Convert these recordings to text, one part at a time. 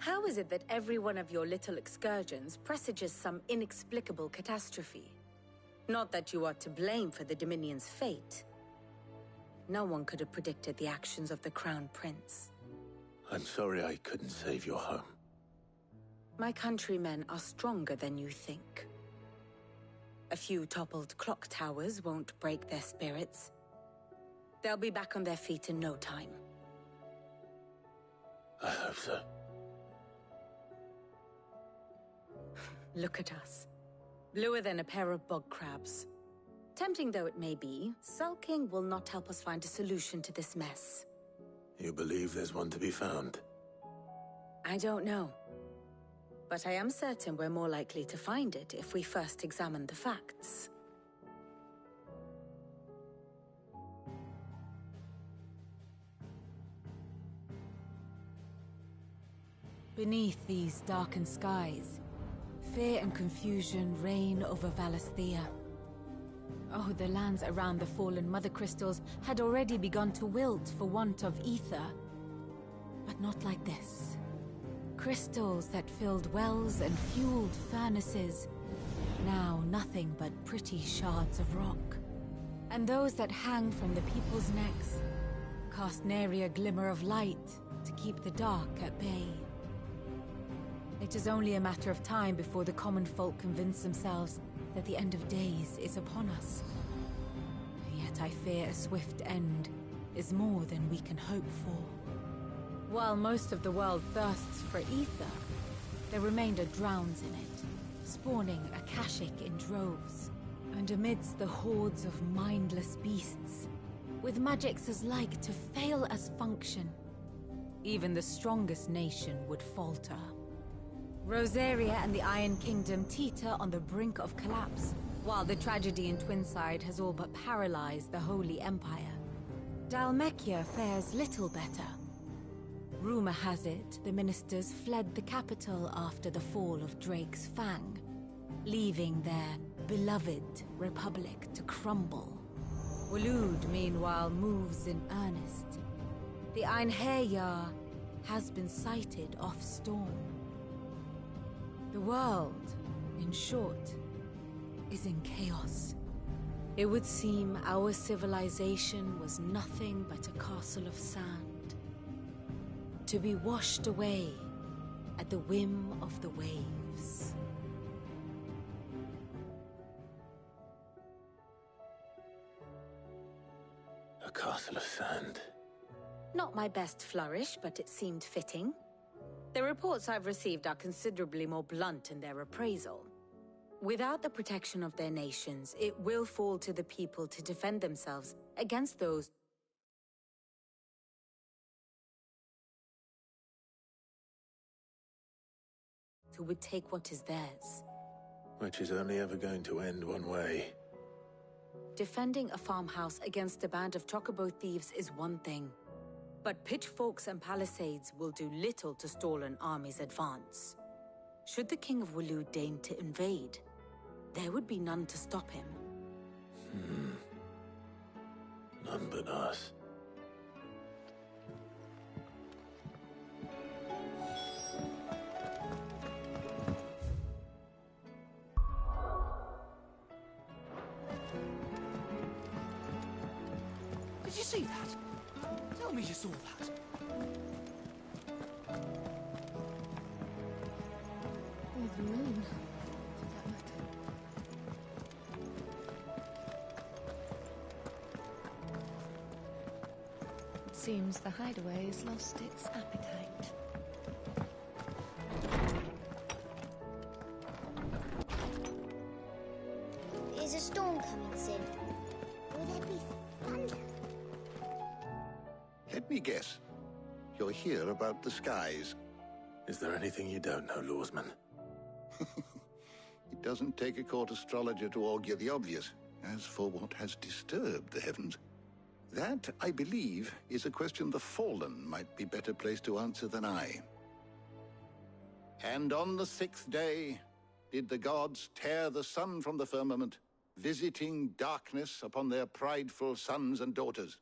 How is it that every one of your little excursions presages some inexplicable catastrophe? Not that you are to blame for the Dominion's fate. No one could have predicted the actions of the Crown Prince. I'm sorry I couldn't save your home. My countrymen are stronger than you think. A few toppled clock towers won't break their spirits. They'll be back on their feet in no time. I hope so. Look at us. Bluer than a pair of bog crabs. Tempting though it may be, sulking will not help us find a solution to this mess. You believe there's one to be found? I don't know. But I am certain we're more likely to find it if we first examine the facts. Beneath these darkened skies, fear and confusion reign over Valisthea. Oh, the lands around the fallen Mother Crystals had already begun to wilt for want of ether. But not like this. Crystals that filled wells and fueled furnaces, now nothing but pretty shards of rock. And those that hang from the people's necks cast nary a glimmer of light to keep the dark at bay. It is only a matter of time before the common folk convince themselves that the end of days is upon us. Yet I fear a swift end is more than we can hope for. While most of the world thirsts for ether, the remainder drowns in it, spawning Akashic in droves. And amidst the hordes of mindless beasts, with magics as like to fail as function, even the strongest nation would falter. Rosaria and the Iron Kingdom teeter on the brink of collapse, while the tragedy in Twinside has all but paralyzed the Holy Empire. Dhalmekia fares little better. Rumor has it the ministers fled the capital after the fall of Drake's Fang, leaving their beloved republic to crumble. Waloed, meanwhile, moves in earnest. The Einherjar has been sighted off-storm. The world, in short, is in chaos. It would seem our civilization was nothing but a castle of sand, to be washed away at the whim of the waves. A castle of sand. Not my best flourish, but it seemed fitting. The reports I've received are considerably more blunt in their appraisal. Without the protection of their nations, it will fall to the people to defend themselves against those who would take what is theirs. Which is only ever going to end one way. Defending a farmhouse against a band of chocobo thieves is one thing. But pitchforks and palisades will do little to stall an army's advance. Should the King of Waloed deign to invade, there would be none to stop him. None but us. Did you see that? Tell me you saw that. Or the moon, for that matter. It seems the hideaway has lost its appetite. Is a storm coming soon? Will there be thunder? Let me guess. You're here about the skies. Is there anything you don't know, Lawsman? It doesn't take a court astrologer to augur the obvious. As for what has disturbed the heavens, that, I believe, is a question the Fallen might be better placed to answer than I. And on the 6th day did the gods tear the sun from the firmament, visiting darkness upon their prideful sons and daughters.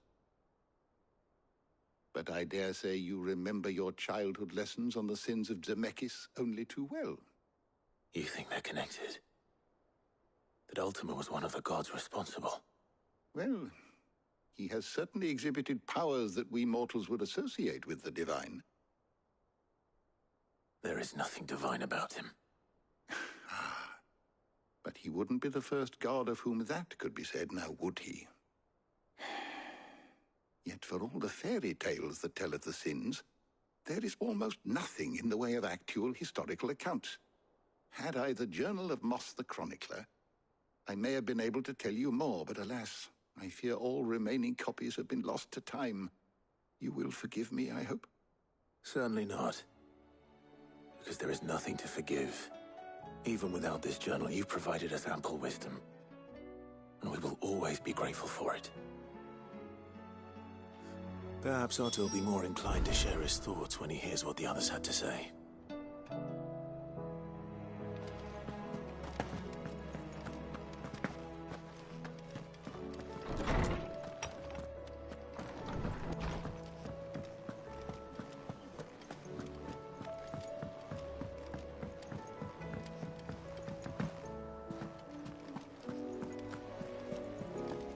but I dare say you remember your childhood lessons on the sins of Zemeckis only too well. You think they're connected? That Ultima was one of the gods responsible? Well, he has certainly exhibited powers that we mortals would associate with the divine. There is nothing divine about him. But he wouldn't be the first god of whom that could be said, now would he? Yet for all the fairy tales that tell of the sins, there is almost nothing in the way of actual historical accounts. Had I the Journal of Moss the Chronicler, I may have been able to tell you more, but alas, I fear all remaining copies have been lost to time. You will forgive me, I hope? Certainly not. Because there is nothing to forgive. Even without this journal, you've provided us ample wisdom. And we will always be grateful for it. Perhaps Otto will be more inclined to share his thoughts when he hears what the others had to say.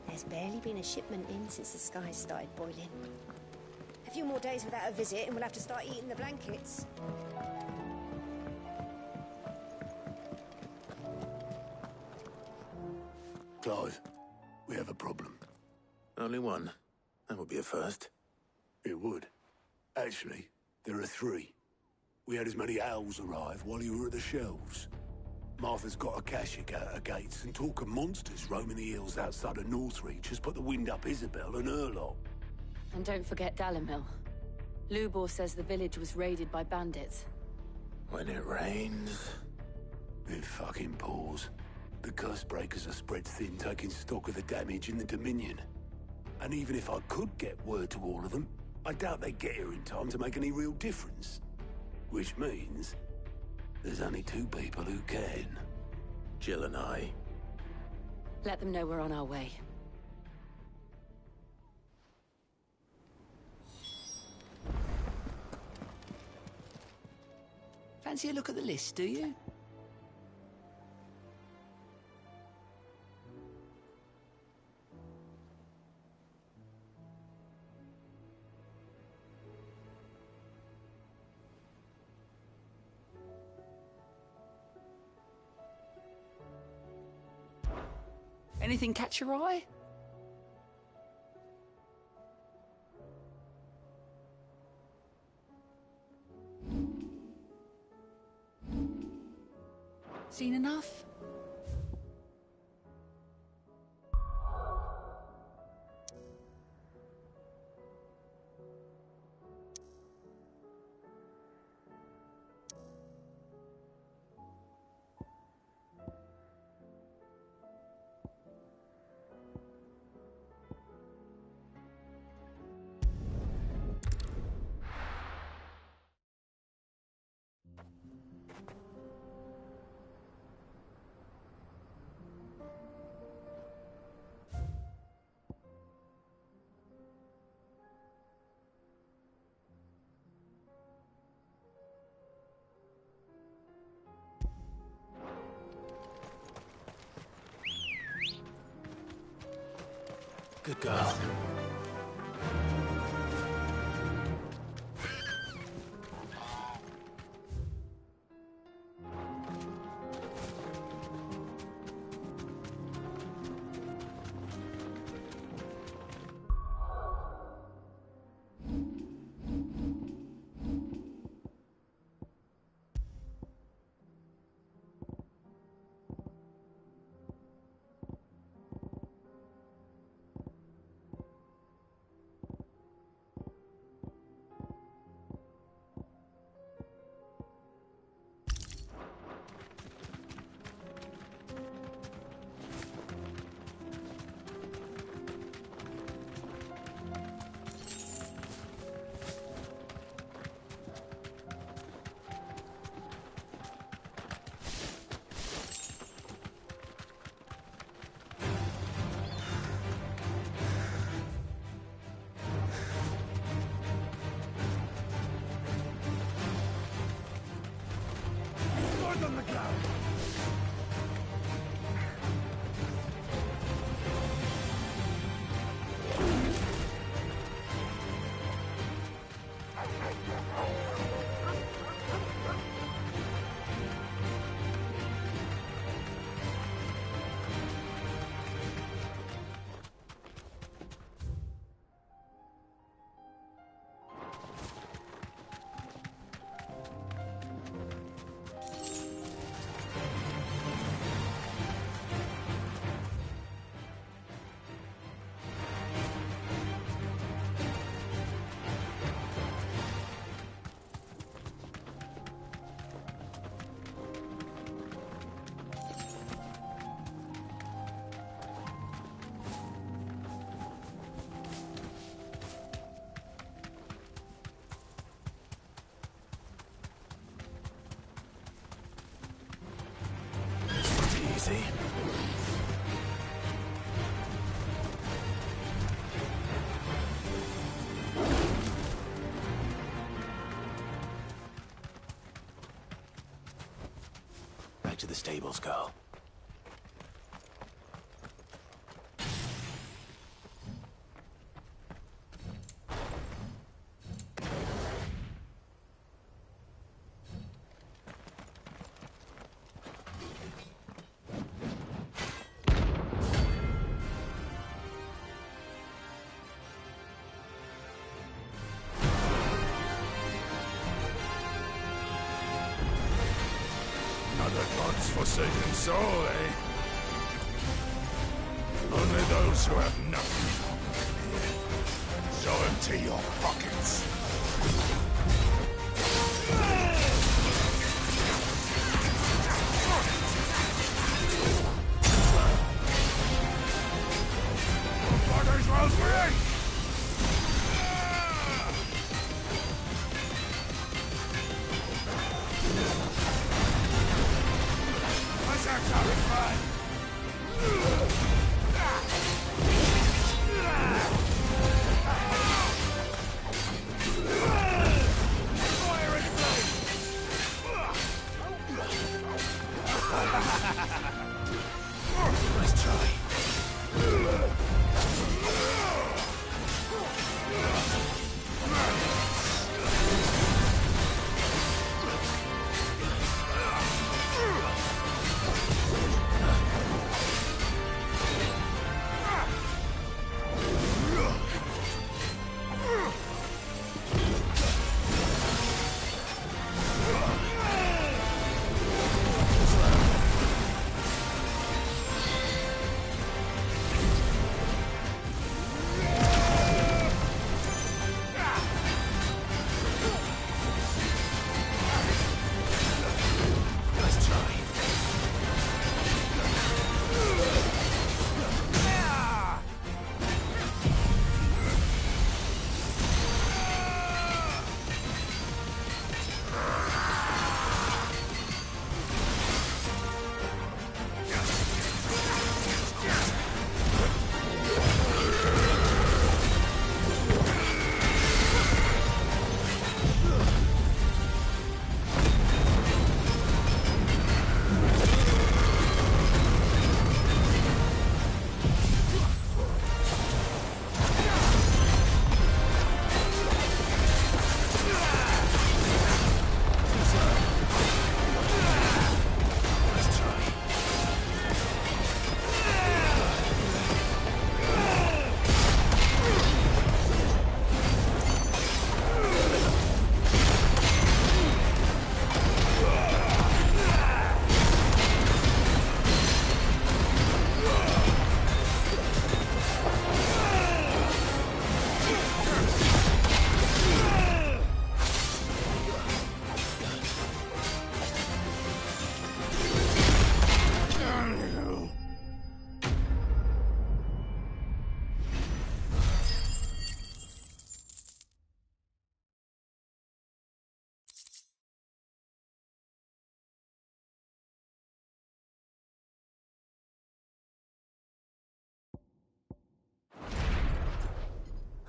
There's barely been a shipment in since the skies started boiling. A few more days without a visit and we'll have to start eating the blankets. Clive, we have a problem. Only one. That would be a first. It would. Actually, there are three. We had as many owls arrive while you were at the shelves. Martha's got a Akashic out her gates, and talk of monsters roaming the hills outside of Northreach has put the wind up Isabel and her lot. And don't forget Dalimil. Lubor says the village was raided by bandits. When it rains... It fucking pours. The curse breakers are spread thin, taking stock of the damage in the Dominion. And even if I could get word to all of them, I doubt they'd get here in time to make any real difference. Which means... there's only two people who can. Jill and I. Let them know we're on our way. Fancy a look at the list, do you? Anything catch your eye? Seen enough? Good girl. back to the stables, girl. God's forsaken soul, eh? Only those who have nothing. So empty your pockets. Orders well free! Nice try.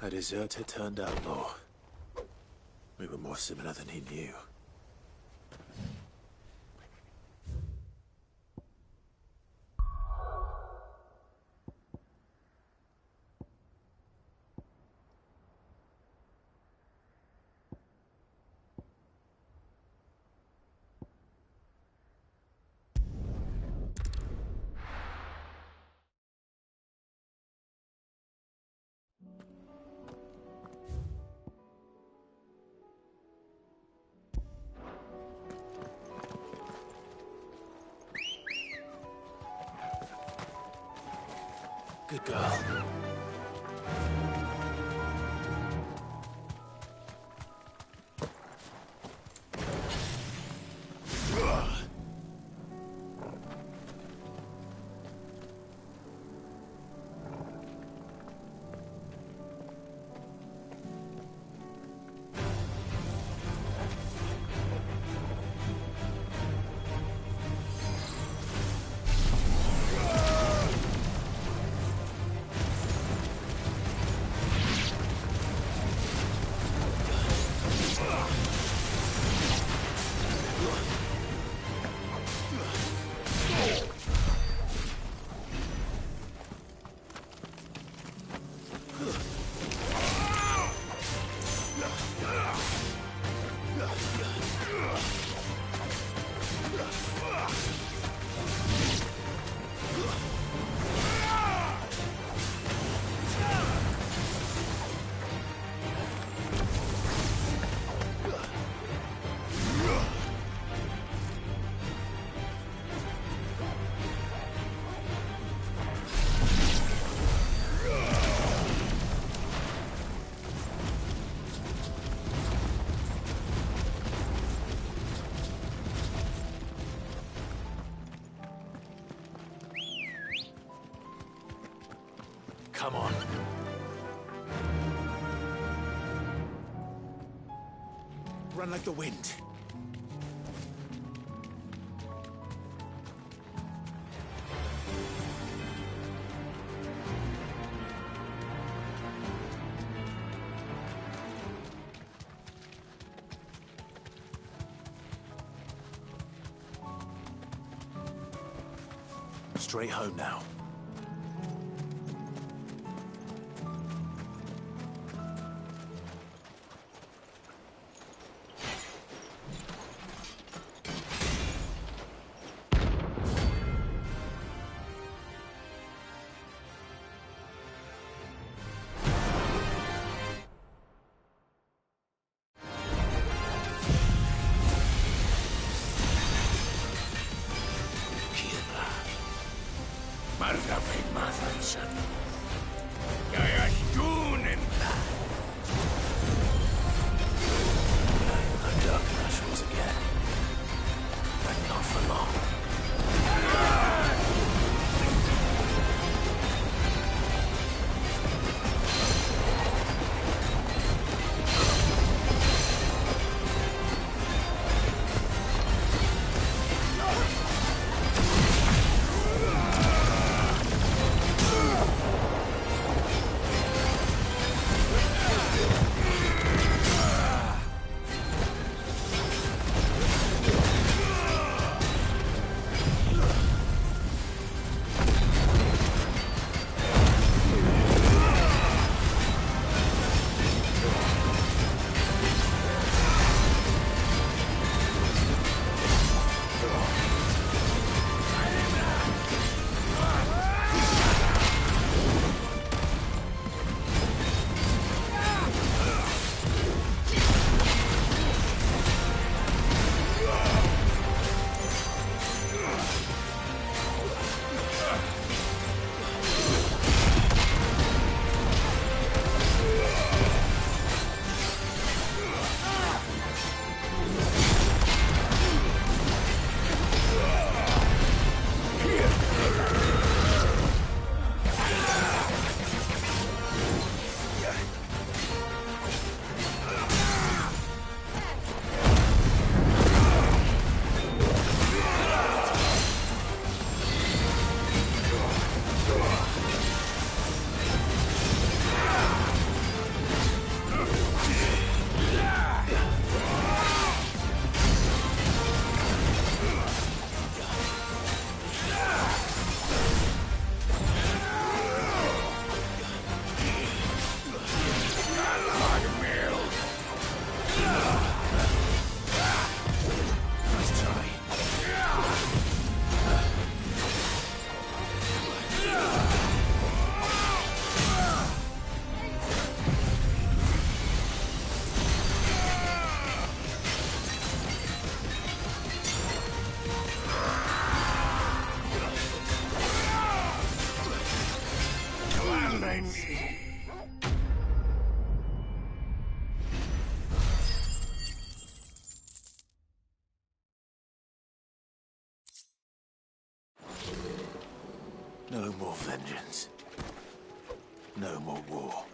A deserter turned outlaw. We were more similar than he knew. Good girl. Come on. Run like the wind. Straight home now. No more vengeance. No more war.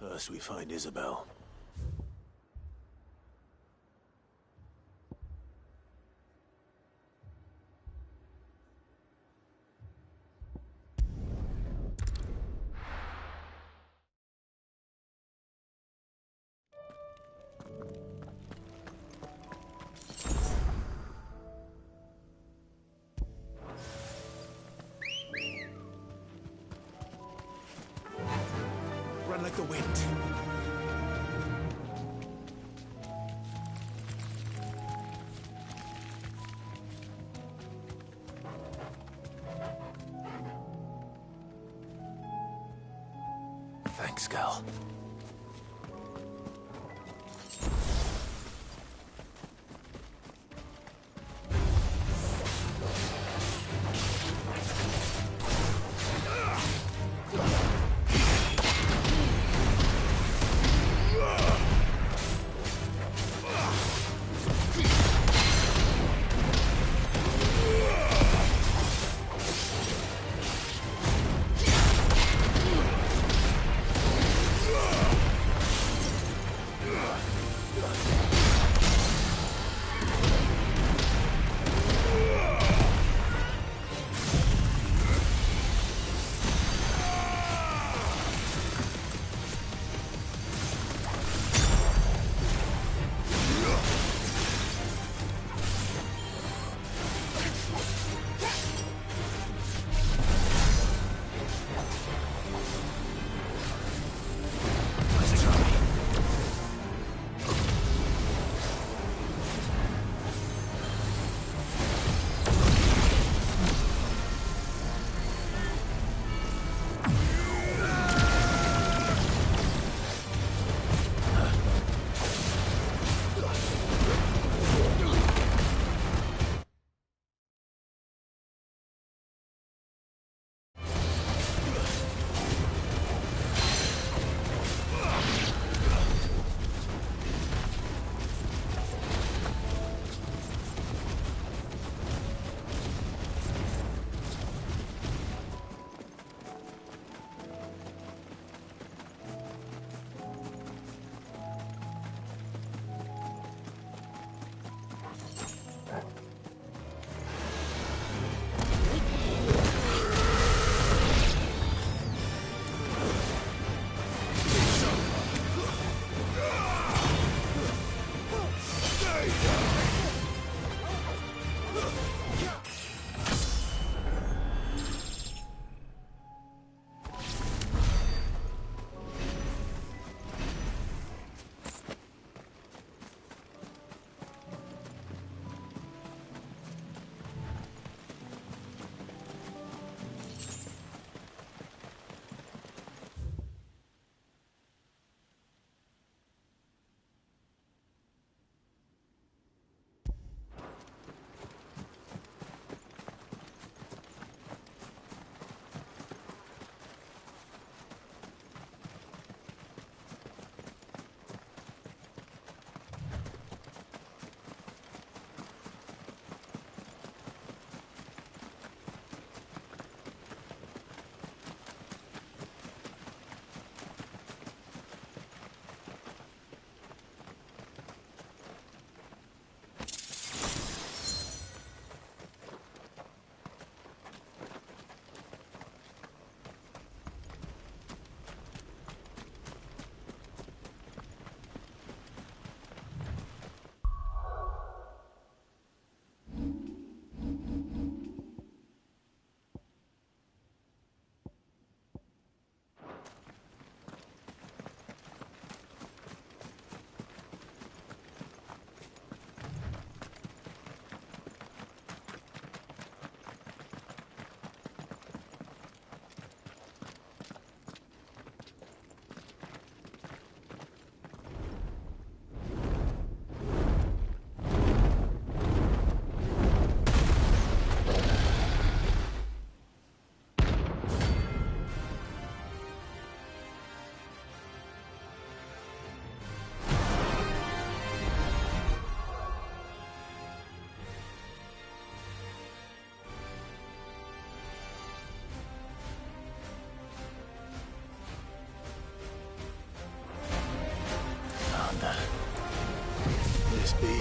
First we find Isabel. Run like the wind. Thanks, Gal.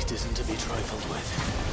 beast isn't to be trifled with.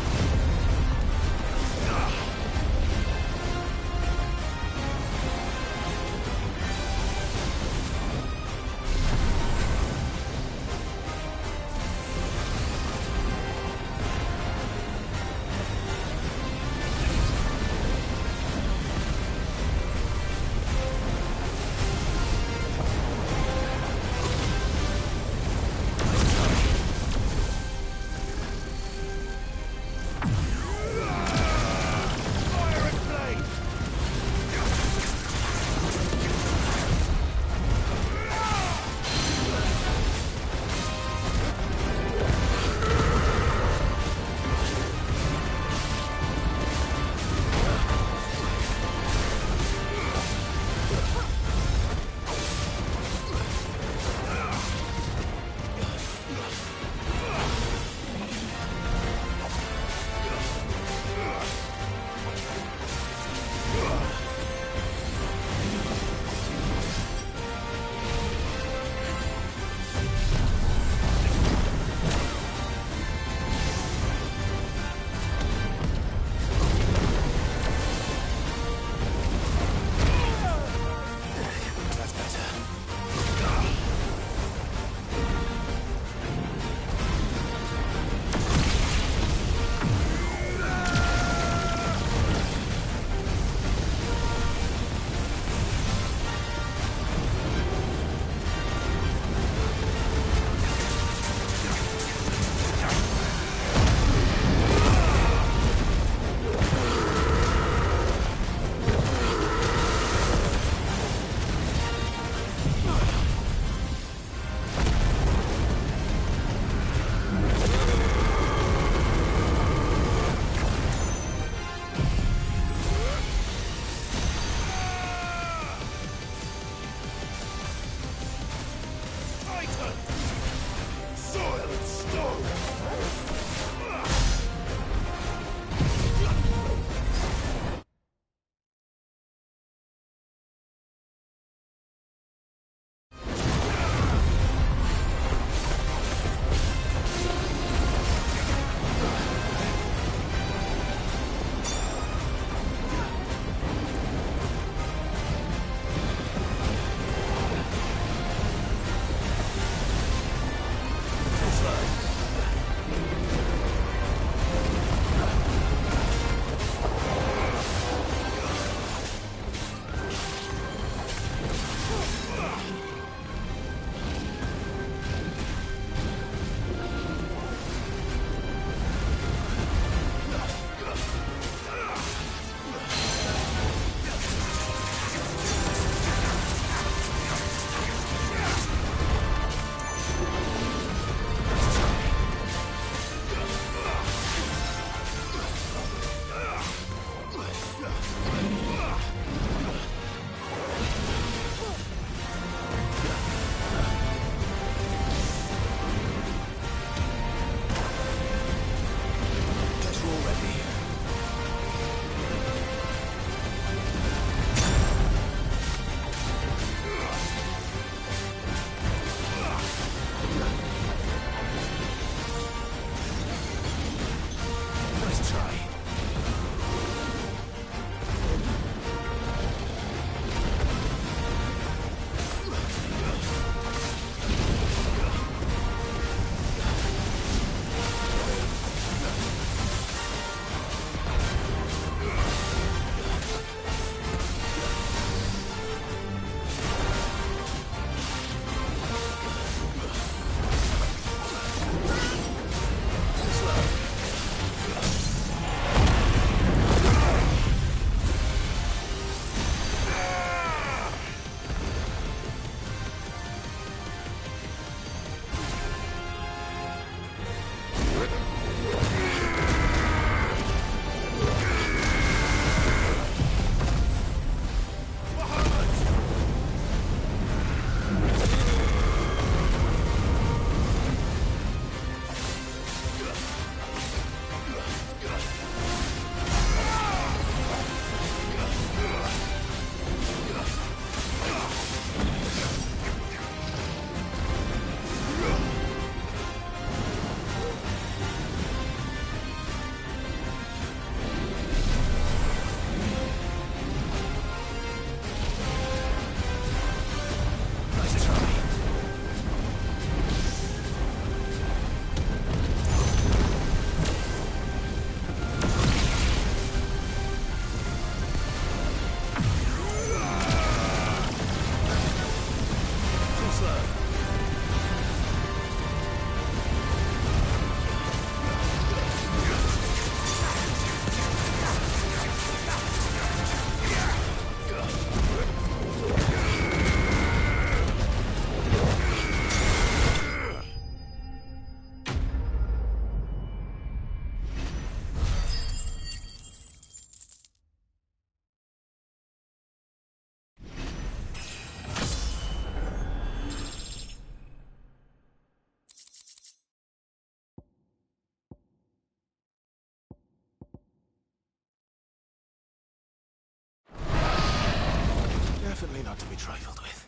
not to be trifled with.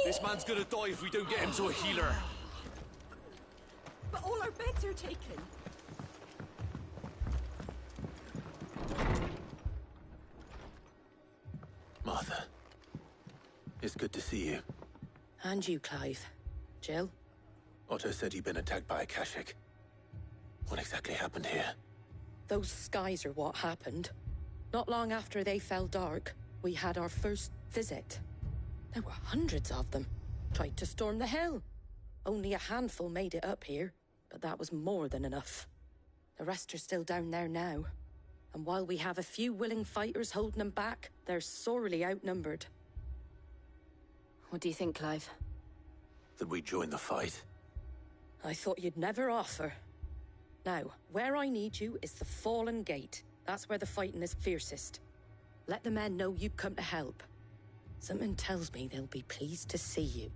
This man's gonna die if we don't get him to a healer. But all our beds are taken. Martha, it's good to see you. And you, Clive. Jill? Otto said you'd been attacked by a Kashik. What exactly happened here? Those skies are what happened. Not long after they fell dark, we had our first visit. There were hundreds of them. Tried to storm the hill. Only a handful made it up here, but that was more than enough. The rest are still down there now. And while we have a few willing fighters holding them back, they're sorely outnumbered. What do you think, Clive? That we join the fight? I thought you'd never offer. Now, where I need you is the Fallen Gate. That's where the fighting is fiercest. Let the men know you've come to help. Something tells me they'll be pleased to see you.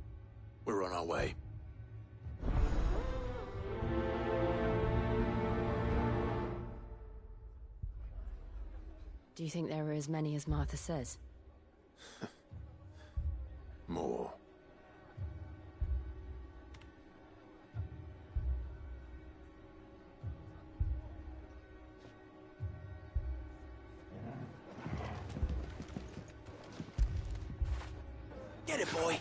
We're on our way. Do you think there are as many as Martha says? More. Get it, boy!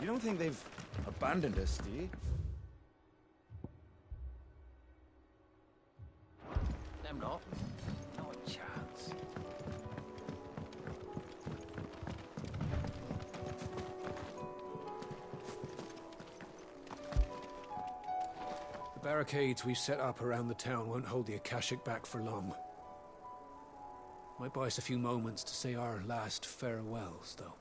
You don't think they've abandoned us, do you? Them not. Not a chance. The barricades we've set up around the town won't hold the Akashic back for long. Might buy us a few moments to say our last farewells, though.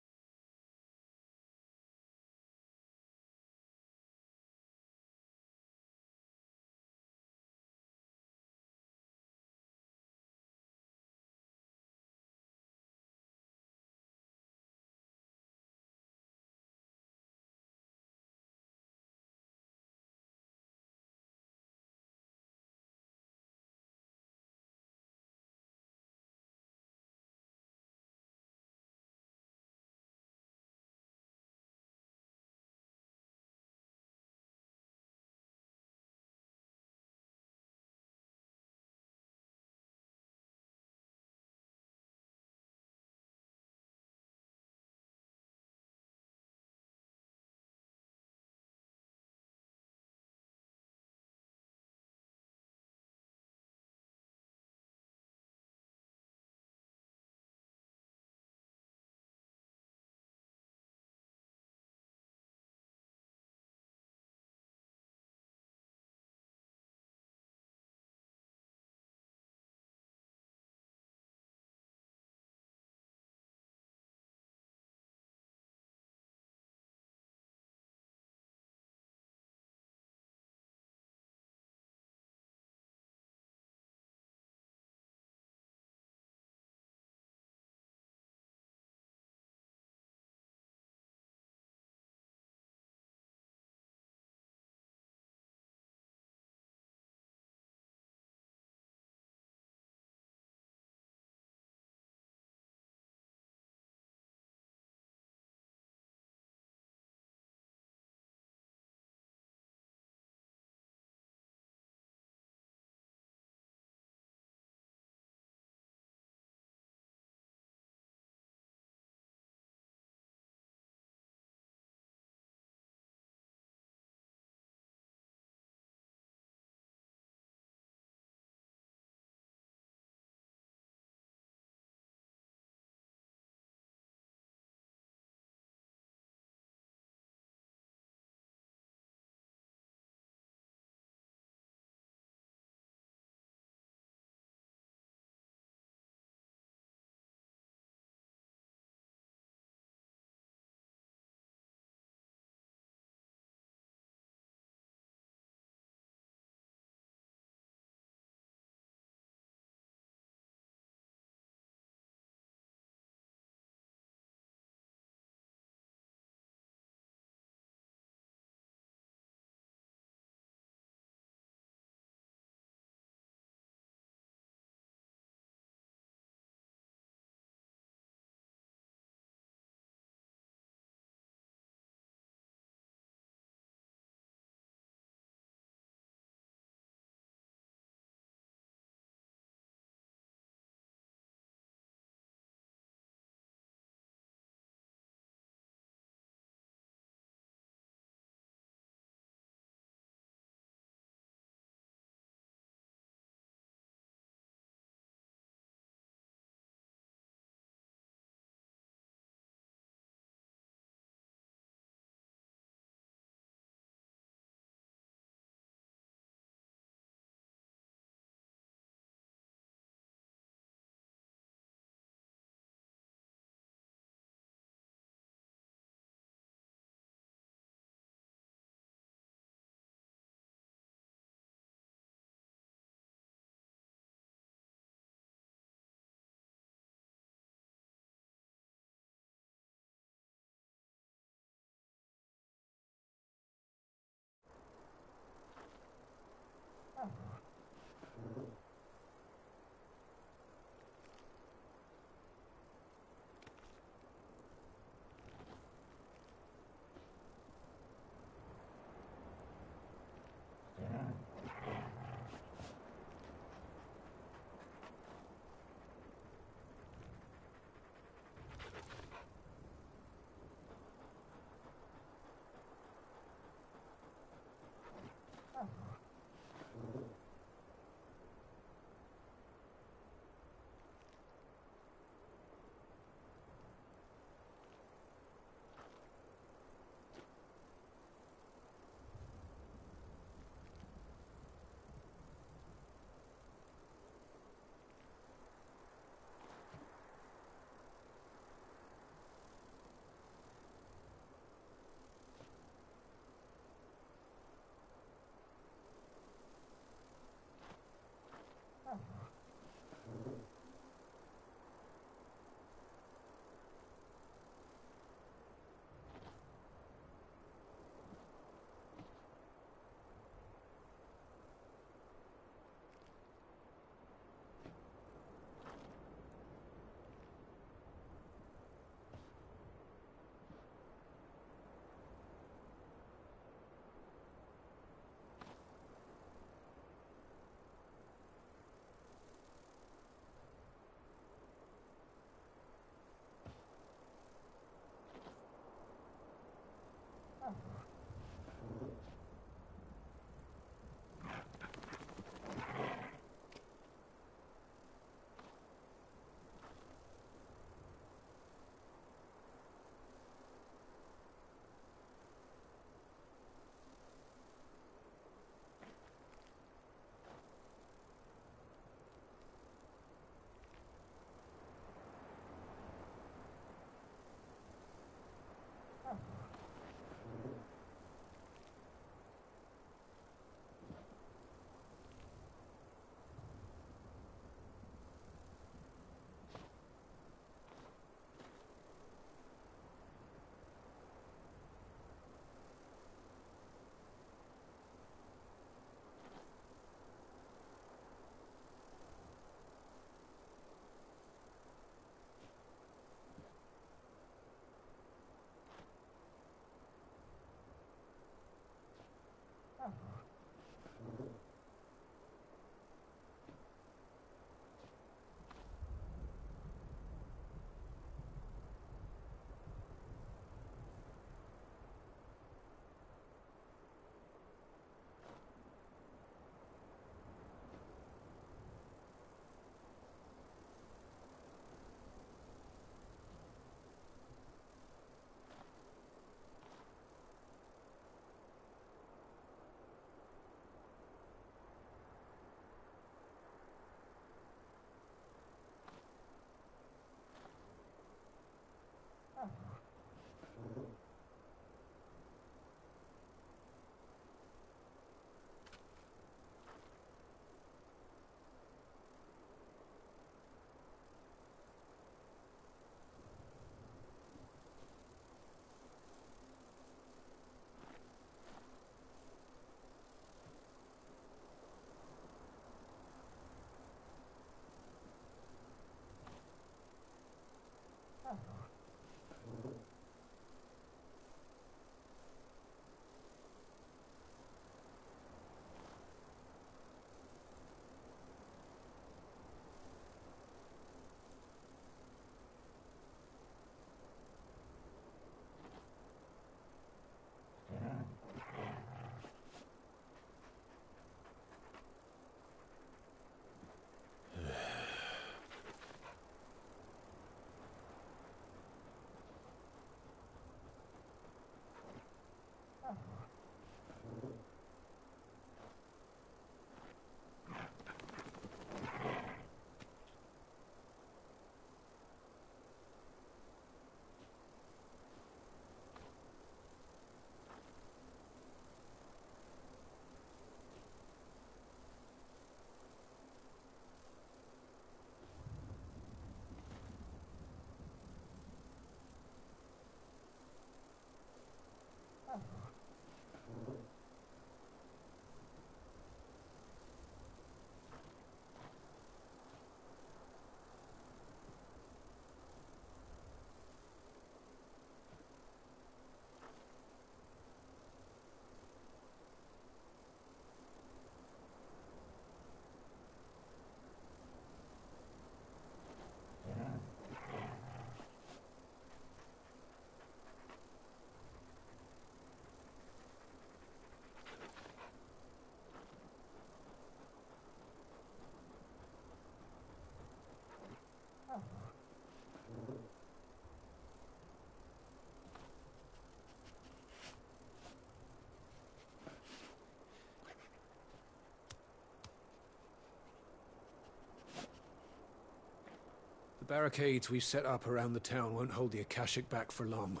barricades we've set up around the town won't hold the Akashic back for long.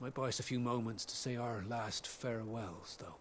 Might buy us a few moments to say our last farewells, though.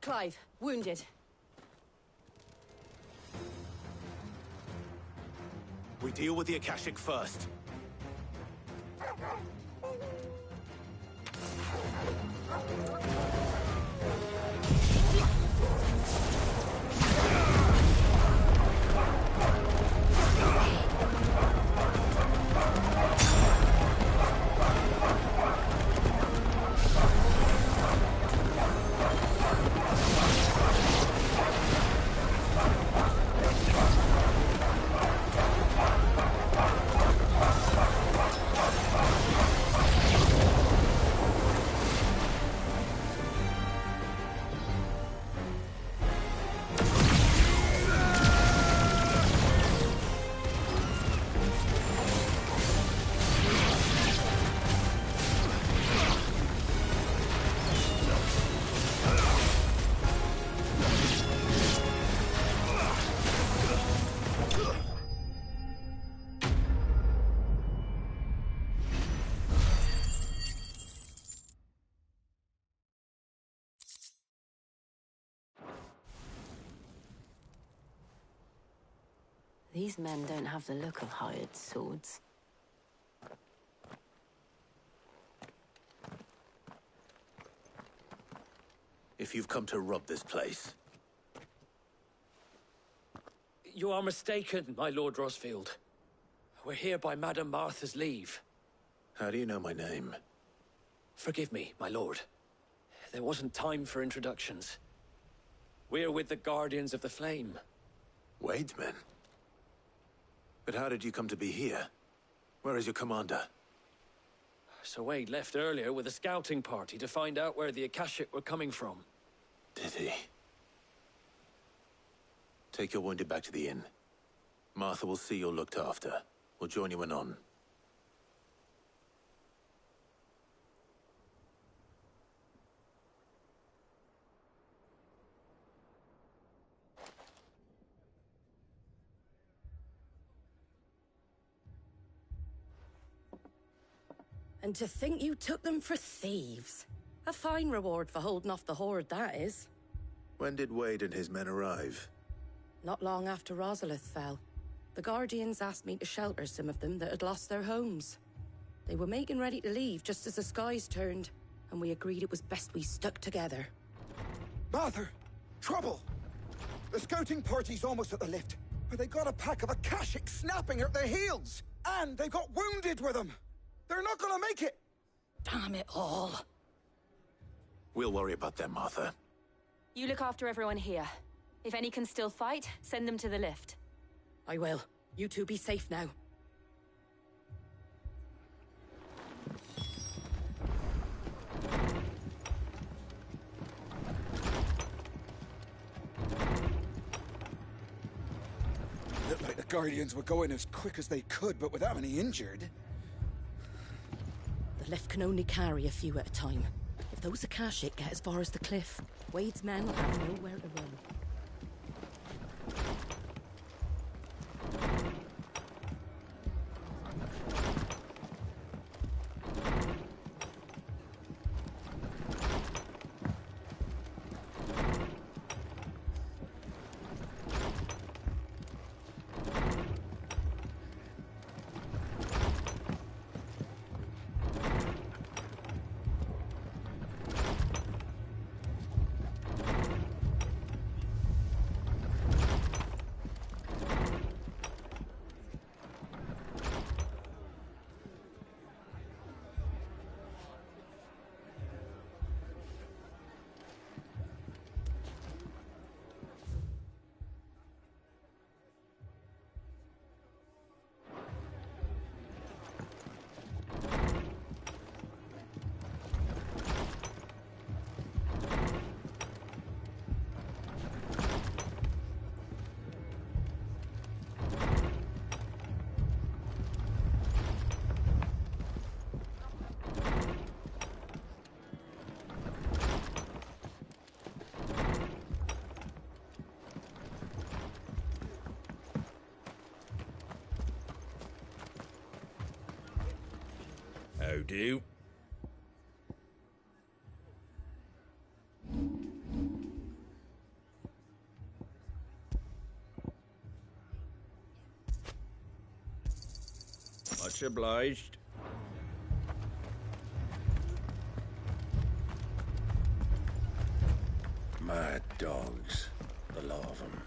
Clive, wounded. We deal with the Akashic first. These men don't have the look of hired swords. If you've come to rob this place, You are mistaken, my Lord Rosfield. We're here by Madame Martha's leave. how do you know my name? Forgive me, my lord. There wasn't time for introductions. We're with the Guardians of the Flame. Wade's men? But how did you come to be here? Where is your commander? Sir Wade left earlier with a scouting party to find out where the Akashic were coming from. Did he? Take your wounded back to the inn. Martha will see you're looked after. We'll join you anon. And to think you took them for thieves. A fine reward for holding off the horde, that is. When did Wade and his men arrive? Not long after Rosalith fell. The Guardians asked me to shelter some of them that had lost their homes. They were making ready to leave just as the skies turned, and we agreed it was best we stuck together. Martha! Trouble! The scouting party's almost at the lift, but they got a pack of Akashic snapping at their heels! And they've got wounded with them! They're not gonna make it! Damn it all. We'll worry about them, Martha. You look after everyone here. If any can still fight, send them to the lift. I will. You two be safe now. Looked like the Guardians were going as quick as they could, but without any injured. The lift can only carry a few at a time. If those Akashic get as far as the cliff, Wade's men will have nowhere to run. How do? Much obliged. Mad dogs. The lot of them.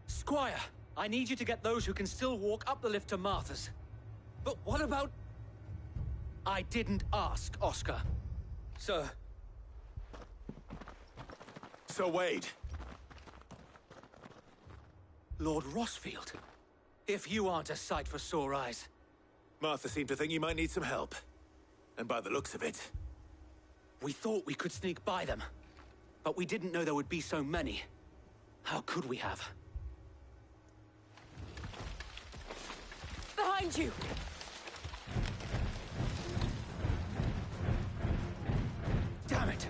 Squire, I need you to get those who can still walk up the lift to Martha's. But what about... I didn't ask, Oscar. Sir. Sir Wade. Lord Rossfield. If you aren't a sight for sore eyes. Martha seemed to think you might need some help. And by the looks of it... We thought we could sneak by them. But we didn't know there would be so many. How could we have? Behind you! Damn it!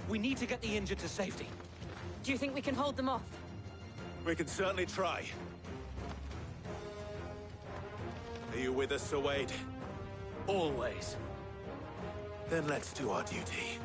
We need to get the injured to safety. Do you think we can hold them off? We can certainly try. Are you with us, Sir Wade? Always. Then let's do our duty.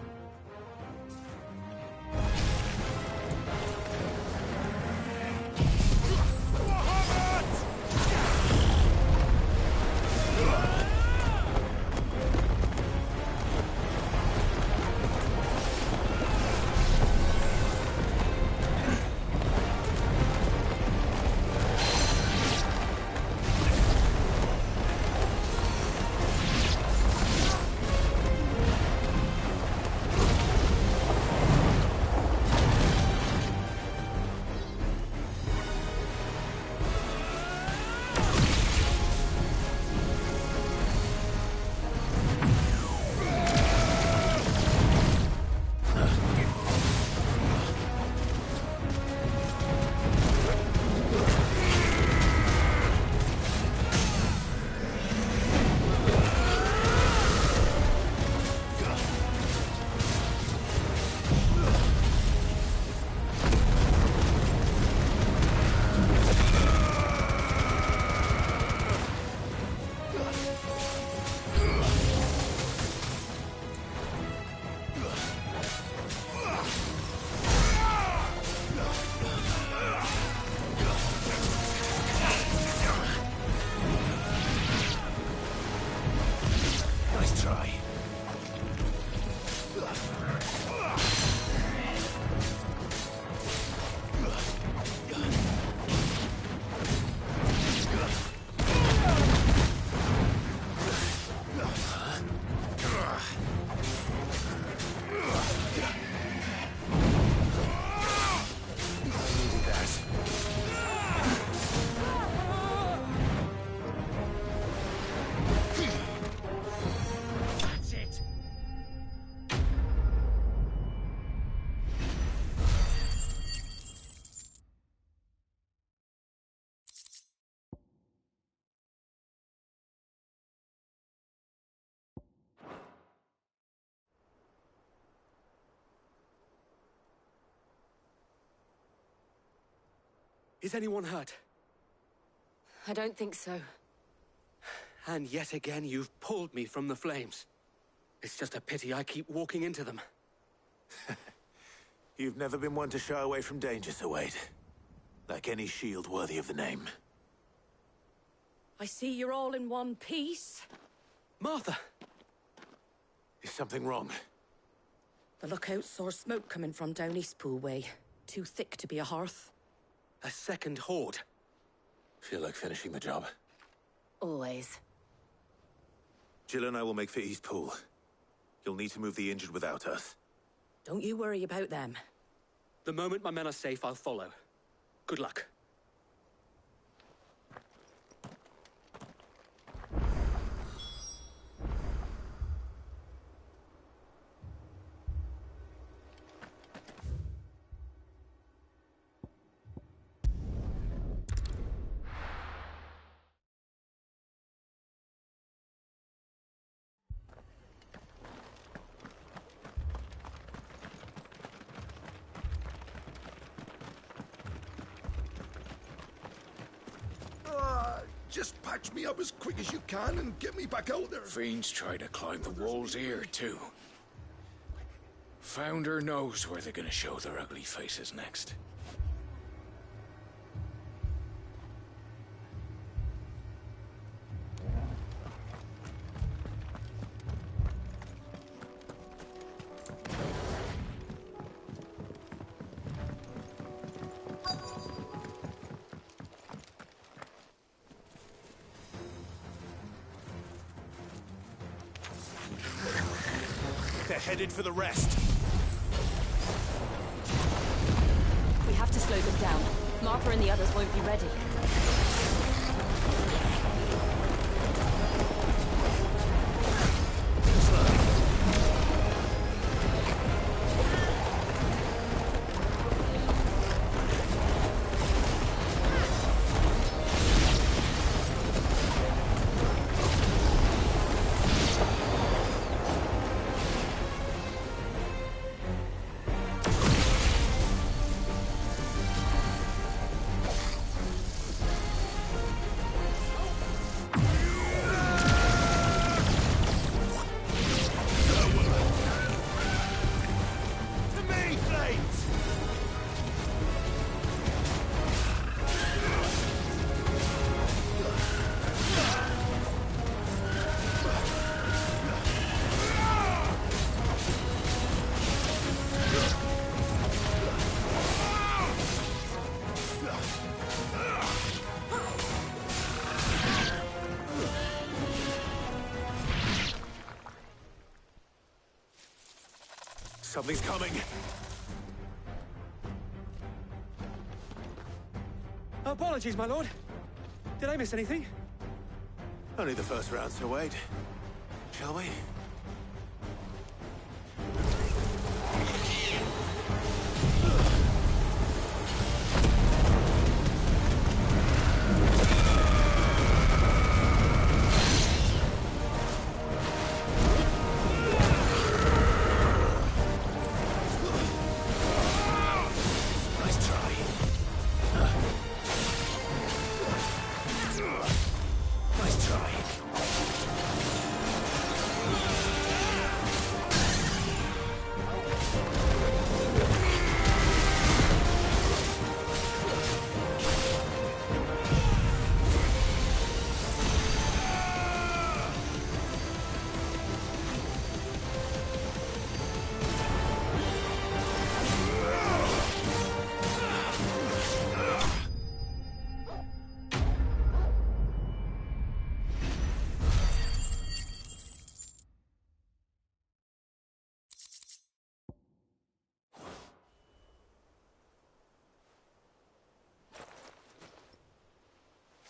Is anyone hurt? I don't think so. And yet again, you've pulled me from the flames. It's just a pity I keep walking into them. You've never been one to shy away from danger, Sir Wade. Like any shield worthy of the name. I see you're all in one piece. Martha! Is something wrong? The lookout saw smoke coming from down Eastpool way. Too thick to be a hearth. A second horde. Feel like finishing the job? Always. Jill and I will make for Eastpool. You'll need to move the injured without us. Don't you worry about them. The moment my men are safe, I'll follow. Good luck. Just patch me up as quick as you can and get me back out there. Fiends try to climb the walls here, too. Founder knows where they're gonna show their ugly faces next. They're headed for the rest. We have to slow them down. Martha and the others won't be ready. Something's coming. Apologies, my lord. Did I miss anything? Only the first round, so wait. Shall we?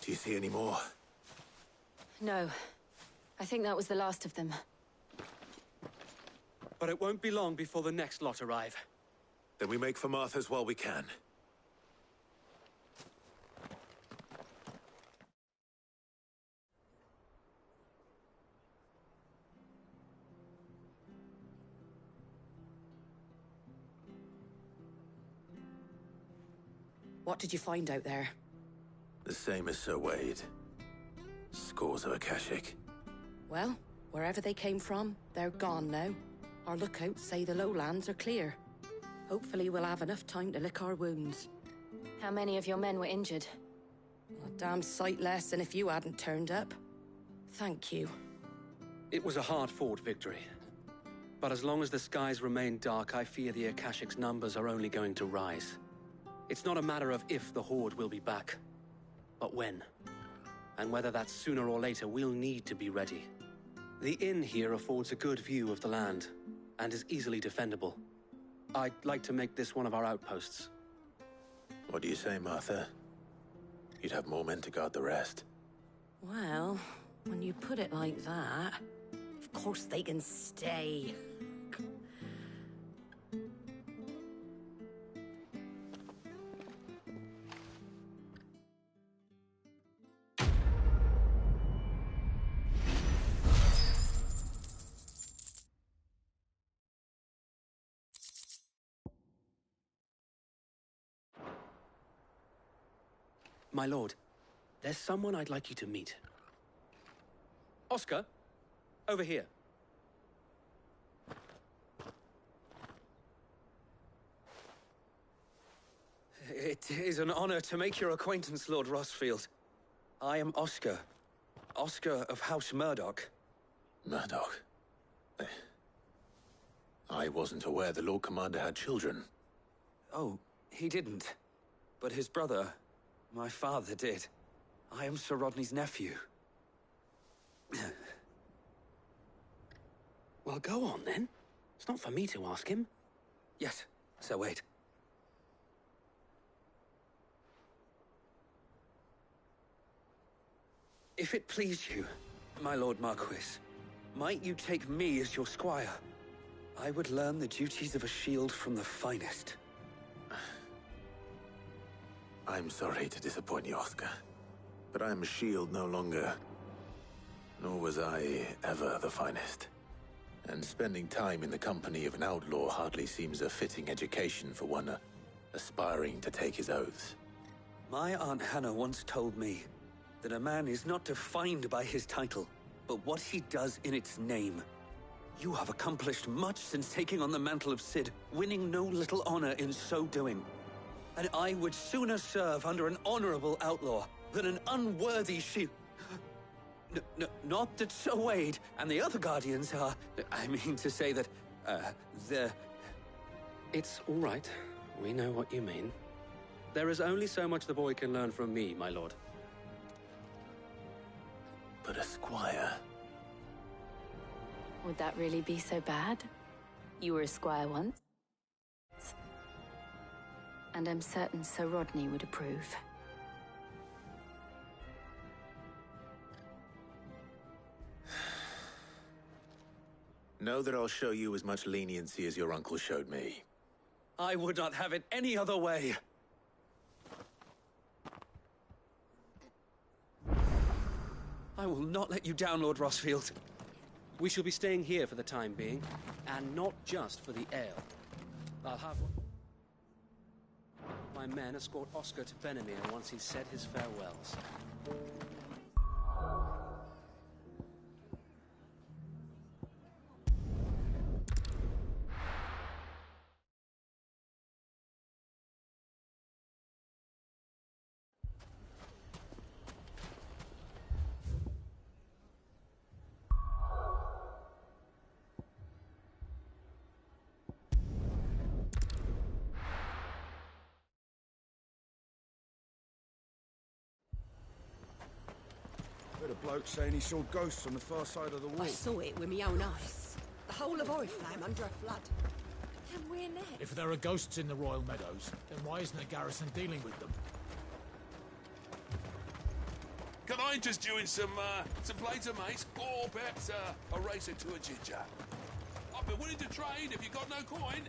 Do you see any more? No. I think that was the last of them. But it won't be long before the next lot arrive. Then we make for Martha's while we can. What did you find out there? The same as Sir Wade. Scores of Akashic. Well, wherever they came from, they're gone now. Our lookouts say the lowlands are clear. Hopefully we'll have enough time to lick our wounds. How many of your men were injured? A damn sight less than if you hadn't turned up. Thank you. It was a hard-fought victory. But as long as the skies remain dark, I fear the Akashic's numbers are only going to rise. It's not a matter of if the Horde will be back, but when. And whether that's sooner or later, we'll need to be ready. The inn here affords a good view of the land, and is easily defendable. I'd like to make this one of our outposts. What do you say, Martha? You'd have more men to guard the rest. Well, when you put it like that, of course they can stay. My lord, There's someone I'd like you to meet. Oscar, over here. It is an honor to make your acquaintance, Lord Rossfield. I am Oscar. Oscar of House Murdoch. Murdoch? I wasn't aware the Lord Commander had children. Oh, he didn't. But his brother, my father, did. I am Sir Rodney's nephew. Well, go on, then. It's not for me to ask him. Yes, Sir Wade. If it please you, my Lord Marquis, might you take me as your squire? I would learn the duties of a shield from the finest. I'm sorry to disappoint you, Oscar, but I am a shield no longer. Nor was I ever the finest. And spending time in the company of an outlaw hardly seems a fitting education for one aspiring to take his oaths. My Aunt Hannah once told me that a man is not defined by his title, but what he does in its name. You have accomplished much since taking on the mantle of Cid, winning no little honor in so doing. And I would sooner serve under an honorable outlaw than an unworthy shield. Not that Sir Wade and the other Guardians are... I mean to say that, they're... It's all right. We know what you mean. There is only so much the boy can learn from me, my lord. But a squire... Would that really be so bad? You were a squire once. And I'm certain Sir Rodney would approve. Know that I'll show you as much leniency as your uncle showed me. I would not have it any other way. I will not let you down, Lord Rossfield. We shall be staying here for the time being, and not just for the ale. I'll have my men escort Oscar to Benamir once he's said his farewells. Heard a bloke saying he saw ghosts on the far side of the wall. I saw it with my own eyes. The whole of Oriflamme under a flood. And we're next. If there are ghosts in the Royal Meadows, then why isn't the garrison dealing with them? Can I interest you in some plates of mace, or perhaps a racer to a ginger? I've been willing to trade if you got no coin.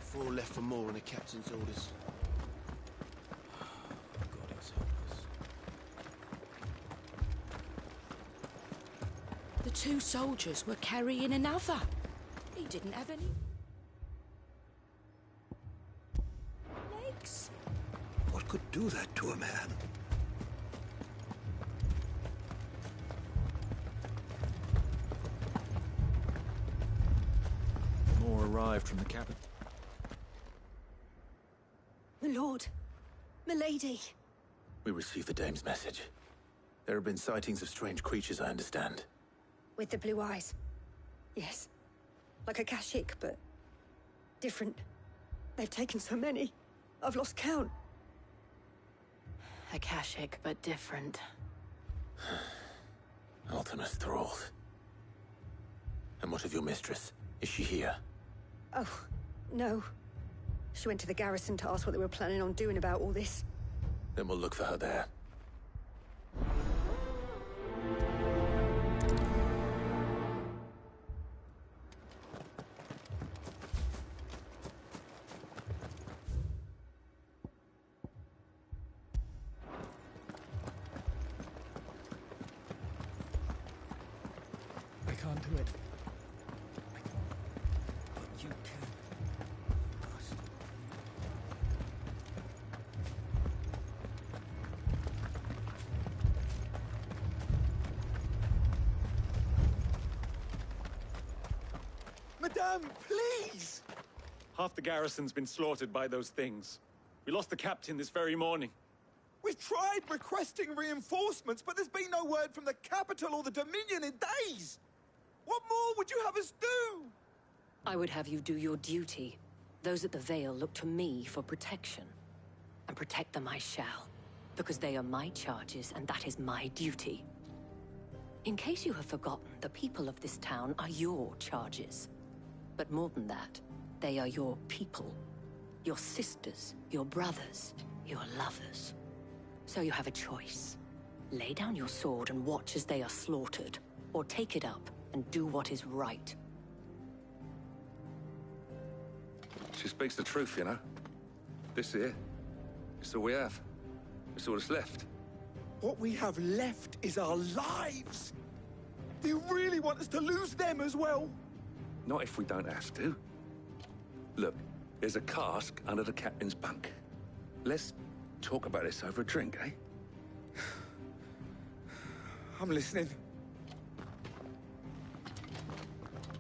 Four left for more on the captain's orders. God, it's hopeless. The two soldiers were carrying another. He didn't have any legs. What could do that to a man? More arrived from the capital. My lord, milady. We received the dame's message. There have been sightings of strange creatures, I understand. With the blue eyes. Yes. Like a Kashik, but different. They've taken so many. I've lost count. Akashic, but different. Ultimus thralls. And what of your mistress? Is she here? Oh, no. She went to the garrison to ask what they were planning on doing about all this. Then we'll look for her there. Madame, please! Half the garrison's been slaughtered by those things. We lost the captain this very morning. We've tried requesting reinforcements, but there's been no word from the capital or the Dominion in days! What more would you have us do? I would have you do your duty. Those at the Vale look to me for protection. And protect them I shall. Because they are my charges, and that is my duty. In case you have forgotten, the people of this town are your charges. But more than that, they are your people. Your sisters, your brothers, your lovers. So you have a choice. Lay down your sword and watch as they are slaughtered, or take it up and do what is right. She speaks the truth, you know. This here, it's all we have. It's all that's left. What we have left is our lives! Do you really want us to lose them as well? Not if we don't have to. Look, there's a cask under the captain's bunk. Let's talk about this over a drink, eh? I'm listening.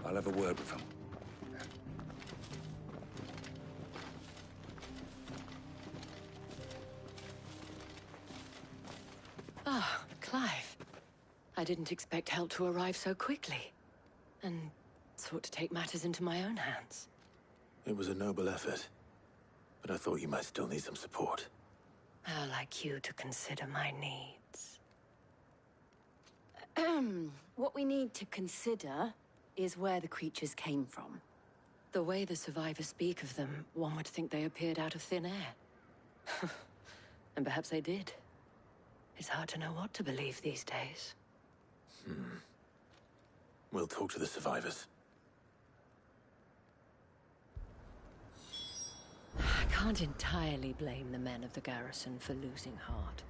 I'll have a word with him. Ah, Clive. I didn't expect help to arrive so quickly. And sought to take matters into my own hands. It was a noble effort, but I thought you might still need some support. How like you to consider my needs. What we need to consider is where the creatures came from. The way the survivors speak of them, one would think they appeared out of thin air. And perhaps they did. It's hard to know what to believe these days. We'll talk to the survivors. I can't entirely blame the men of the garrison for losing heart.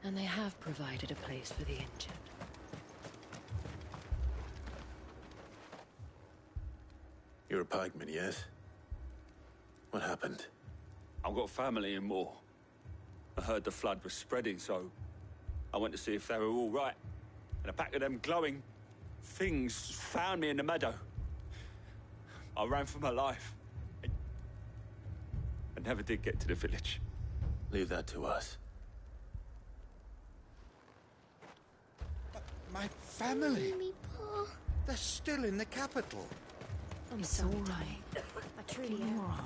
And they have provided a place for the injured. You're a pikeman, yes? What happened? I've got family in Moor. I heard the flood was spreading, so I went to see if they were all right. And a pack of them glowing things found me in the meadow. I ran for my life. I never did get to the village. Leave that to us. My family? They're still in the capital. It's all right. I truly am.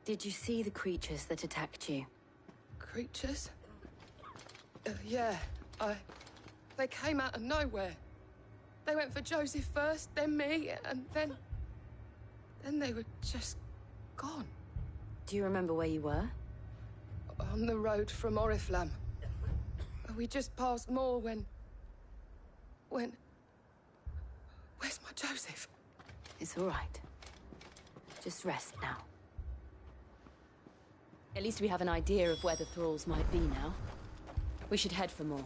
Did you see the creatures that attacked you? Creatures? Yeah, they came out of nowhere. They went for Joseph first, then me, and then they were just gone. Do you remember where you were? On the road from Oriflamme. We just passed Moor when... Where's my Joseph? It's all right. Just rest now. At least we have an idea of where the thralls might be now. We should head for more.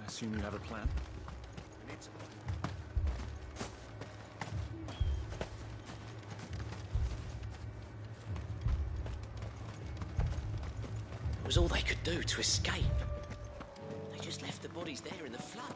I assume you have a plan? It was all they could do to escape. They just left the bodies there in the flood.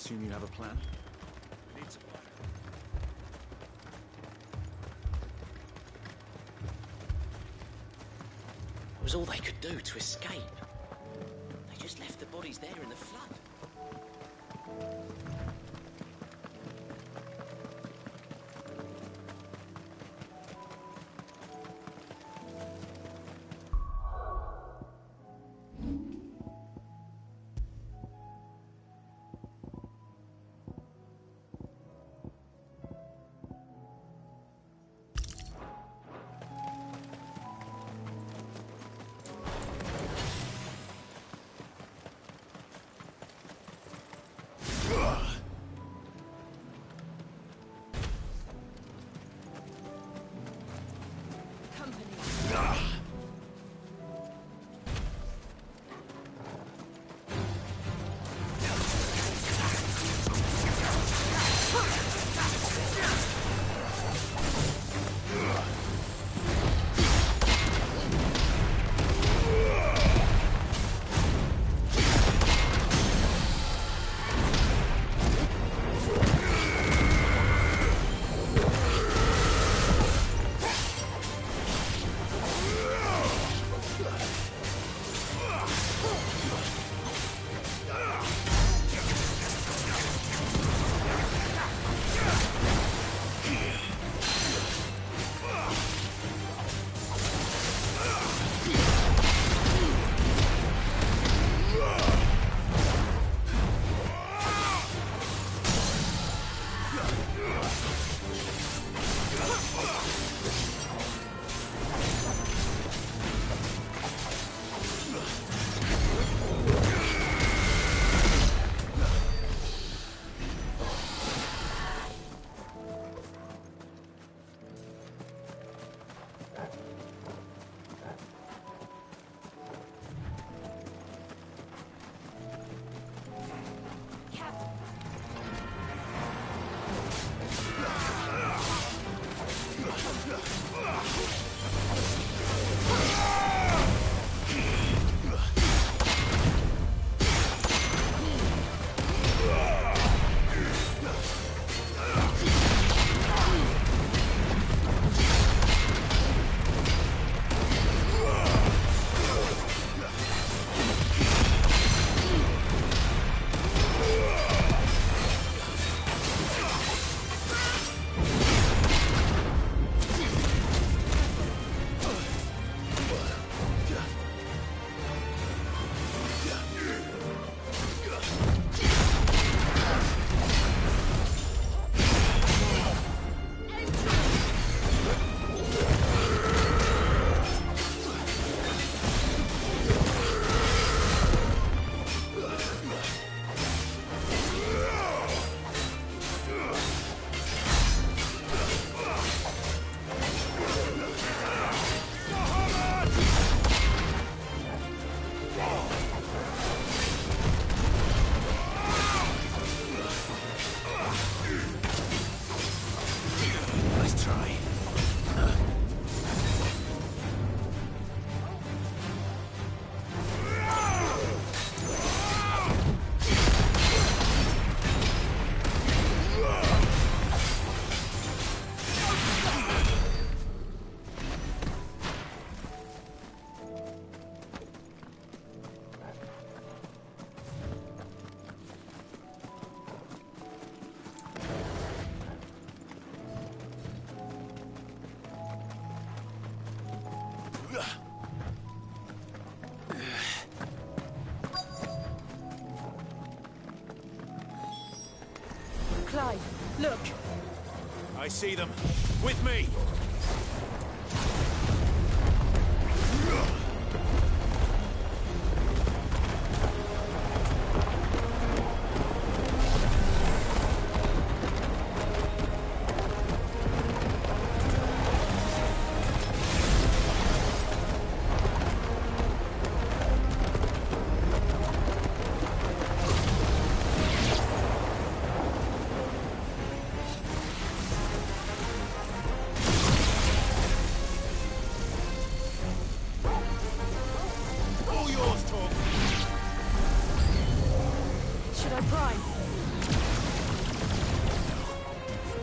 assume you have a plan? It was all they could do to escape. They just left the bodies there in the flood. Clive, look! I see them. With me!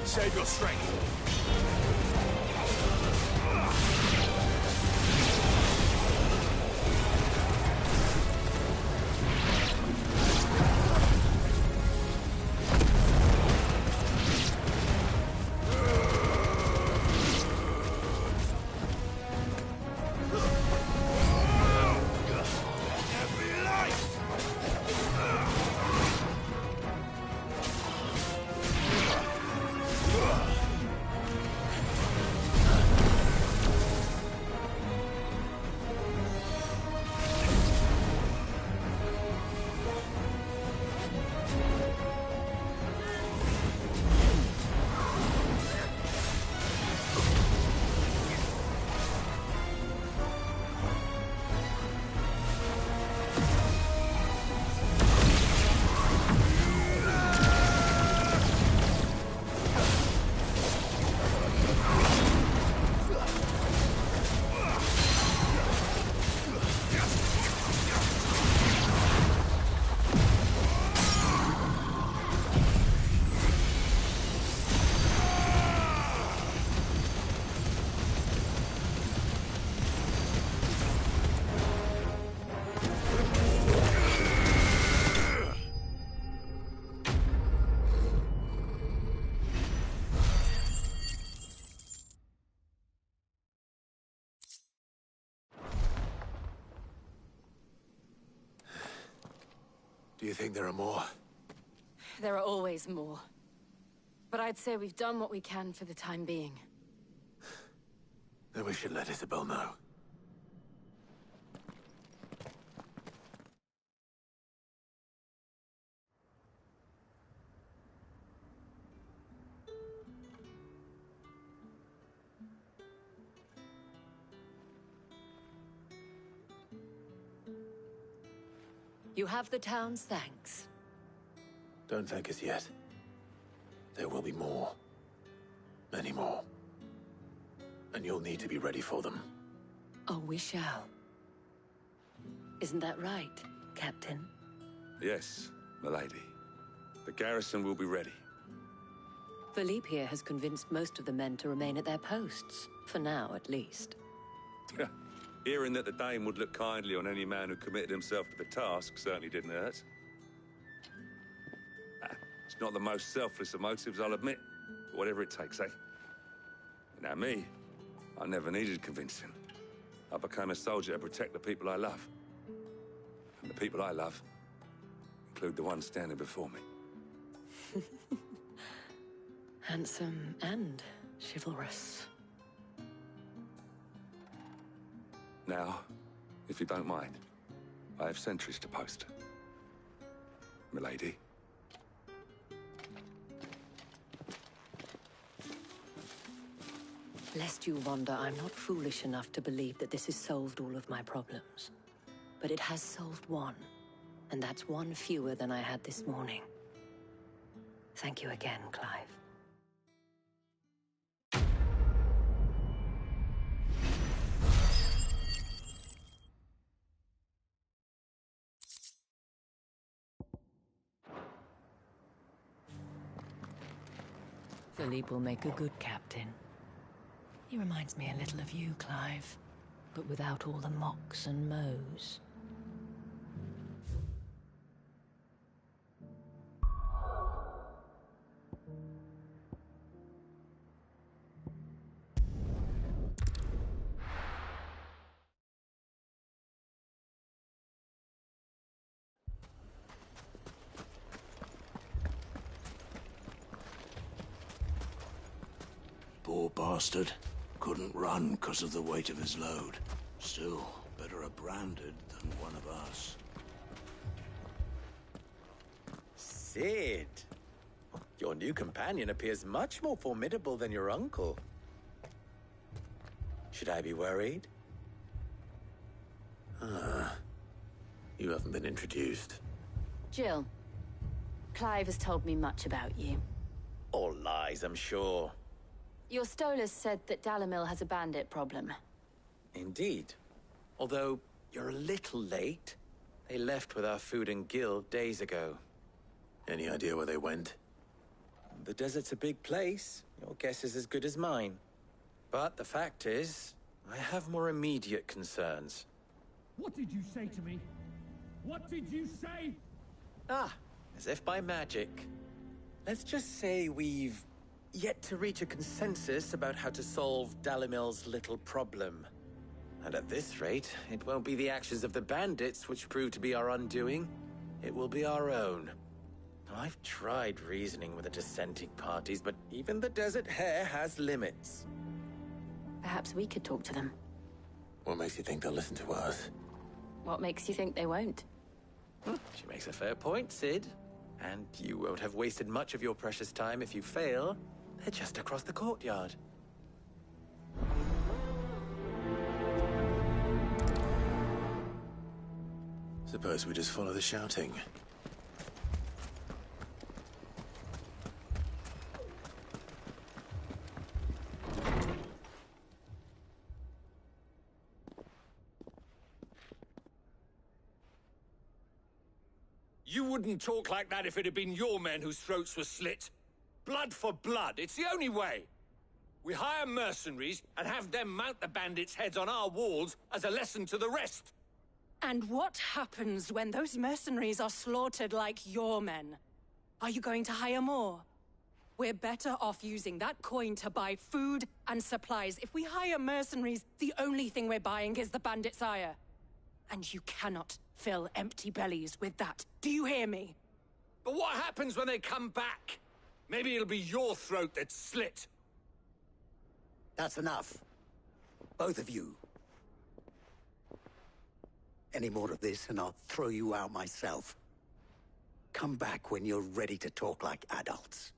Save your strength. Do you think there are more? There are always more. But I'd say we've done what we can for the time being. Then we should let Isabel know. You have the town's thanks. Don't thank us yet. There will be more. Many more. And you'll need to be ready for them. Oh, we shall. Isn't that right, Captain? Yes, milady. The garrison will be ready. Philippe here has convinced most of the men to remain at their posts. For now, at least. Hearing that the Dame would look kindly on any man who committed himself to the task certainly didn't hurt. It's not the most selfless of motives, I'll admit. But whatever it takes, eh? Now me, I never needed convincing. I became a soldier to protect the people I love. And the people I love include the ones standing before me. Handsome and chivalrous. Now, if you don't mind, I have sentries to post. Milady. Lest you wonder, I'm not foolish enough to believe that this has solved all of my problems. But it has solved one, and that's one fewer than I had this morning. Thank you again, Clive. Philippe will make a good captain. He reminds me a little of you, Clive, but without all the mocks and mows. Poor bastard. Couldn't run because of the weight of his load. Still, better a branded than one of us. Sid! Your new companion appears much more formidable than your uncle. Should I be worried? You haven't been introduced. Jill, Clive has told me much about you. All lies, I'm sure. Your Stolas said that Dalamil has a bandit problem. Indeed. Although, you're a little late. They left with our food and guild days ago. Any idea where they went? the desert's a big place. Your guess is as good as mine. But the fact is, I have more immediate concerns. What did you say to me? What did you say? Ah, as if by magic. Let's just say we've yet to reach a consensus about how to solve Dalimil's little problem. And at this rate, it won't be the actions of the bandits which prove to be our undoing. It will be our own. I've tried reasoning with the dissenting parties, but even the Desert Hare has limits. Perhaps we could talk to them. What makes you think they'll listen to us? What makes you think they won't? She makes a fair point, Sid. And you won't have wasted much of your precious time if you fail. They're just across the courtyard. Suppose we just follow the shouting. You wouldn't talk like that if it had been your men whose throats were slit. Blood for blood, it's the only way. We hire mercenaries and have them mount the bandits' heads on our walls as a lesson to the rest. And what happens when those mercenaries are slaughtered like your men? Are you going to hire more? We're better off using that coin to buy food and supplies. If we hire mercenaries, the only thing we're buying is the bandits' ire. And you cannot fill empty bellies with that. Do you hear me? But what happens when they come back? Maybe it'll be your throat that's slit. That's enough. Both of you. Any more of this and I'll throw you out myself. Come back when you're ready to talk like adults.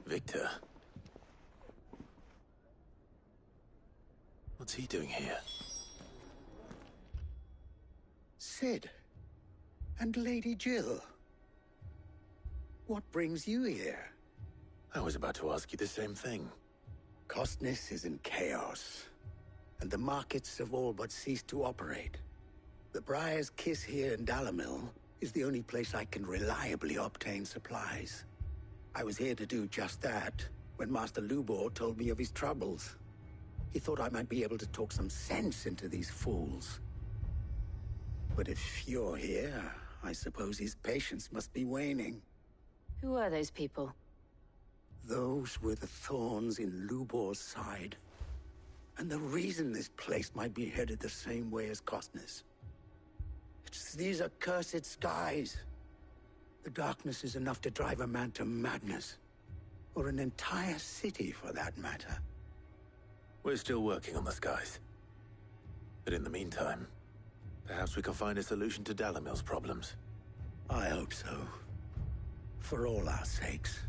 Victor. What's he doing here? Sid. And Lady Jill. What brings you here? I was about to ask you the same thing. Costness is in chaos, and the markets have all but ceased to operate. The Briar's Kiss here in Dalimil is the only place I can reliably obtain supplies. I was here to do just that when Master Lubor told me of his troubles. He thought I might be able to talk some sense into these fools. But if you're here, I suppose his patience must be waning. Who are those people? Those were the thorns in Lubor's side. And the reason this place might be headed the same way as Costness. It's these accursed skies. The darkness is enough to drive a man to madness. Or an entire city, for that matter. We're still working on the skies. But in the meantime, perhaps we can find a solution to Dalimil's problems. I hope so. For all our sakes.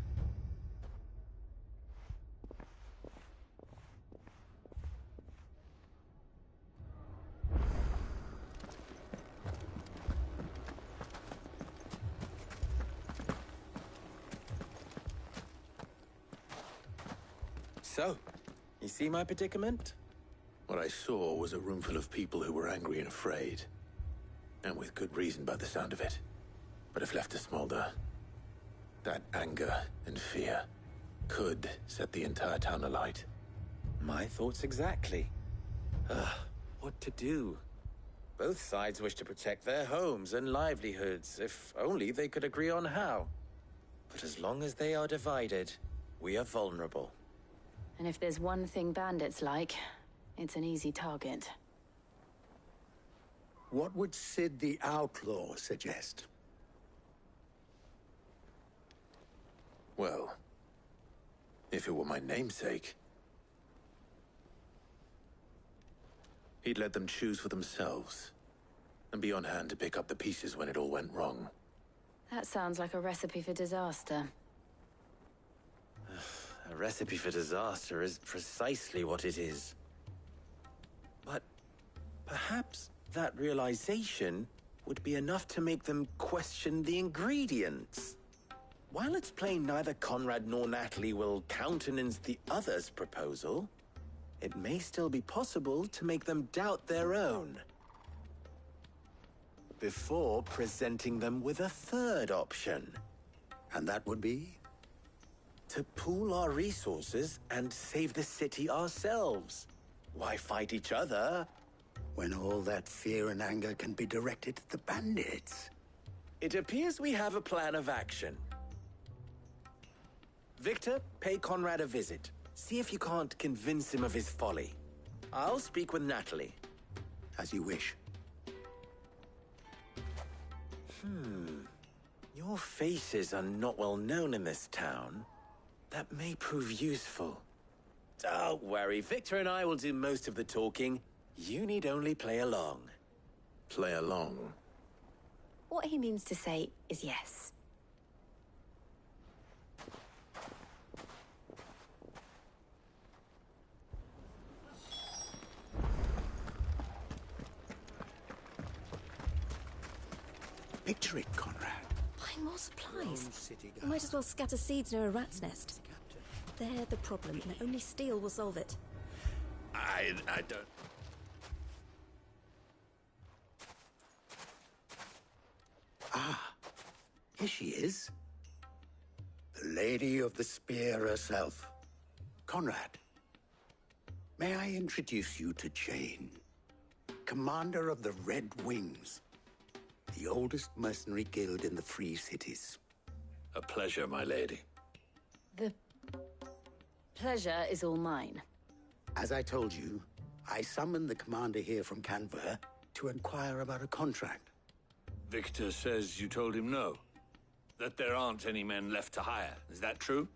So, you see my predicament? What I saw was a room full of people who were angry and afraid. And with good reason by the sound of it. But if left to smolder, that anger and fear could set the entire town alight. My thoughts exactly. What to do? Both sides wish to protect their homes and livelihoods, if only they could agree on how. But as long as they are divided, we are vulnerable. And if there's one thing bandits like, it's an easy target. What would Sid the Outlaw suggest? Well, if it were my namesake, he'd let them choose for themselves, and be on hand to pick up the pieces when it all went wrong. That sounds like a recipe for disaster. A recipe for disaster is precisely what it is. But perhaps that realization would be enough to make them question the ingredients. While it's plain neither Conrad nor Natalie will countenance the other's proposal, it may still be possible to make them doubt their own. Before presenting them with a third option. And that would be? To pool our resources and save the city ourselves. Why fight each other? When all that fear and anger can be directed at the bandits. It appears we have a plan of action. Victor, pay Conrad a visit. See if you can't convince him of his folly. I'll speak with Natalie. As you wish. Your faces are not well known in this town. That may prove useful. Don't worry, Victor and I will do most of the talking. You need only play along. Play along? What he means to say is yes. Picture it, Conrad. Buying more supplies. We might as well scatter seeds near a rat's nest. They're the problem, and only steel will solve it. I don't... Ah, here she is. The Lady of the Spear herself. Conrad, may I introduce you to Jane, commander of the Red Wings, the oldest mercenary guild in the Free Cities. A pleasure, my lady. The pleasure is all mine. As I told you, I summoned the commander here from Canver to inquire about a contract. Victor says you told him no. That there aren't any men left to hire. Is that true?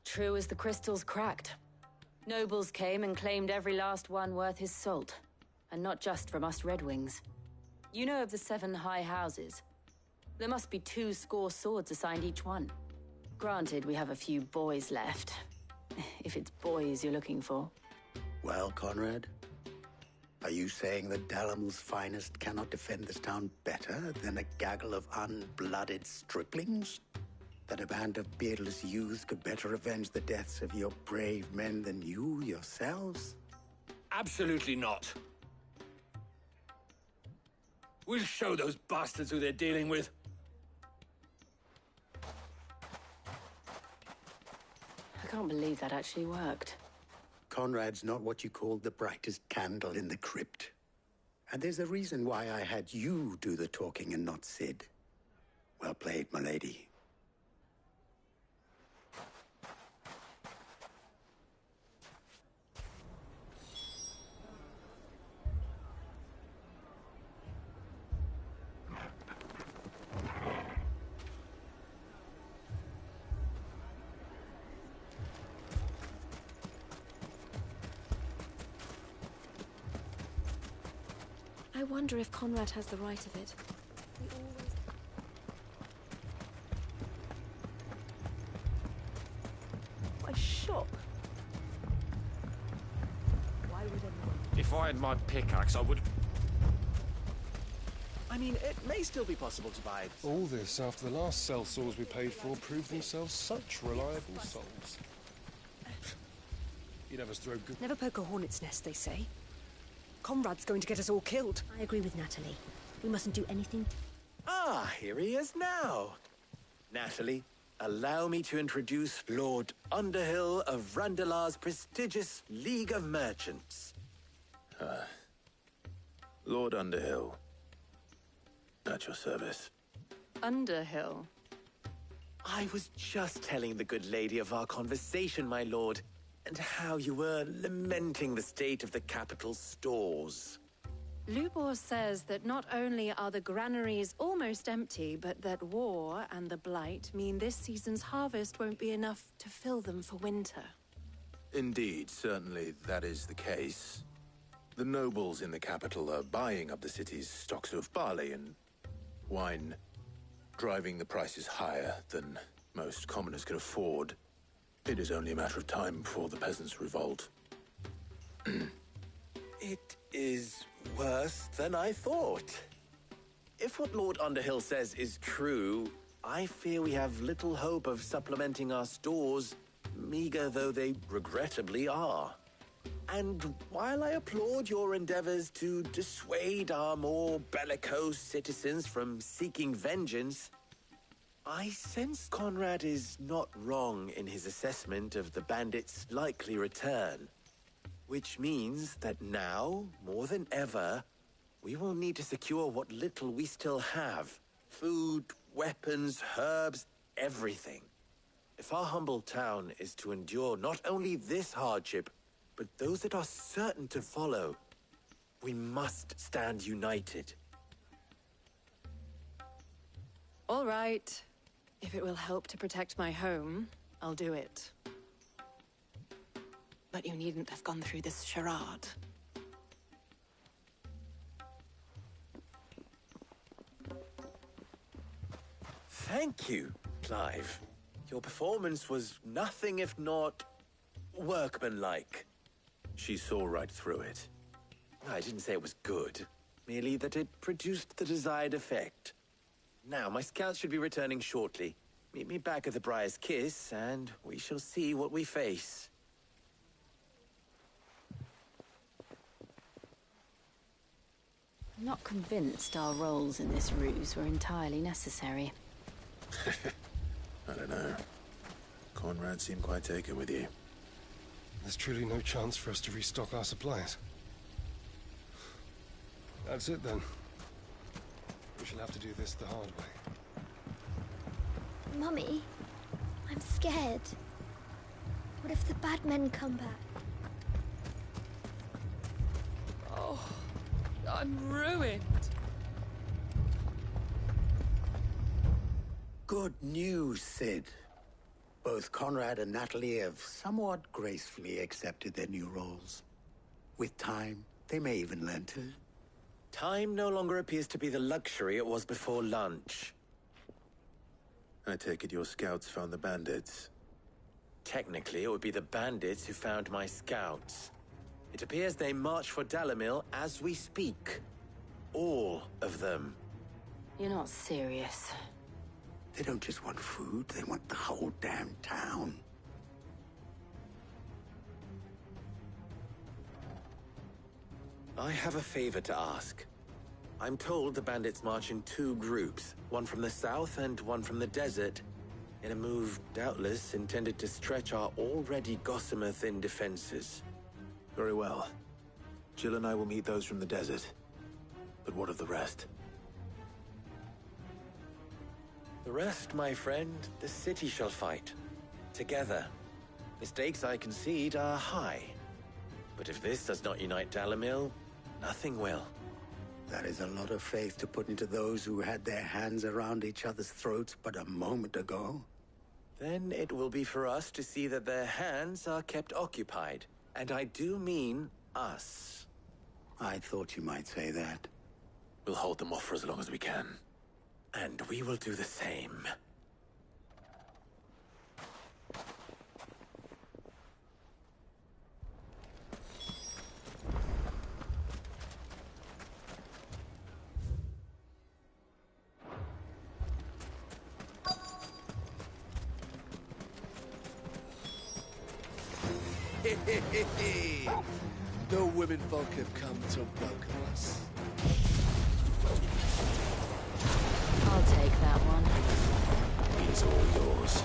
True as the crystals cracked. Nobles came and claimed every last one worth his salt. And not just from us Red Wings. You know of the 7 high houses. There must be 2 swords assigned each one. Granted, we have a few boys left. If it's boys you're looking for. Well, Conrad, are you saying that Dalamil's finest cannot defend this town better than a gaggle of unblooded striplings? That a band of beardless youths could better avenge the deaths of your brave men than you yourselves? Absolutely not. We'll show those bastards who they're dealing with. I can't believe that actually worked. Conrad's not what you call the brightest candle in the crypt. And there's a reason why I had you do the talking and not Sid. Well played, my lady. I wonder if Conrad has the right of it. We always... What a shock. Why would anyone... If I had my pickaxe, I would... I mean, it may still be possible to buy... All this after the last sellswords we paid for proved themselves such reliable souls. You'd have us throw good... Never poke a hornet's nest, they say. Conrad's going to get us all killed. I agree with Natalie. We mustn't do anything. Ah, here he is now. Natalie, allow me to introduce Lord Underhill of Randalar's prestigious League of Merchants. Lord Underhill. At your service. Underhill? I was just telling the good lady of our conversation, my lord, and how you were lamenting the state of the capital's stores. Lubor says that not only are the granaries almost empty, but that war and the Blight mean this season's harvest won't be enough to fill them for winter. Indeed, certainly that is the case. The nobles in the capital are buying up the city's stocks of barley and wine, driving the prices higher than most commoners can afford. It is only a matter of time before the peasants revolt. It is worse than I thought. If what Lord Underhill says is true, I fear we have little hope of supplementing our stores, meager though they regrettably are. And while I applaud your endeavors to dissuade our more bellicose citizens from seeking vengeance, I sense Conrad is not wrong in his assessment of the bandits' likely return. Which means that now, more than ever, we will need to secure what little we still have. Food, weapons, herbs, everything. If our humble town is to endure not only this hardship, but those that are certain to follow, we must stand united. All right. If it will help to protect my home, I'll do it. But you needn't have gone through this charade. Thank you, Clive. Your performance was nothing if not workmanlike. She saw right through it. I didn't say it was good, merely that it produced the desired effect. Now, my scouts should be returning shortly. Meet me back at the Briar's Kiss, and we shall see what we face. I'm not convinced our roles in this ruse were entirely necessary. I don't know. Conrad seemed quite taken with you. There's truly no chance for us to restock our supplies. That's it then. We shall have to do this the hard way. Mummy, I'm scared. What if the bad men come back? Oh, I'm ruined. Good news, Sid. Both Conrad and Natalie have somewhat gracefully accepted their new roles. With time, they may even learn to. Time no longer appears to be the luxury it was before lunch. I take it your scouts found the bandits. Technically, it would be the bandits who found my scouts. It appears they march for Dalimil as we speak. All of them. You're not serious. They don't just want food, they want the whole damn town. I have a favor to ask. I'm told the bandits march in two groups, one from the south and one from the desert, in a move doubtless intended to stretch our already gossamer-thin defenses. Very well. Jill and I will meet those from the desert. But what of the rest? The rest, my friend, the city shall fight. Together. The stakes, I concede, are high. But if this does not unite Dalimil, nothing will. That is a lot of faith to put into those who had their hands around each other's throats but a moment ago. Then it will be for us to see that their hands are kept occupied. And I do mean us. I thought you might say that. We'll hold them off for as long as we can. And we will do the same. No women folk have come to welcome us. I'll take that one. He's all yours.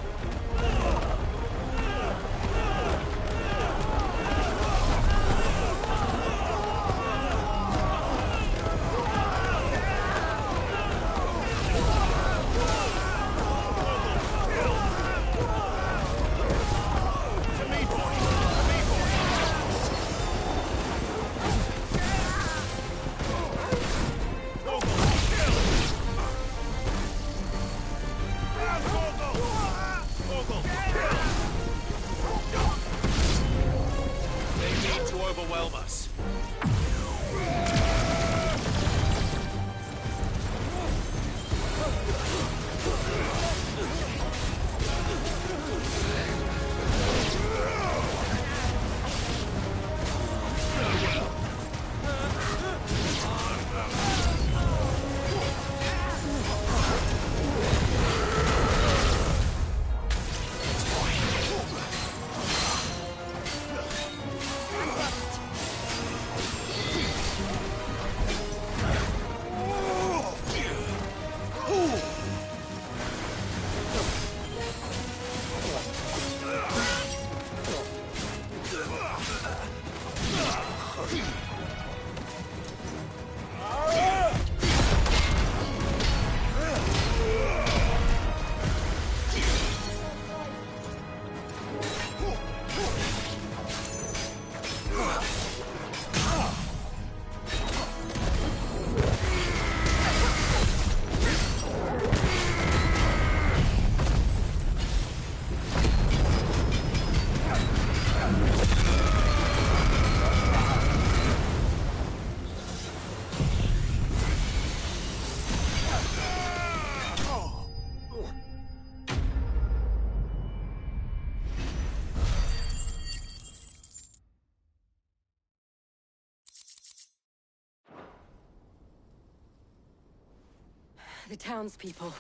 The townspeople.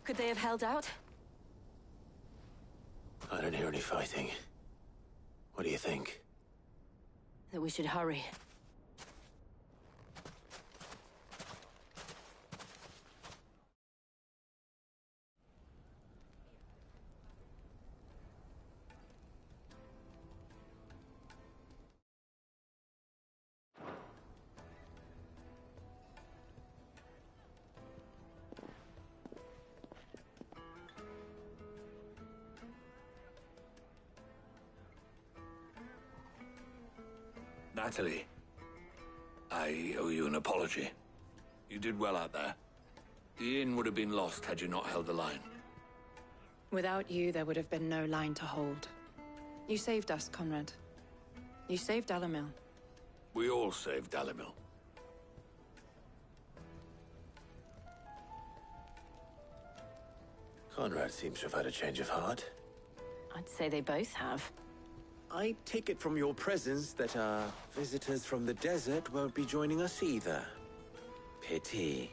Could they have held out? I don't hear any fighting. What do you think? That we should hurry. Natalie, I owe you an apology. You did well out there. The inn would have been lost had you not held the line. Without you, there would have been no line to hold. You saved us, Conrad. You saved Dalimil. We all saved Dalimil. Conrad seems to have had a change of heart. I'd say they both have. I take it from your presence that our visitors from the desert won't be joining us either. Pity.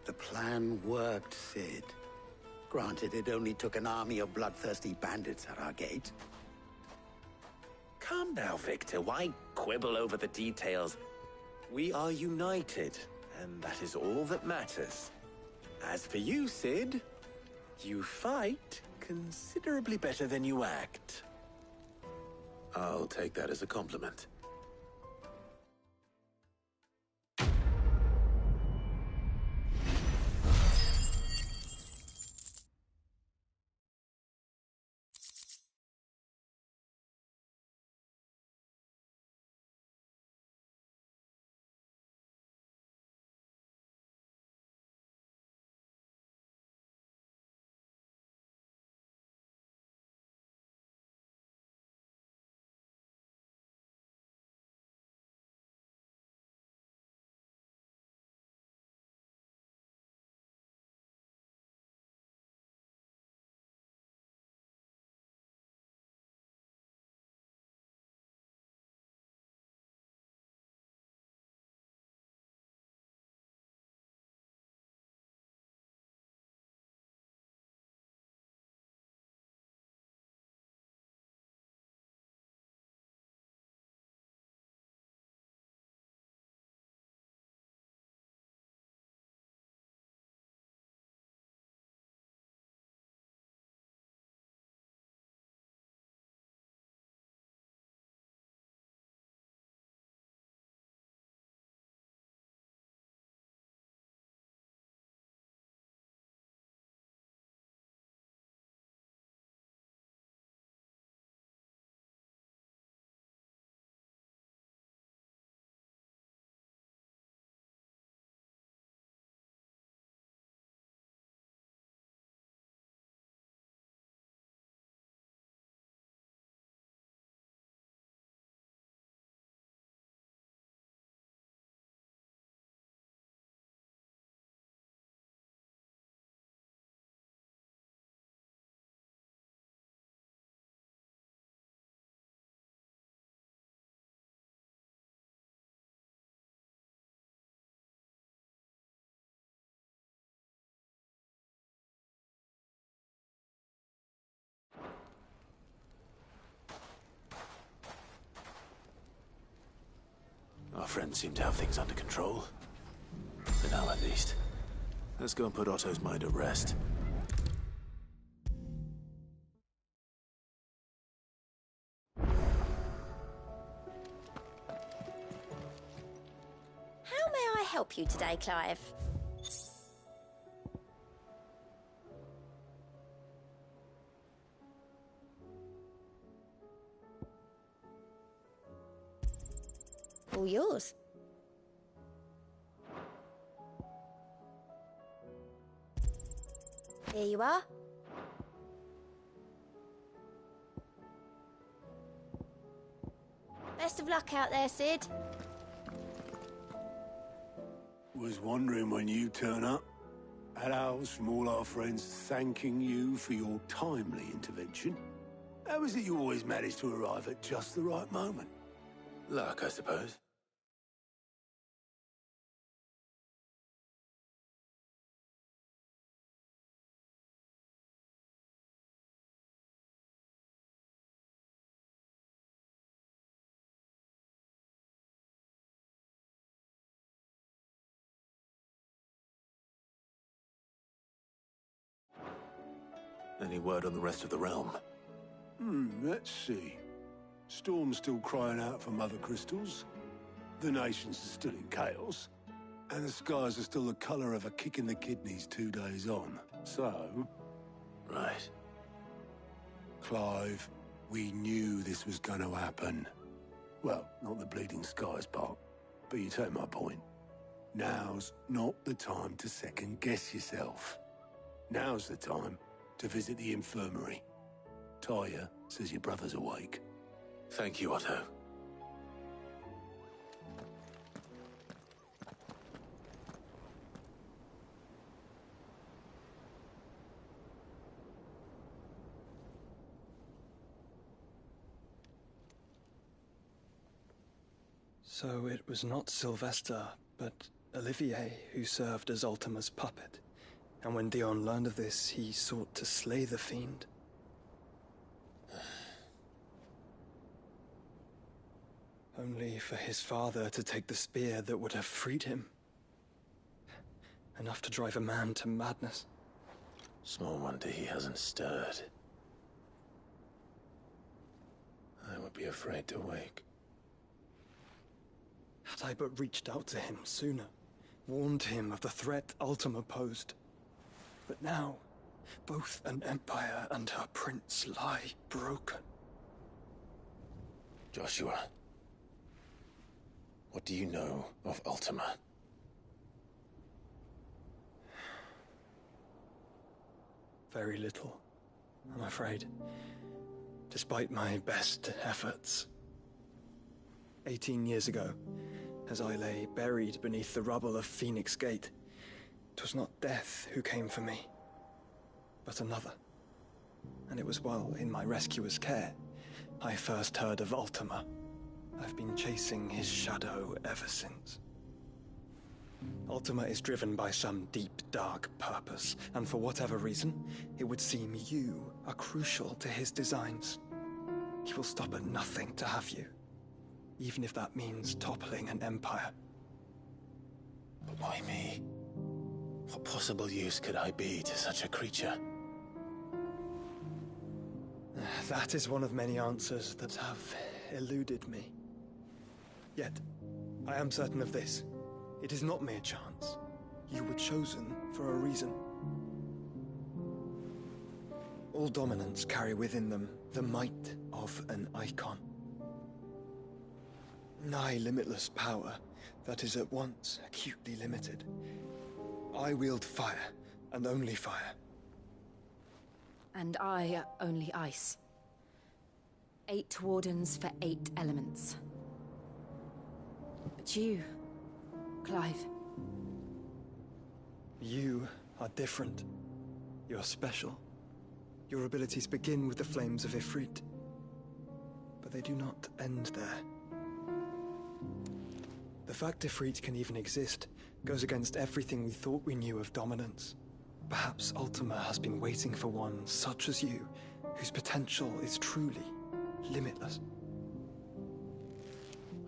The plan worked, Sid. Granted, it only took an army of bloodthirsty bandits at our gate. Calm now, Victor. Why quibble over the details? We are united, and that is all that matters. As for you, Sid, you fight considerably better than you act. I'll take that as a compliment. Our friends seem to have things under control. For now, at least. Let's go and put Otto's mind at rest. help you today, Clive? All yours. Here you are. Best of luck out there, Sid. Was wondering when you turn up. Had owls from all our friends thanking you for your timely intervention. How is it you always manage to arrive at just the right moment? Luck, I suppose. Any word on the rest of the realm? Let's see. Storm's still crying out for mother crystals. The nations are still in chaos. And the skies are still the colour of a kick in the kidneys 2 days on. So... Right. Clive, we knew this was going to happen. Well, not the bleeding skies part, but you take my point. Now's not the time to second-guess yourself. Now's the time to visit the infirmary. Tyre says your brother's awake. Thank you, Otto. So it was not Sylvester, but Olivier who served as Ultima's puppet. And when Dion learned of this, he sought to slay the fiend. Only for his father to take the spear that would have freed him. Enough to drive a man to madness. Small wonder he hasn't stirred. I would be afraid to wake. Had I but reached out to him sooner, warned him of the threat Ultima posed. But now, both an empire and her prince lie broken. Joshua, what do you know of Ultima? Very little, I'm afraid. Despite my best efforts. 18 years ago, as I lay buried beneath the rubble of Phoenix Gate, 'twas not death who came for me, but another. And it was while in my rescuer's care, I first heard of Ultima. I've been chasing his shadow ever since. Ultima is driven by some deep, dark purpose, and for whatever reason, it would seem you are crucial to his designs. He will stop at nothing to have you, even if that means toppling an empire. But why me? What possible use could I be to such a creature? That is one of many answers that have eluded me. Yet, I am certain of this. It is not mere chance. You were chosen for a reason. All dominants carry within them the might of an icon. Nigh limitless power that is at once acutely limited. I wield fire, and only fire. And I only ice. 8 wardens for 8 elements. But you, Clive. You are different. You're special. Your abilities begin with the flames of Ifrit. But they do not end there. The fact Ifrit can even exist goes against everything we thought we knew of dominance. Perhaps Ultima has been waiting for one such as you, whose potential is truly limitless.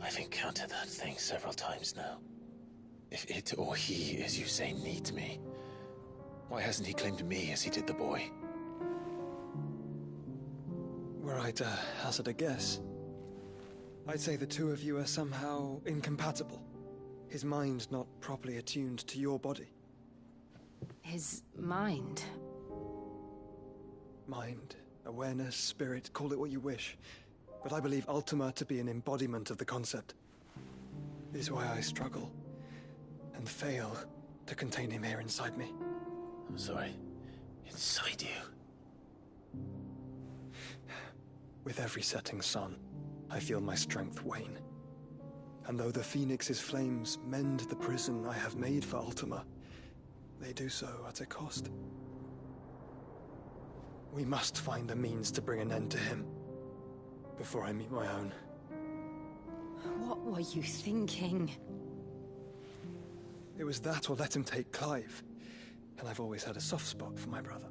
I've encountered that thing several times now. If it or he, as you say, needs me, why hasn't he claimed me as he did the boy? Were I to hazard a guess, I'd say the two of you are somehow incompatible. His mind not properly attuned to your body. His mind? Mind, awareness, spirit, call it what you wish. But I believe Ultima to be an embodiment of the concept. This is why I struggle and fail to contain him here inside me. I'm sorry. Inside you? With every setting sun, I feel my strength wane. And though the Phoenix's flames mend the prison I have made for Ultima, they do so at a cost. We must find a means to bring an end to him before I meet my own. What were you thinking? It was that or let him take Clive. And I've always had a soft spot for my brother.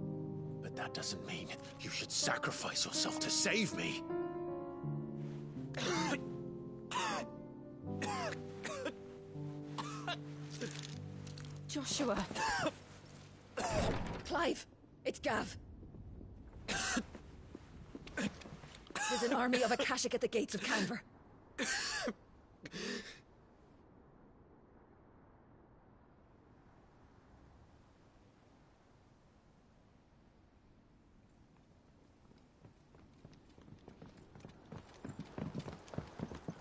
But that doesn't mean you should sacrifice yourself to save me. Joshua. Clive, it's Gav. There's an army of Akashic at the gates of Canver.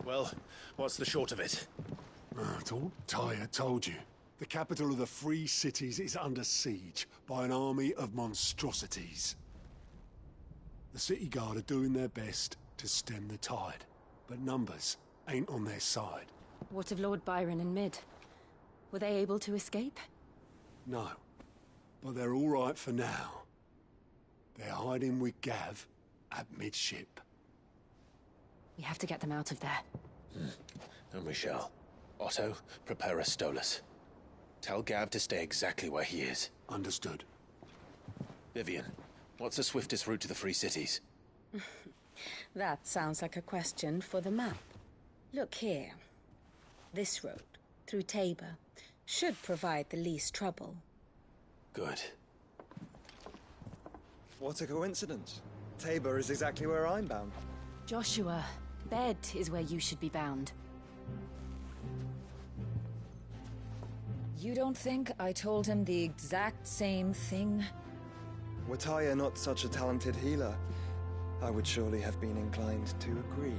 Well, what's the short of it? Tyre told you. The capital of the Free Cities is under siege by an army of monstrosities. The city guard are doing their best to stem the tide, but numbers ain't on their side. What of Lord Byron and Mid? Were they able to escape? No, but they're all right for now. They're hiding with Gav at midship. We have to get them out of there. And we shall. Otto, prepare a Stolas. Tell Gav to stay exactly where he is. Understood. Vivian, what's the swiftest route to the Free Cities? That sounds like a question for the map. Look here. This road, through Tabor, should provide the least trouble. Good. What a coincidence. Tabor is exactly where I'm bound. Joshua, bed is where you should be bound. You don't think I told him the exact same thing? Were Tyre not such a talented healer, I would surely have been inclined to agree.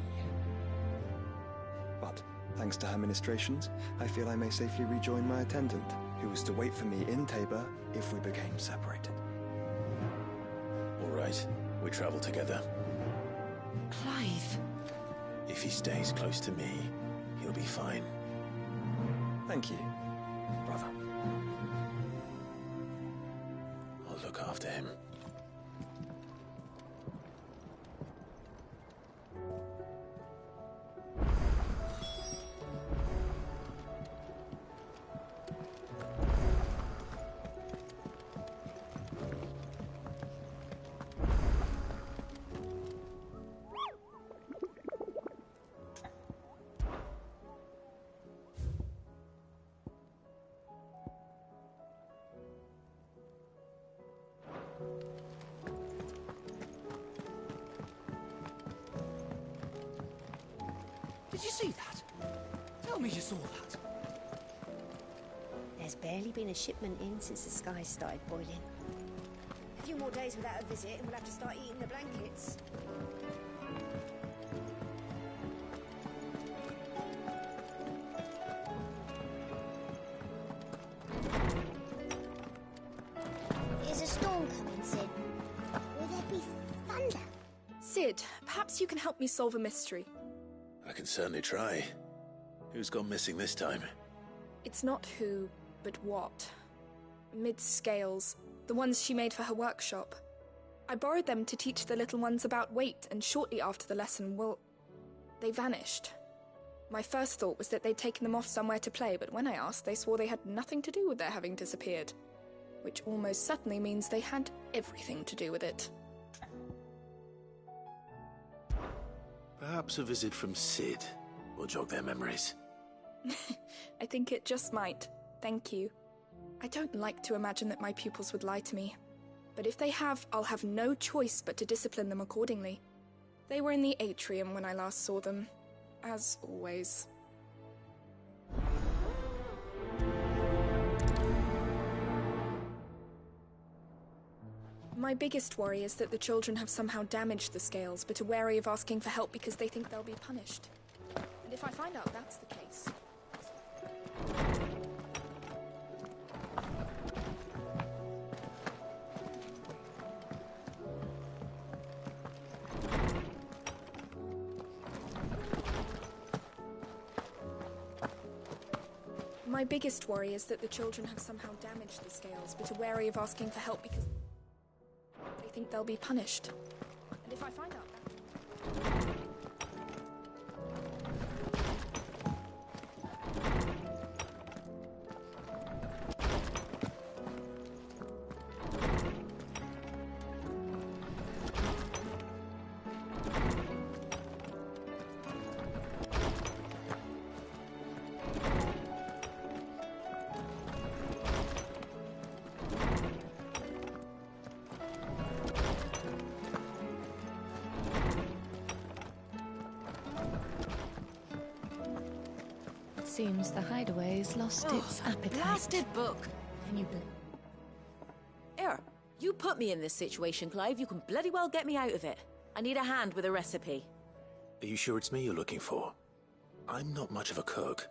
But, thanks to her ministrations, I feel I may safely rejoin my attendant, who was to wait for me in Tabor if we became separated. All right, we travel together. Clive! If he stays close to me, he'll be fine. Thank you, brother. I'll look after him. Did you see that? Tell me you saw that. There's barely been a shipment in since the skies started boiling. A few more days without a visit and we'll have to start eating the blankets. Is a storm coming, Sid? Will there be thunder? Sid, perhaps you can help me solve a mystery. I can certainly try. Who's gone missing this time? It's not who, but what. Mid's scales, the ones she made for her workshop. I borrowed them to teach the little ones about weight, and shortly after the lesson, well, they vanished. My first thought was that they'd taken them off somewhere to play, but when I asked, they swore they had nothing to do with their having disappeared. Which almost certainly means they had everything to do with it. Perhaps a visit from Sid will jog their memories. I think it just might. Thank you. I don't like to imagine that my pupils would lie to me. But if they have, I'll have no choice but to discipline them accordingly. They were in the atrium when I last saw them. As always. My biggest worry is that the children have somehow damaged the scales, but are wary of asking for help because they think they'll be punished. And if I find out that's the case... My biggest worry is that the children have somehow damaged the scales, but are wary of asking for help because they think they'll be punished. And if I find out that... Seems the hideaway's lost its appetite. Blasted book! Can you Here, you put me in this situation, Clive. You can bloody well get me out of it. I need a hand with a recipe. Are you sure it's me you're looking for? I'm not much of a cook.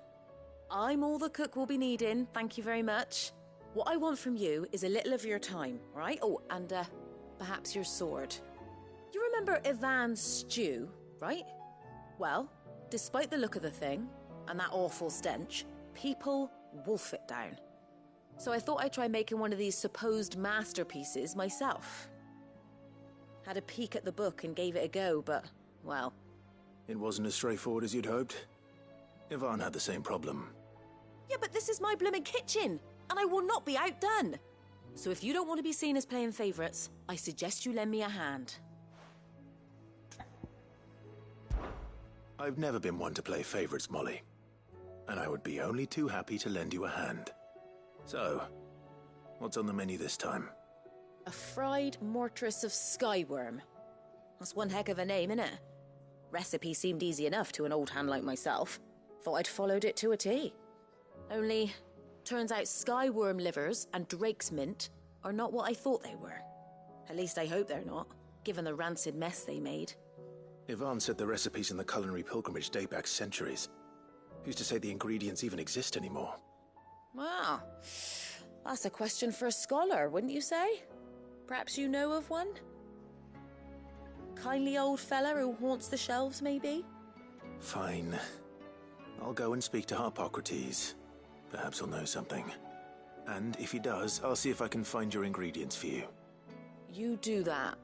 I'm all the cook will be needing, thank you very much. What I want from you is a little of your time, right? Oh, and perhaps your sword. You remember Ivan's stew, right? Well, despite the look of the thing, and that awful stench, people wolf it down. So I thought I'd try making one of these supposed masterpieces myself. Had a peek at the book and gave it a go, but, well... It wasn't as straightforward as you'd hoped. Ivan had the same problem. Yeah, but this is my blooming kitchen, and I will not be outdone. So if you don't want to be seen as playing favourites, I suggest you lend me a hand. I've never been one to play favourites, Molly. And I would be only too happy to lend you a hand. So, what's on the menu this time? A fried mortress of skyworm. That's one heck of a name, innit? Recipe seemed easy enough to an old hand like myself. Thought I'd followed it to a T. Only, turns out skyworm livers and drake's mint are not what I thought they were. At least I hope they're not, given the rancid mess they made. Ivan said the recipes in the culinary pilgrimage date back centuries. Who's to say the ingredients even exist anymore? Wow. That's a question for a scholar, wouldn't you say? Perhaps you know of one? Kindly old fella who haunts the shelves, maybe? Fine. I'll go and speak to Harpocrates. Perhaps he'll know something. And if he does, I'll see if I can find your ingredients for you. You do that.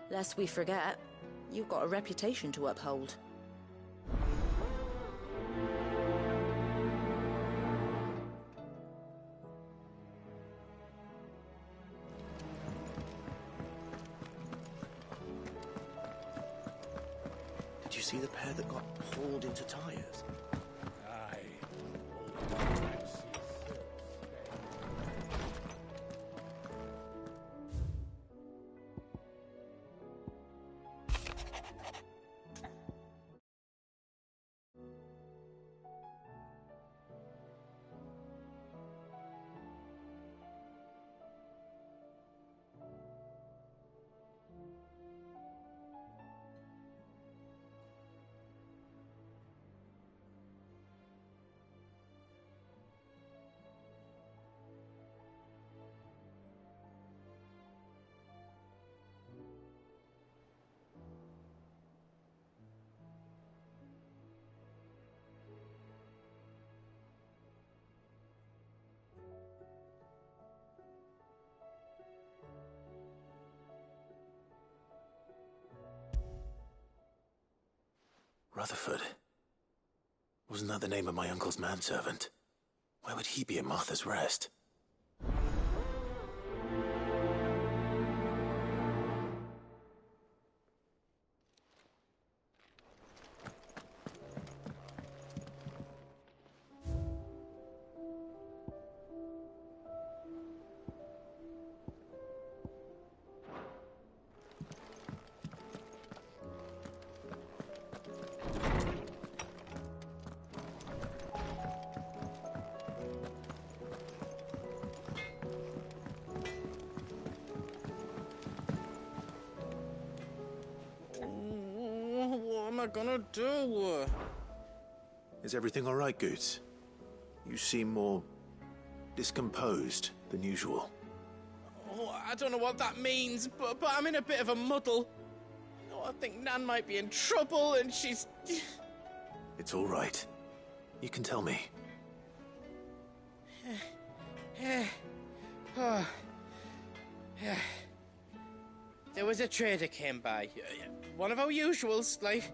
Lest we forget, you've got a reputation to uphold. Did you see the pair that got hauled into tires? Aye. Rutherford. Wasn't that the name of my uncle's manservant? Where would he be at Martha's Rest? I gonna do? Is everything all right, Goots? You seem more discomposed than usual. Oh, I don't know what that means, but I'm in a bit of a muddle. Oh, I think Nan might be in trouble, and she's... It's all right. You can tell me. Oh. There was a trader came by. One of our usuals, like.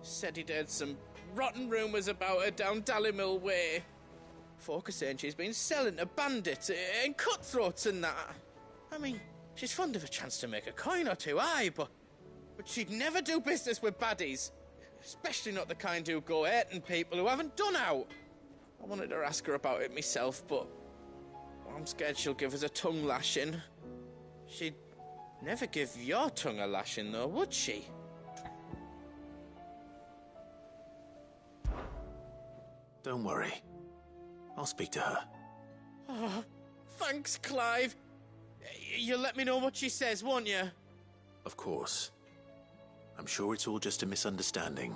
Said he'd heard some rotten rumours about her down Dallimil Way. Folk are saying she's been selling to bandits and cutthroats and that. I mean, she's fond of a chance to make a coin or two, aye, but she'd never do business with baddies. Especially not the kind who go hurting people who haven't done out. I wanted to ask her about it myself, but I'm scared she'll give us a tongue lashing. She'd never give your tongue a lashing, though, would she? Don't worry. I'll speak to her. Oh, thanks, Clive. You'll let me know what she says, won't you? Of course. I'm sure it's all just a misunderstanding.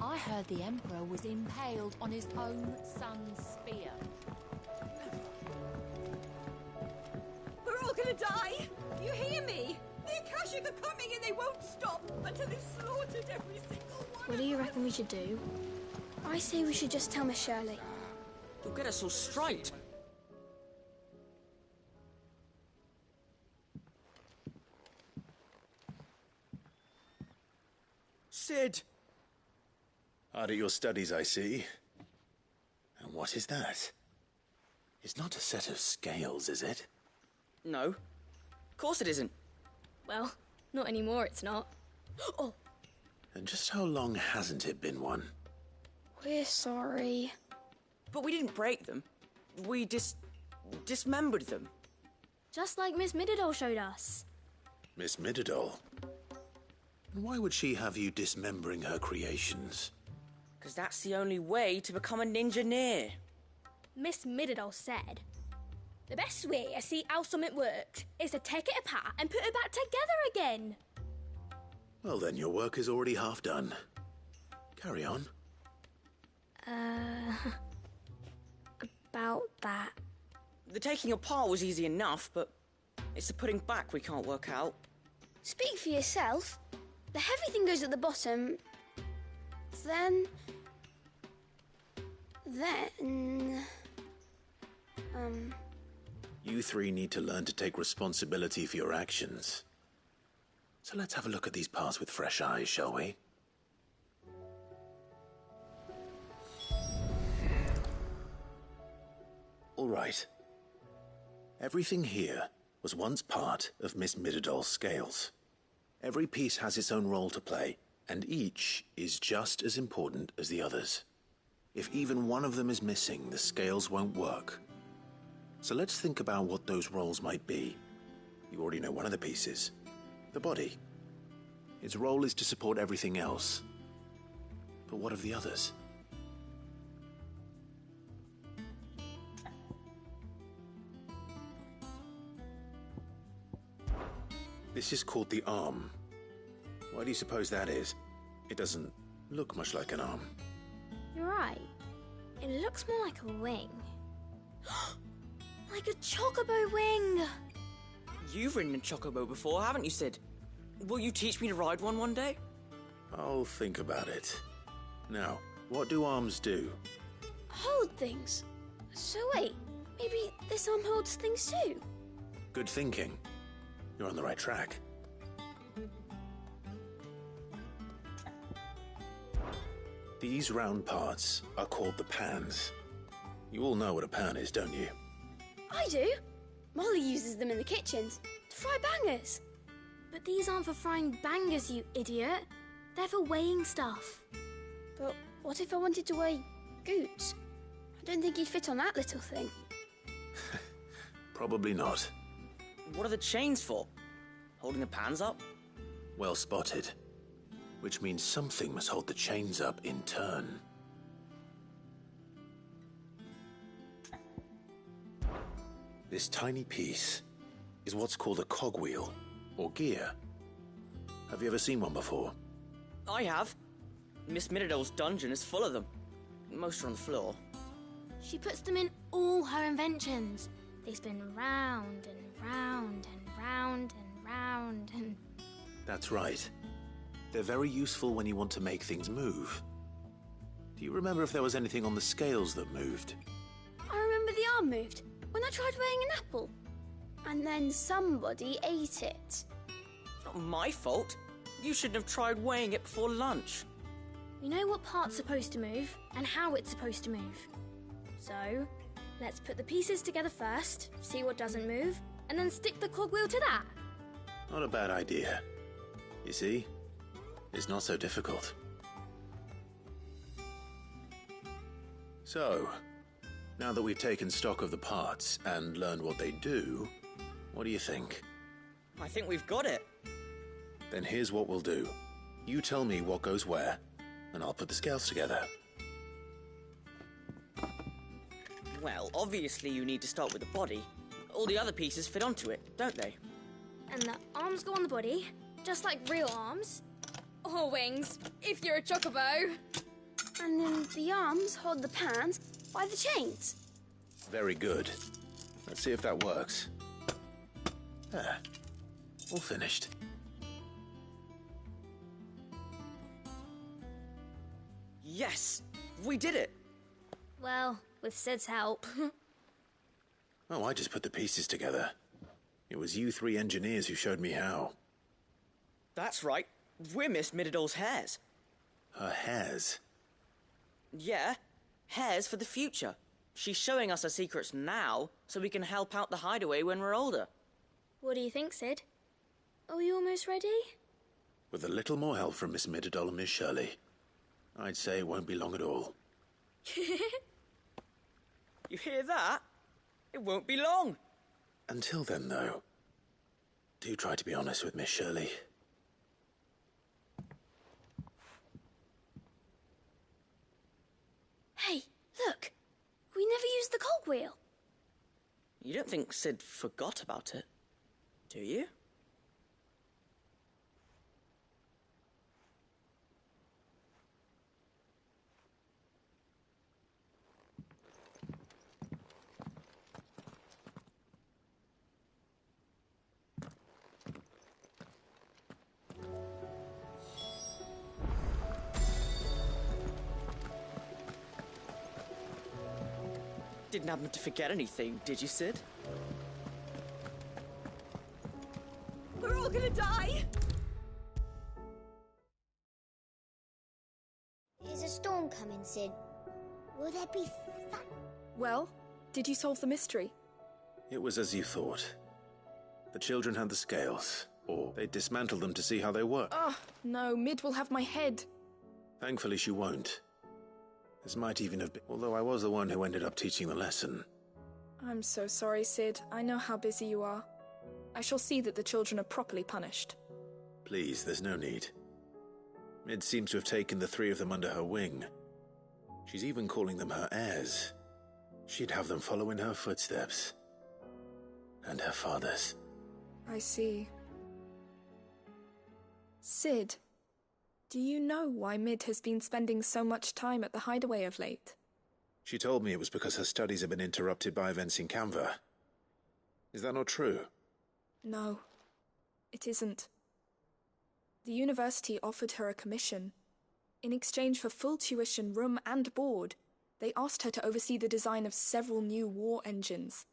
I heard the Emperor was impaled on his own son's spear. We're all gonna die! You hear me? The Akashic are coming and they won't stop until they've slaughtered every single one. What do you reckon we should do? I say we should just tell Miss Shirley. You'll get us all straight. Sid! Hard at your studies, I see. And what is that? It's not a set of scales, is it? No. Of course it isn't. Well, not anymore, it's not. Oh! And just how long hasn't it been one? We're sorry. But we didn't break them. We dismembered them. Just like Miss Mididol showed us. Miss Mididol? Why would she have you dismembering her creations? Because that's the only way to become a ninja-neer. Miss Mididol said, the best way to see how something works is to take it apart and put it back together again. Well then, your work is already half done. Carry on. About that. The taking apart was easy enough, but it's the putting back we can't work out. Speak for yourself. The heavy thing goes at the bottom. Then... Then... You three need to learn to take responsibility for your actions. So let's have a look at these parts with fresh eyes, shall we? All right. Everything here was once part of Miss Midadol's scales. Every piece has its own role to play, and each is just as important as the others. If even one of them is missing, the scales won't work. So let's think about what those roles might be. You already know one of the pieces. The body. Its role is to support everything else. But what of the others? This is called the arm. Why do you suppose that is? It doesn't look much like an arm. You're right. It looks more like a wing. Like a chocobo wing! You've ridden a chocobo before, haven't you, Sid? Will you teach me to ride one day? I'll think about it. Now, what do arms do? Hold things. So wait, maybe this arm holds things too? Good thinking. You're on the right track. These round parts are called the pans. You all know what a pan is, don't you? I do. Molly uses them in the kitchens to fry bangers. But these aren't for frying bangers, you idiot. They're for weighing stuff. But what if I wanted to weigh Goots? I don't think he'd fit on that little thing. Probably not. What are the chains for? Holding the pans up? Well spotted. Which means something must hold the chains up in turn. This tiny piece is what's called a cogwheel, or gear. Have you ever seen one before? I have. Miss Midadol's dungeon is full of them. Most are on the floor. She puts them in all her inventions. They spin round and round and round and round and... That's right. They're very useful when you want to make things move. Do you remember if there was anything on the scales that moved? I remember the arm moved when I tried weighing an apple. And then somebody ate it. It's not my fault. You shouldn't have tried weighing it before lunch. We know what part's supposed to move and how it's supposed to move. So, let's put the pieces together first, see what doesn't move, and then stick the cogwheel to that. Not a bad idea. You see? It's not so difficult. So, now that we've taken stock of the parts and learned what they do, what do you think? I think we've got it. Then here's what we'll do. You tell me what goes where, and I'll put the scales together. Well, obviously you need to start with the body. All the other pieces fit onto it, don't they? And the arms go on the body, just like real arms. Or wings, if you're a chocobo. And then the arms hold the pans by the chains. Very good. Let's see if that works. There. All finished. Yes! We did it! Well, with Sid's help. Oh, I just put the pieces together. It was you three engineers who showed me how. That's right. We're Miss Midadol's hares. Her hairs? Yeah, hares for the future. She's showing us her secrets now, so we can help out the hideaway when we're older. What do you think, Sid? Are we almost ready? With a little more help from Miss Midadol and Miss Shirley, I'd say it won't be long at all. You hear that? It won't be long. Until then, though, do try to be honest with Miss Shirley. Hey, look! We never used the cogwheel. You don't think Sid forgot about it, do you? didn't happen to forget anything, did you, Sid? We're all gonna die! Is a storm coming, Sid? Will there be fun? Well, did you solve the mystery? It was as you thought. The children had the scales, or they dismantled them to see how they work. Oh, no, Mid will have my head. Thankfully she won't. This might even have been, although I was the one who ended up teaching the lesson. I'm so sorry, Sid. I know how busy you are. I shall see that the children are properly punished. Please, there's no need. Mid seems to have taken the 3 of them under her wing. She's even calling them her heirs. She'd have them follow in her footsteps. And her father's. I see. Sid, do you know why Mid has been spending so much time at the hideaway of late? She told me it was because her studies have been interrupted by events in Canva. Is that not true? No, it isn't. The university offered her a commission. In exchange for full tuition, room and board, they asked her to oversee the design of several new war engines.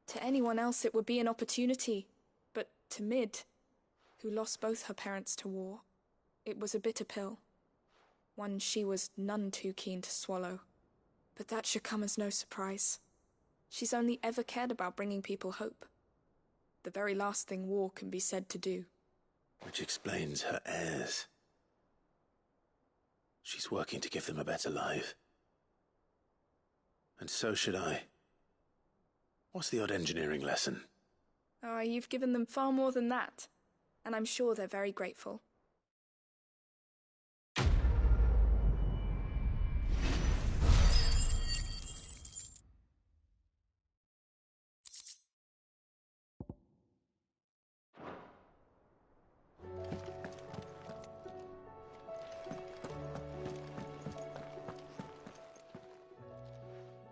To anyone else it would be an opportunity, but to Mid, who lost both her parents to war, it was a bitter pill. One she was none too keen to swallow. But that should come as no surprise. She's only ever cared about bringing people hope. The very last thing war can be said to do. Which explains her heirs. She's working to give them a better life. And so should I. What's the odd engineering lesson? Ah, you've given them far more than that. And I'm sure they're very grateful.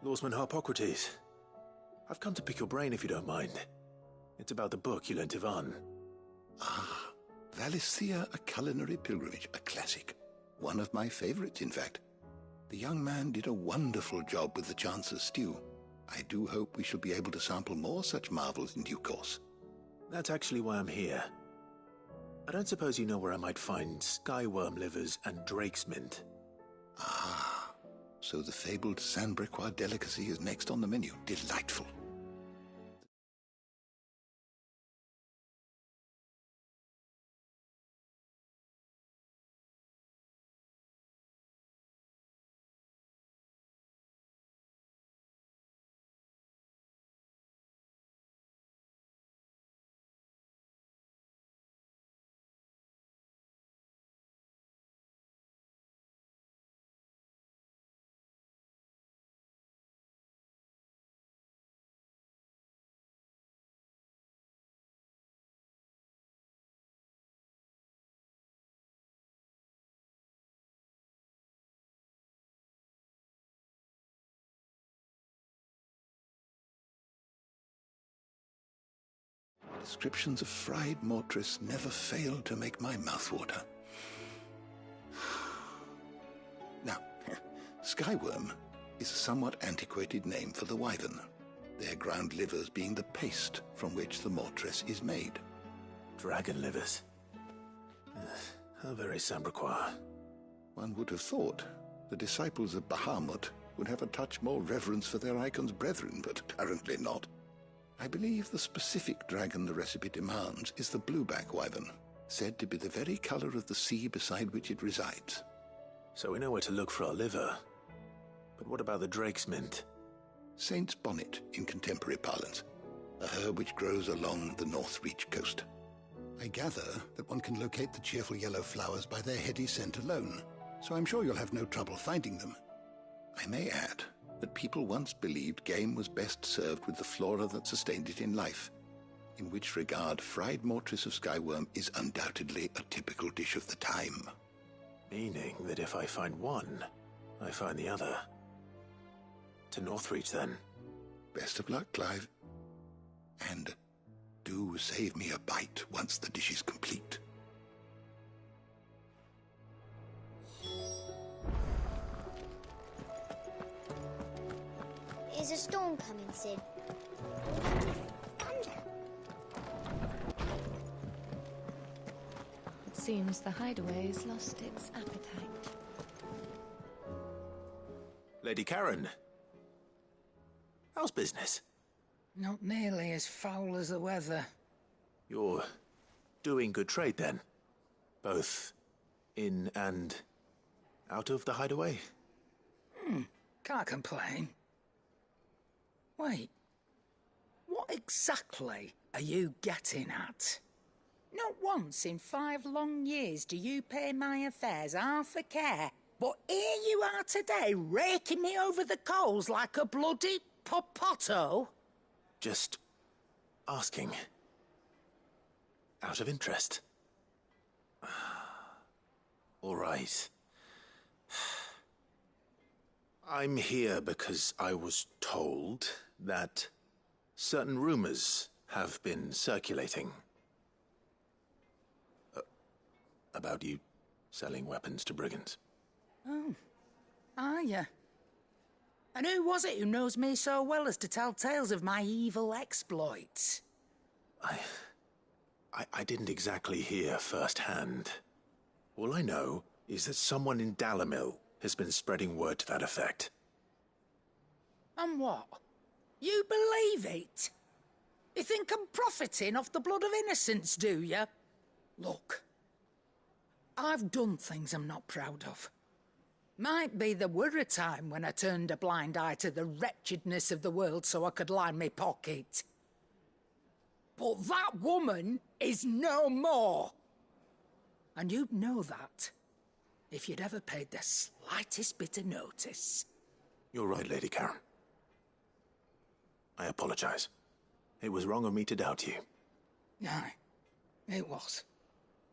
Lawsman Harpocrates. I've come to pick your brain if you don't mind. It's about the book you lent Ivan. Ah, Valisthea, A Culinary Pilgrimage, a classic. One of my favorites, in fact. The young man did a wonderful job with the Chance's stew. I do hope we shall be able to sample more such marvels in due course. That's actually why I'm here. I don't suppose you know where I might find skyworm livers and drake's mint. Ah, so the fabled Sanbriquois delicacy is next on the menu. Delightful. Descriptions of fried mortress never failed to make my mouth water. Now, skyworm is a somewhat antiquated name for the wyvern, their ground livers being the paste from which the mortress is made. Dragon livers. How very Sambriquois. One would have thought the disciples of Bahamut would have a touch more reverence for their icon's brethren, but apparently not. I believe the specific dragon the recipe demands is the blueback wyvern, said to be the very color of the sea beside which it resides. So we know where to look for our liver. But what about the drake's mint? Saint's bonnet in contemporary parlance, a herb which grows along the North Reach coast. I gather that one can locate the cheerful yellow flowers by their heady scent alone, so I'm sure you'll have no trouble finding them. I may add that people once believed game was best served with the flora that sustained it in life, in which regard fried mortress of skyworm is undoubtedly a typical dish of the time. Meaning that if I find one, I find the other. To Northreach, then. Best of luck, Clive. And do save me a bite once the dish is complete. Is a storm coming, Sid? It seems the hideaway's lost its appetite. Lady Karen. How's business? Not nearly as foul as the weather. You're doing good trade, then? Both in and out of the hideaway? Can't complain. Wait. What exactly are you getting at? Not once in 5 long years do you pay my affairs half a care, but here you are today, raking me over the coals like a bloody popoto? Just asking. Out of interest. All right. I'm here because I was told that certain rumors have been circulating. About you selling weapons to brigands. Oh, are you? And who was it who knows me so well as to tell tales of my evil exploits? I didn't exactly hear firsthand. All I know is that someone in Dalimil has been spreading word to that effect. And what? You believe it? You think I'm profiting off the blood of innocents, do you? Look, I've done things I'm not proud of. Might be there were a time when I turned a blind eye to the wretchedness of the world so I could line my pocket. But that woman is no more. And you'd know that if you'd ever paid the slightest bit of notice. You're right, Lady Karen. I apologize. It was wrong of me to doubt you. Aye, it was.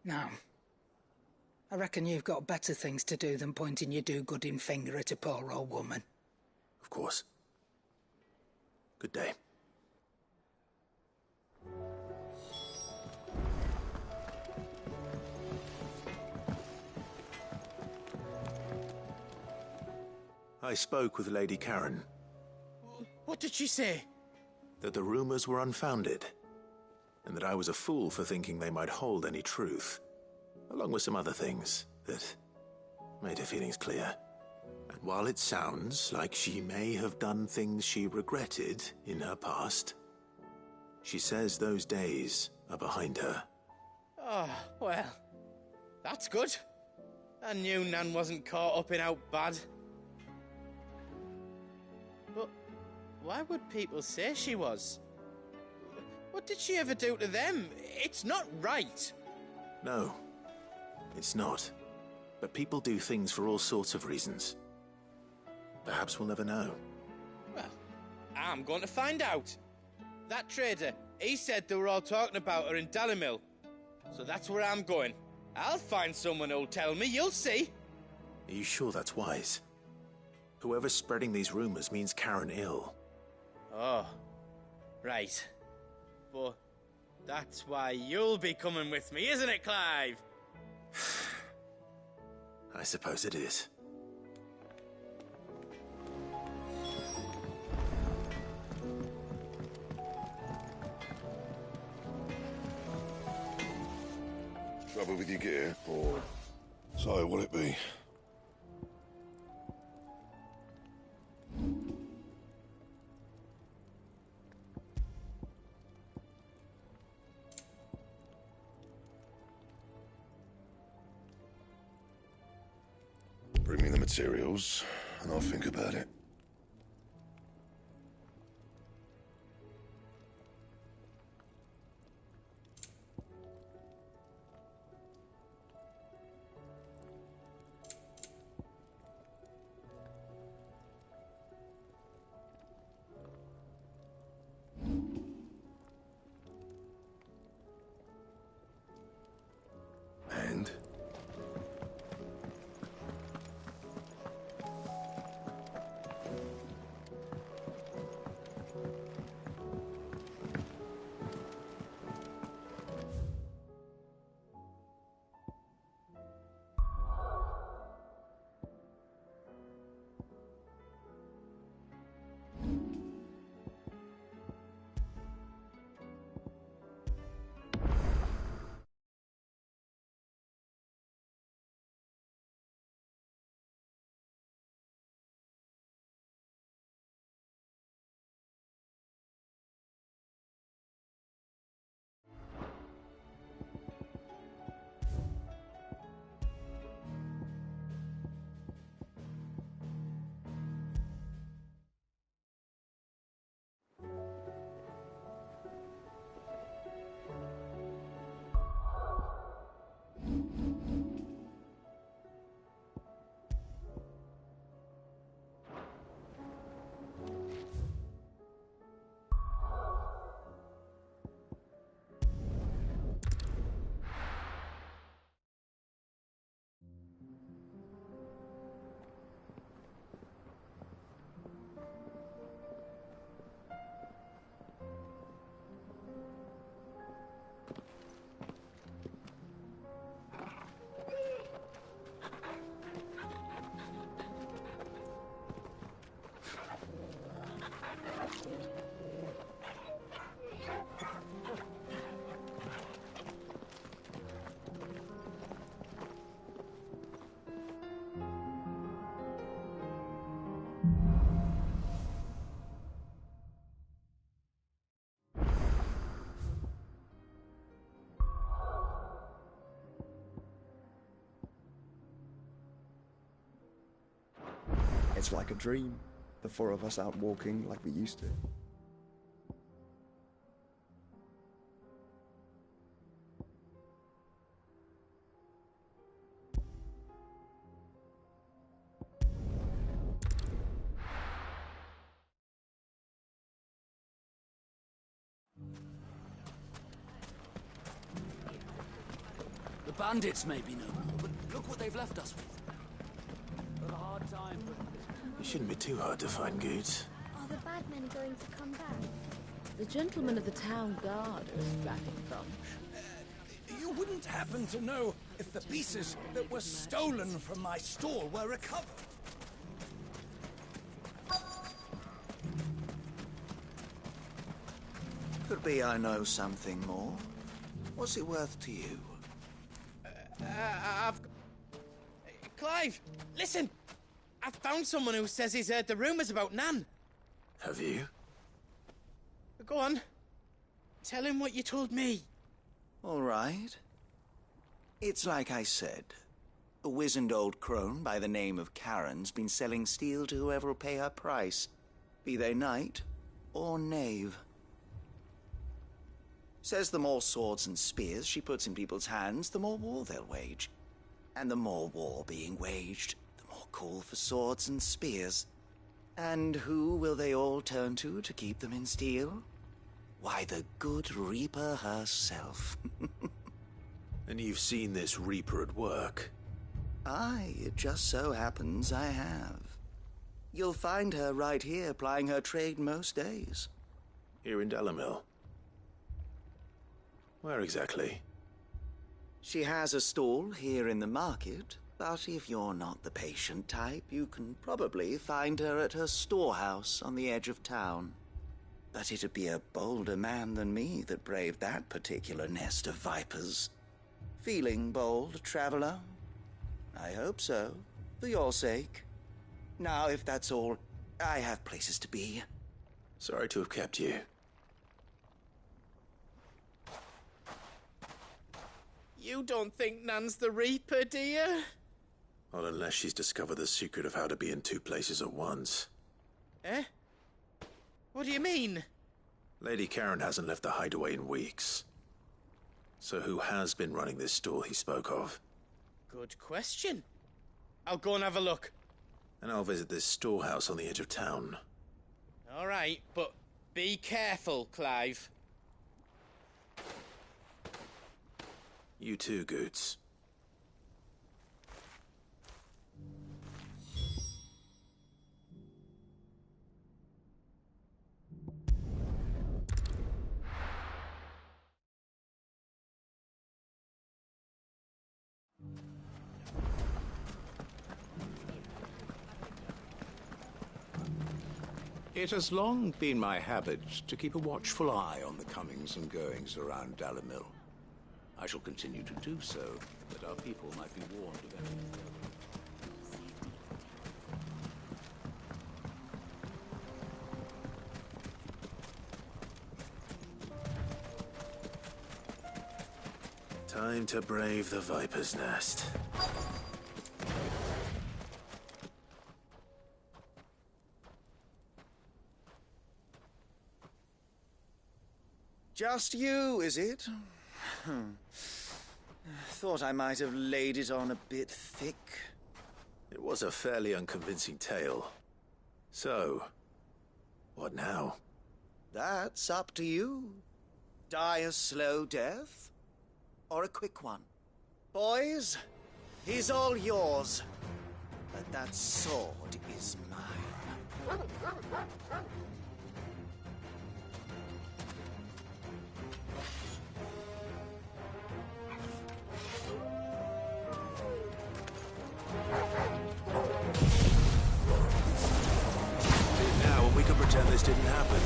Now, I reckon you've got better things to do than pointing your do-gooding finger at a poor old woman. Of course. Good day. I spoke with Lady Karen. What did she say? That the rumors were unfounded, and that I was a fool for thinking they might hold any truth, along with some other things that made her feelings clear. And while it sounds like she may have done things she regretted in her past, she says those days are behind her. Oh, well, that's good. I knew Nan wasn't caught up in out bad. But why would people say she was? What did she ever do to them? It's not right. No, it's not. But people do things for all sorts of reasons. Perhaps we'll never know. Well, I'm going to find out. That trader, he said they were all talking about her in Dalimil. So that's where I'm going. I'll find someone who'll tell me, you'll see. Are you sure that's wise? Whoever's spreading these rumors means Karen ill. Oh, right. But that's why you'll be coming with me, isn't it, Clive? I suppose it is. Trouble with your gear, or so will it be? Bring me the materials, and I'll think about it. And? It's like a dream. The four of us out walking like we used to. The bandits may be noble, but look what they've left us with. We've a hard time, but... It shouldn't be too hard to find goods. Are the bad men going to come back? The gentlemen of the town guard are strapping from. You wouldn't happen to know if the pieces that were stolen from my stall were recovered? Could be I know something more. What's it worth to you? Clive, listen! I've found someone who says he's heard the rumours about Nan. Have you? Go on. Tell him what you told me. All right. It's like I said. A wizened old crone by the name of Karen's been selling steel to whoever will pay her price, be they knight or knave. Says the more swords and spears she puts in people's hands, the more war they'll wage. And the more war being waged, the more call for swords and spears. And who will they all turn to keep them in steel? Why, the good Reaper herself. And you've seen this Reaper at work? Aye, it just so happens I have. You'll find her right here plying her trade most days. Here in Dalimil? Where exactly? She has a stall here in the market, but if you're not the patient type, you can probably find her at her storehouse on the edge of town. But it'd be a bolder man than me that braved that particular nest of vipers. Feeling bold, traveler? I hope so, for your sake. Now, if that's all, I have places to be. Sorry to have kept you. You don't think Nan's the Reaper, do you? Not unless she's discovered the secret of how to be in two places at once. Eh? What do you mean? Lady Karen hasn't left the hideaway in weeks. So who has been running this stall he spoke of? Good question. I'll go and have a look. And I'll visit this storehouse on the edge of town. All right, but be careful, Clive. You too, Goots. It has long been my habit to keep a watchful eye on the comings and goings around Dalimil. I shall continue to do so, that our people might be warned of anything further. Time to brave the Viper's Nest. Just you, is it? Thought I might have laid it on a bit thick. It was a fairly unconvincing tale. So, what now? That's up to you. Die a slow death, or a quick one. Boys, he's all yours. But that sword is mine. Now, when we can pretend this didn't happen.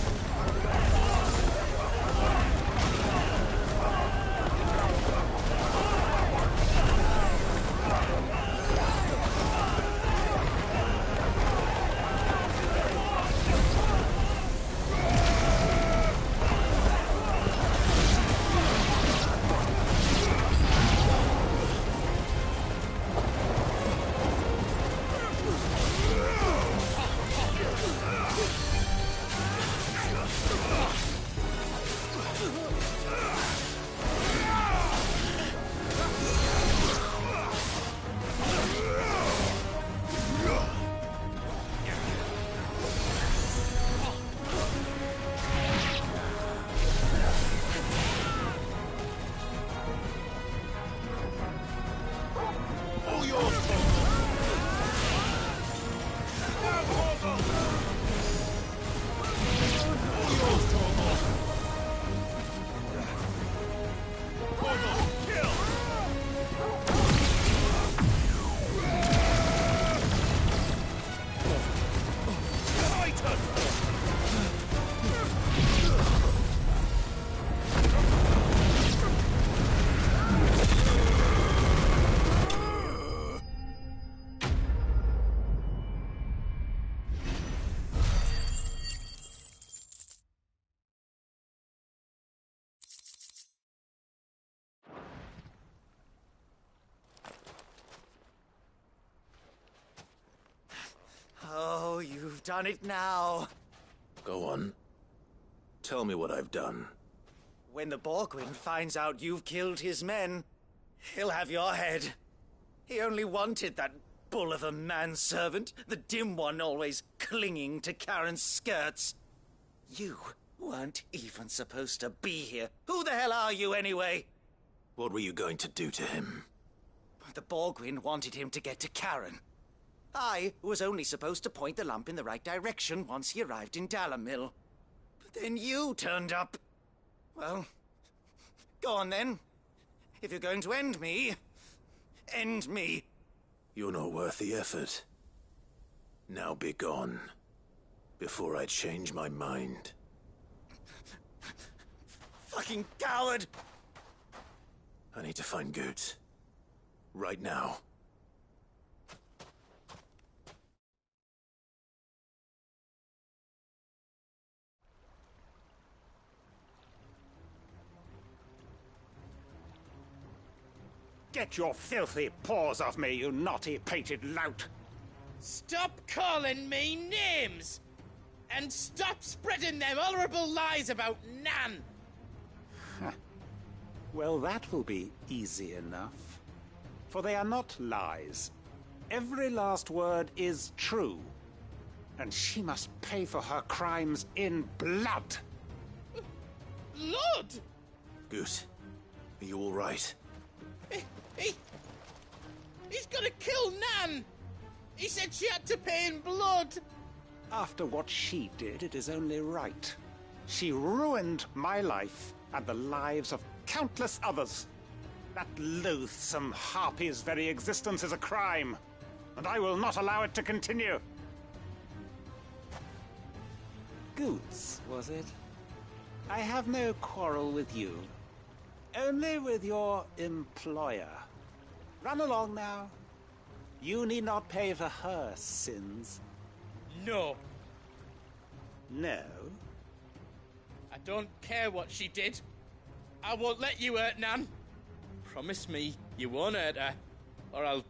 You've done it now. Go on. Tell me what I've done. When the Borgwyn finds out you've killed his men, he'll have your head. He only wanted that bull of a manservant, the dim one always clinging to Karen's skirts. You weren't even supposed to be here. Who the hell are you, anyway? What were you going to do to him? The Borgwyn wanted him to get to Karen. I was only supposed to point the lamp in the right direction once he arrived in Dalamil. But then you turned up. Well, go on then. If you're going to end me, end me. You're not worth the effort. Now be gone, before I change my mind. Fucking coward! I need to find Goods. Right now. Get your filthy paws off me, you naughty-pated lout! Stop calling me names! And stop spreading them horrible lies about Nan! Well, that will be easy enough. For they are not lies. Every last word is true. And she must pay for her crimes in blood. Blood? Goose, are you all right? He's gonna kill Nan! He said she had to pay in blood! After what she did, it is only right. She ruined my life and the lives of countless others. That loathsome harpy's very existence is a crime, and I will not allow it to continue. Goods, was it? I have no quarrel with you. Only with your employer. Run along now. You need not pay for her sins. No. No? I don't care what she did. I won't let you hurt Nan. Promise me you won't hurt her, or I'll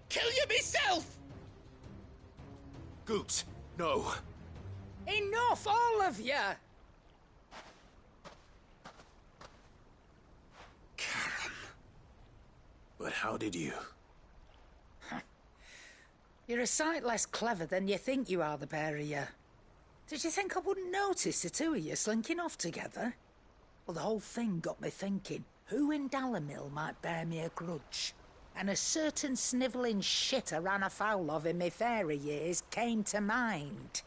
kill you myself! Goots, no. Enough, all of you! But how did you? You're a sight less clever than you think you are, the pair of you. Did you think I wouldn't notice the two of you slinking off together? Well, the whole thing got me thinking, who in Dalamil might bear me a grudge? And a certain snivelling shit I ran afoul of in my fairy years came to mind.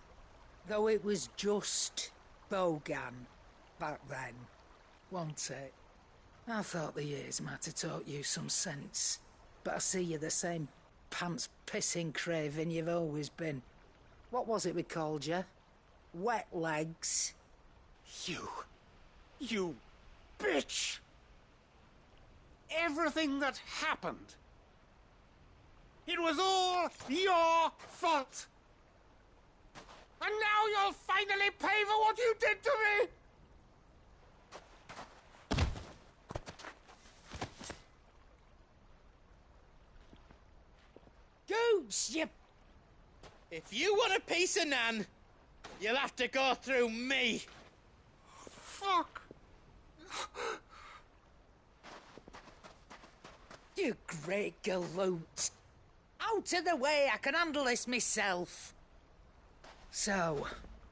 Though it was just Bogan back then, wasn't it? I thought the years might have taught you some sense, but I see you're the same pants-pissing craven you've always been. What was it we called you? Wet legs? You bitch! Everything that happened, it was all your fault! And now you'll finally pay for what you did to me! Goots, you... If you want a piece of Nan, you'll have to go through me. Fuck! You great galoot. Out of the way, I can handle this myself. So,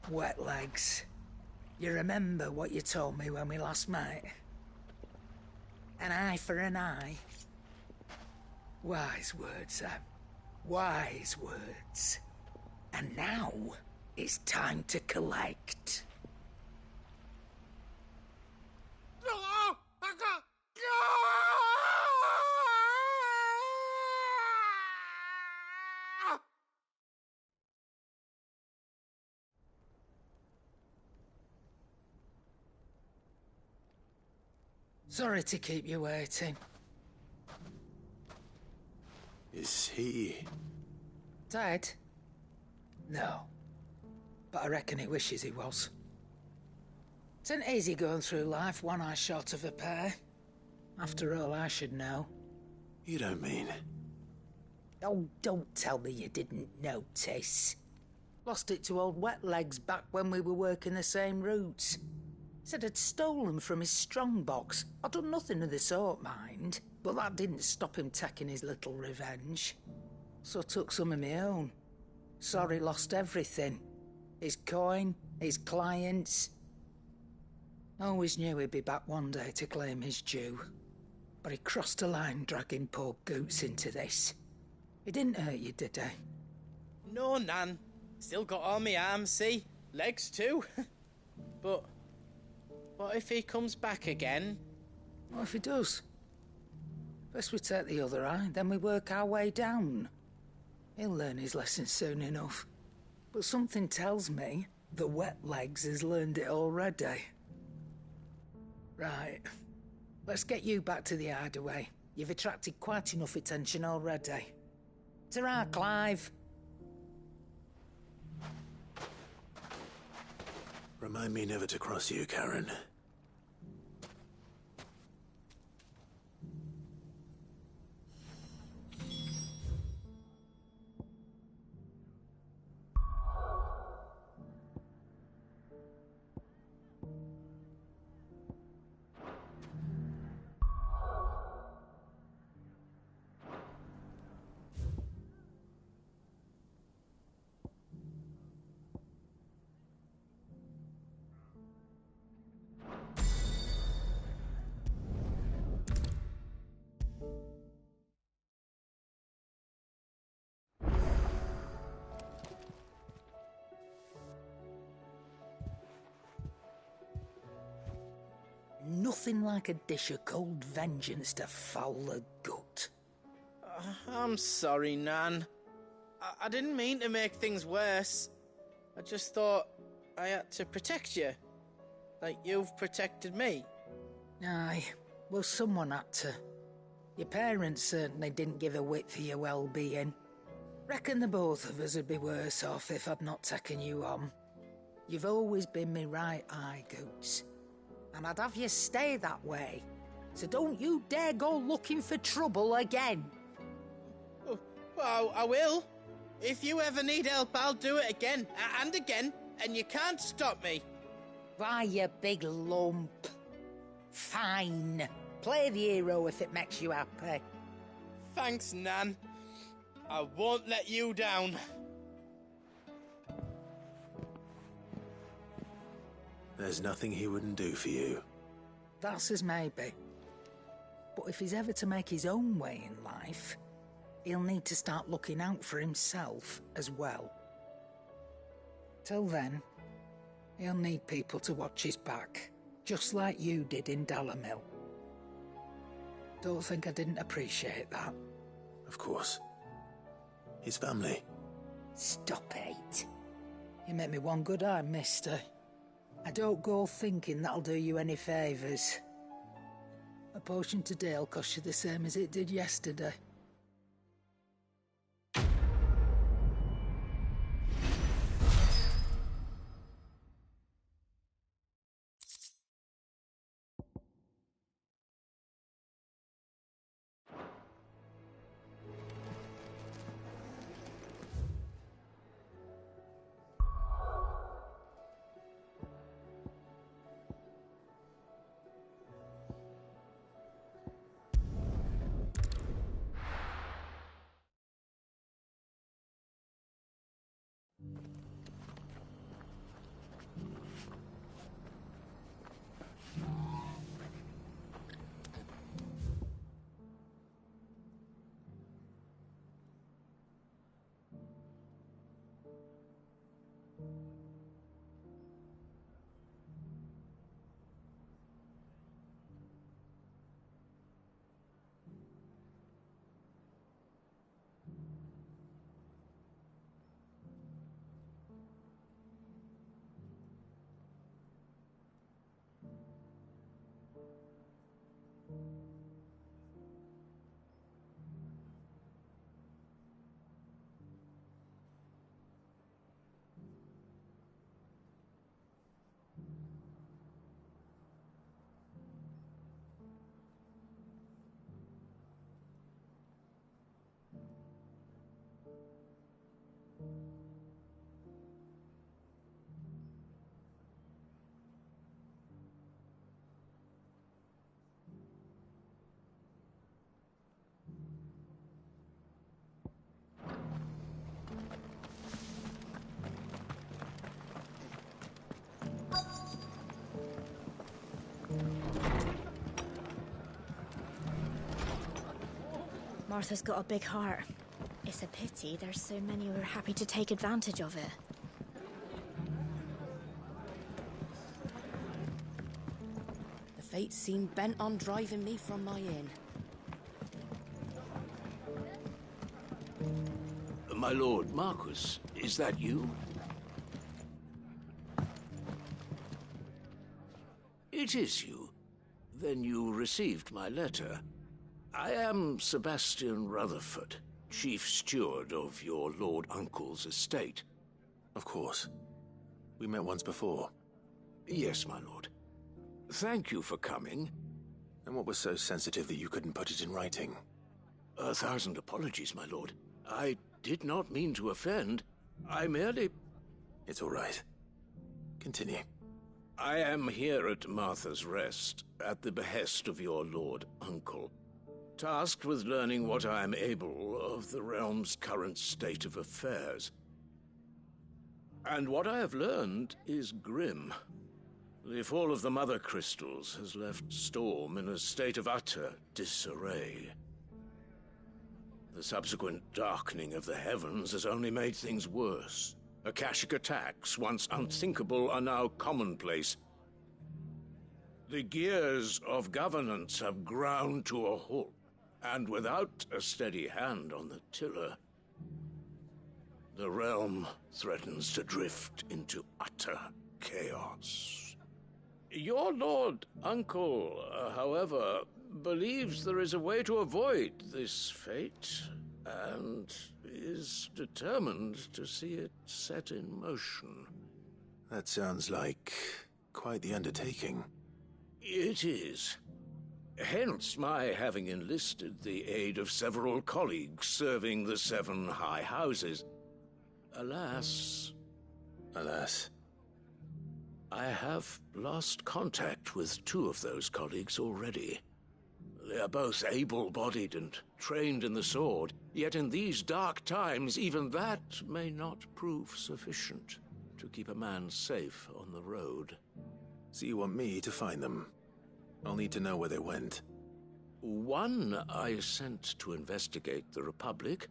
wet legs, you remember what you told me when we last met? An eye for an eye. Wise words, Sam. Wise words. And now, it's time to collect. Sorry to keep you waiting. Is he... Dead? No. But I reckon he wishes he was. It isn't easy going through life one eye short of a pair. After all, I should know. You don't mean... Oh, don't tell me you didn't notice. Lost it to old Wet Legs back when we were working the same routes. Said I'd stolen from his strongbox. I'd done nothing of the sort, mind, but that didn't stop him taking his little revenge. So I took some of my own. Sorry, lost everything. His coin, his clients. Always knew he'd be back one day to claim his due. But he crossed a line dragging poor Goots into this. He didn't hurt you, did he? No, Nan. Still got all my arms, see? Legs too. But what if he comes back again? What if he does? First we take the other eye, then we work our way down. He'll learn his lesson soon enough. But something tells me the Wet Legs has learned it already. Right. Let's get you back to the hideaway. You've attracted quite enough attention already. Ta-ra, Clive. Remind me never to cross you, Karen. Nothing like a dish of cold vengeance to foul the gut. I'm sorry, Nan. I didn't mean to make things worse. I just thought I had to protect you. Like you've protected me. Aye, well, someone had to. Your parents certainly didn't give a whit for your well-being. Reckon the both of us would be worse off if I'd not taken you on. You've always been me right eye, Goots. And I'd have you stay that way. So don't you dare go looking for trouble again. Oh, well, I will. If you ever need help, I'll do it again and again, and you can't stop me. Why, you big lump. Fine. Play the hero if it makes you happy. Thanks, Nan. I won't let you down. There's nothing he wouldn't do for you. That's as maybe. But if he's ever to make his own way in life, he'll need to start looking out for himself as well. Till then, he'll need people to watch his back, just like you did in Dalamil. Don't think I didn't appreciate that. Of course. His family. Stop it. You make me one good eye, mister. I don't go thinking that'll do you any favours. A potion today'll cost you the same as it did yesterday. Martha's got a big heart. It's a pity there's so many who are happy to take advantage of it. The fates seem bent on driving me from my inn. My lord Marquis, is that you? It is you. Then you received my letter. I am Sebastian Rutherford, chief steward of your lord uncle's estate. Of course. We met once before. Yes, my lord. Thank you for coming. And what was so sensitive that you couldn't put it in writing? 1,000 apologies, my lord. I did not mean to offend. I merely... It's all right. Continue. I am here at Martha's Rest, at the behest of your lord uncle, tasked with learning what I am able of the realm's current state of affairs. And what I have learned is grim. The fall of the Mother Crystals has left Storm in a state of utter disarray. The subsequent darkening of the heavens has only made things worse. Akashic attacks, once unthinkable, are now commonplace. The gears of governance have ground to a halt, and without a steady hand on the tiller, the realm threatens to drift into utter chaos. Your lord uncle, however, believes there is a way to avoid this fate, and is determined to see it set in motion. That sounds like quite the undertaking. It is. Hence my having enlisted the aid of several colleagues serving the 7 high houses. Alas... Alas? I have lost contact with 2 of those colleagues already. They are both able-bodied and trained in the sword, yet in these dark times, even that may not prove sufficient to keep a man safe on the road. So you want me to find them? I'll need to know where they went. One I sent to investigate the Republic,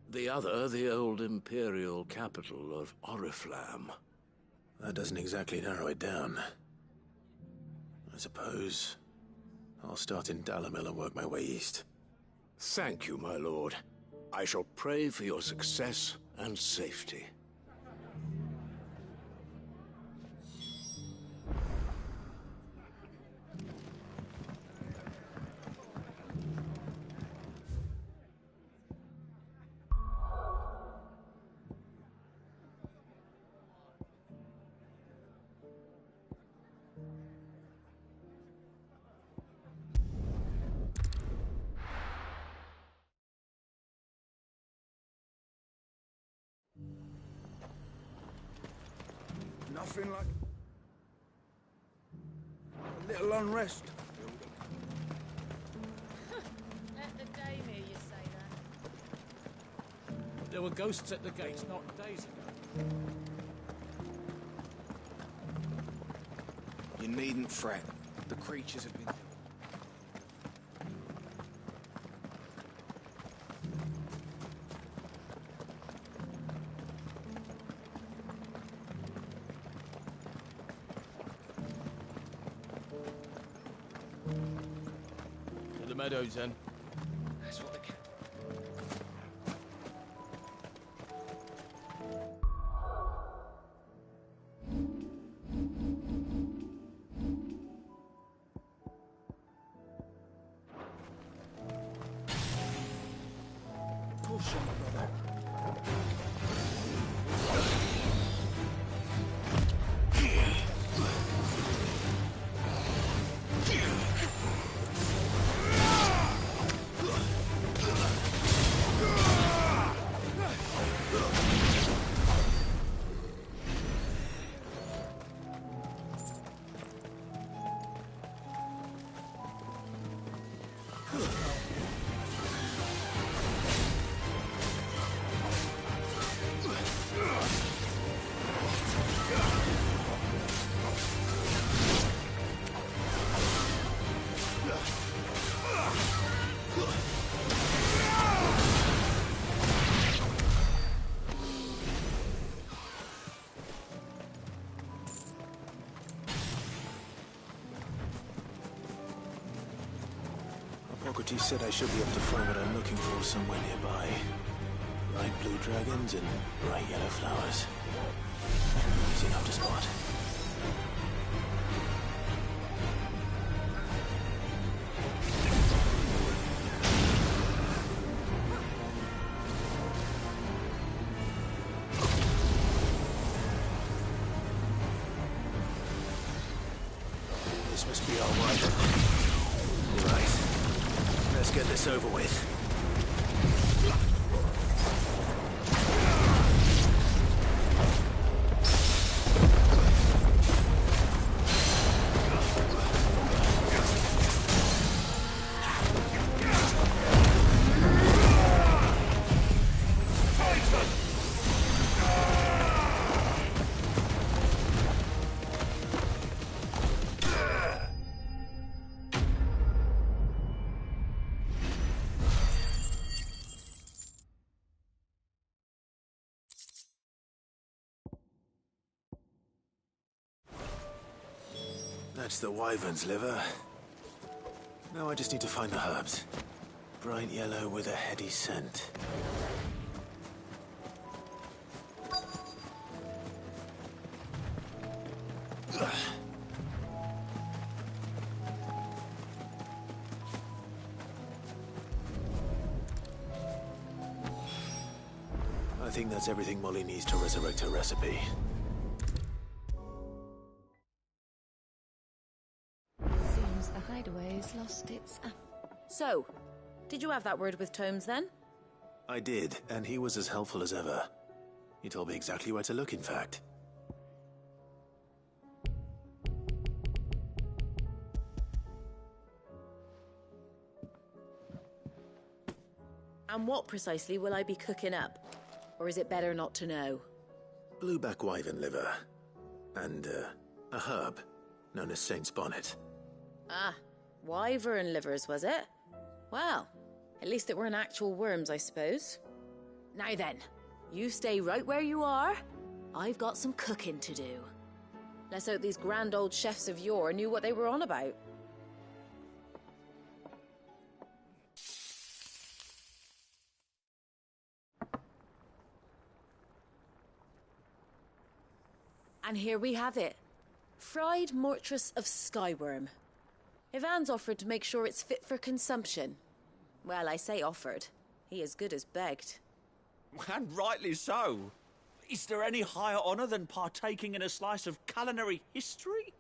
the other the old Imperial capital of Oriflamme. That doesn't exactly narrow it down. I suppose I'll start in Dalimil and work my way east. Thank you, my lord. I shall pray for your success and safety. Nothing like a little unrest. Let the dame hear you say that. There were ghosts at the gates not days ago. You needn't fret. The creatures have been... To the meadows, then. That's what the... Caution, brother. Socrates said I should be able to find what I'm looking for somewhere nearby. Bright blue dragons and bright yellow flowers. Easy enough to spot. This must be our wyvern. Right. Let's get this over with. That's the wyvern's liver. Now I just need to find the herbs. Bright yellow with a heady scent. I think that's everything Molly needs to resurrect her recipe. Seems the hideaway's lost its... So, did you have that word with Tomes then? I did, and he was as helpful as ever. He told me exactly where to look, in fact. And what precisely will I be cooking up? Or is it better not to know? Blueback wyvern liver. And, a herb known as Saint's Bonnet. Ah, wyvern livers, was it? Well, at least it weren't actual worms, I suppose. Now then, you stay right where you are. I've got some cooking to do. Let's hope these grand old chefs of yore knew what they were on about. And here we have it. Fried mortress of skyworm. Ivan's offered to make sure it's fit for consumption. Well, I say offered. He as good as begged. And rightly so. Is there any higher honour than partaking in a slice of culinary history?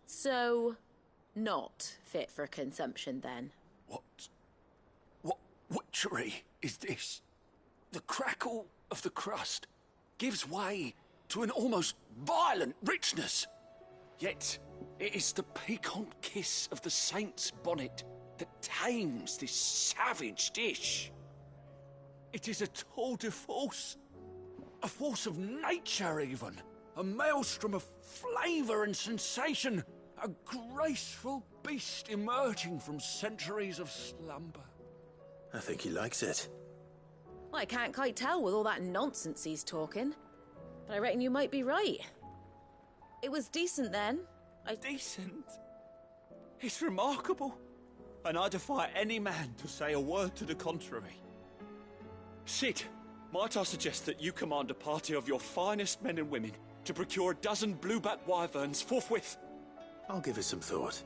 So, not fit for consumption then? What witchery is this? The crackle of the crust gives way to an almost violent richness. Yet, it is the piquant kiss of the saint's bonnet that tames this savage dish. It is a tour de force. A force of nature, even. A maelstrom of flavour and sensation. A graceful beast emerging from centuries of slumber. I think he likes it. Well, I can't quite tell with all that nonsense he's talking. But I reckon you might be right. It was decent then. Decent? It's remarkable. And I defy any man to say a word to the contrary. Sid, might I suggest that you command a party of your finest men and women to procure a dozen blueback wyverns forthwith? I'll give it some thought.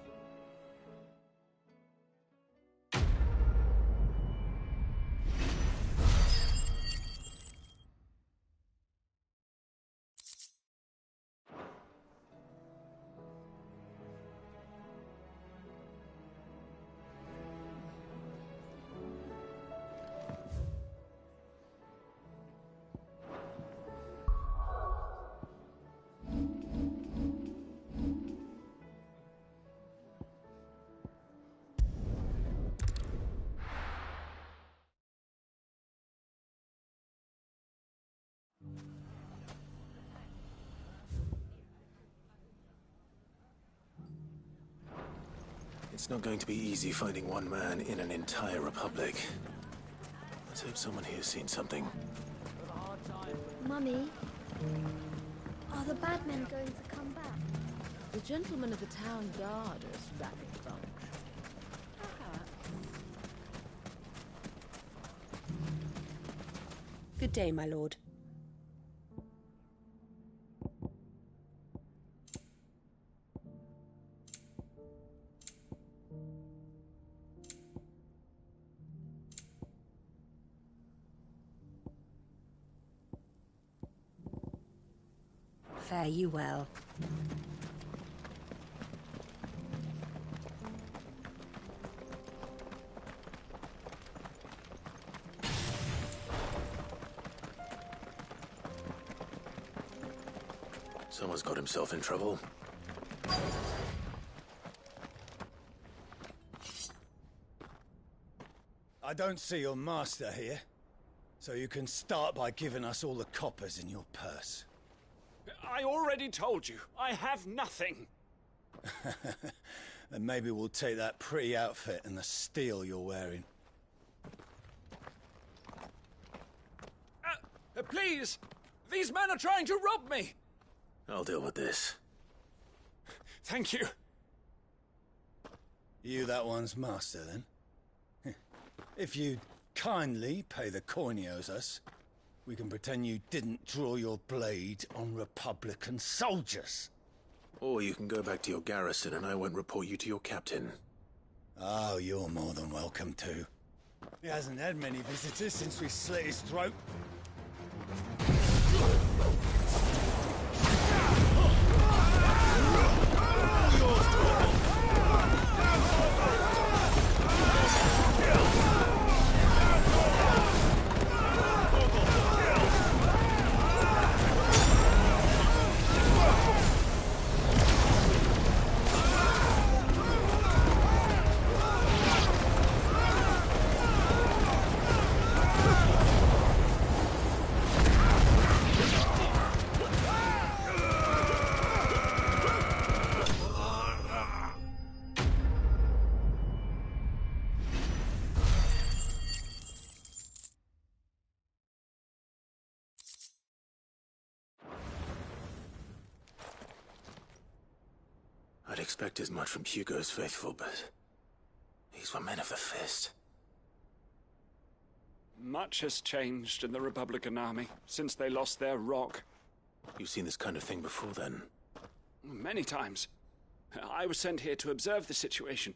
It's not going to be easy finding one man in an entire republic. Let's hope someone here's seen something. Mummy, are the bad men going to come back? The gentlemen of the town guard are a strapping bunch. Good day, my lord. Fare you well. Someone's got himself in trouble. I don't see your master here, so you can start by giving us all the coppers in your purse. I already told you, I have nothing. Then maybe we'll take that pretty outfit and the steel you're wearing. Please! These men are trying to rob me! I'll deal with this. Thank you. You that one's master, then? If you'd kindly pay the coin he owes us, we can pretend you didn't draw your blade on Republican soldiers. Or you can go back to your garrison and I won't report you to your captain. Oh, you're more than welcome to. He hasn't had many visitors since we slit his throat. I'd expect as much from Hugo's faithful, but these were men of the fist. Much has changed in the Republican army since they lost their rock. You've seen this kind of thing before, then? Many times. I was sent here to observe the situation.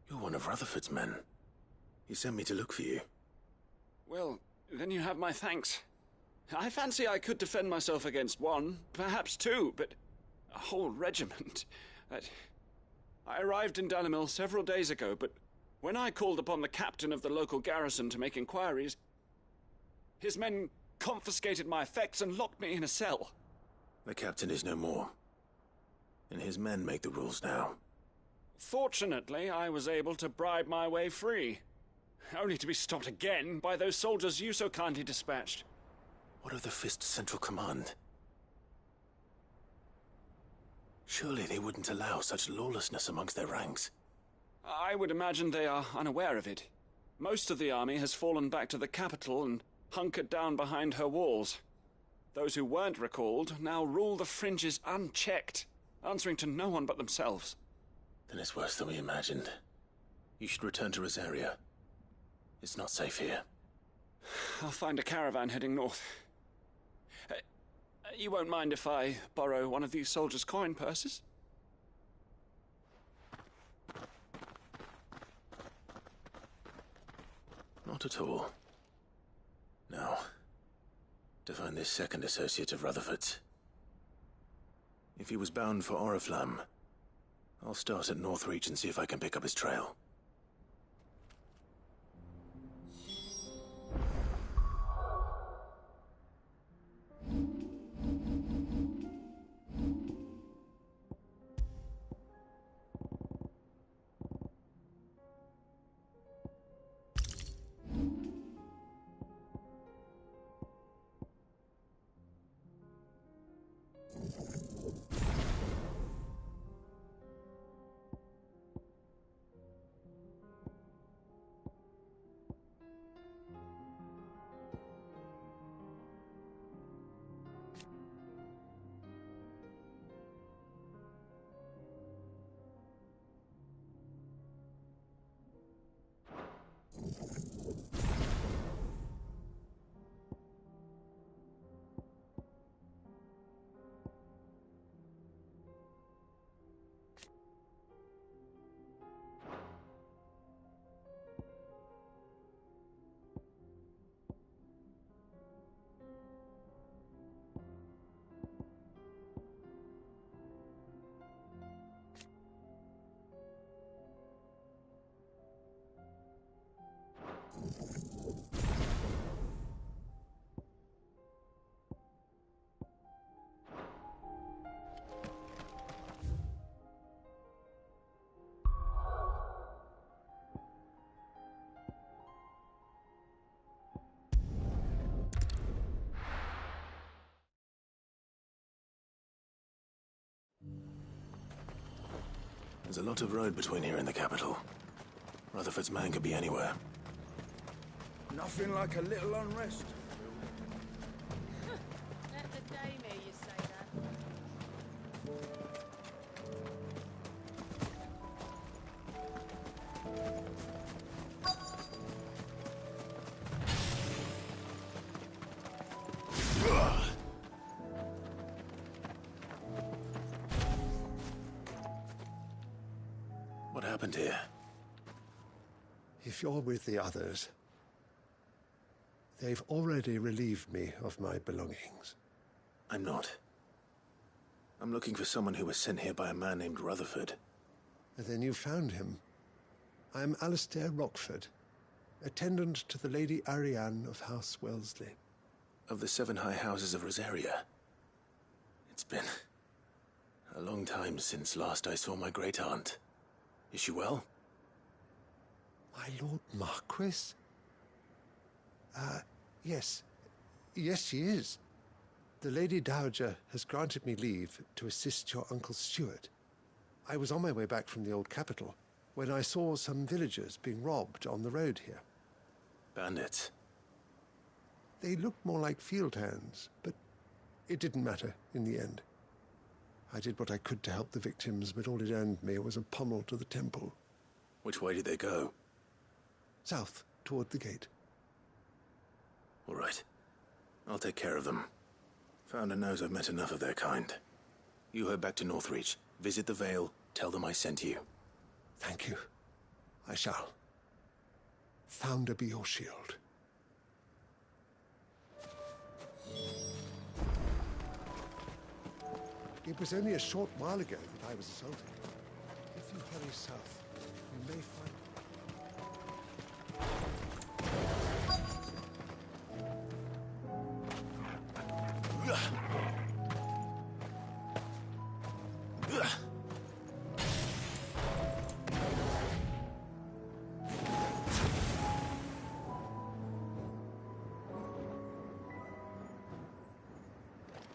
You're one of Rutherford's men. He sent me to look for you. Well, then you have my thanks. I fancy I could defend myself against one, perhaps two, but a whole regiment. I arrived in Dalimil several days ago, but when I called upon the captain of the local garrison to make inquiries, his men confiscated my effects and locked me in a cell. The captain is no more, and his men make the rules now. Fortunately, I was able to bribe my way free, only to be stopped again by those soldiers you so kindly dispatched. What of the Fist's central command? Surely they wouldn't allow such lawlessness amongst their ranks. I would imagine they are unaware of it. Most of the army has fallen back to the capital and hunkered down behind her walls. Those who weren't recalled now rule the fringes unchecked, answering to no one but themselves. Then it's worse than we imagined. You should return to Rosaria. It's not safe here. I'll find a caravan heading north. You won't mind if I borrow one of these soldiers' coin purses? Not at all. Now, to find this second associate of Rutherford's. If he was bound for Oriflamme, I'll start at Northreach and see if I can pick up his trail. There's a lot of road between here and the capital. Rutherford's man could be anywhere. Nothing like a little unrest. Let the dame hear you say that. What happened here? If you're with the others, they've already relieved me of my belongings. I'm not. I'm looking for someone who was sent here by a man named Rutherford. And then you found him. I'm Alistair Rockford, attendant to the Lady Ariane of House Wellesley. Of the 7 high houses of Rosaria. It's been a long time since last I saw my great-aunt. Is she well? My Lord Marquis? Yes. Yes, she is. The Lady Dowager has granted me leave to assist your Uncle Stuart. I was on my way back from the old capital when I saw some villagers being robbed on the road here. Bandits? They looked more like field hands, but it didn't matter in the end. I did what I could to help the victims, but all it earned me was a pummel to the temple. Which way did they go? South, toward the gate. All right. I'll take care of them. Founder knows I've met enough of their kind. You head back to Northreach, visit the Vale, tell them I sent you. Thank you. I shall. Founder be your shield. It was only a short while ago that I was assaulted. If you hurry south, you may find...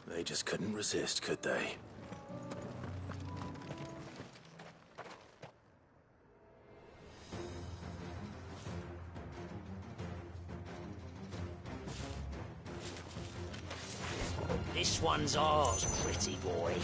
They just couldn't resist, could they? This one's ours, pretty boy.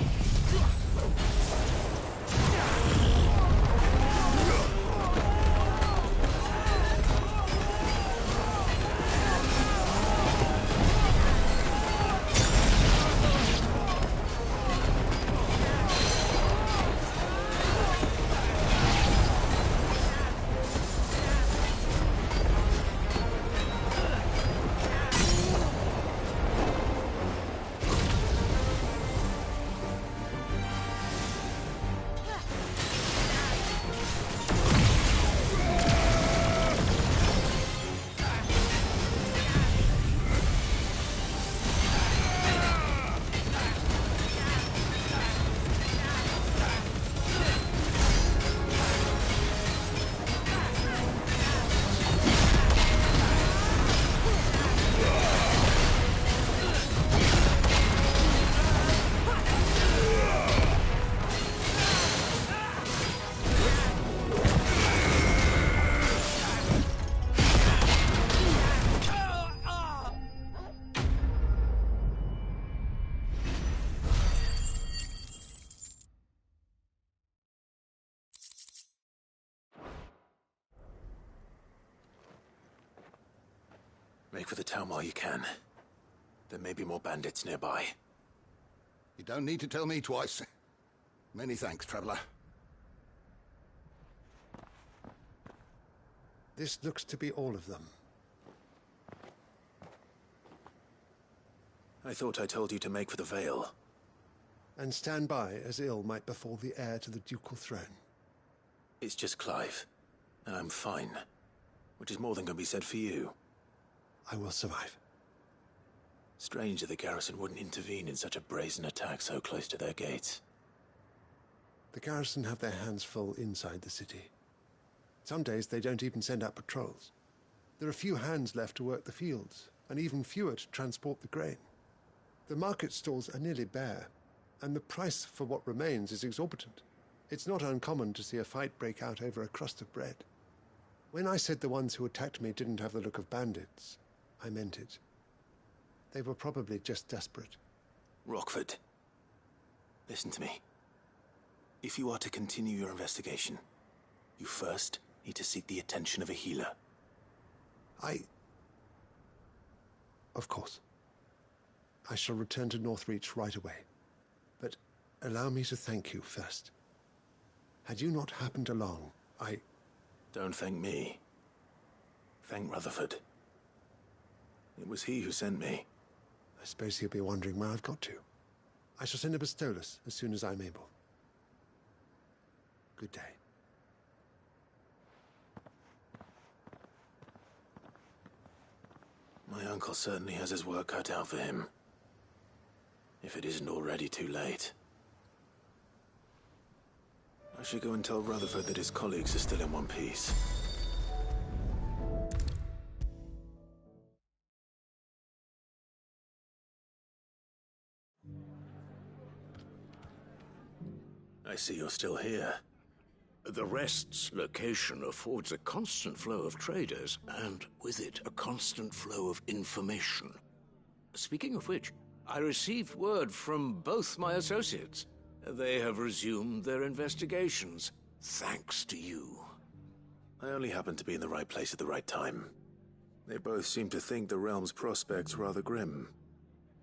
Make for the town while you can. There may be more bandits nearby. You don't need to tell me twice. Many thanks, traveler. This looks to be all of them. I thought I told you to make for the Vale. And stand by as ill might befall the heir to the ducal throne. It's just Clive, and I'm fine. Which is more than can be said for you. I will survive. Strange that the garrison wouldn't intervene in such a brazen attack so close to their gates. The garrison have their hands full inside the city. Some days they don't even send out patrols. There are few hands left to work the fields, and even fewer to transport the grain. The market stalls are nearly bare, and the price for what remains is exorbitant. It's not uncommon to see a fight break out over a crust of bread. When I said the ones who attacked me didn't have the look of bandits, I meant it. They were probably just desperate. Rockford, listen to me. If you are to continue your investigation, you first need to seek the attention of a healer. Of course. I shall return to Northreach right away. But allow me to thank you first. Had you not happened along, Don't thank me. Thank Rutherford. It was he who sent me. I suppose he'll be wondering where I've got to. I shall send a Bistolus as soon as I'm able. Good day. My uncle certainly has his work cut out for him. If it isn't already too late. I should go and tell Rutherford that his colleagues are still in one piece. I see you're still here. The Rest's location affords a constant flow of traders, and with it, a constant flow of information. Speaking of which, I received word from both my associates. They have resumed their investigations, thanks to you. I only happened to be in the right place at the right time. They both seem to think the realm's prospects rather grim.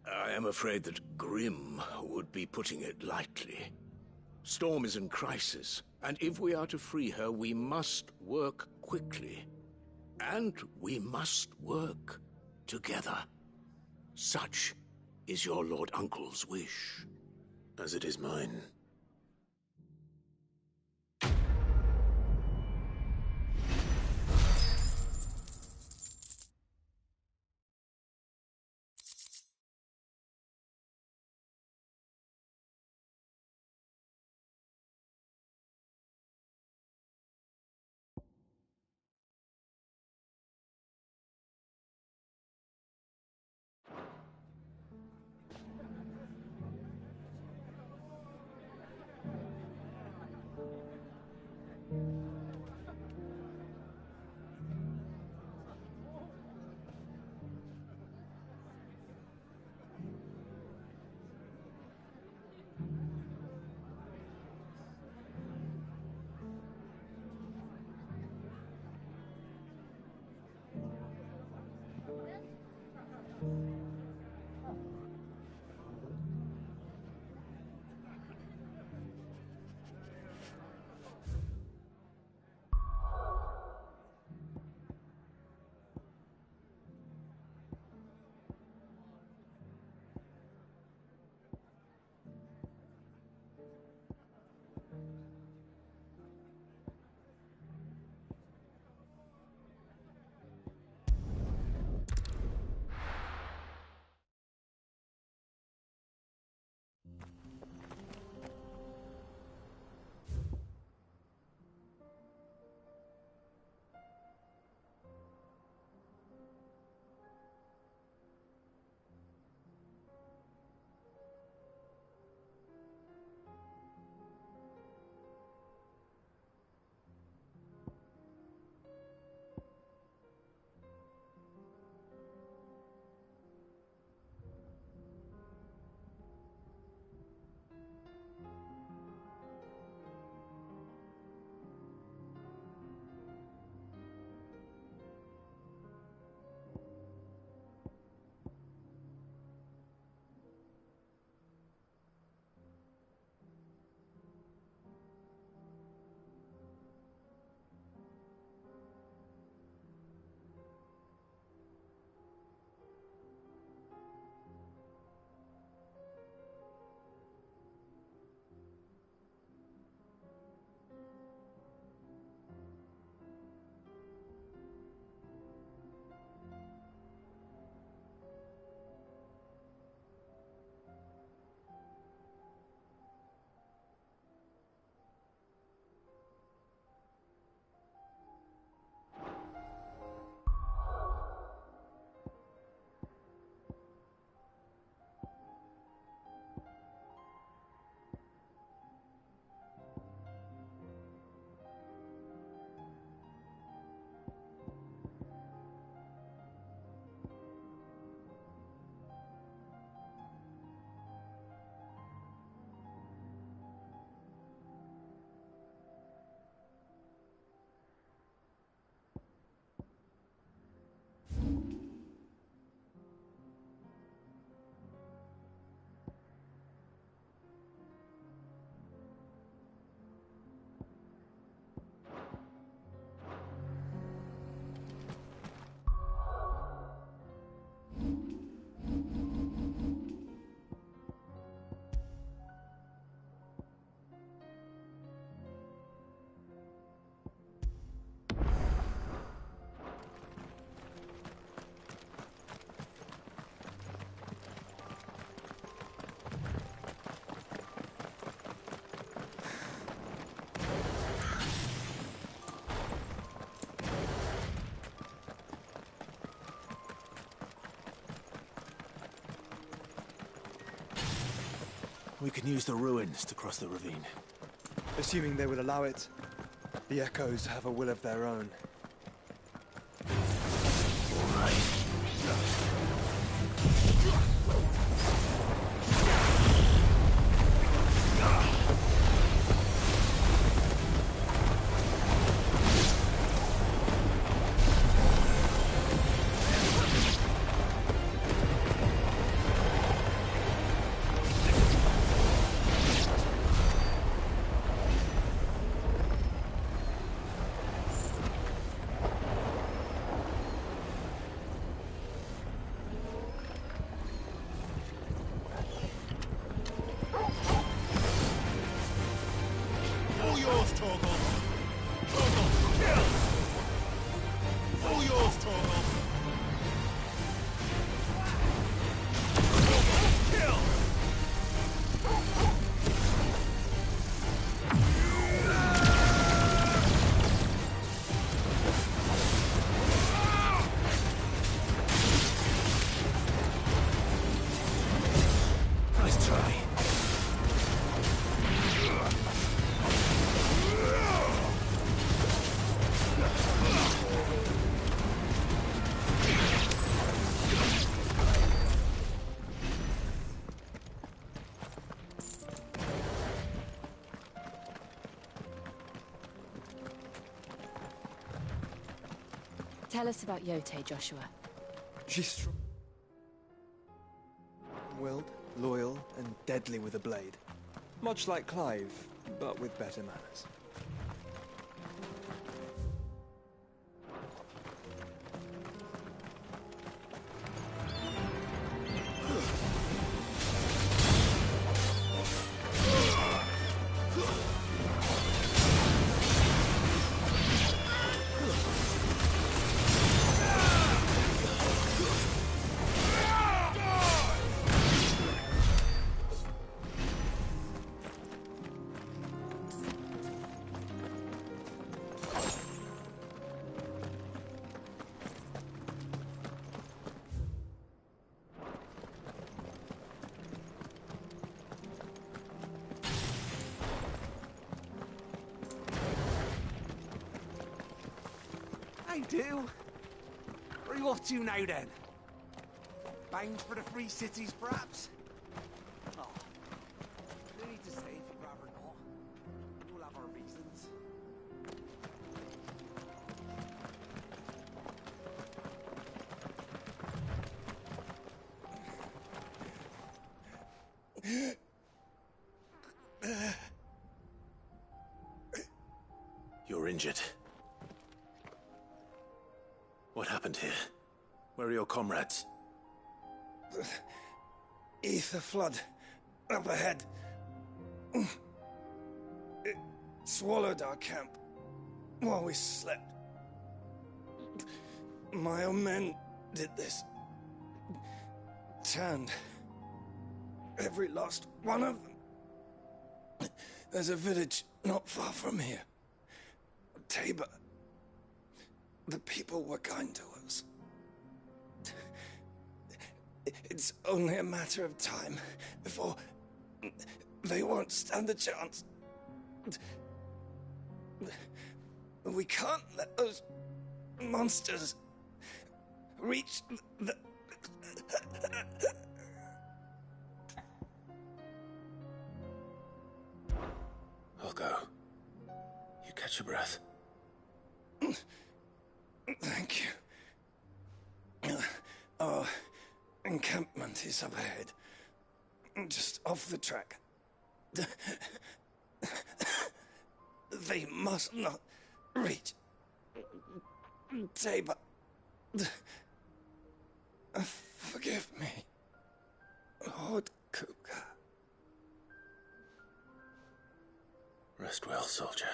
I am afraid that grim would be putting it lightly. Storm is in crisis, and if we are to free her, we must work quickly. And we must work together. Such is your Lord Uncle's wish. As it is mine. We can use the ruins to cross the ravine. Assuming they will allow it. The Echoes have a will of their own. All right. Tell us about Yote, Joshua. She's strong-willed, loyal, and deadly with a blade. Much like Clive, but with better manners. I do. Where are you off to now, then? Bound for the Free Cities, perhaps? Oh, no need to say if you'd rather not. We'll have our reasons. You're injured. What happened here? Where are your comrades? Ether flood. Up ahead. It swallowed our camp while we slept. My own men did this. Tanned. Every last one of them. There's a village not far from here. Tabor. The people were kind to us. It's only a matter of time before they won't stand a chance. We can't let those monsters reach the... I'll go. You catch your breath. Thank you. Our encampment is up ahead. Just off the track. They must not reach Tabor. Forgive me, Lord Kuka. Rest well, soldier.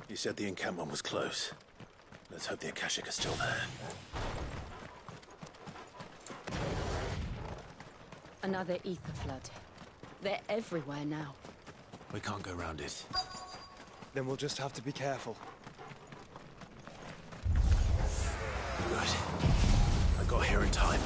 You said the encampment was close. Let's hope the Akashic are still there. Another ether flood. They're everywhere now. We can't go round it. Then we'll just have to be careful. Good. I got here in time.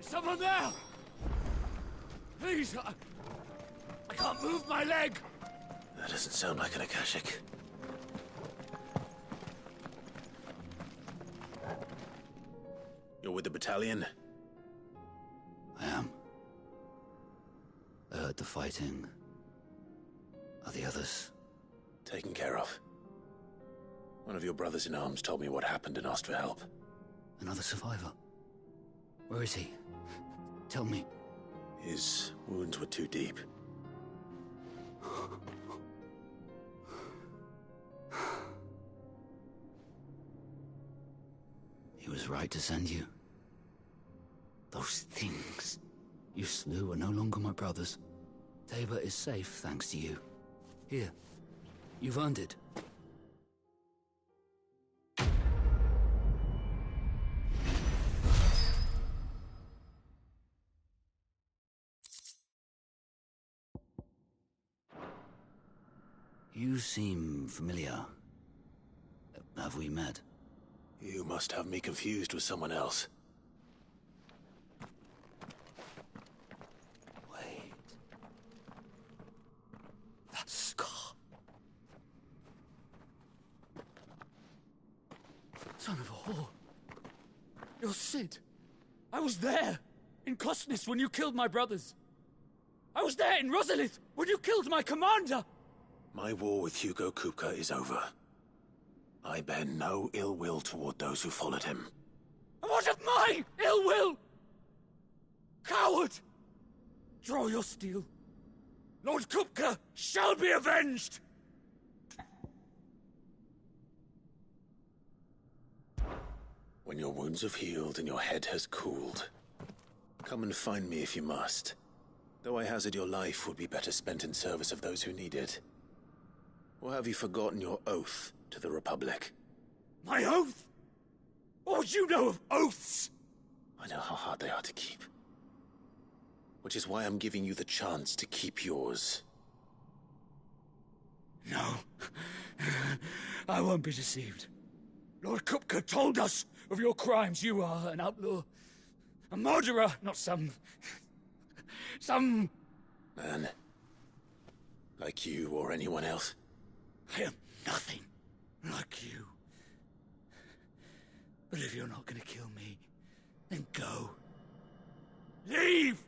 Someone there! Please, I can't move my leg! That doesn't sound like an Akashic. You're with the battalion? I am. I heard the fighting. Are the others? Taken care of. One of your brothers in arms told me what happened and asked for help. Another survivor? Where is he? Tell me. His wounds were too deep. He was right to send you. Those things you slew are no longer my brothers. Tabor is safe thanks to you. Here, you've earned it. You seem familiar. Have we met? You must have me confused with someone else. Wait. That scar. Son of a whore. You're Sid. I was there, in Costness, when you killed my brothers. I was there in Rosalith, when you killed my commander. My war with Hugo Kupka is over. I bear no ill will toward those who followed him. And what of my ill will? Coward! Draw your steel. Lord Kupka shall be avenged! When your wounds have healed and your head has cooled, come and find me if you must. Though I hazard your life would be better spent in service of those who need it. Or have you forgotten your oath to the Republic? My oath? What would you know of oaths? I know how hard they are to keep. Which is why I'm giving you the chance to keep yours. No. I won't be deceived. Lord Kupka told us of your crimes. You are an outlaw. A murderer, not some... Man. Like you or anyone else. I am nothing like you. But if you're not gonna kill me, then go. Leave!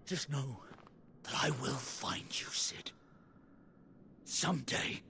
Just know that I will find you, Sid. Someday.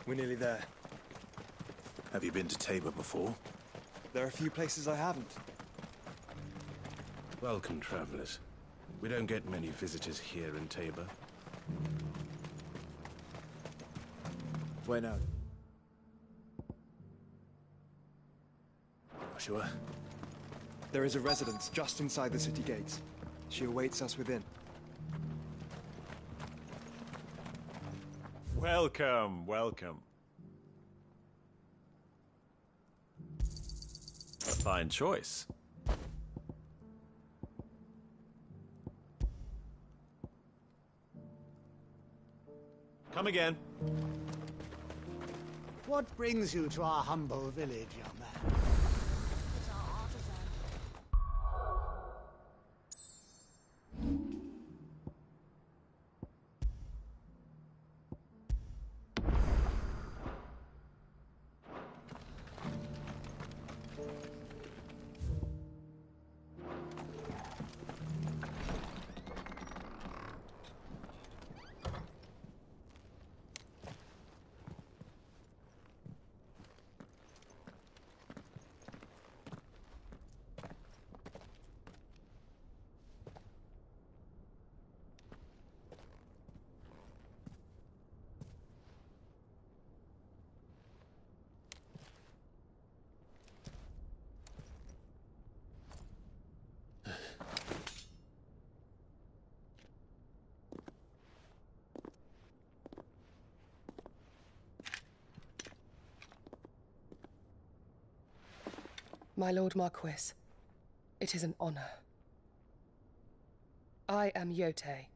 We're nearly there. Have you been to Tabor before? There are a few places I haven't. Welcome, travelers. We don't get many visitors here in Tabor. Where now? Joshua? There is a residence just inside the city gates. She awaits us within. Welcome, welcome. A fine choice. Come again. What brings you to our humble village, young man? My Lord Marquis, it is an honor. I am Yote,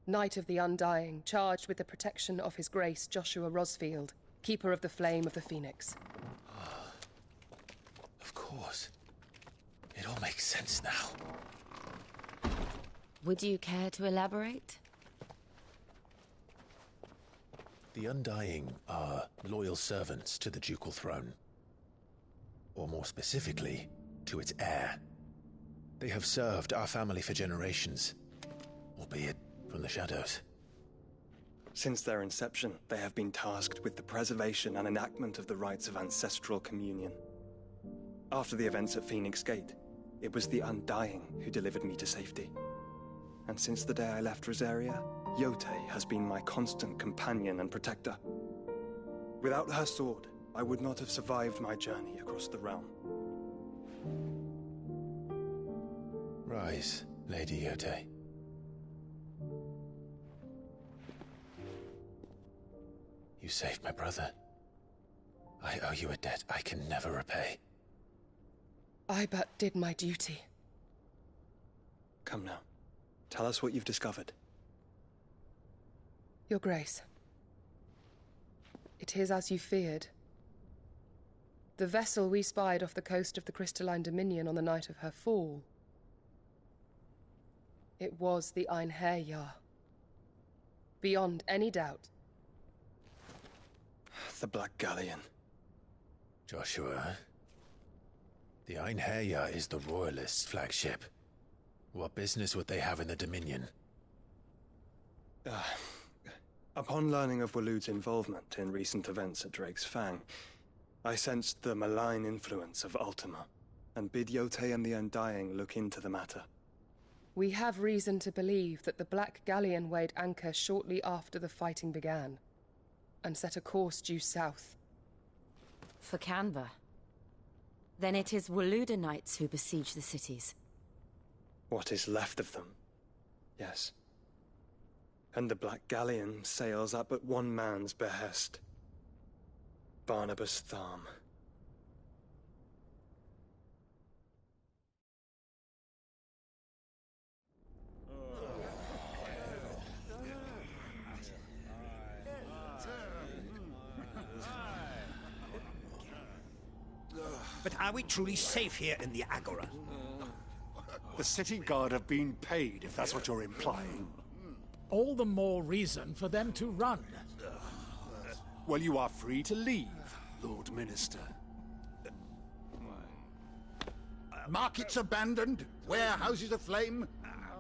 Knight of the Undying, charged with the protection of His Grace Joshua Rosfield, Keeper of the Flame of the Phoenix. Of course. It all makes sense now. Would you care to elaborate? The Undying are loyal servants to the ducal throne. Or more specifically, to its heir. They have served our family for generations, albeit from the shadows. Since their inception, they have been tasked with the preservation and enactment of the rites of ancestral communion. After the events at Phoenix Gate, it was the Undying who delivered me to safety. And since the day I left Rosaria, Yote has been my constant companion and protector. Without her sword, I would not have survived my journey across the realm. Rise, Lady Yote. You saved my brother. I owe you a debt I can never repay. I but did my duty. Come now. Tell us what you've discovered. Your Grace. It is as you feared. The vessel we spied off the coast of the Crystalline Dominion on the night of her fall. It was the Einherjar. Beyond any doubt. The Black Galleon. Joshua, the Einherjar is the Royalists' flagship. What business would they have in the Dominion? Upon learning of Waloed's involvement in recent events at Drake's Fang, I sensed the malign influence of Ultima, and bid Yote and the Undying look into the matter. We have reason to believe that the Black Galleon weighed anchor shortly after the fighting began, and set a course due south. For Canva. Then it is Waloed knights who besiege the cities. What is left of them, yes. And the Black Galleon sails at but one man's behest. Barnabas Tharm. But are we truly safe here in the Agora? The city guard have been paid, if that's what you're implying. All the more reason for them to run. Well, you are free to leave, Lord Minister. Markets abandoned, warehouses aflame,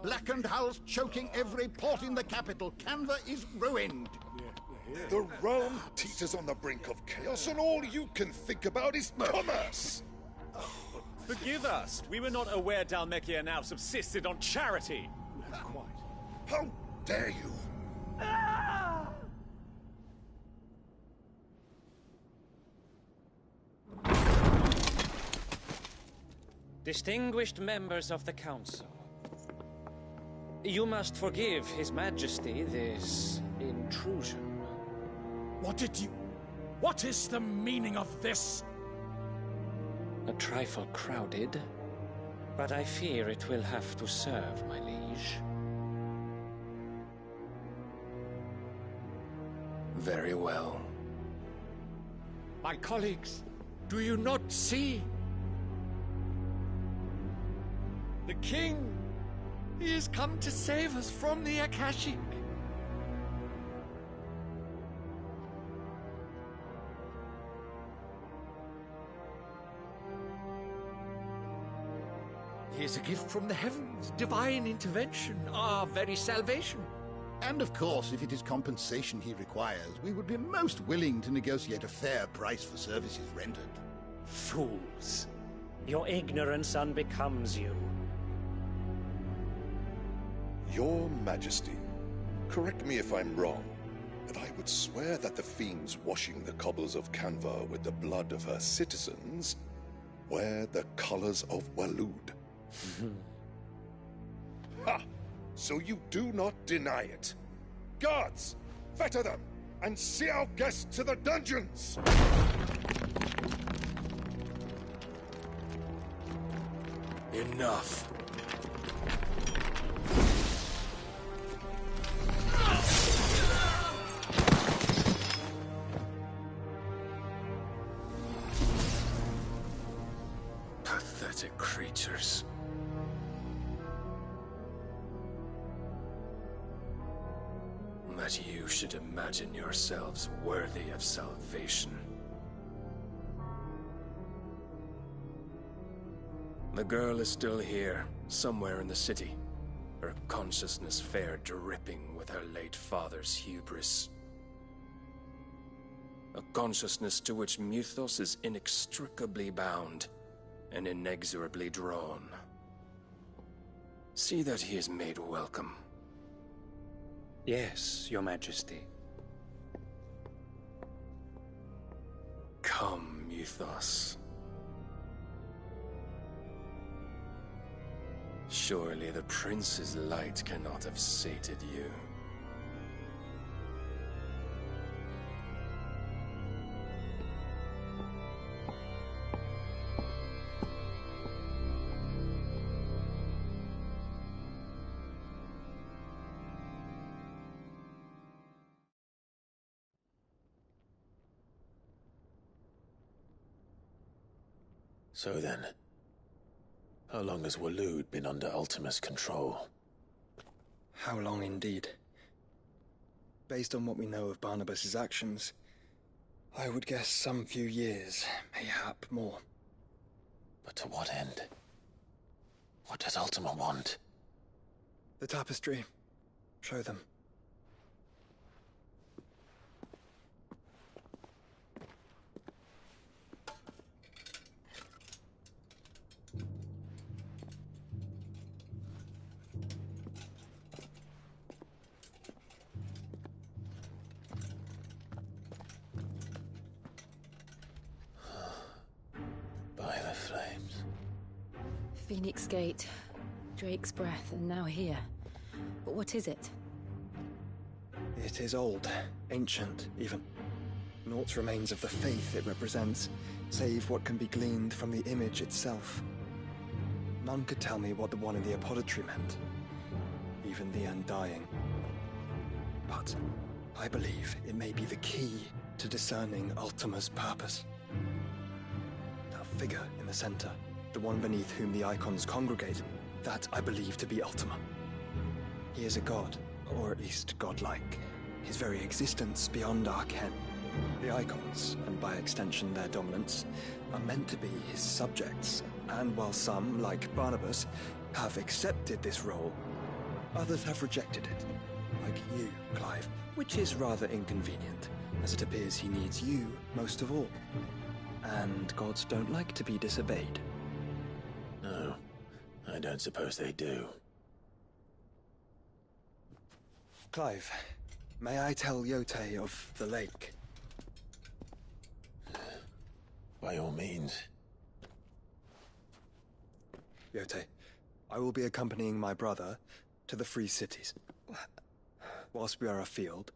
blackened hulls choking every port in the capital. Canva is ruined. The realm teeters on the brink of chaos, and all you can think about is commerce! Forgive us. We were not aware Dhalmekia now subsisted on charity. Quite. How dare you! Distinguished members of the Council, you must forgive His Majesty this intrusion. What is the meaning of this? A trifle crowded, but I fear it will have to serve, my liege. Very well. My colleagues, do you not see? The king! He has come to save us from the Akashic! He is a gift from the heavens, divine intervention, our very salvation. And of course, if it is compensation he requires, we would be most willing to negotiate a fair price for services rendered. Fools! Your ignorance unbecomes you. Your Majesty, correct me if I'm wrong, but I would swear that the fiends washing the cobbles of Canva with the blood of her citizens wear the colors of Waloed. Ha! So you do not deny it. Guards, fetter them, and see our guests to the dungeons! Enough. Pathetic creatures. That you should imagine yourselves worthy of salvation. The girl is still here, somewhere in the city, her consciousness fair dripping with her late father's hubris. A consciousness to which Mythos is inextricably bound and inexorably drawn. See that he is made welcome. Yes, Your Majesty. Come, Mythos. Surely the prince's light cannot have sated you. So then, how long has Waloed been under Ultima's control? How long indeed? Based on what we know of Barnabas's actions, I would guess some few years, mayhap more. But to what end? What does Ultima want? The tapestry. Show them. By the flames. Phoenix Gate, Drake's Breath, and now here. But what is it? It is old, ancient, even. Naught remains of the faith it represents, save what can be gleaned from the image itself. None could tell me what the one in the apothecary meant, even the Undying. But I believe it may be the key to discerning Ultima's purpose. That figure in the center, the one beneath whom the icons congregate, that I believe to be Ultima. He is a god, or at least godlike. His very existence beyond our ken. The icons, and by extension their dominance, are meant to be his subjects, and while some, like Barnabas, have accepted this role, others have rejected it. like you, Clive, which is rather inconvenient, as it appears he needs you most of all. And gods don't like to be disobeyed. No, I don't suppose they do. Clive, may I tell Yotei of the lake? By all means. Yotei, I will be accompanying my brother to the Free Cities. Whilst we are afield,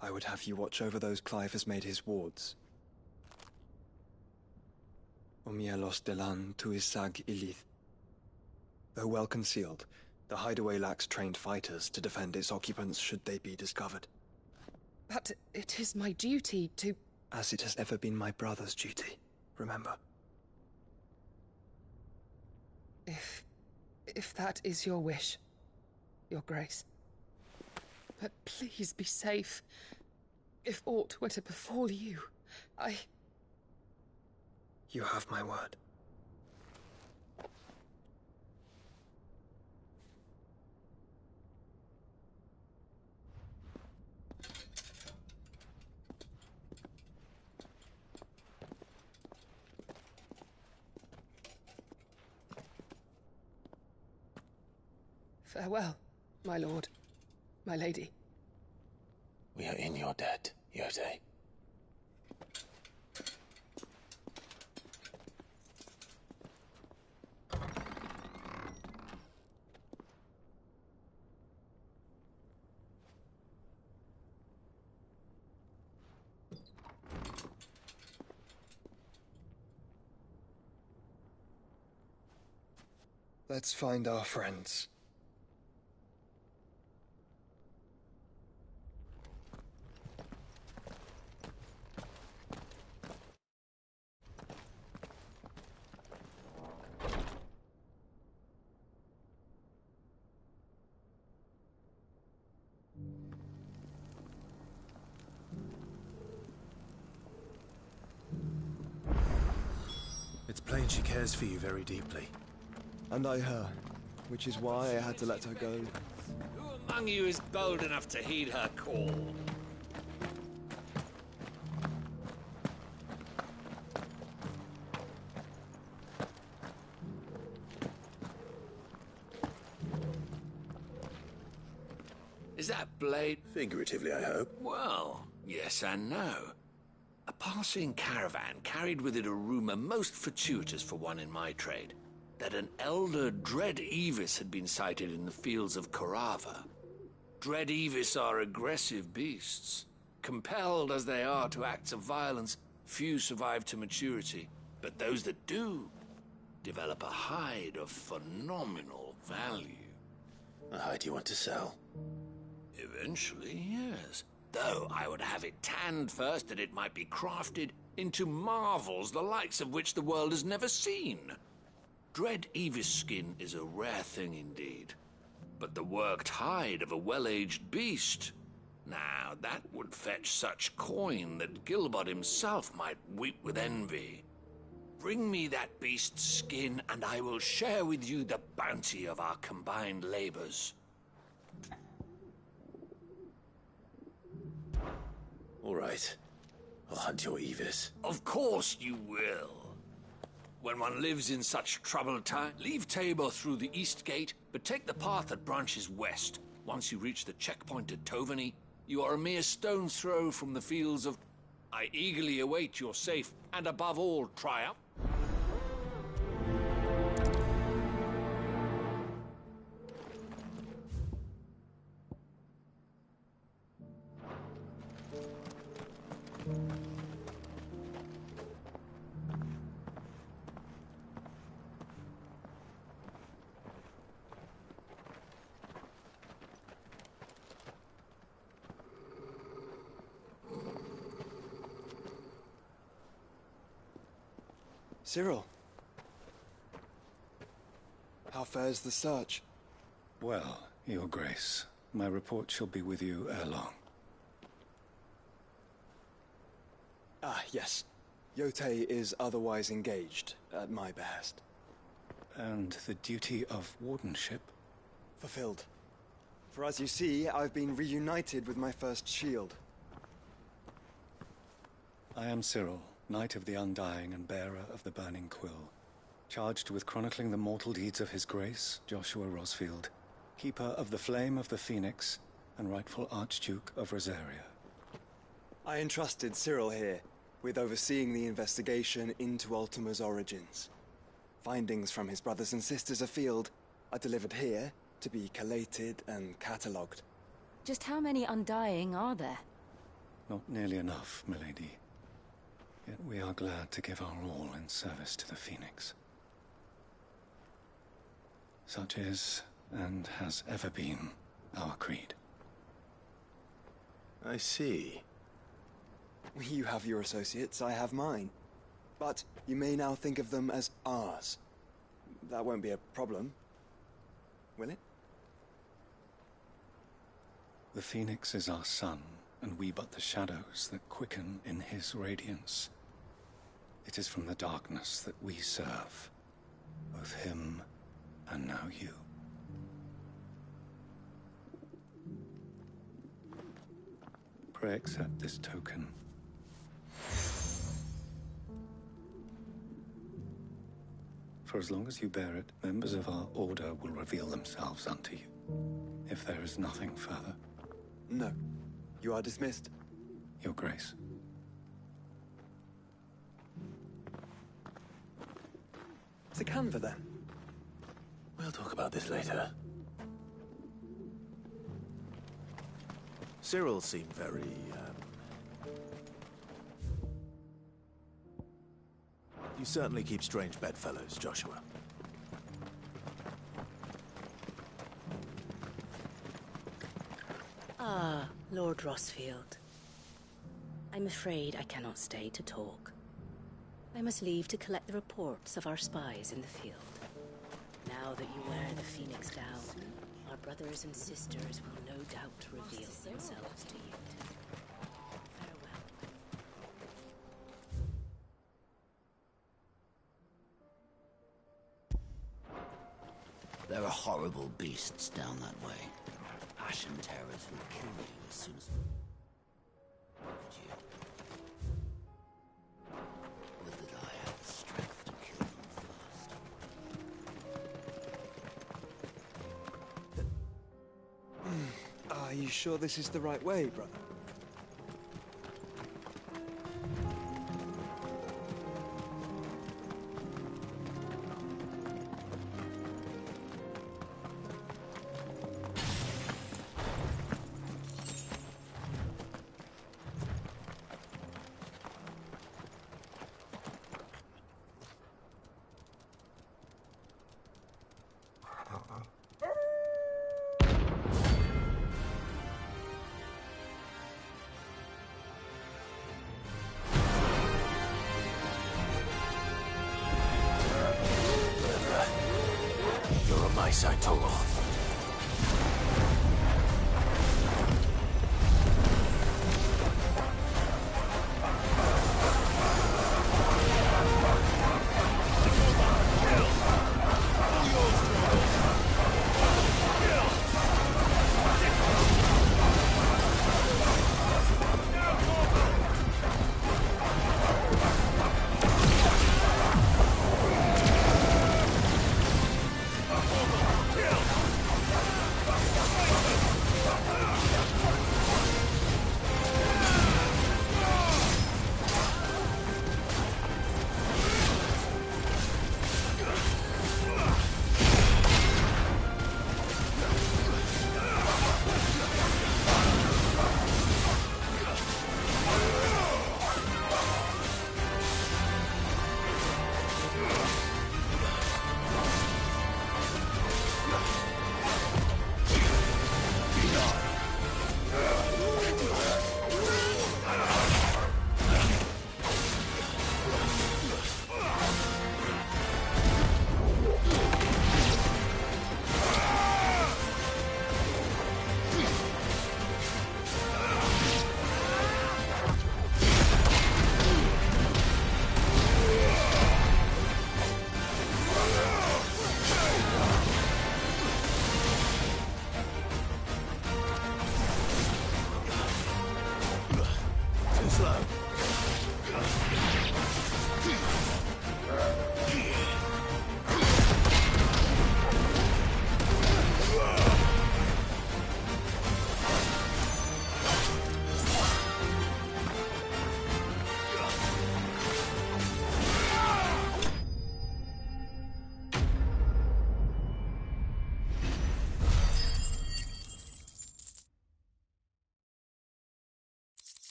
I would have you watch over those Clive has made his wards. Omielos delan tuisag ilith. Though well concealed, the hideaway lacks trained fighters to defend its occupants should they be discovered. But it is my duty to... As it has ever been my brother's duty, remember. If that is your wish, Your Grace. But please be safe. If aught were to befall you, You have my word. Farewell, my lord, my lady. We are in your debt, Yotei. Let's find our friends. It's plain she cares for you very deeply. And I her, which is why I had to let her go. Who among you is bold enough to heed her call? Is that blade? Figuratively, I hope. Well, yes and no. A passing caravan carried with it a rumor most fortuitous for one in my trade, that an elder Dread Evis had been sighted in the fields of Korava. Dread Evis are aggressive beasts. Compelled as they are to acts of violence, few survive to maturity, but those that do develop a hide of phenomenal value. A hide you want to sell? Eventually, yes. Though I would have it tanned first that it might be crafted into marvels the likes of which the world has never seen. Dread Evis skin is a rare thing indeed. But the worked hide of a well-aged beast, now that would fetch such coin that Gilbert himself might weep with envy. Bring me that beast's skin and I will share with you the bounty of our combined labors. All right. I'll hunt your Evis. Of course you will. When one lives in such troubled time, leave Tabor through the east gate, but take the path that branches west. Once you reach the checkpoint at Tovany, you are a mere stone's throw from the fields of... I eagerly await your safe and above all triumph. Cyril. How fares the search? Well, Your Grace, my report shall be with you ere long. Ah, yes. Yotei is otherwise engaged, at my behest. And the duty of wardenship? Fulfilled. For as you see, I've been reunited with my first shield. I am Cyril, Knight of the Undying and bearer of the Burning Quill, charged with chronicling the mortal deeds of His Grace, Joshua Rosfield, Keeper of the Flame of the Phoenix, and rightful Archduke of Rosaria. I entrusted Cyril here with overseeing the investigation into Ultima's origins. Findings from his brothers and sisters afield are delivered here to be collated and catalogued. Just how many Undying are there? Not nearly enough, milady. Yet we are glad to give our all in service to the Phoenix. Such is, and has ever been, our creed. I see. You have your associates, I have mine. But you may now think of them as ours. That won't be a problem, will it? The Phoenix is our sun, and we but the shadows that quicken in his radiance. It is from the darkness that we serve, both him and now you. Pray accept this token. For as long as you bear it, members of our order will reveal themselves unto you. If there is nothing further. No. You are dismissed. Your Grace. To Canva, then. We'll talk about this later. Cyril seemed very, You certainly keep strange bedfellows, Joshua. Ah, Lord Rosfield. I'm afraid I cannot stay to talk. I must leave to collect the reports of our spies in the field. Now that you wear the Phoenix down, our brothers and sisters will no doubt reveal themselves to you. Farewell. There are horrible beasts down that way. Ashen terrors will kill you as soon as... Would you? Would that I had the strength to kill them first. Are you sure this is the right way, brother? You're on my side, Torgal. Kill!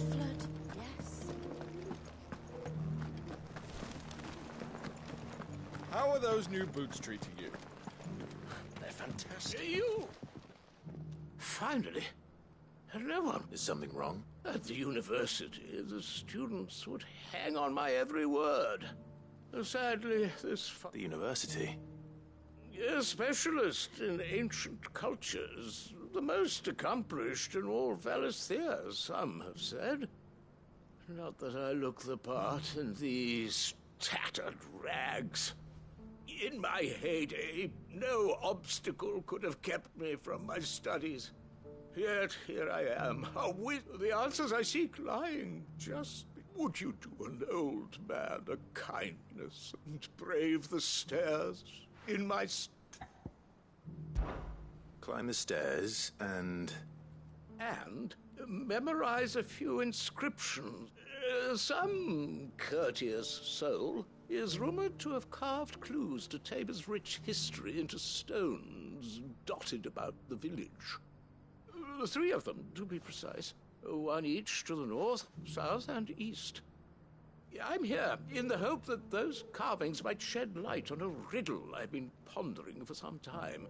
flood. Yes. How are those new boots treating you? They're fantastic. You... Finally. No one... Is something wrong? At the university, the students would hang on my every word. Sadly, this... The university? A specialist in ancient cultures. The most accomplished in all Valisthea, some have said. Not that I look the part in these tattered rags. In my heyday, no obstacle could have kept me from my studies. Yet here I am, with the answers I seek lying just... Would you do an old man a kindness and brave the stairs in my... Climb the stairs and... And memorize a few inscriptions. Some courteous soul is rumored to have carved clues to Tabor's rich history into stones dotted about the village. 3 of them, to be precise. 1 each to the north, south, and east. I'm here in the hope that those carvings might shed light on a riddle I've been pondering for some time.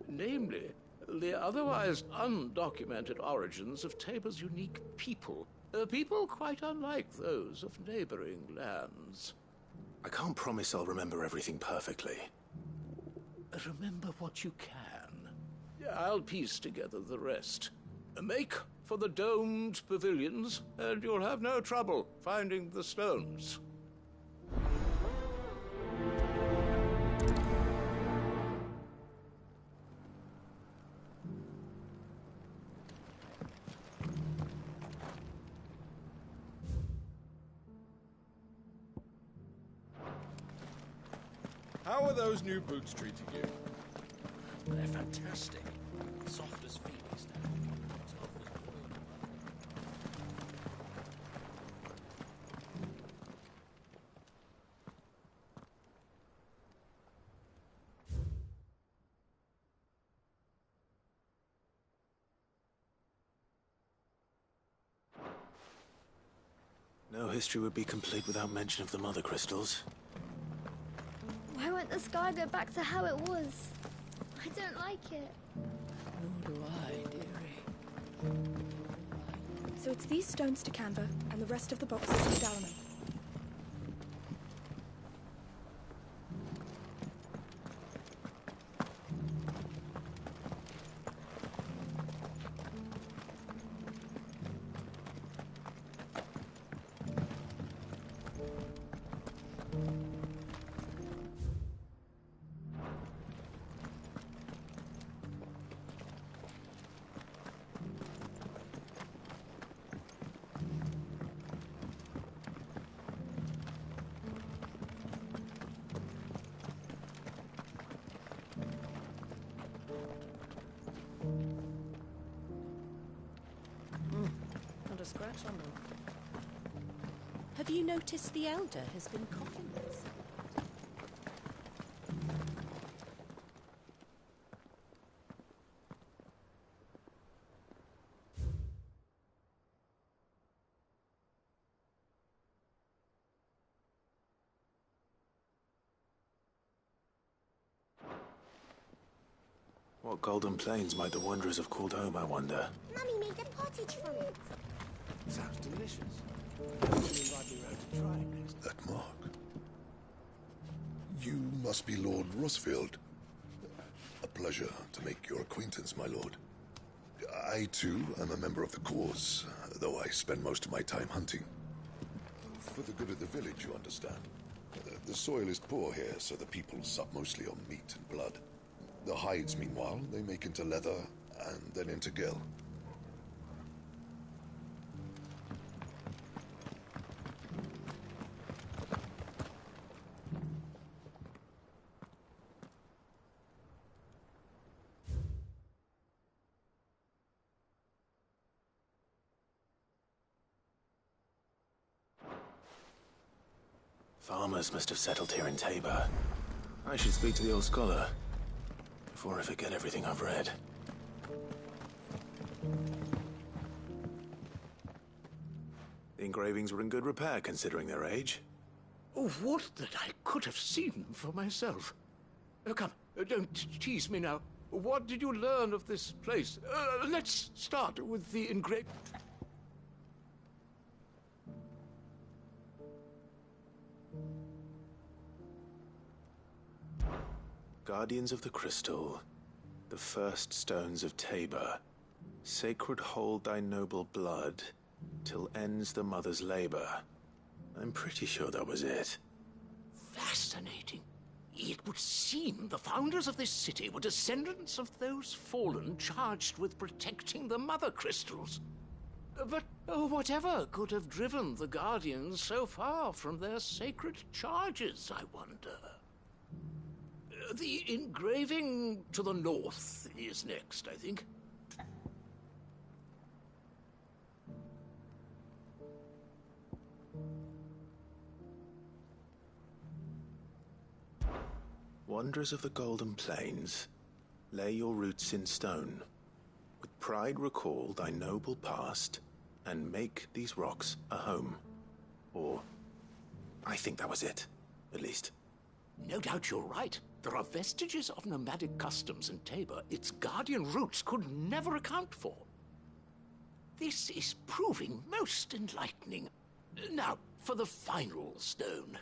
Namely, the otherwise undocumented origins of Tabor's unique people. People quite unlike those of neighboring lands. I can't promise I'll remember everything perfectly. Remember what you can. I'll piece together the rest. Make for the domed pavilions, and you'll have no trouble finding the stones. How are those new boots treating you? They're fantastic. Soft as Phoenix now. No history would be complete without mention of the Mother Crystals. Why won't the sky go back to how it was? I don't like it. Nor do I, dearie. So it's these stones to Canva, and the rest of the boxes to Dalaman. Not a scratch on them. Have you noticed the Elder has been coffinless? What golden plains might the Wanderers have called home, I wonder? Mummy made a pottage from it. Sounds delicious. Invite me round to try it next. That mark. You must be Lord Rosfield. A pleasure to make your acquaintance, my lord. I, too, am a member of the cause, though I spend most of my time hunting. For the good of the village, you understand. The soil is poor here, so the people sup mostly on meat and blood. The hides, meanwhile, they make into leather and then into gill. Farmers must have settled here in Tabor. I should speak to the old scholar before I forget everything I've read. The engravings were in good repair considering their age. Oh, would that I could have seen them for myself. Come, don't tease me now. What did you learn of this place? Let's start with the Guardians of the Crystal, the first stones of Tabor. Sacred hold thy noble blood, till ends the mother's labor. I'm pretty sure that was it. Fascinating. It would seem the founders of this city were descendants of those fallen charged with protecting the mother crystals. But whatever could have driven the Guardians so far from their sacred charges, I wonder? The engraving to the north is next, I think. Wanderers of the Golden Plains, lay your roots in stone. With pride recall thy noble past, and make these rocks a home. Or, I think that was it, at least. No doubt you're right. There are vestiges of nomadic customs in Tabor its guardian roots could never account for. This is proving most enlightening. Now, for the final stone.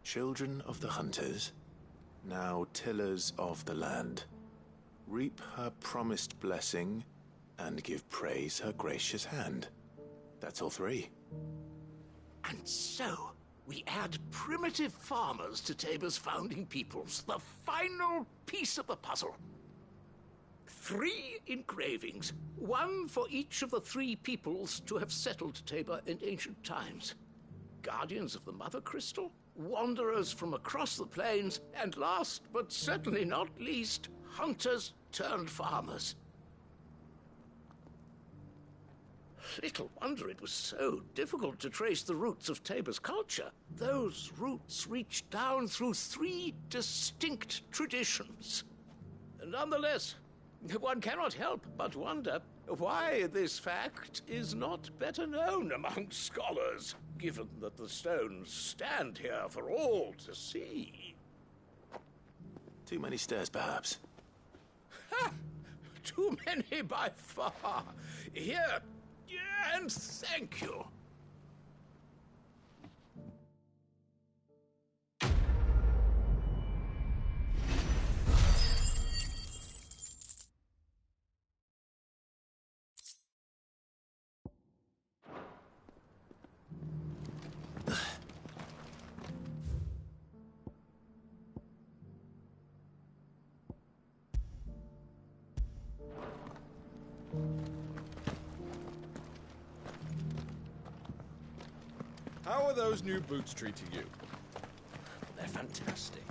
Children of the hunters, now tillers of the land, reap her promised blessing and give praise her gracious hand. That's all three. And so, we add primitive farmers to Tabor's founding peoples, the final piece of the puzzle. 3 engravings, one for each of the 3 peoples to have settled Tabor in ancient times. Guardians of the Mother Crystal, wanderers from across the plains, and last but certainly not least, hunters turned farmers. Little wonder it was so difficult to trace the roots of Tabor's culture. Those roots reach down through 3 distinct traditions. Nonetheless, one cannot help but wonder why this fact is not better known among scholars, given that the stones stand here for all to see. Too many stairs, perhaps. Ha! Too many by far. Here, and thank you. How are those new boots treating you? They're fantastic.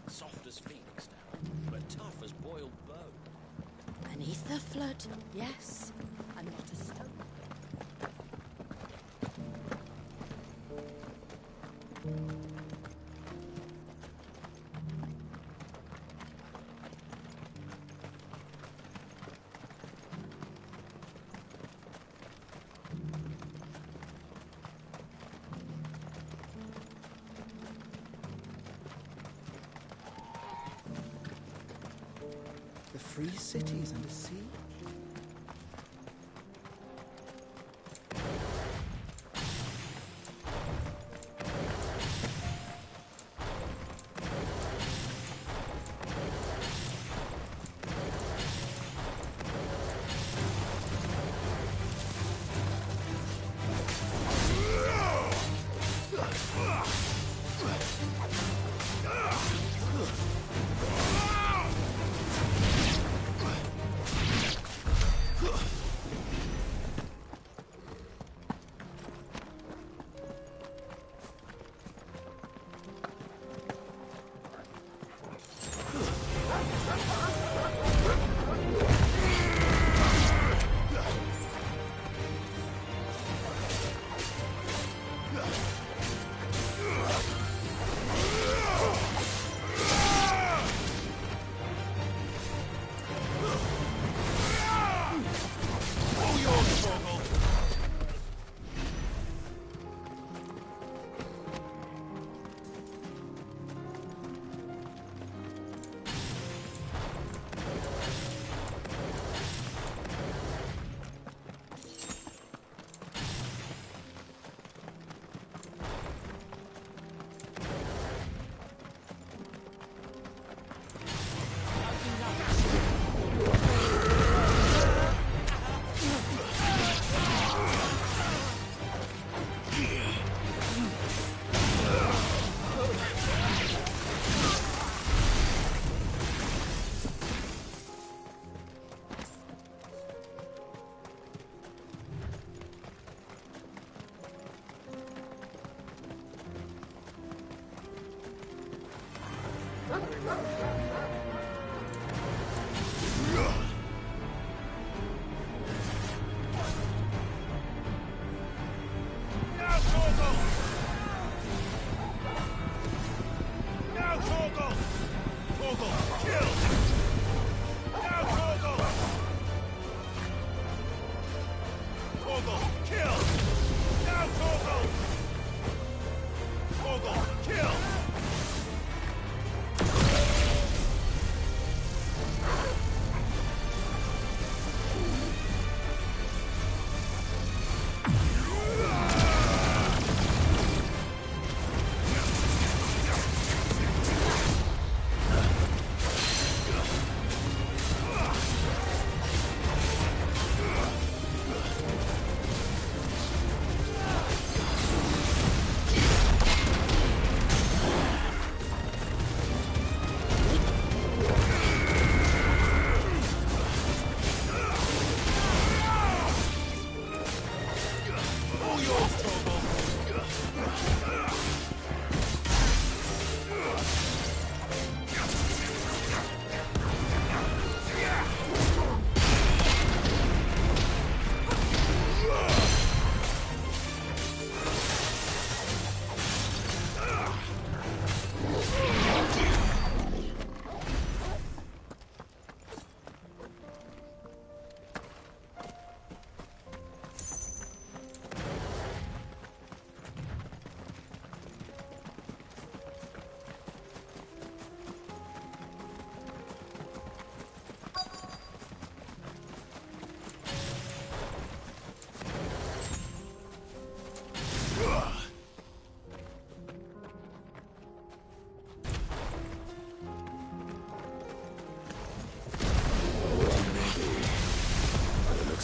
Soft as phoenix down, but tough as boiled bone. Beneath the flood, yes. I'm not a stone. The free cities under siege?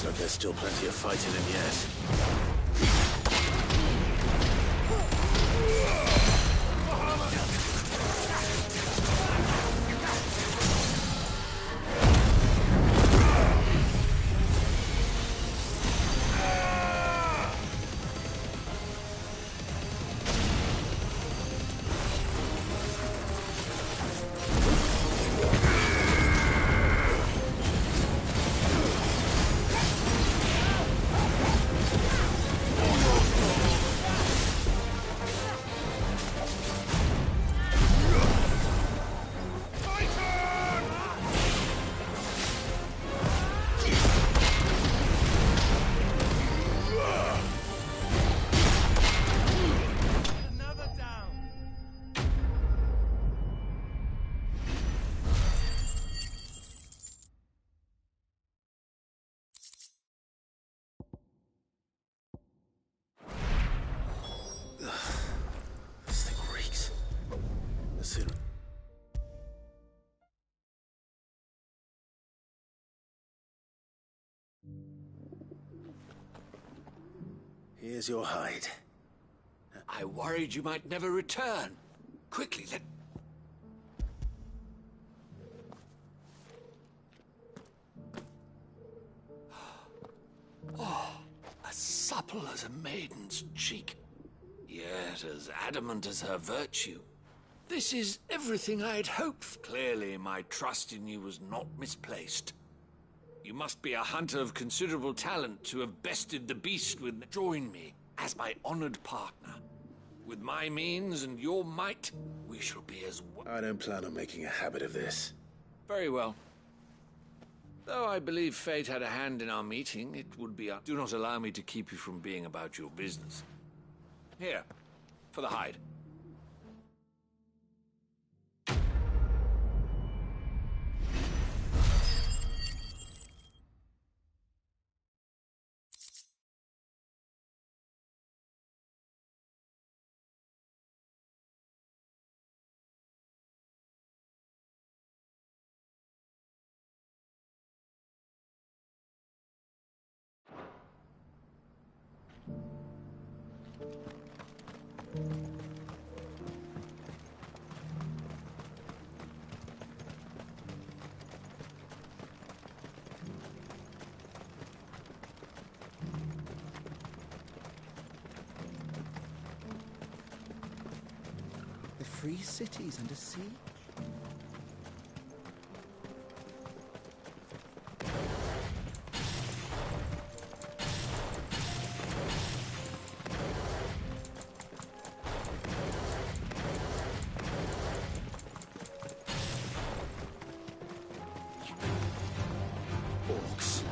Looks like there's still plenty of fight in him yet. Here's your hide. I worried you might never return. Quickly, let... Oh, as supple as a maiden's cheek, yet as adamant as her virtue. This is everything I'd hoped. Clearly, my trust in you was not misplaced. You must be a hunter of considerable talent to have bested the beast with... Join me as my honored partner. With my means and your might, we shall be as one. I don't plan on making a habit of this. Very well. Though I believe fate had a hand in our meeting, it would be... Do not allow me to keep you from being about your business. Here, for the hide. The free cities under siege? Orcs.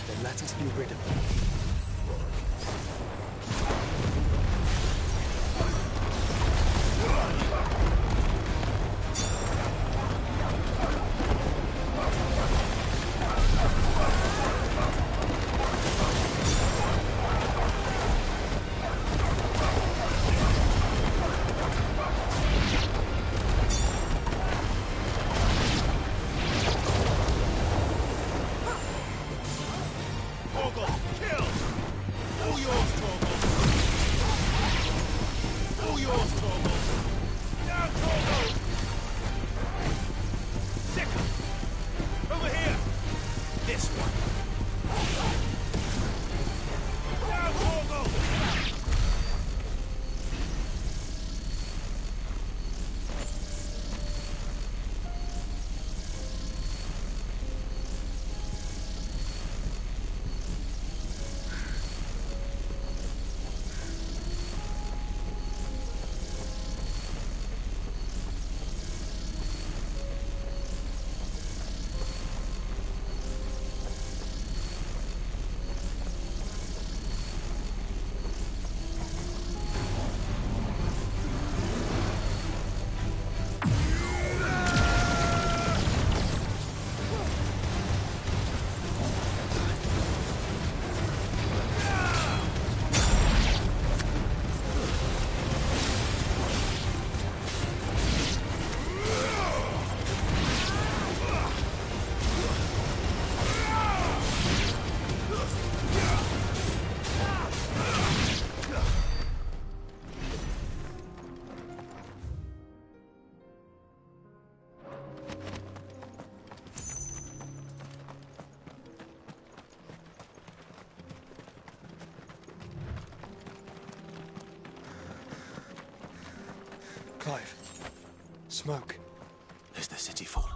Then let us be rid of them. Clive. Smoke. Is the city fallen?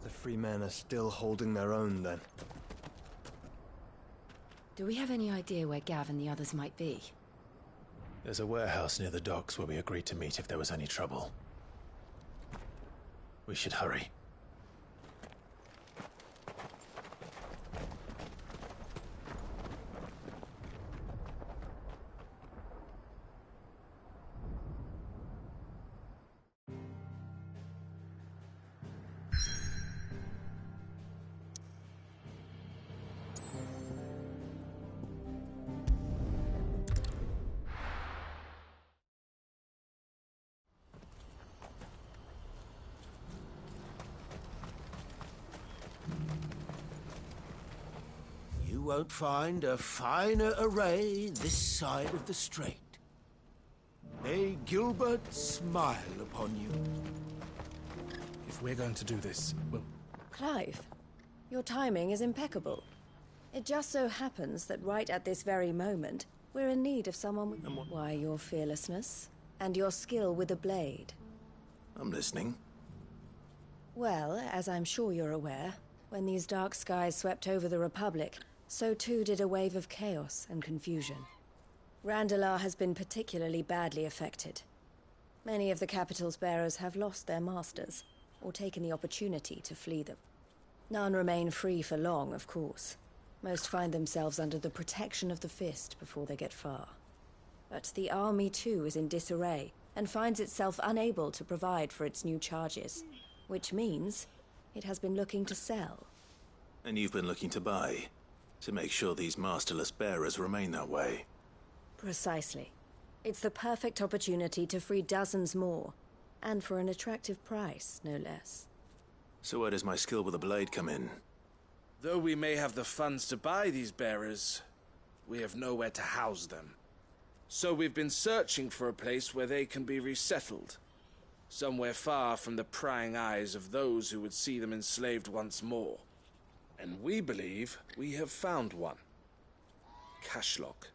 The free men are still holding their own, then. Do we have any idea where Gav and the others might be? There's a warehouse near the docks where we agreed to meet if there was any trouble. We should hurry. You won't find a finer array this side of the strait. May Gilbert smile upon you. If we're going to do this, well... Clive, your timing is impeccable. It just so happens that right at this very moment, we're in need of someone with... Why, your fearlessness and your skill with a blade. I'm listening. Well, as I'm sure you're aware, when these dark skies swept over the Republic, so too did a wave of chaos and confusion. Randalar has been particularly badly affected. Many of the capital's bearers have lost their masters, or taken the opportunity to flee them. None remain free for long, of course. Most find themselves under the protection of the Fist before they get far. But the army too is in disarray, and finds itself unable to provide for its new charges. Which means it has been looking to sell. And you've been looking to buy, to make sure these masterless bearers remain that way. Precisely. It's the perfect opportunity to free dozens more, and for an attractive price, no less. So where does my skill with a blade come in? Though we may have the funds to buy these bearers, we have nowhere to house them. So we've been searching for a place where they can be resettled. Somewhere far from the prying eyes of those who would see them enslaved once more. And we believe we have found one. Cashlock.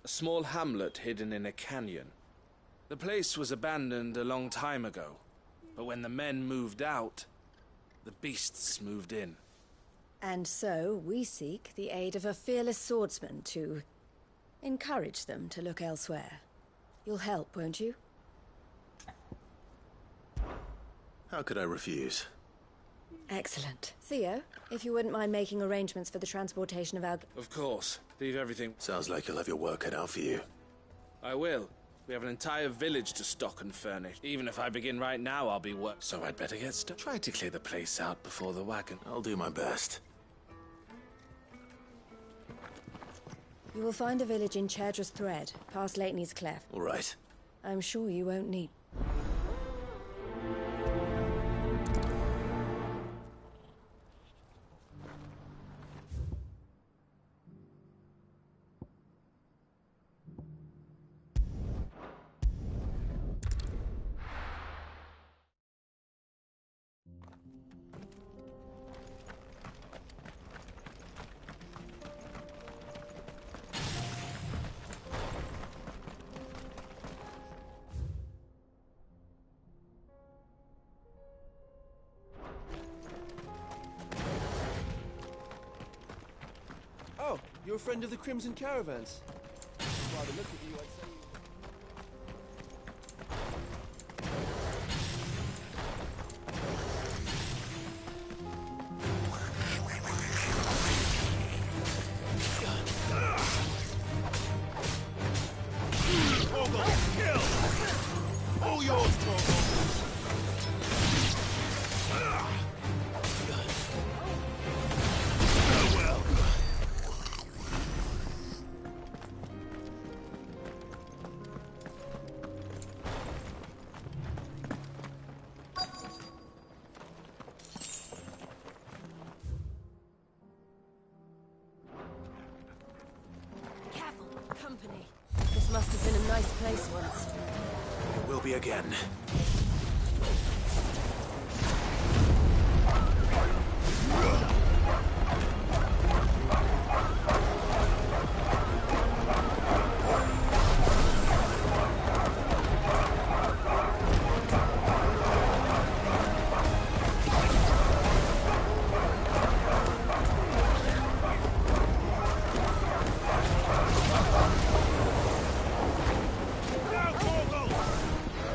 A small hamlet hidden in a canyon. The place was abandoned a long time ago, but when the men moved out, the beasts moved in. And so we seek the aid of a fearless swordsman to encourage them to look elsewhere. You'll help, won't you? How could I refuse? Excellent. Theo, if you wouldn't mind making arrangements for the transportation of our... Of course. Leave everything... Sounds like you'll have your work cut out for you. I will. We have an entire village to stock and furnish. Even if I begin right now, I'll be work. So I'd better get started. Try to clear the place out before the wagon. I'll do my best. You will find a village in Chedra's Thread, past Lateney's Cleft. All right. I'm sure you won't need... Oh, you're a friend of the Crimson Caravans. By the look at you, I'd say All yours, Torgal! Company. This must have been a nice place once. It will be again.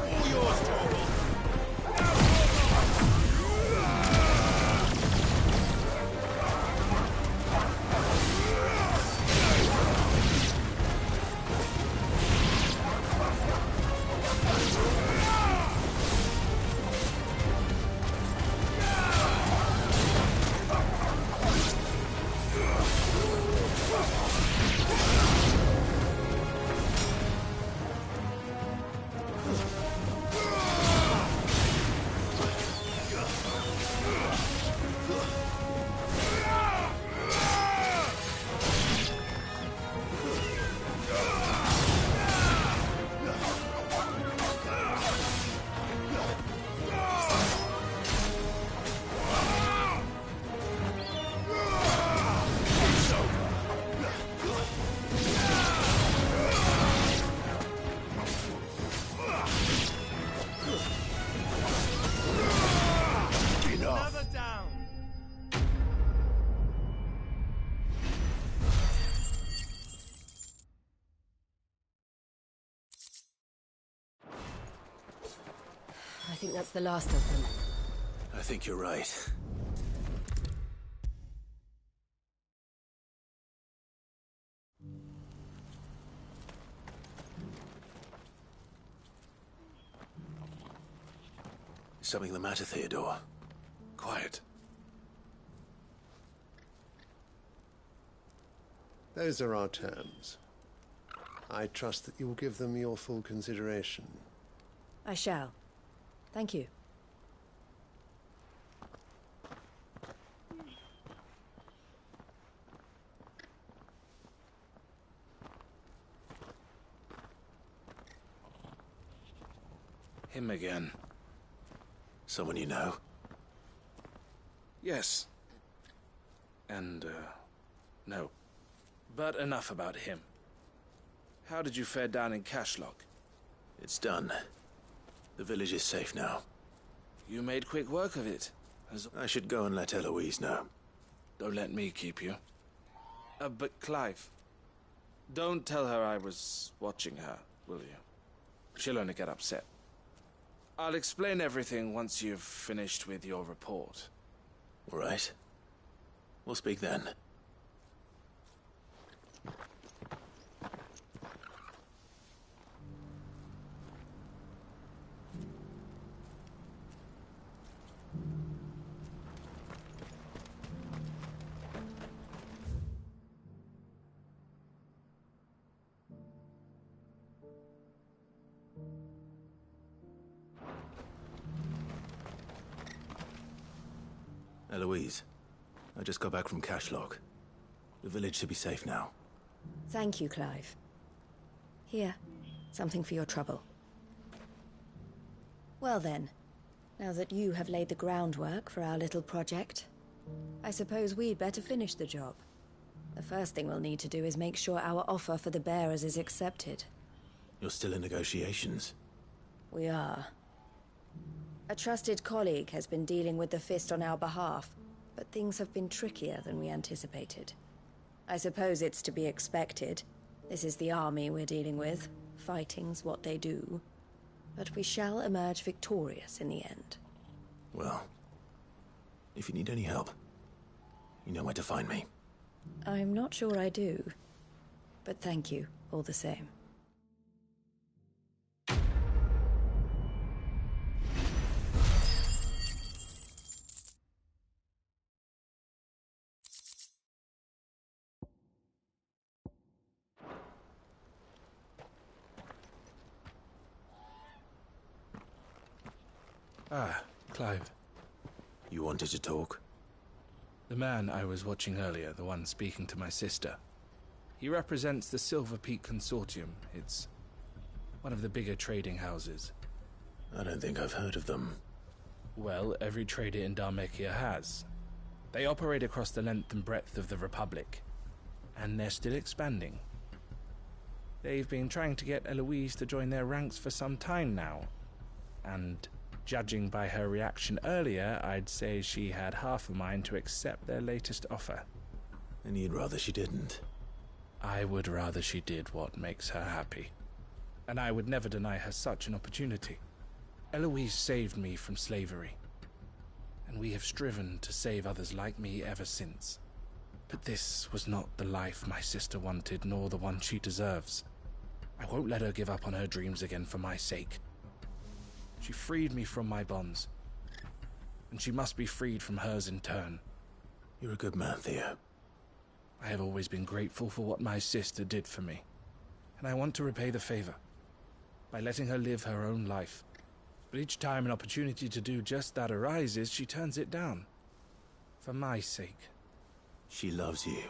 All yours, Torgal! think that's the last of them. I think you're right. Is something the matter, Theodore? Quiet. Those are our terms. I trust that you will give them your full consideration. I shall. Thank you. Him again. Someone you know? Yes. And, no. But enough about him. How did you fare down in Cashlock? It's done. The village is safe now. You made quick work of it. I should go and let Eloise know. Don't let me keep you. But Clive, don't tell her I was watching her, will you? She'll only get upset. I'll explain everything once you've finished with your report. All right. We'll speak then. Eloise, I just got back from Cashlock. The village should be safe now. Thank you, Clive. Here, something for your trouble. Well then, now that you have laid the groundwork for our little project, I suppose we'd better finish the job. The first thing we'll need to do is make sure our offer for the bearers is accepted. You're still in negotiations? We are. A trusted colleague has been dealing with the Fist on our behalf, but things have been trickier than we anticipated. I suppose it's to be expected. This is the army we're dealing with. Fighting's what they do. But we shall emerge victorious in the end. Well, if you need any help, you know where to find me. I'm not sure I do, but thank you all the same. Ah, Clive. You wanted to talk? The man I was watching earlier, the one speaking to my sister. He represents the Silver Peak Consortium. It's one of the bigger trading houses. I don't think I've heard of them. Well, every trader in Dharmekia has. They operate across the length and breadth of the Republic, and they're still expanding. They've been trying to get Eloise to join their ranks for some time now, and judging by her reaction earlier, I'd say she had half a mind to accept their latest offer. And you'd rather she didn't? I would rather she did what makes her happy. And I would never deny her such an opportunity. Eloise saved me from slavery, and we have striven to save others like me ever since. But this was not the life my sister wanted, nor the one she deserves. I won't let her give up on her dreams again for my sake. She freed me from my bonds, and she must be freed from hers in turn. You're a good man, Theo. I have always been grateful for what my sister did for me, and I want to repay the favor by letting her live her own life. But each time an opportunity to do just that arises, she turns it down. For my sake. She loves you.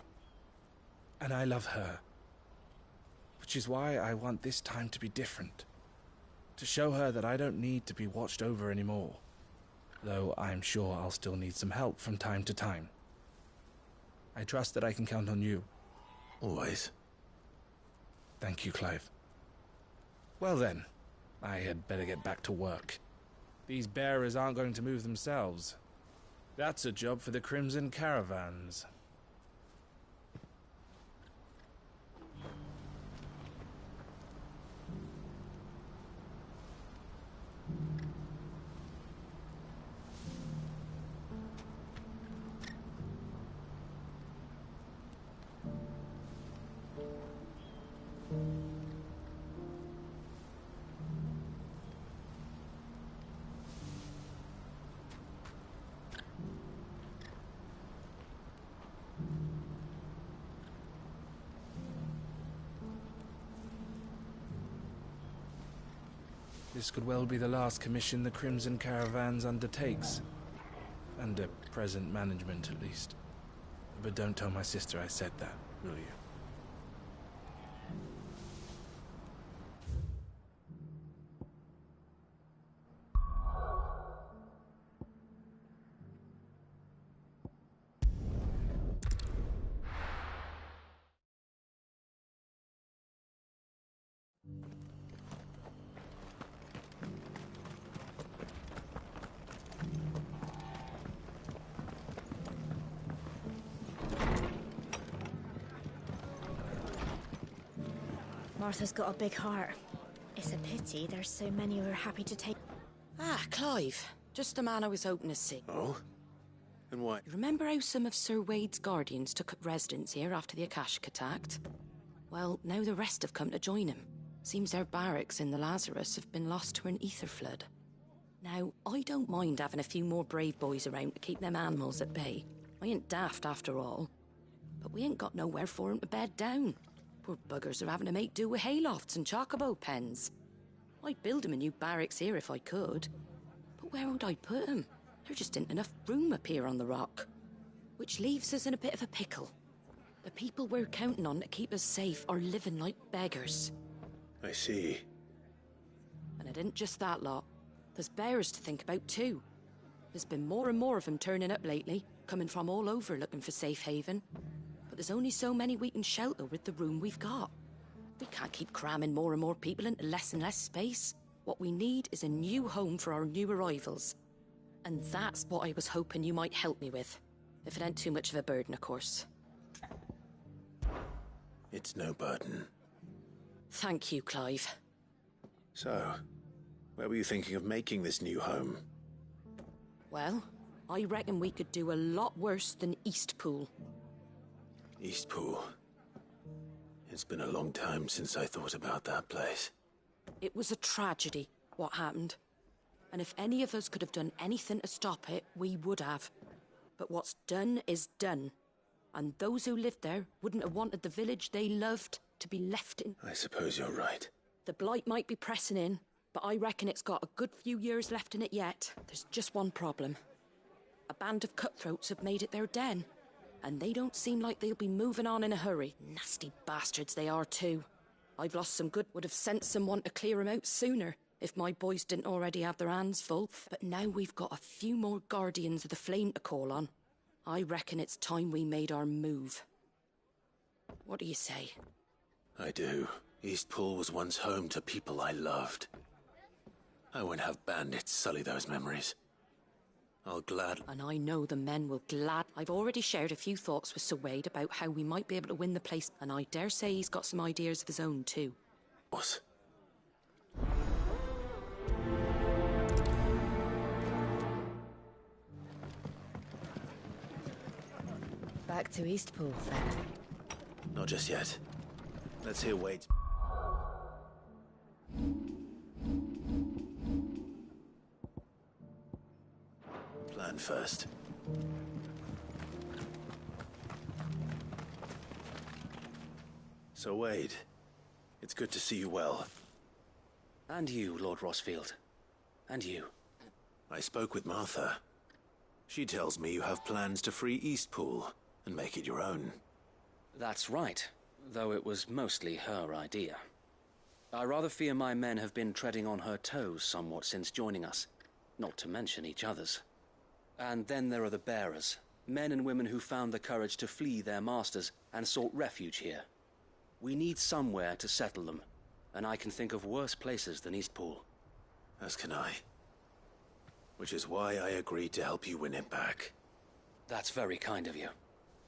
And I love her. Which is why I want this time to be different. To show her that I don't need to be watched over anymore. Though I'm sure I'll still need some help from time to time. I trust that I can count on you. Always. Thank you, Clive. Well then, I had better get back to work. These bearers aren't going to move themselves. That's a job for the Crimson Caravans. This could well be the last commission the Crimson Caravans undertakes. Under present management, at least. But don't tell my sister I said that, will you? Martha's got a big heart. It's a pity there's so many who are happy to take... Ah, Clive. Just the man I was hoping to see. Oh? And why? You remember how some of Sir Wade's guardians took up residence here after the Akashic attacked? Well, now the rest have come to join him. Seems their barracks in the Lazarus have been lost to an ether flood. Now, I don't mind having a few more brave boys around to keep them animals at bay. I ain't daft after all. But we ain't got nowhere for 'em to bed down. Poor buggers are having to make do with haylofts and chocobo pens. I'd build 'em a new barracks here if I could. But where would I put 'em? There just ain't enough room up here on the rock. Which leaves us in a bit of a pickle. The people we're counting on to keep us safe are living like beggars. I see. And it ain't just that lot. There's bears to think about too. There's been more and more of them turning up lately, coming from all over looking for safe haven. But there's only so many we can shelter with the room we've got. We can't keep cramming more and more people into less and less space. What we need is a new home for our new arrivals. And that's what I was hoping you might help me with. If it ain't too much of a burden, of course. It's no burden. Thank you, Clive. So, where were you thinking of making this new home? Well, I reckon we could do a lot worse than Eastpool. Eastpool. It's been a long time since I thought about that place. It was a tragedy, what happened. And if any of us could have done anything to stop it, we would have. But what's done is done. And those who lived there wouldn't have wanted the village they loved to be left in. I suppose you're right. The blight might be pressing in, but I reckon it's got a good few years left in it yet. There's just one problem. A band of cutthroats have made it their den. And they don't seem like they'll be moving on in a hurry. Nasty bastards they are too. I've lost some good, would have sent someone to clear them out sooner, if my boys didn't already have their hands full. But now we've got a few more guardians of the flame to call on. I reckon it's time we made our move. What do you say? I do. Eastpool was once home to people I loved. I won't have bandits sully those memories. I'll gladly... And I know the men will glad... I've already shared a few thoughts with Sir Wade about how we might be able to win the place, and I dare say he's got some ideas of his own too. What? Back to Eastpool, then. Not just yet. Let's hear Wade's... plan first. So Wade, it's good to see you well. And you, Lord Rosfield. And you. I spoke with Martha. She tells me you have plans to free Eastpool and make it your own. That's right, though it was mostly her idea. I rather fear my men have been treading on her toes somewhat since joining us, not to mention each other's. And then there are the bearers, men and women who found the courage to flee their masters and sought refuge here. We need somewhere to settle them, and I can think of worse places than Eastpool. As can I. Which is why I agreed to help you win it back. That's very kind of you.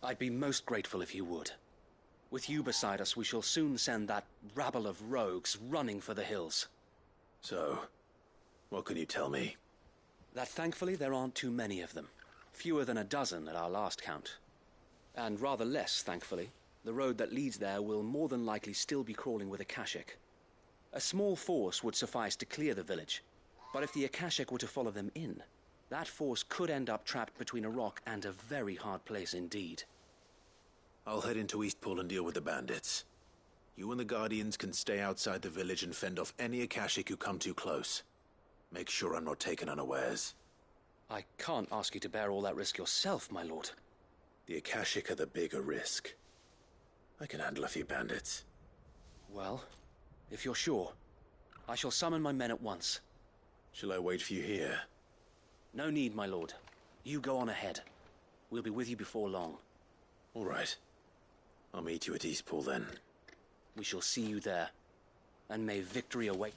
I'd be most grateful if you would. With you beside us, we shall soon send that rabble of rogues running for the hills. So, what can you tell me? That thankfully there aren't too many of them. Fewer than a dozen at our last count. And rather less, thankfully. The road that leads there will more than likely still be crawling with Akashic. A small force would suffice to clear the village, but if the Akashic were to follow them in, that force could end up trapped between a rock and a very hard place indeed. I'll head into Eastpool and deal with the bandits. You and the Guardians can stay outside the village and fend off any Akashic who come too close. Make sure I'm not taken unawares. I can't ask you to bear all that risk yourself, my lord. The Akashic are the bigger risk. I can handle a few bandits. Well, if you're sure, I shall summon my men at once. Shall I wait for you here? No need, my lord. You go on ahead. We'll be with you before long. All right. I'll meet you at Eastpool then. We shall see you there, and may victory await.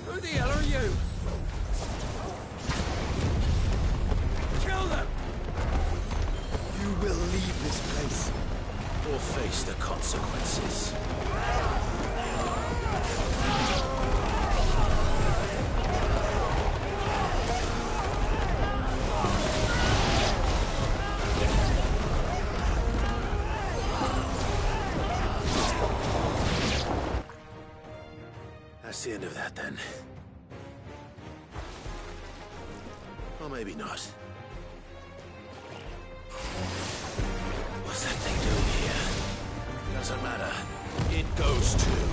Who the hell are you? Kill them! You will leave this place, or face the consequences. That's the end of that, then. Or maybe not. What's that thing doing here? Doesn't matter. It goes too.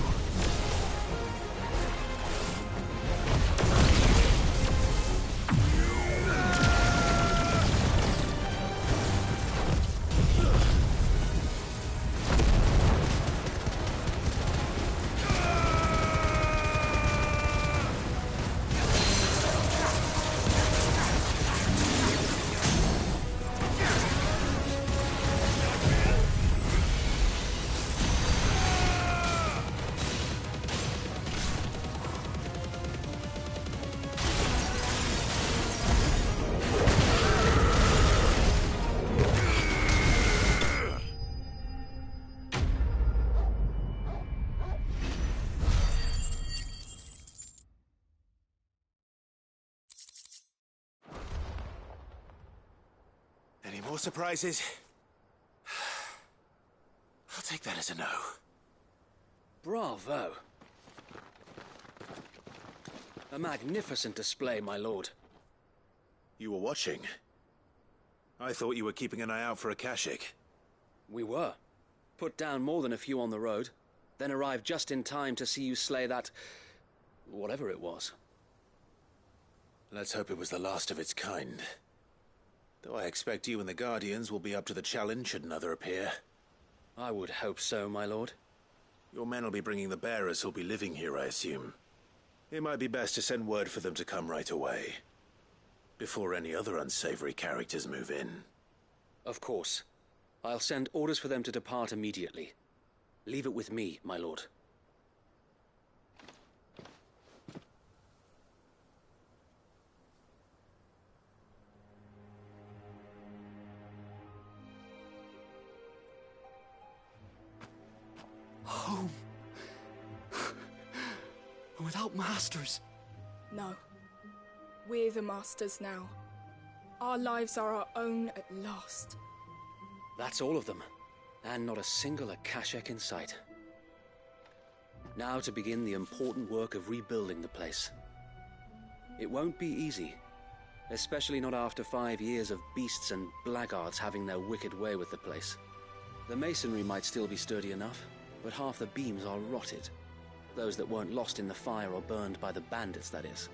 Any more surprises? I'll take that as a no. Bravo. A magnificent display, my lord. You were watching. I thought you were keeping an eye out for Akashic. We were. Put down more than a few on the road, then arrived just in time to see you slay that... whatever it was. Let's hope it was the last of its kind. Though I expect you and the Guardians will be up to the challenge should another appear. I would hope so, my lord. Your men will be bringing the bearers who'll be living here, I assume. It might be best to send word for them to come right away, before any other unsavory characters move in. Of course. I'll send orders for them to depart immediately. Leave it with me, my lord. Home. Without masters. No. We're the masters now. Our lives are our own at last. That's all of them, and not a single Akashic in sight. Now to begin the important work of rebuilding the place. It won't be easy, especially not after 5 years of beasts and blackguards having their wicked way with the place. The masonry might still be sturdy enough, but half the beams are rotted. Those that weren't lost in the fire or burned by the bandits, that is.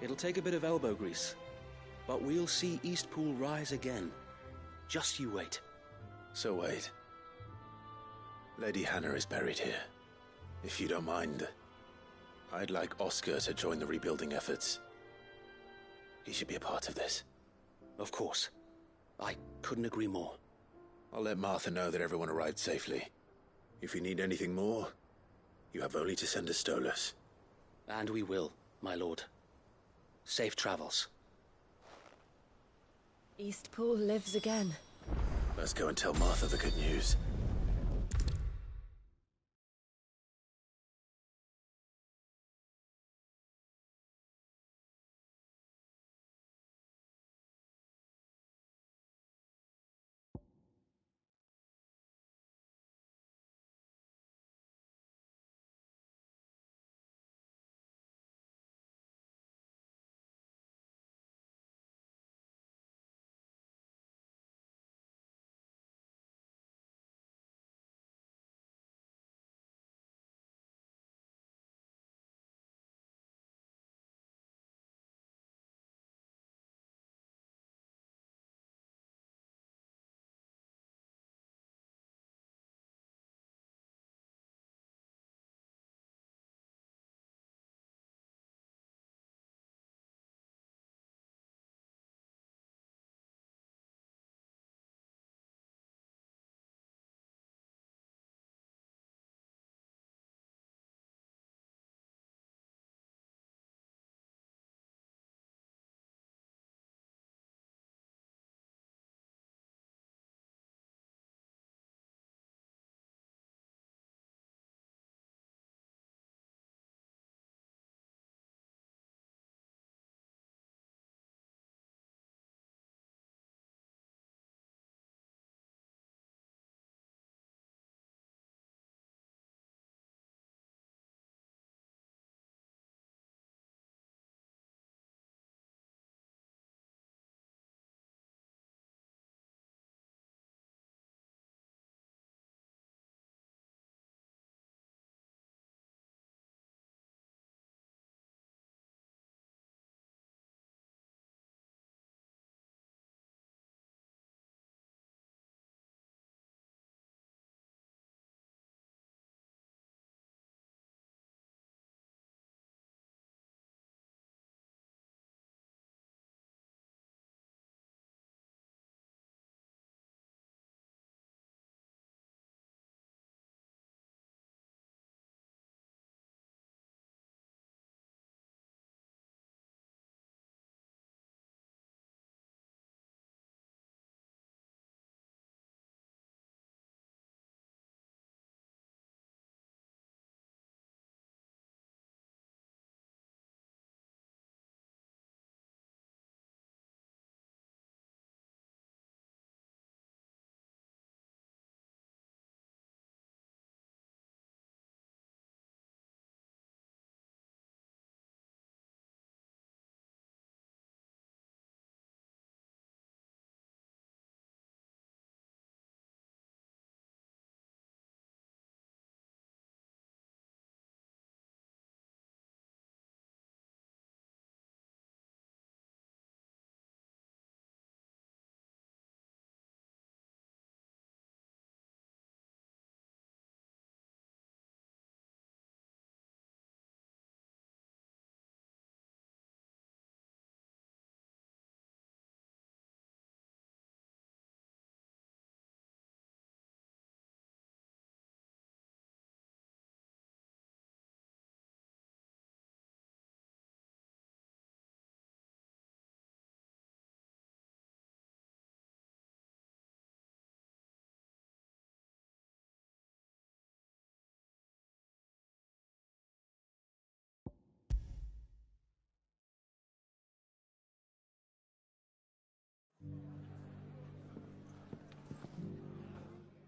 It'll take a bit of elbow grease, but we'll see Eastpool rise again. Just you wait. So wait. Lady Hannah is buried here. If you don't mind, I'd like Oscar to join the rebuilding efforts. He should be a part of this. Of course. I couldn't agree more. I'll let Martha know that everyone arrived safely. If you need anything more, you have only to send a Stolas. And we will, my lord. Safe travels. Eastpool lives again. Let's go and tell Martha the good news.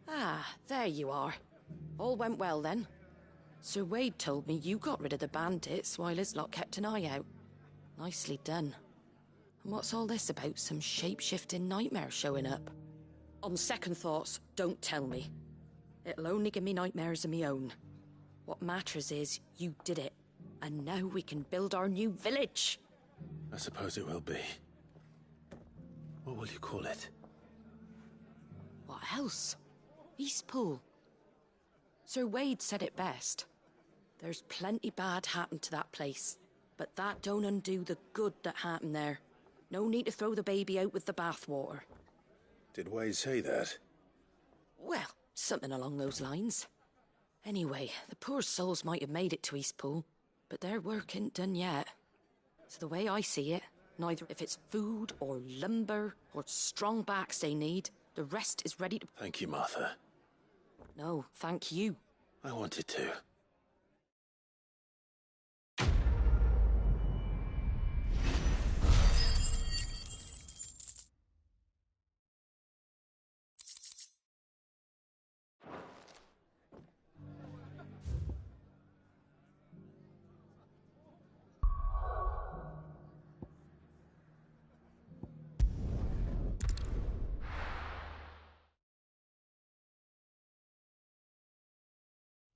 Ah, there you are. All went well then. Sir Wade told me you got rid of the bandits while his lot kept an eye out. Nicely done. And what's all this about some shape-shifting nightmare showing up? On second thoughts, don't tell me. It'll only give me nightmares of me own. What matters is you did it. And now we can build our new village. I suppose it will be. What will you call it? What else? Eastpool. Sir Wade said it best. There's plenty bad happened to that place, but that don't undo the good that happened there. No need to throw the baby out with the bathwater. Did Wade say that? Well, something along those lines. Anyway, the poor souls might have made it to Eastpool, but their work ain't done yet. So the way I see it, neither if it's food or lumber or strong backs they need, the rest is ready to... Thank you, Martha. No, thank you. I wanted to.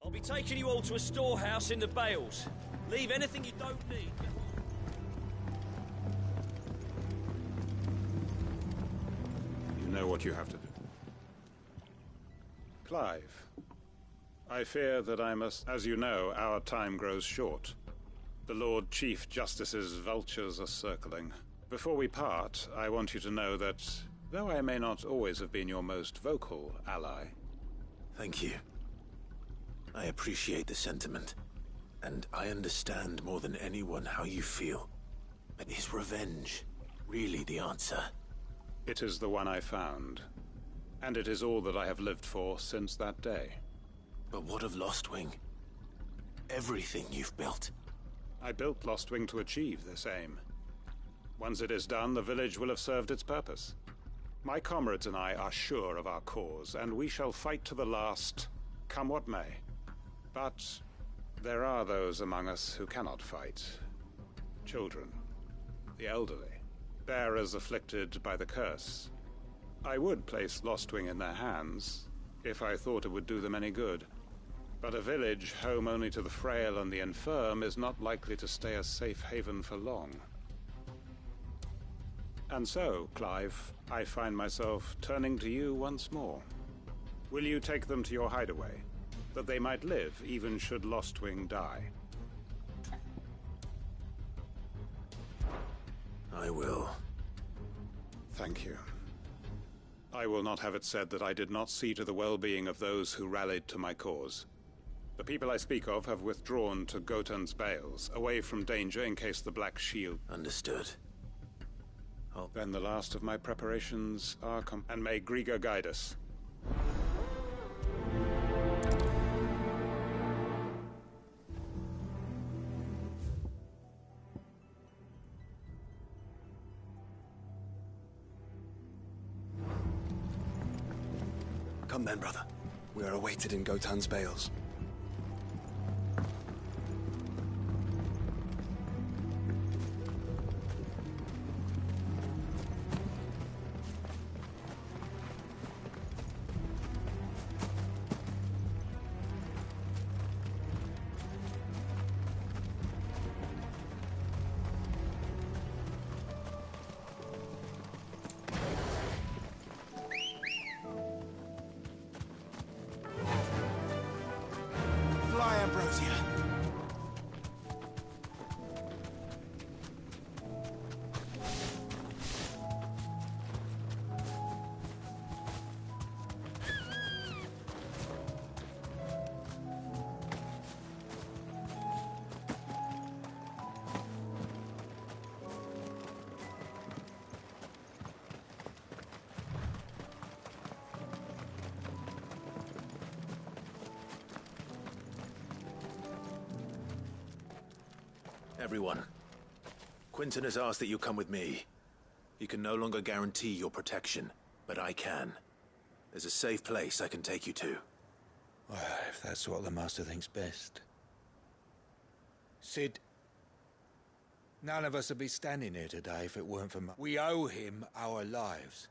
I'll be taking you all to a storehouse in the Bales. Leave anything you don't need behind. You know what you have to do. Clive, I fear that I must... As you know, our time grows short. The Lord Chief Justice's vultures are circling. Before we part, I want you to know that, though I may not always have been your most vocal ally... Thank you. I appreciate the sentiment, and I understand more than anyone how you feel. But is revenge really the answer? It is the one I found, and it is all that I have lived for since that day. But what of Lostwing? Everything you've built. I built Lostwing to achieve this aim. Once it is done, the village will have served its purpose. My comrades and I are sure of our cause, and we shall fight to the last, come what may. But there are those among us who cannot fight. Children, the elderly, bearers afflicted by the curse. I would place Lostwing in their hands, if I thought it would do them any good. But a village home only to the frail and the infirm is not likely to stay a safe haven for long. And so, Clive, I find myself turning to you once more. Will you take them to your hideaway, that they might live even should Lostwing die? I will. Thank you. I will not have it said that I did not see to the well-being of those who rallied to my cause. The people I speak of have withdrawn to Gotan's Bales, away from danger in case the Black Shield... Understood. Then the last of my preparations are and may Griga guide us. Come then, brother. We are awaited in Gotan's Bales. Everyone, Quinton has asked that you come with me. He can no longer guarantee your protection, but I can. There's a safe place I can take you to. Well, if that's what the Master thinks best. Sid, none of us would be standing here today if it weren't for we owe him our lives.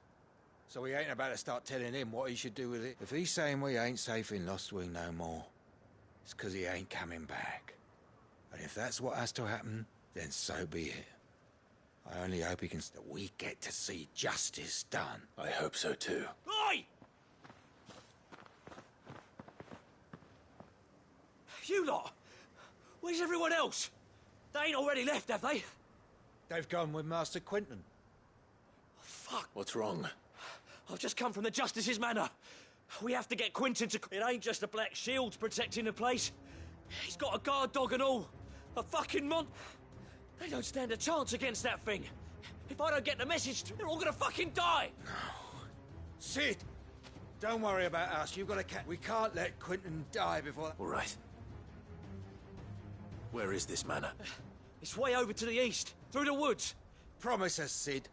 So we ain't about to start telling him what he should do with it. If he's saying we ain't safe in Lost Wing no more, it's 'cause he ain't coming back. And if that's what has to happen, then so be it. I only hope he can... that we get to see justice done. I hope so too. Oi! You lot! Where's everyone else? They ain't already left, have they? They've gone with Master Quentin. Fuck! What's wrong? I've just come from the Justice's manor. We have to get Quentin to... It ain't just the Black Shields protecting the place. He's got a guard dog and all. A fucking They don't stand a chance against that thing. If I don't get the message, they're all gonna fucking die. No. Sid! Don't worry about us. You've got to we can't let Quentin die before... All right. Where is this manor? It's way over to the east, through the woods. Promise us, Sid.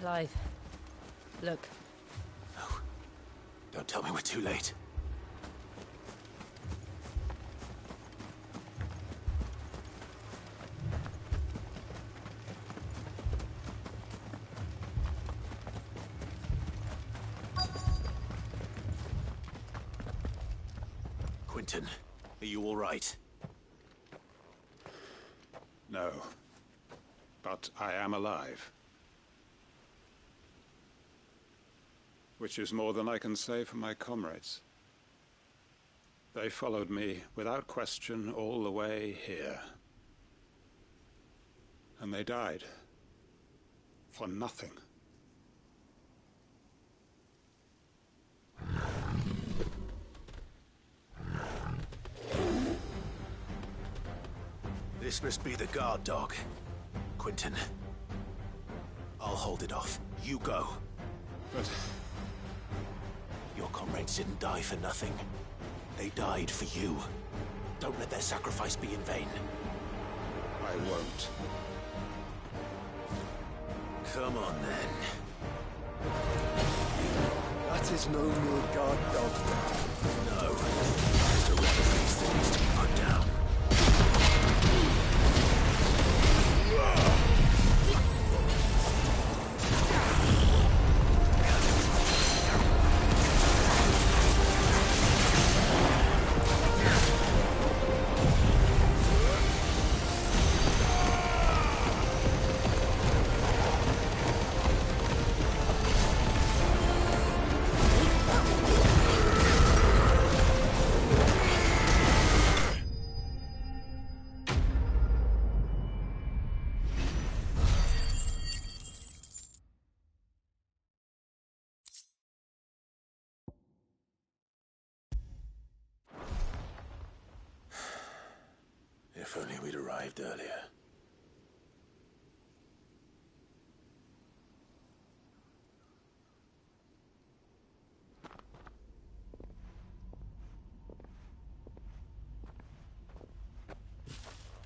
Clive, look. No. Don't tell me we're too late. Quentin, are you all right? No. But I am alive. Which is more than I can say for my comrades. They followed me without question all the way here. And they died. For nothing. This must be the guard dog. Quentin. I'll hold it off. You go. But... your comrades didn't die for nothing. They died for you. Don't let their sacrifice be in vain. I won't. Come on, then. That is no mere guard dog. No. Just a rebel beast that needs to be put down. If only we'd arrived earlier.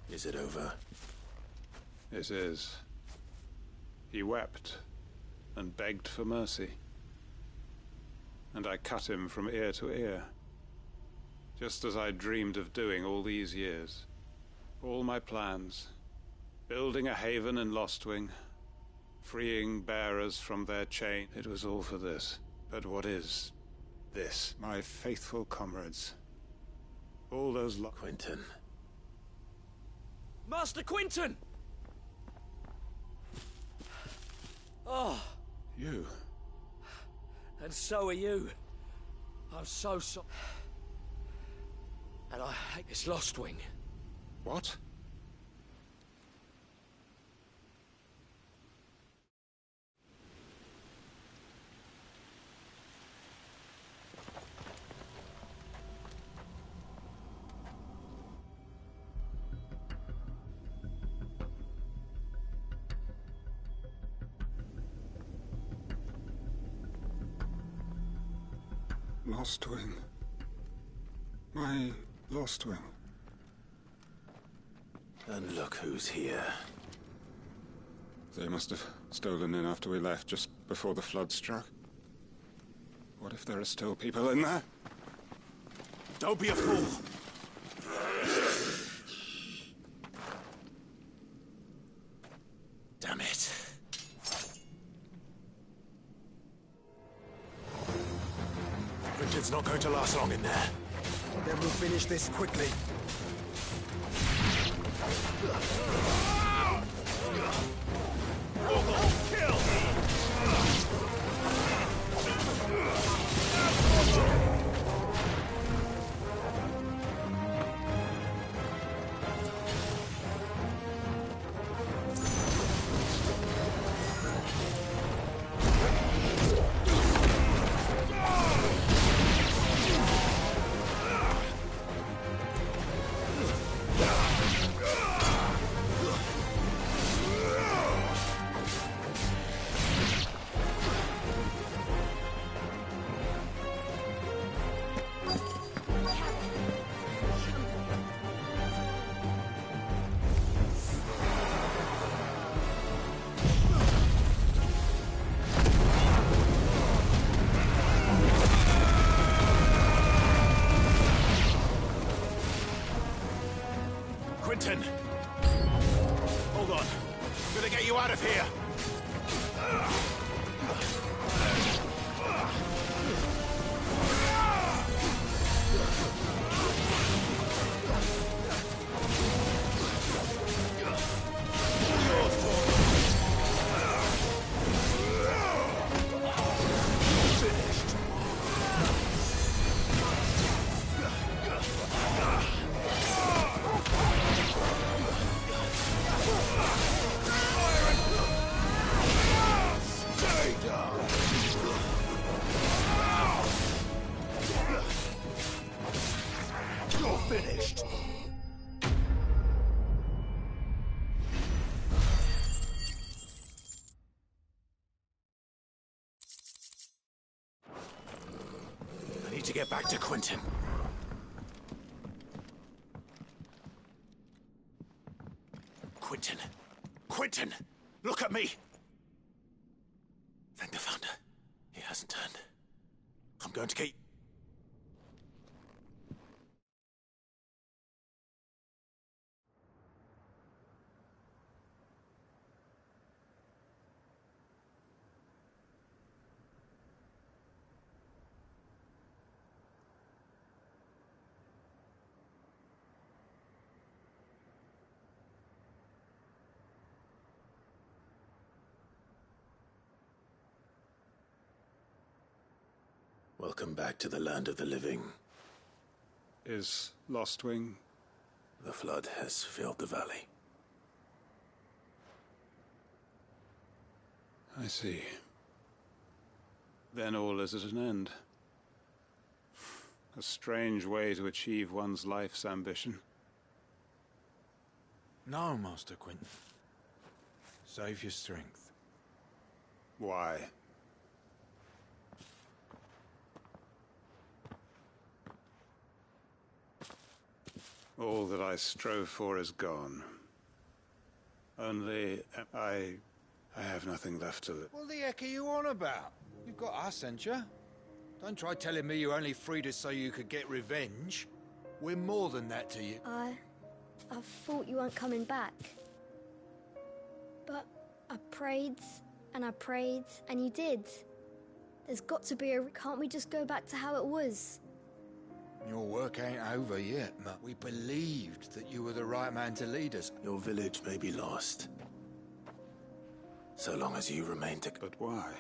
Is it over? It is. He wept and begged for mercy. And I cut him from ear to ear. Just as I dreamed of doing all these years. All my plans. Building a haven in Lostwing. Freeing bearers from their chain. It was all for this. But what is this? My faithful comrades. All those Quentin. Master Quentin! Oh. You. And so are you. I'm so sorry. And I hate this Lostwing. What? Lostwing. My Lostwing. And look who's here. They must have stolen in after we left, just before the flood struck. What if there are still people in there? Don't be a fool! Damn it. Richard's not going to last long in there. Then we'll finish this quickly. Kill! Quentin! Hold on. I'm gonna get you out of here! get back to Quentin. Quentin! Quentin! Look at me! Thank the Founder. He hasn't turned. I'm going to get... Welcome back to the land of the living. Is Lostwing? The flood has filled the valley. I see. Then all is at an end. A strange way to achieve one's life's ambition. No, Master Quentin. Save your strength. Why? All that I strove for is gone. Only I have nothing left to live. What the heck are you on about? You've got us, ain't you? Don't try telling me you only freed us so you could get revenge. We're more than that to you. I thought you weren't coming back. But I prayed, and you did. There's got to be a... Can't we just go back to how it was? Your work ain't over yet, but we believed that you were the right man to lead us. Your village may be lost, so long as you remain to... But why?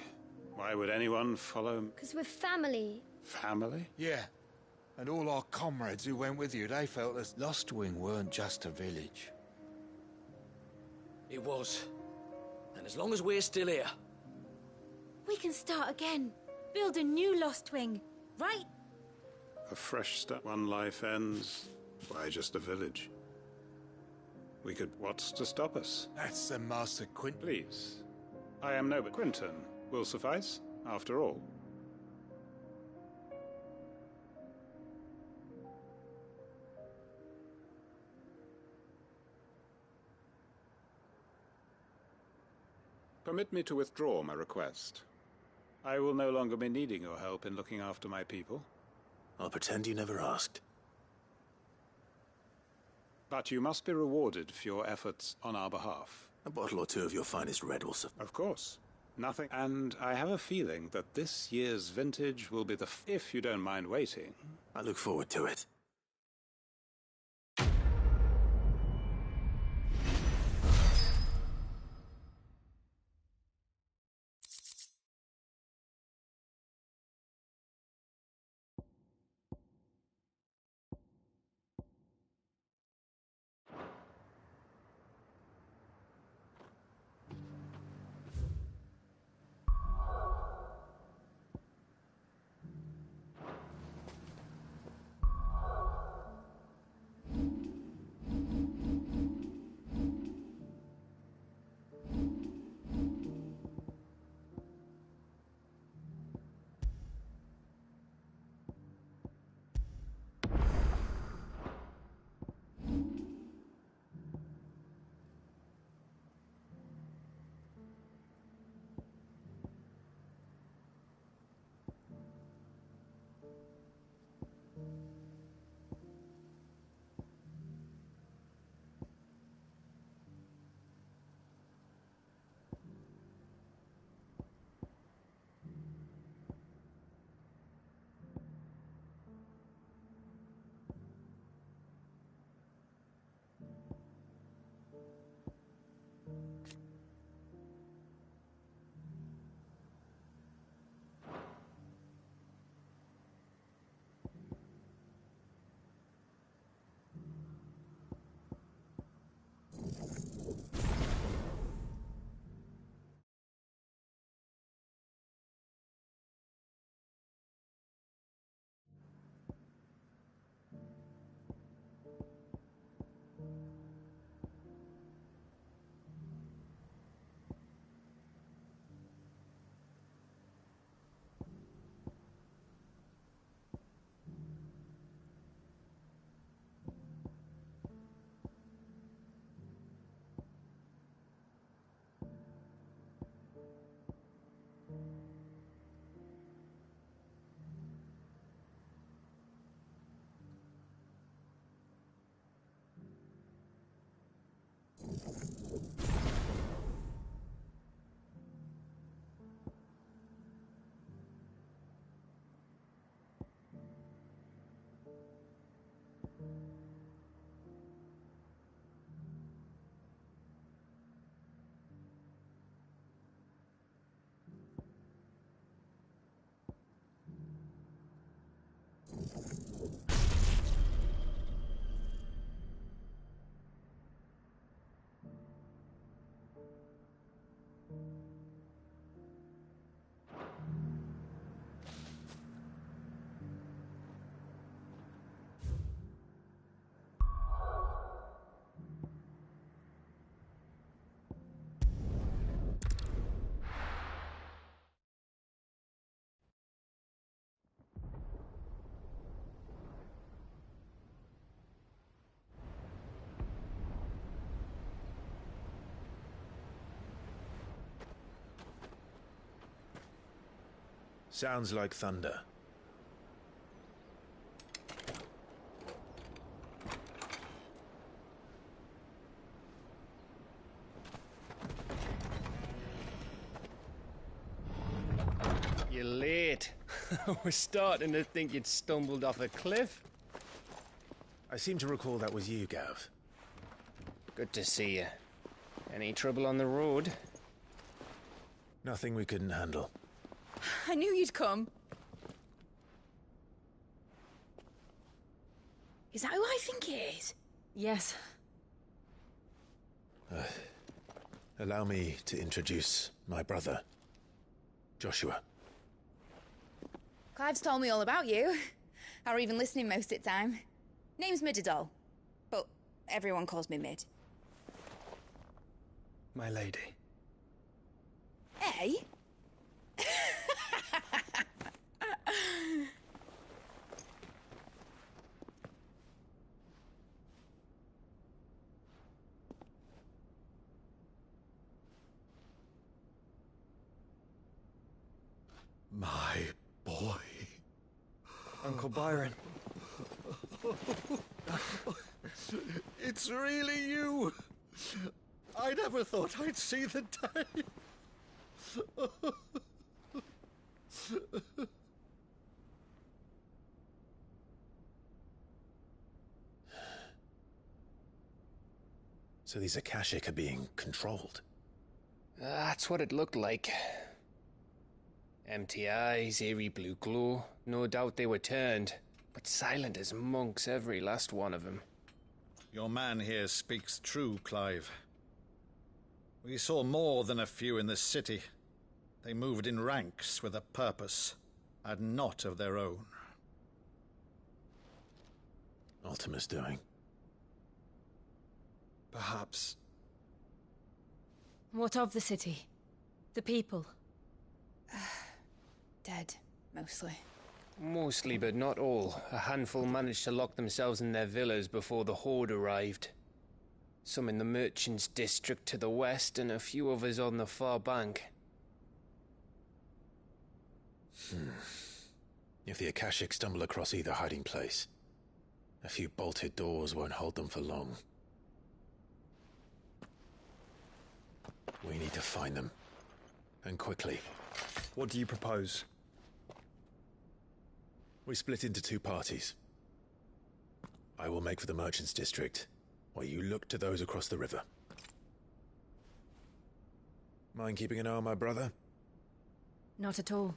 Why would anyone follow... Because we're family. Family? Yeah. And all our comrades who went with you, they felt that Lostwing weren't just a village. It was. And as long as we're still here... We can start again. Build a new Lostwing, right? A fresh start. One life ends. Why just a village? We could... What's to stop us? That's the Master Quentin. Please. I am no, but Quentin will suffice, after all. Permit me to withdraw my request. I will no longer be needing your help in looking after my people. I'll pretend you never asked. But you must be rewarded for your efforts on our behalf. A bottle or two of your finest red will suffice. Of course. Nothing. And I have a feeling that this year's vintage will be the... If you don't mind waiting. I look forward to it. Sounds like thunder. You're late. We're starting to think you'd stumbled off a cliff. I seem to recall that was you, Gav. Good to see you. Any trouble on the road? Nothing we couldn't handle. I knew you'd come. Is that who I think it is? Yes. Allow me to introduce my brother, Joshua. Clive's told me all about you. Or even listening most of the time. Name's Midadol, but everyone calls me Mid. My lady. Eh? My boy. Uncle Byron. It's really you. I never thought I'd see the day. So these Akashic are being controlled? That's what it looked like. Empty eyes, eerie blue glow. No doubt they were turned, but silent as monks, every last one of them. Your man here speaks true, Clive. We saw more than a few in the city. They moved in ranks with a purpose, and not of their own. Ultima's doing. Perhaps. What of the city? The people? Dead, mostly. Mostly, but not all. A handful managed to lock themselves in their villas before the Horde arrived. Some in the merchants' district to the west, and a few others on the far bank. If the Akashic stumble across either hiding place, a few bolted doors won't hold them for long. We need to find them. And quickly. What do you propose? We split into two parties. I will make for the merchants' district, while you look to those across the river. Mind keeping an eye on my brother? Not at all.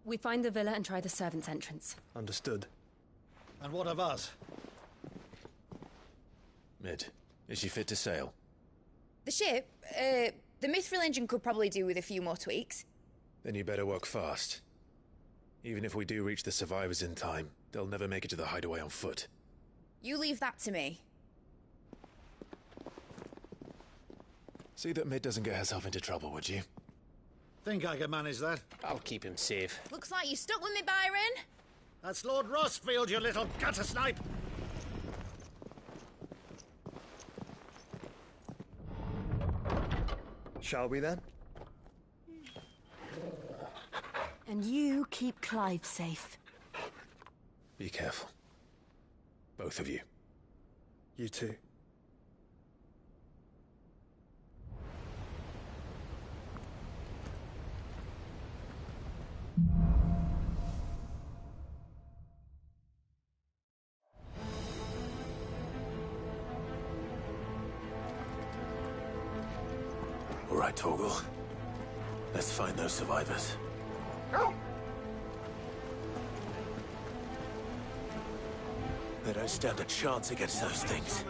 We find the villa and try the servants' entrance. Understood. And what of us? Mid, is she fit to sail? The ship, the Mithril engine could probably do with a few more tweaks. Then you better work fast. Even if we do reach the survivors in time, they'll never make it to the hideaway on foot. You leave that to me. See that Mid doesn't get herself into trouble, would you? Think I can manage that? I'll keep him safe. Looks like you stuck with me, Byron. That's Lord Rossfield, you little gutter snipe! Shall we then? And you keep Clive safe. Be careful. Both of you. You too. All right, Torgal. Let's find those survivors. They don't stand a chance against those things.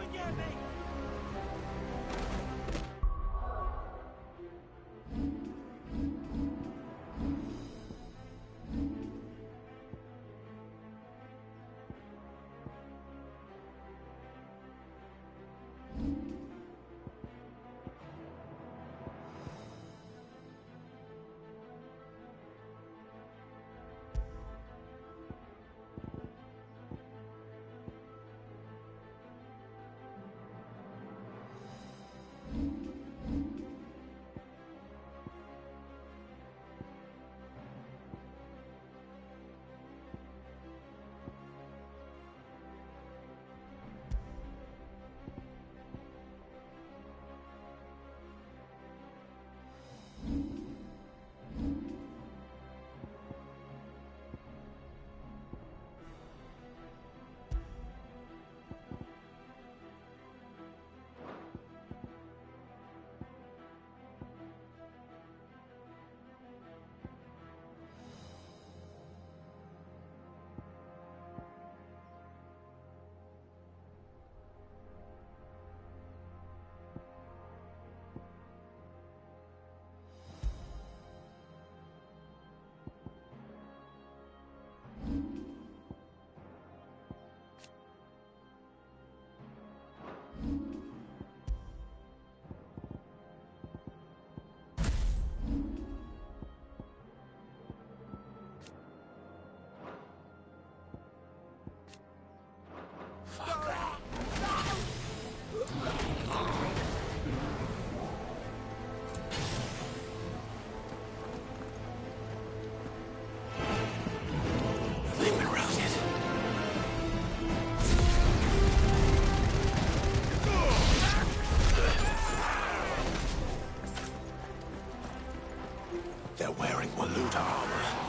They're wearing Waluta armor.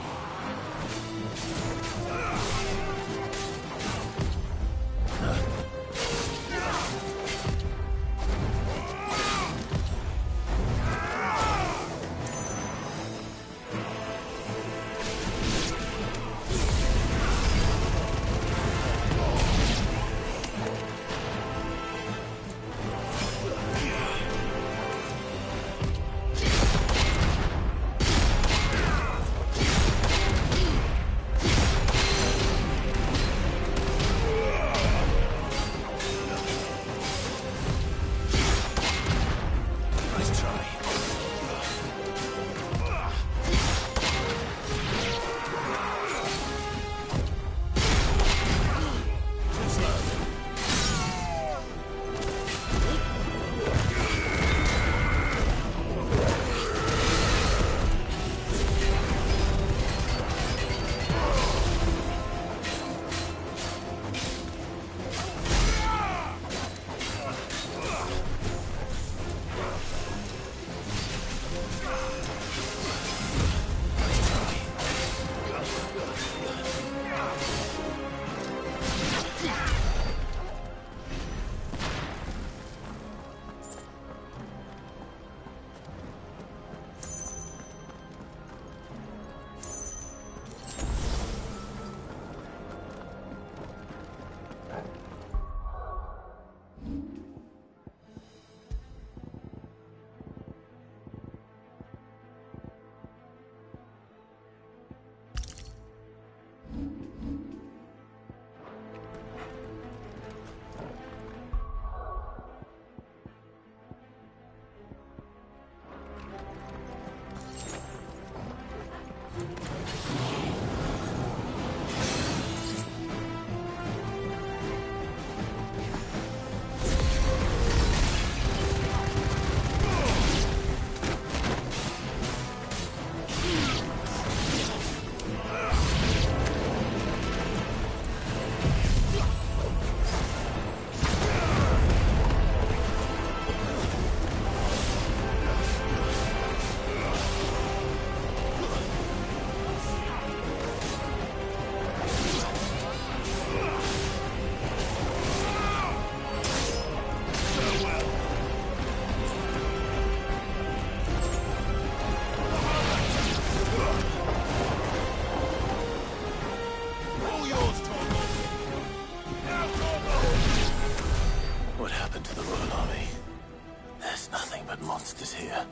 monsters here.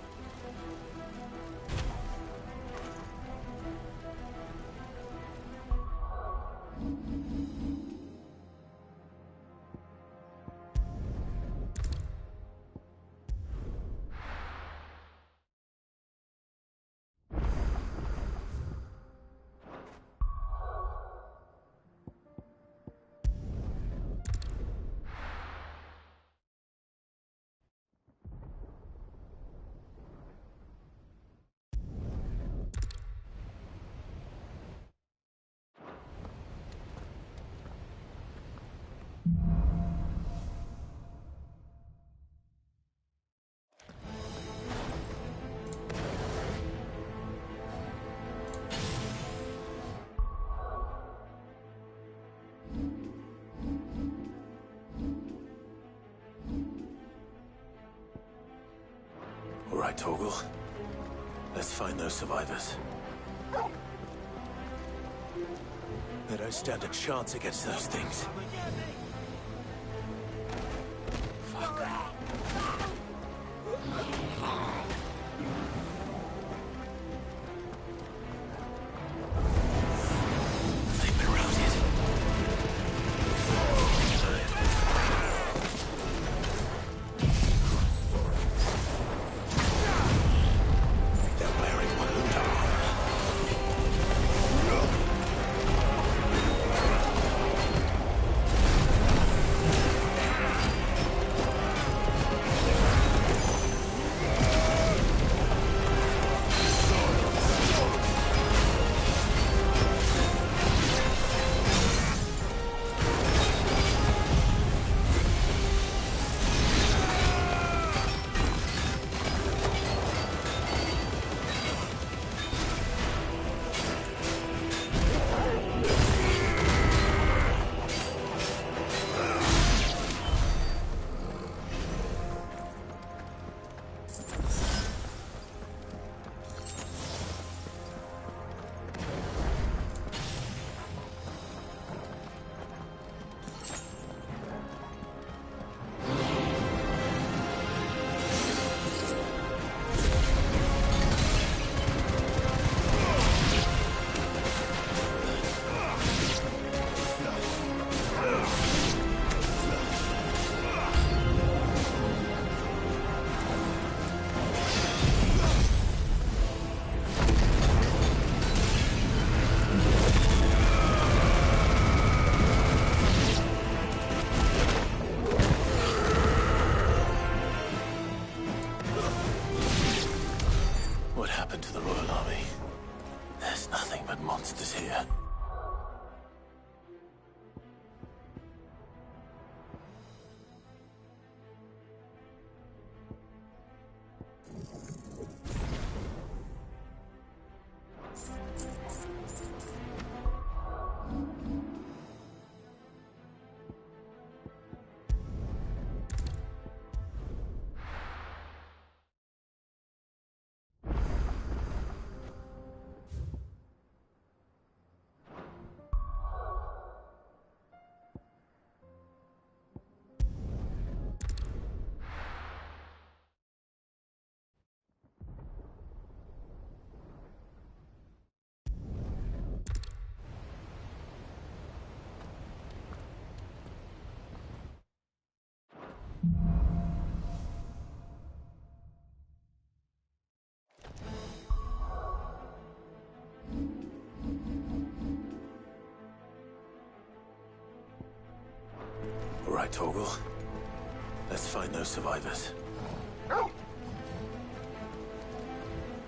All right, Torgal. Let's find those survivors. They don't stand a chance against those things. Fuck. They've been routed. They're wearing Waluta armor. happened to the Royal Army? There's nothing but monsters here. All right, Torgal. Let's find those survivors.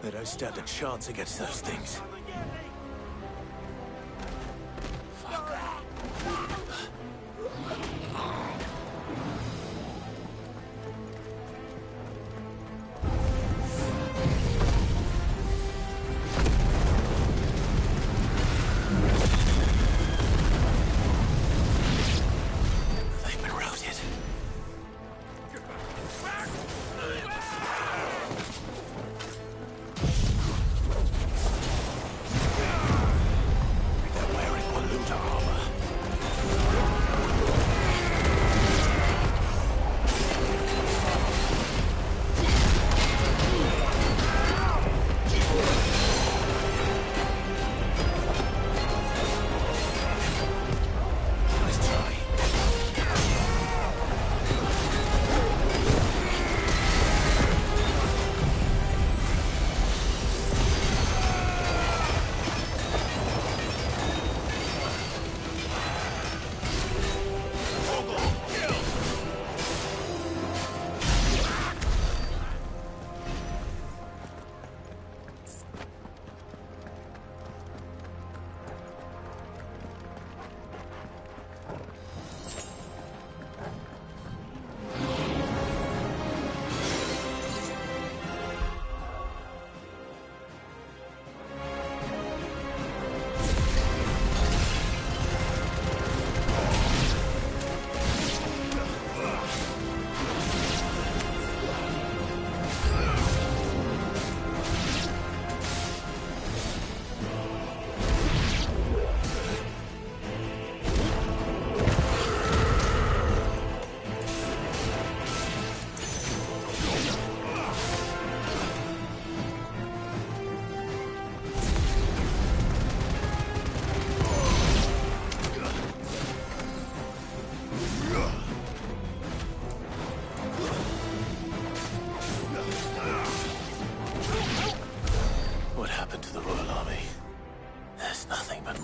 They don't stand a chance against those things.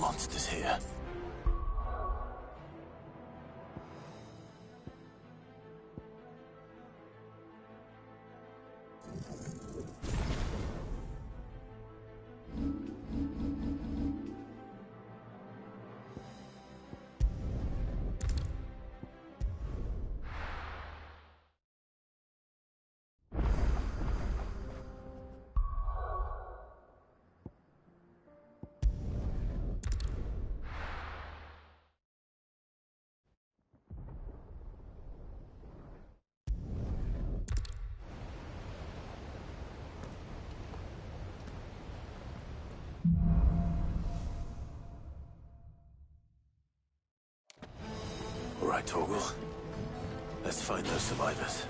monsters here. All right, Torgal. Let's find those survivors.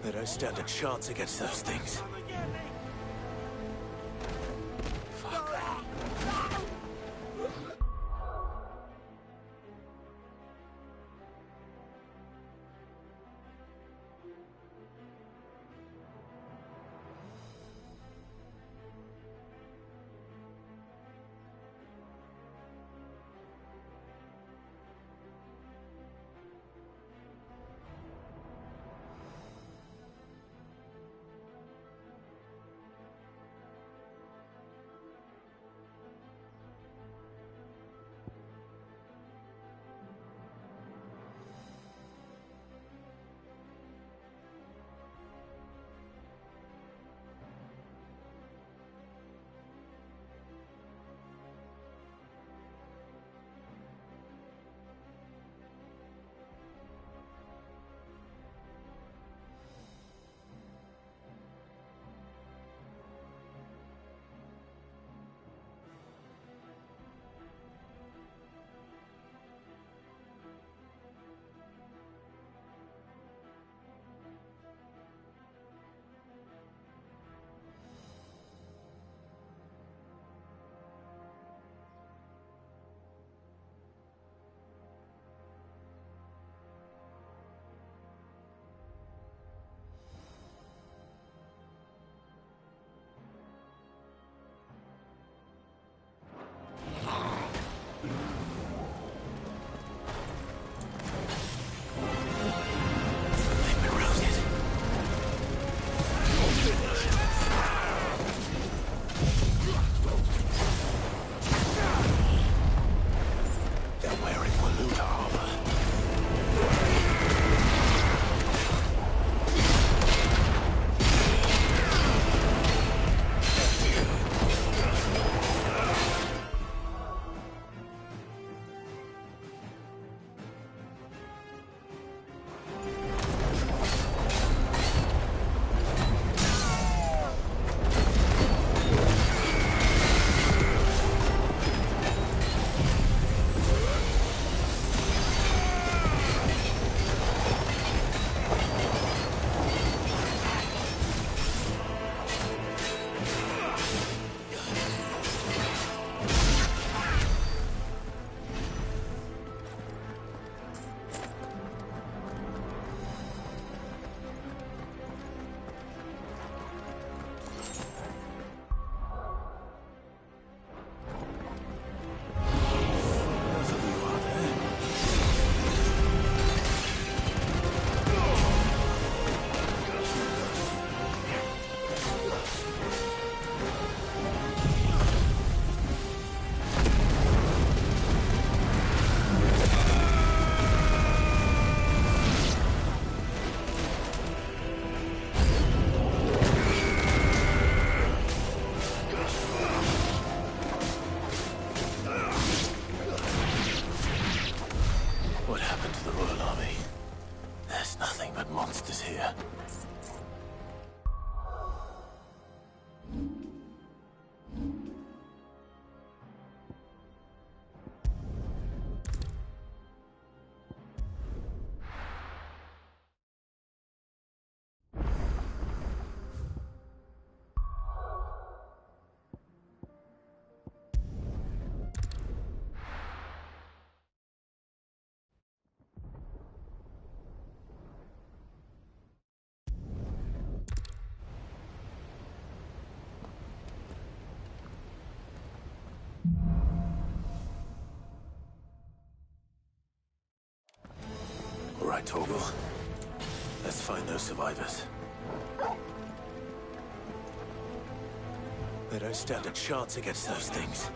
They don't stand a chance against those things. right, Torgal. Let's find those survivors. They don't stand a chance against those things.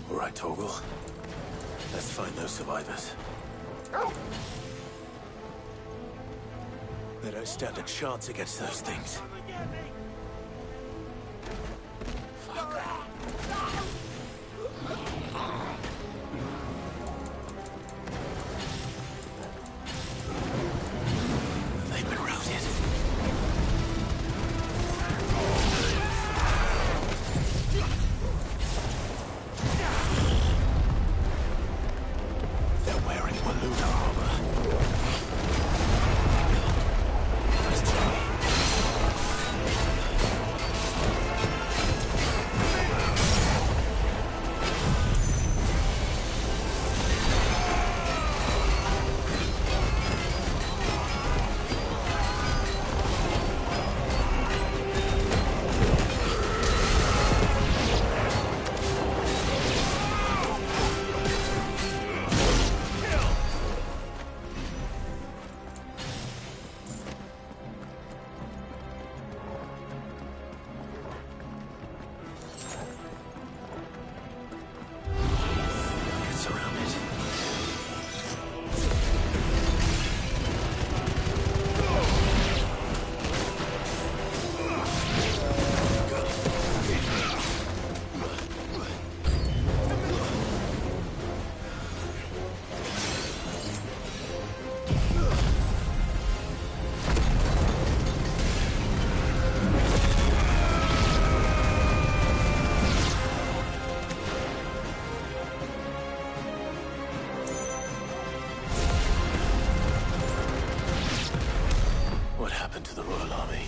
All right, Torgal. Let's find those survivors. They don't stand a chance against those things. They've been routed. They're wearing balloon armor. What happened to the Royal Army?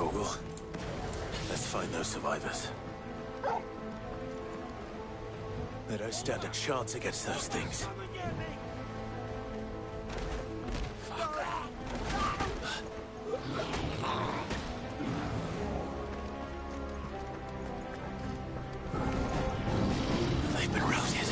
Torgal. Let's find those survivors. They don't stand a chance against those things. They've been routed.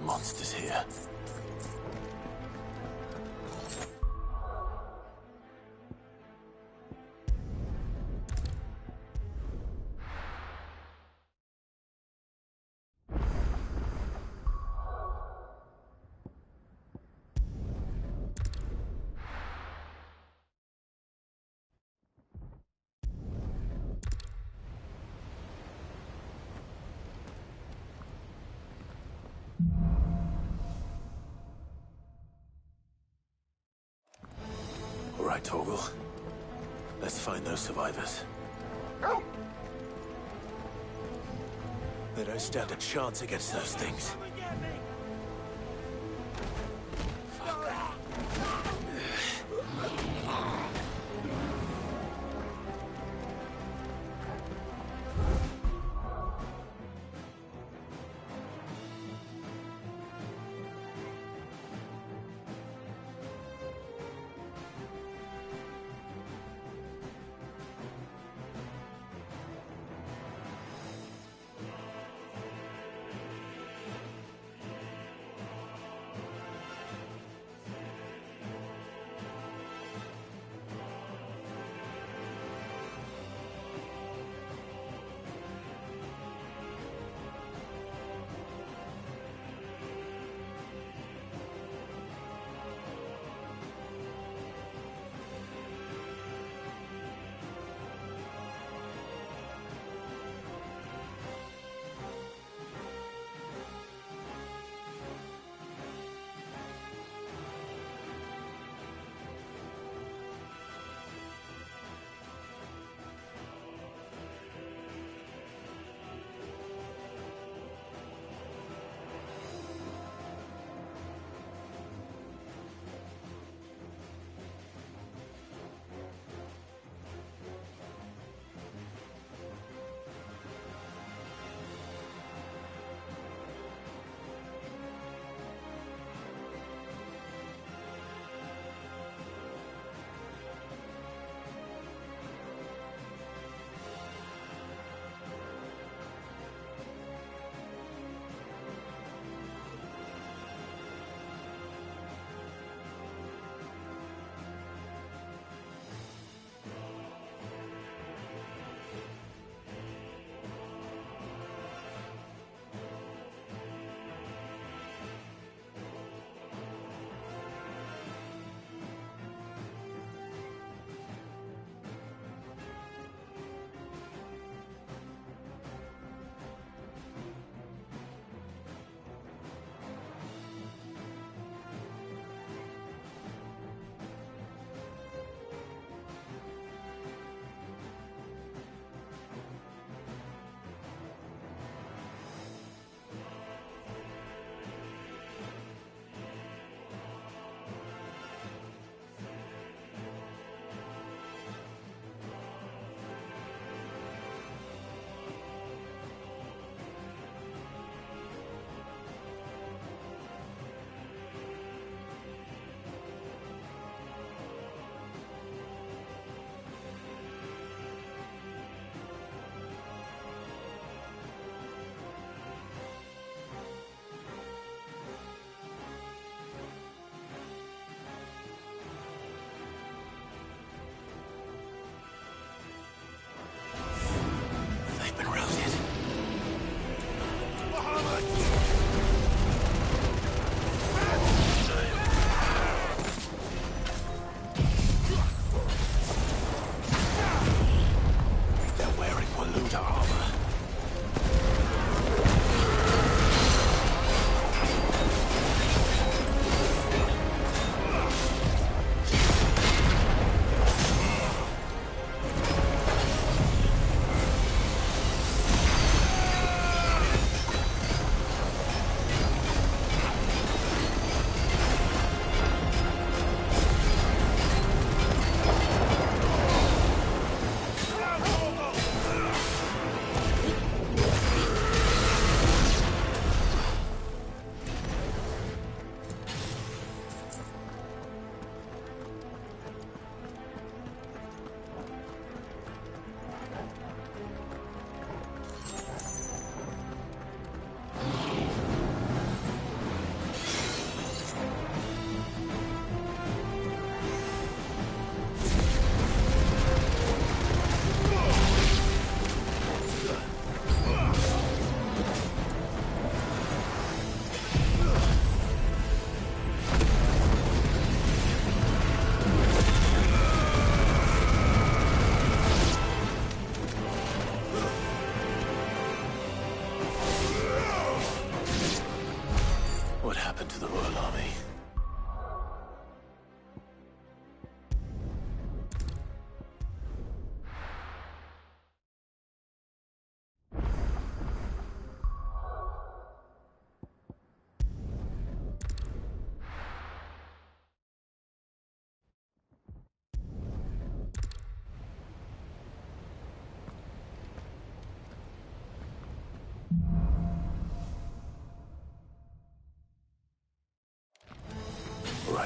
Monsters here. All right, Torgal. Let's find those survivors. They don't stand a chance against those things.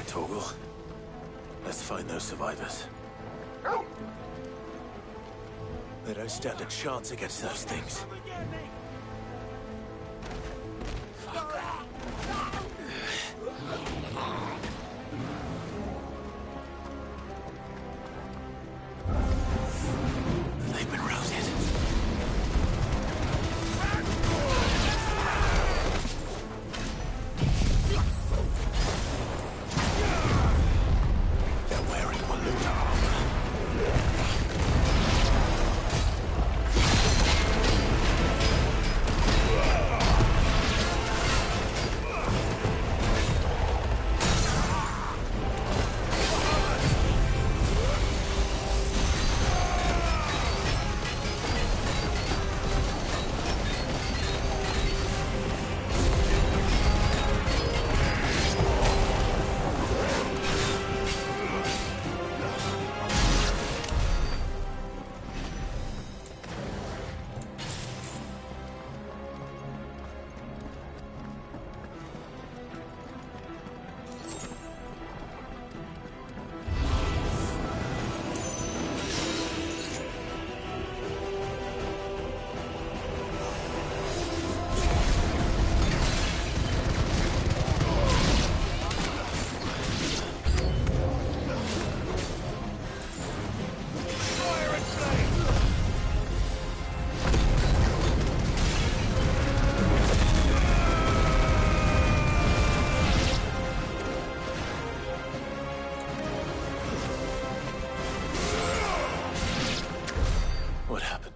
Torgal. Let's find those survivors. They don't stand a chance against those things. They've been routed. They're wearing Waluta armor. What happened?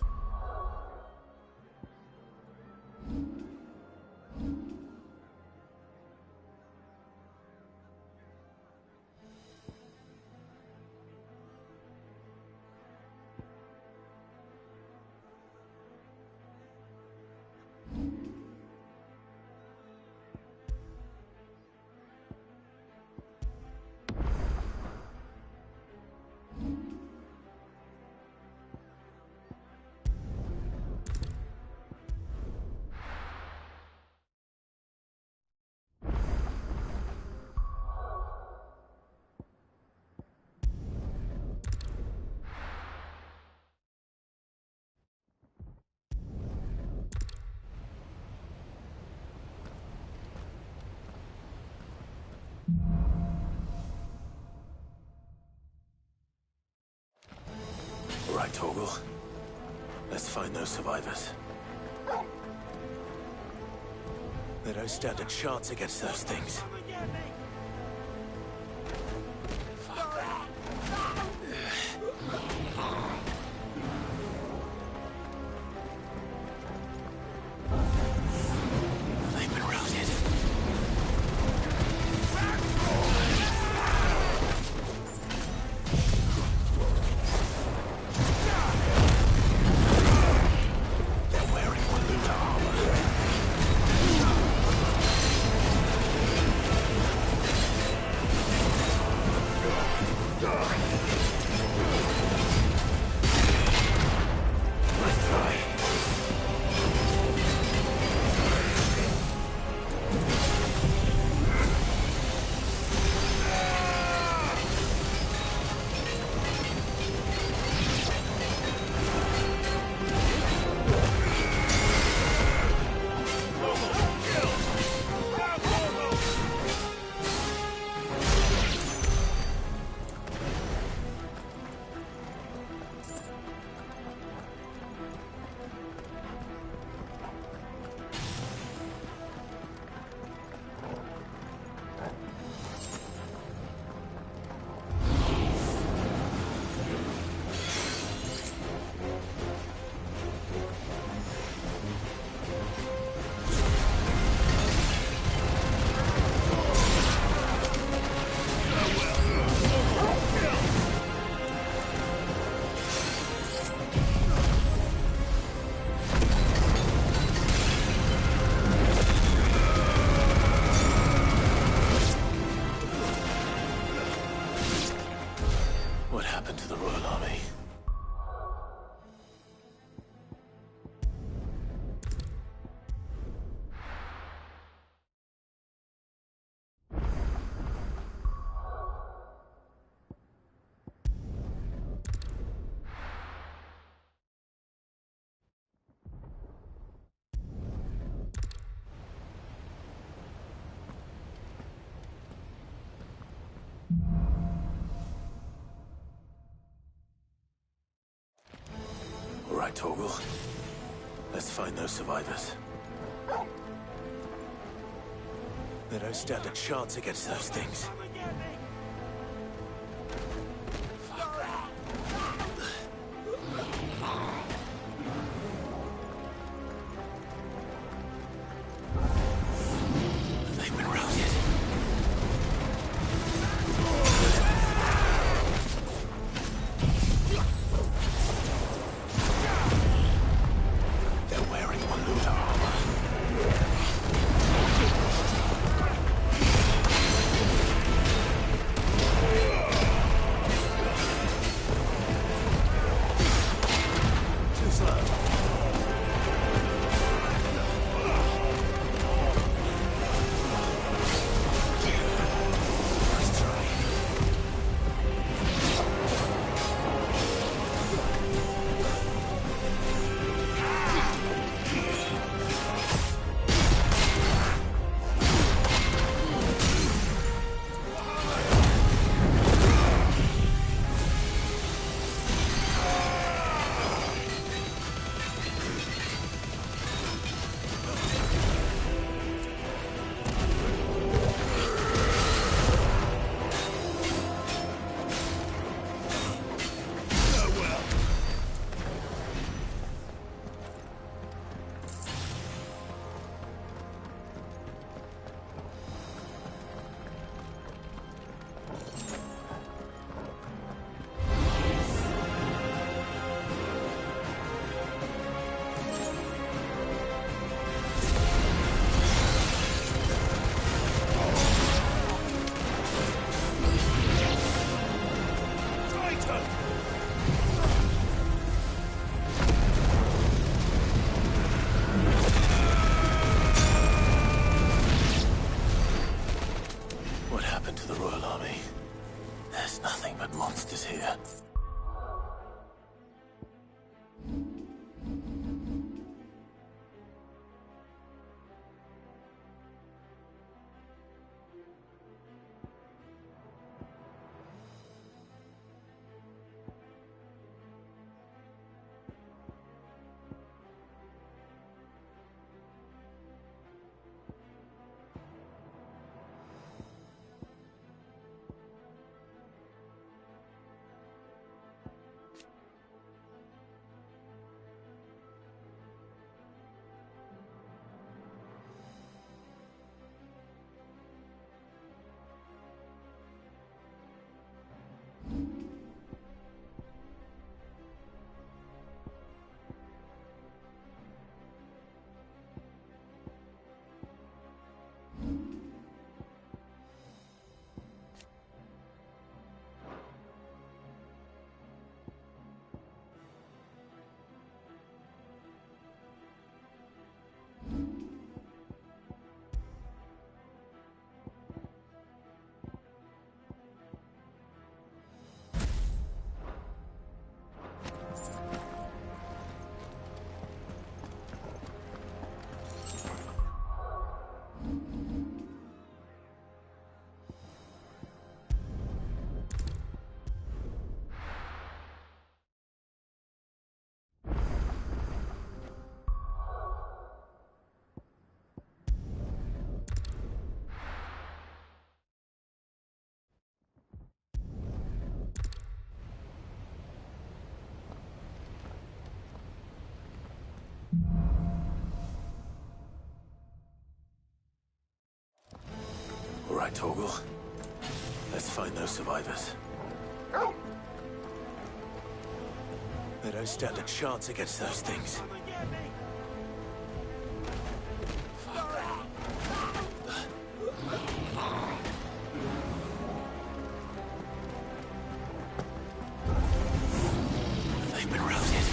Right, Torgal. Let's find those survivors. They don't stand a chance against those things. They've been routed. They're wearing Waluta armor. right, Torgal. Let's find those survivors. They don't stand a chance against those things. They've been routed. They're wearing Maluta armor. What happened to the Royal Army? There's nothing but monsters here. All right, Torgal. Let's find those survivors. They don't stand a chance against those things. They've been routed.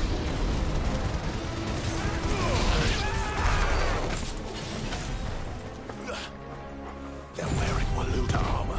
They're wearing Maluta armor.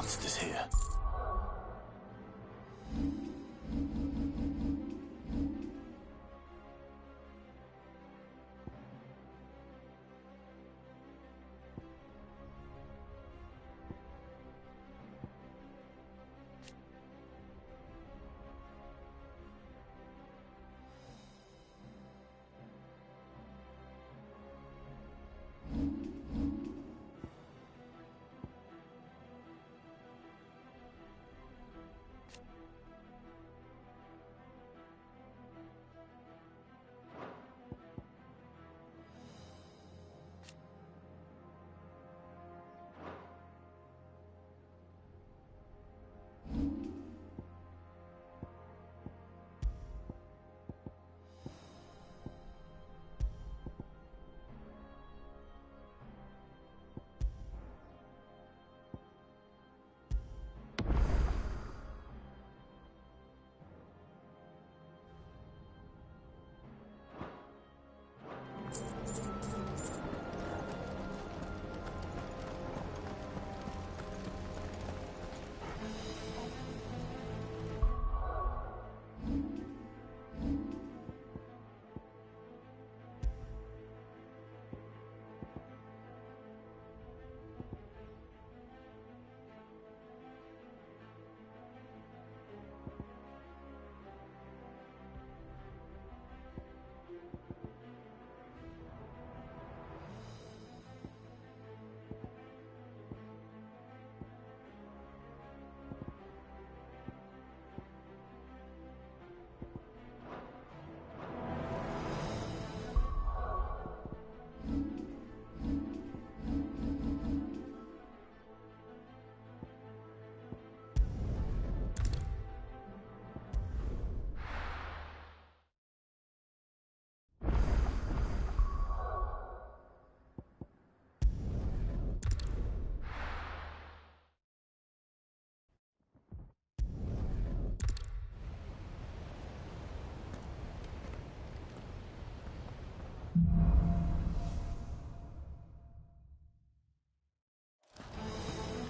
monsters here.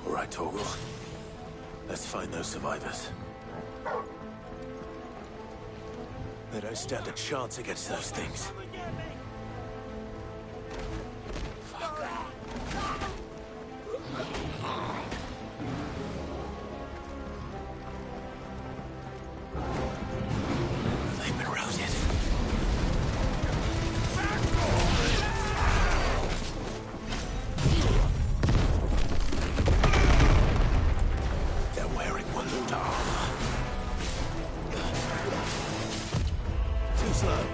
All right, Torgal. Let's find those survivors. They don't stand a chance against those things. They've been routed. They're wearing Walloon armor. Too slow.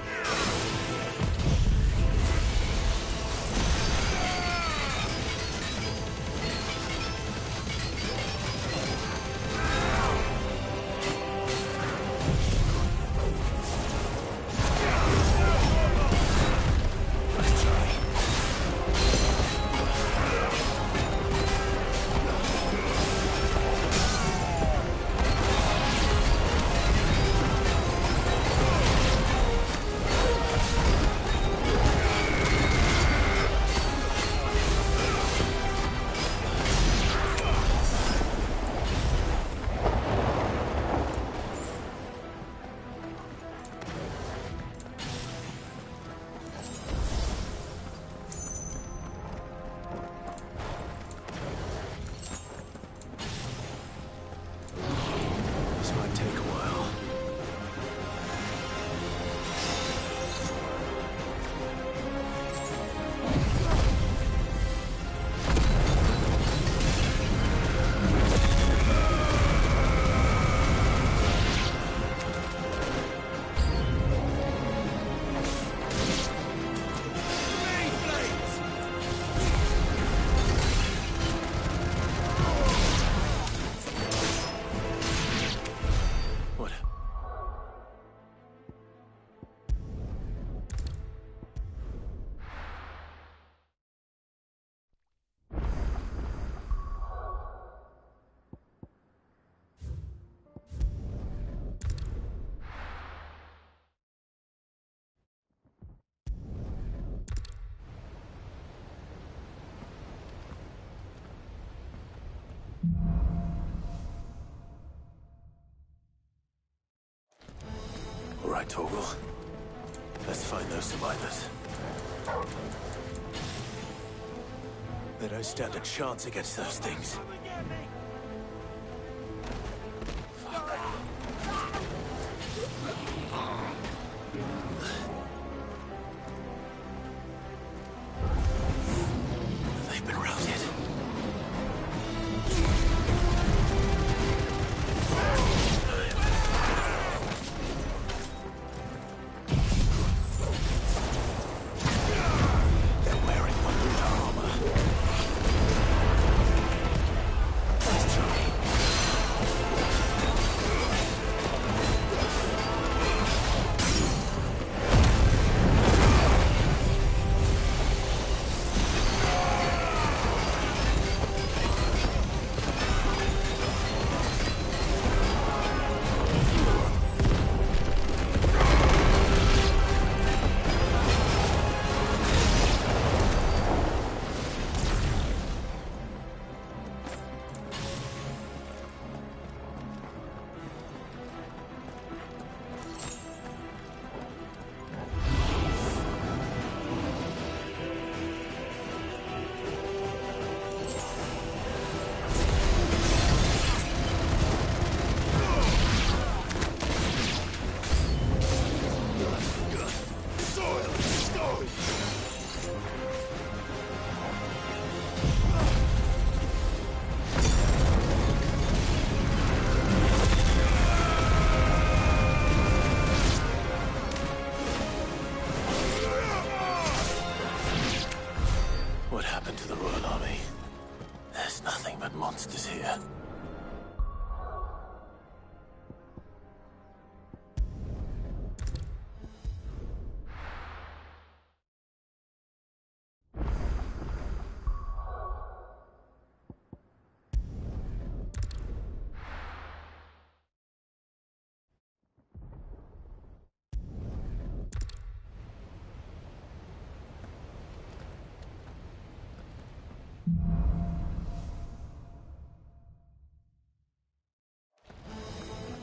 right, Torgal. Let's find those survivors. They don't stand a chance against those things. They've been routed. What happened to the Royal Army? There's nothing but monsters here.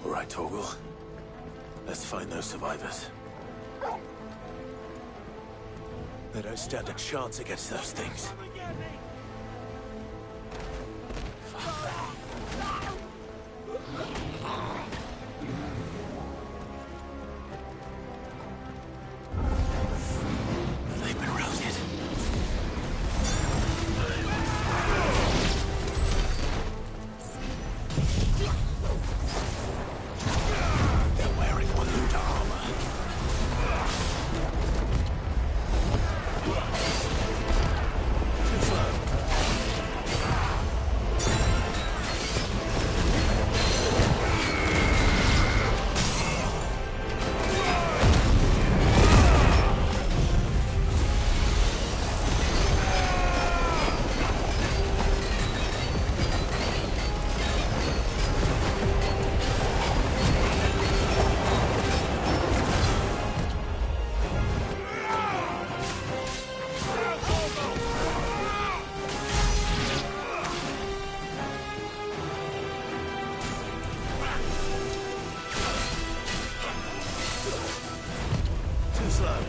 All right, Torgal. Let's find those survivors. They don't stand a chance against those things. They've been routed. They're wearing Waluda armor. Too slow. Too slow.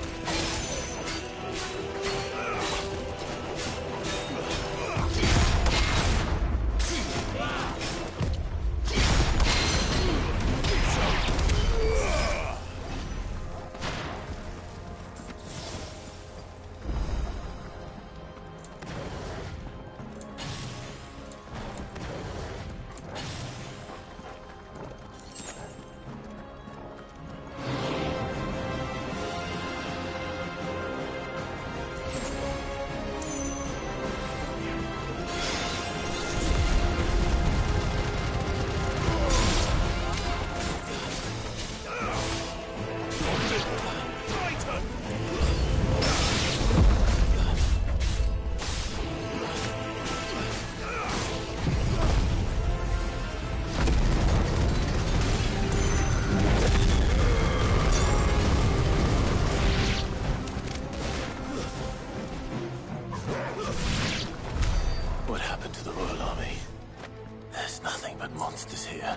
What happened to the Royal Army? There's nothing but monsters here.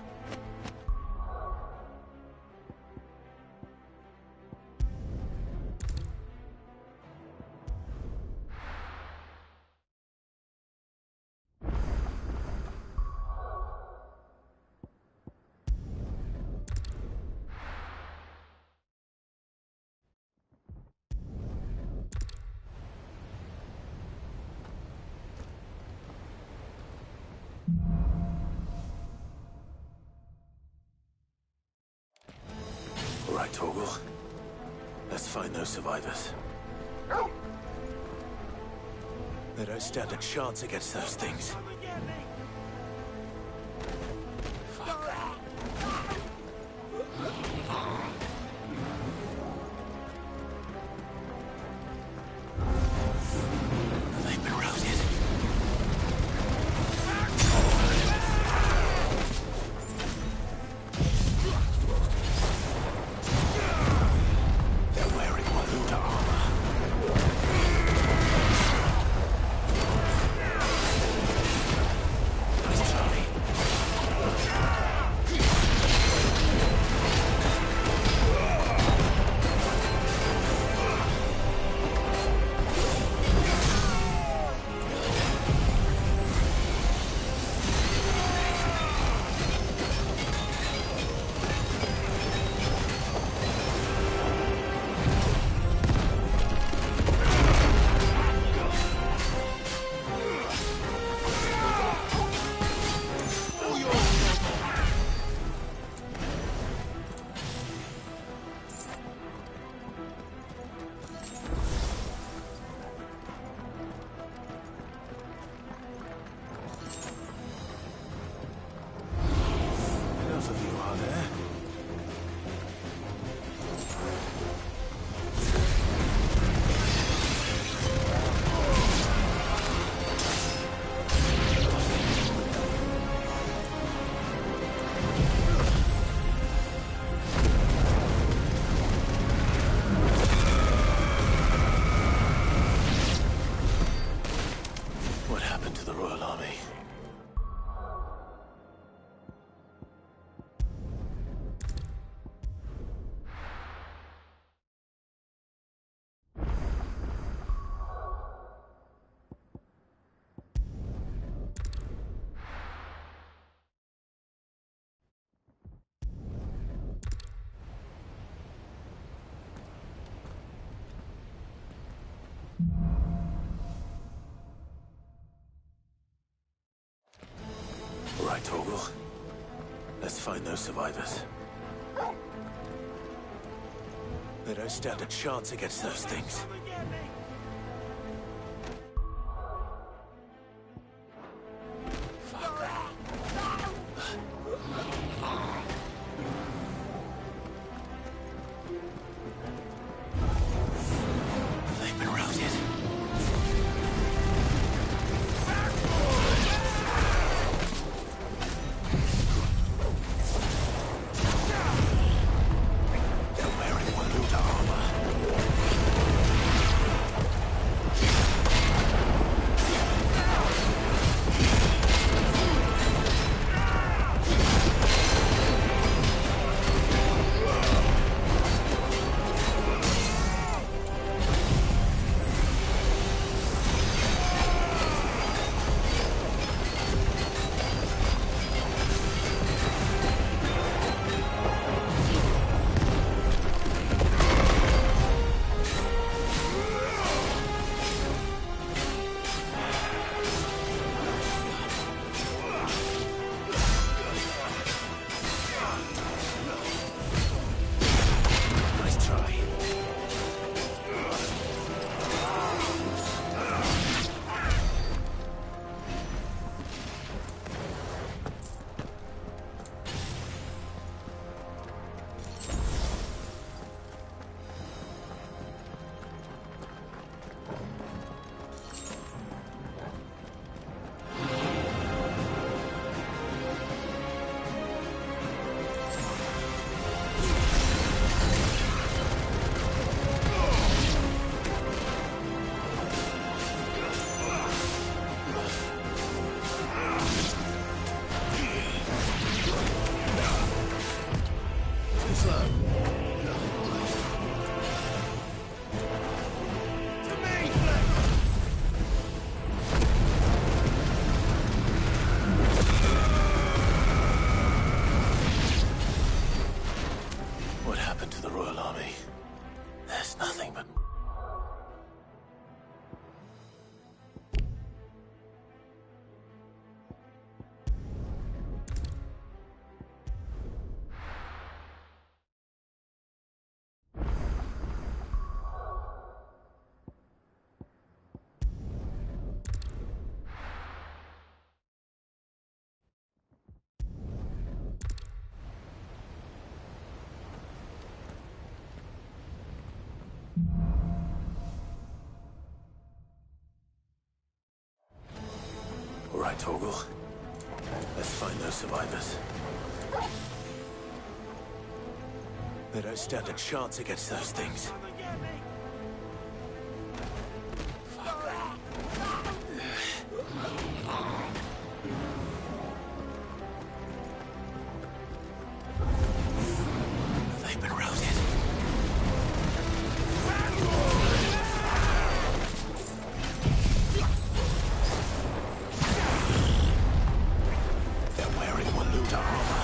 Torgal. Let's find those survivors. They don't stand a chance against those things. They've been routed. They're wearing Maluda armor. Nice, Charlie. Enough of you, are there? What happened to the Royal Army? All right, Torgal. Let's find those survivors. They don't stand a chance against those things. They've been routed. They're wearing Maluda armor. All right, Torgal. Let's find those survivors. They don't stand a chance against those things. They've been routed. They're wearing Waluda armor.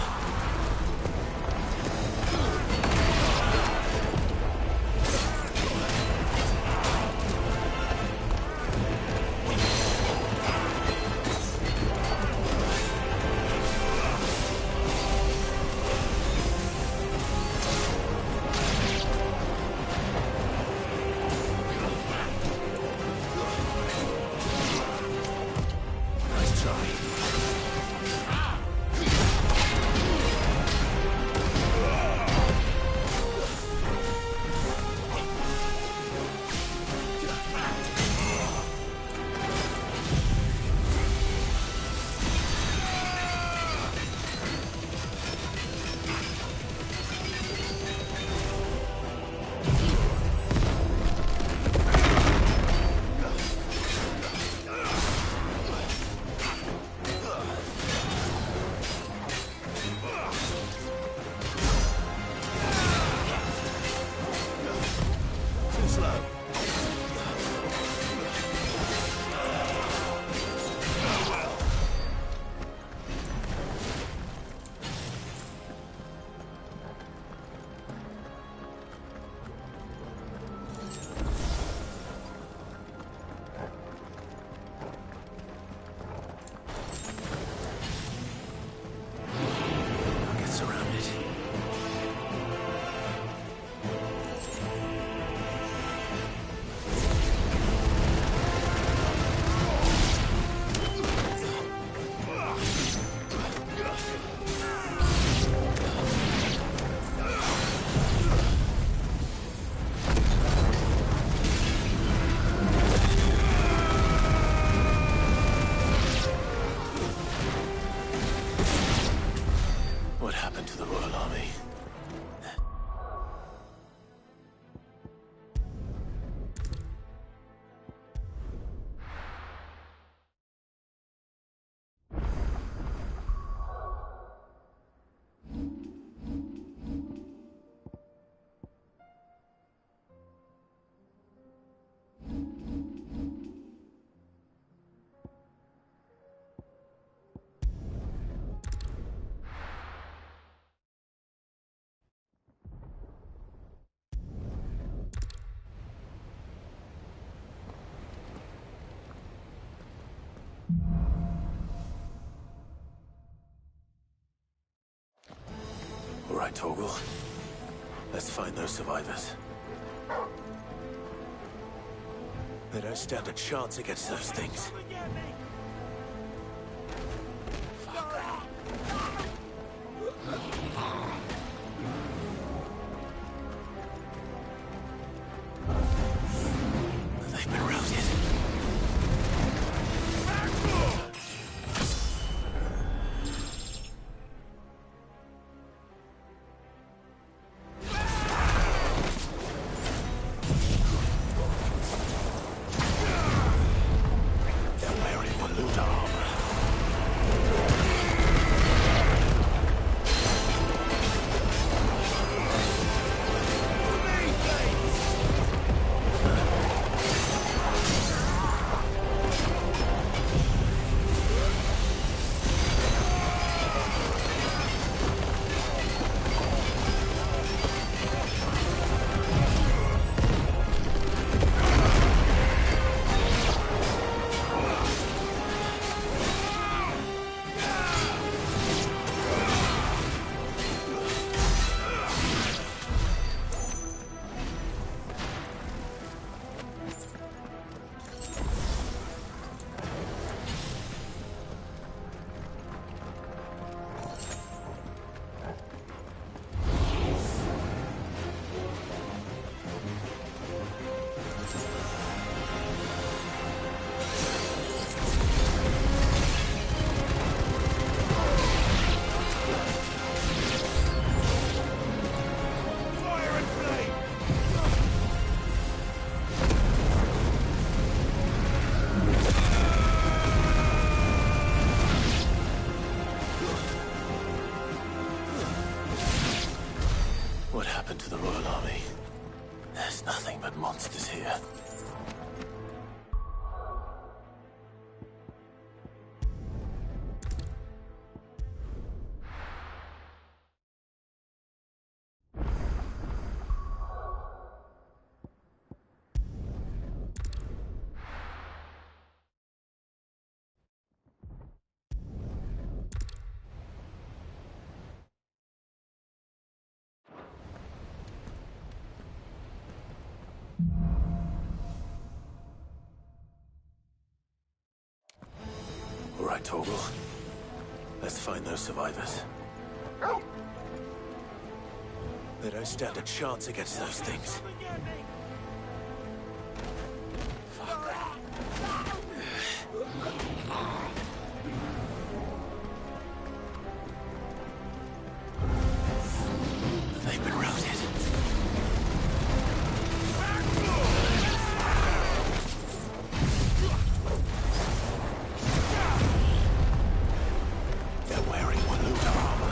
Nice try. Too slow. I'll get surrounded. What happened to the Royal Army? All right, Torgal. Let's find those survivors. They don't stand a chance against those things. They've been routed. They're wearing All right, Torgal. Let's find those survivors. They don't stand a chance against those things. They've been routed. They're wearing Waluda armor.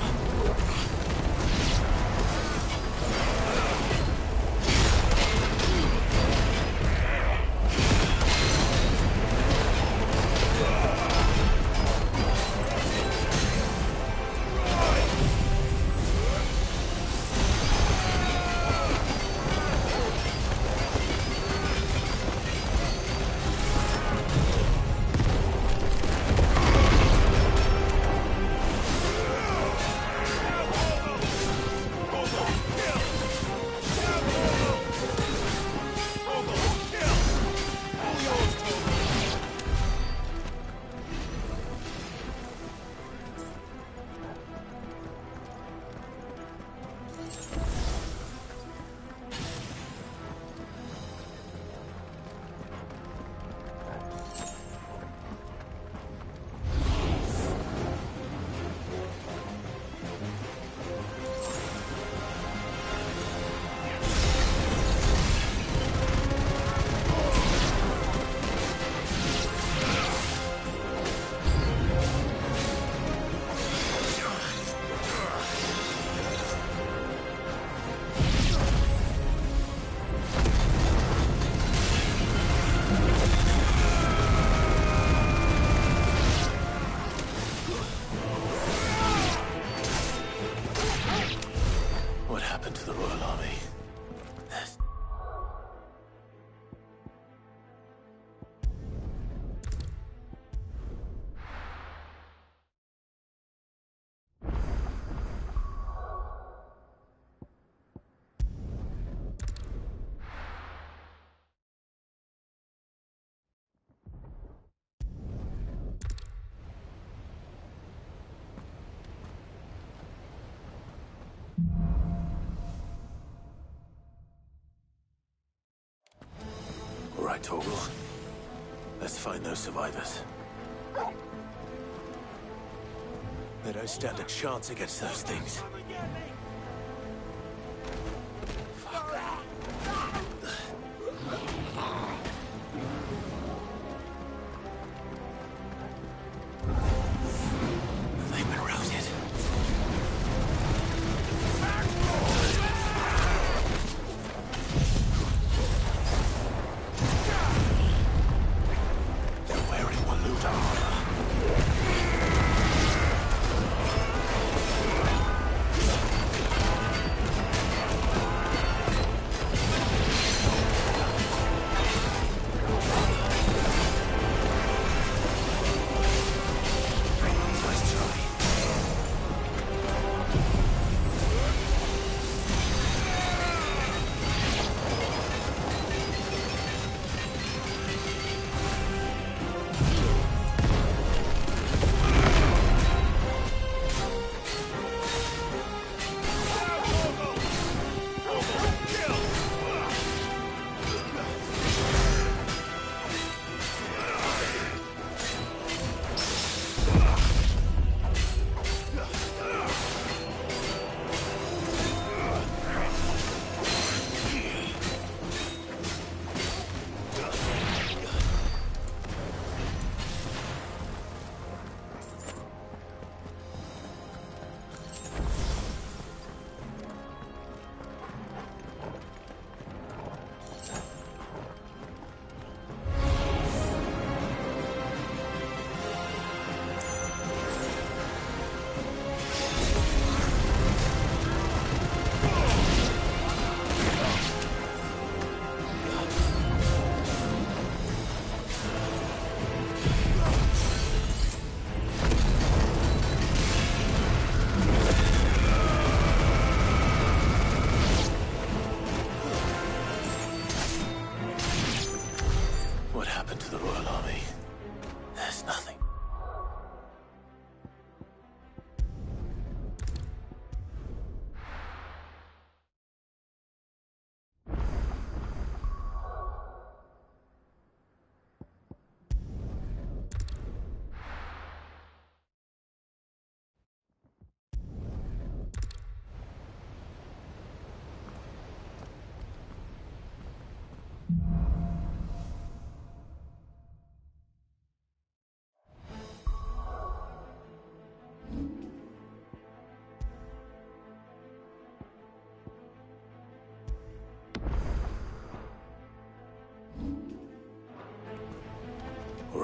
What happened to the Royal Army? All right, Torgal. Let's find those survivors. They don't stand a chance against those things. They've been routed. They're wearing Waluda armor.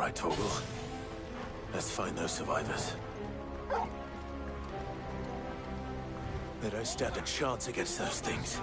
right, Torgal. Let's find those survivors. They don't stand a chance against those things.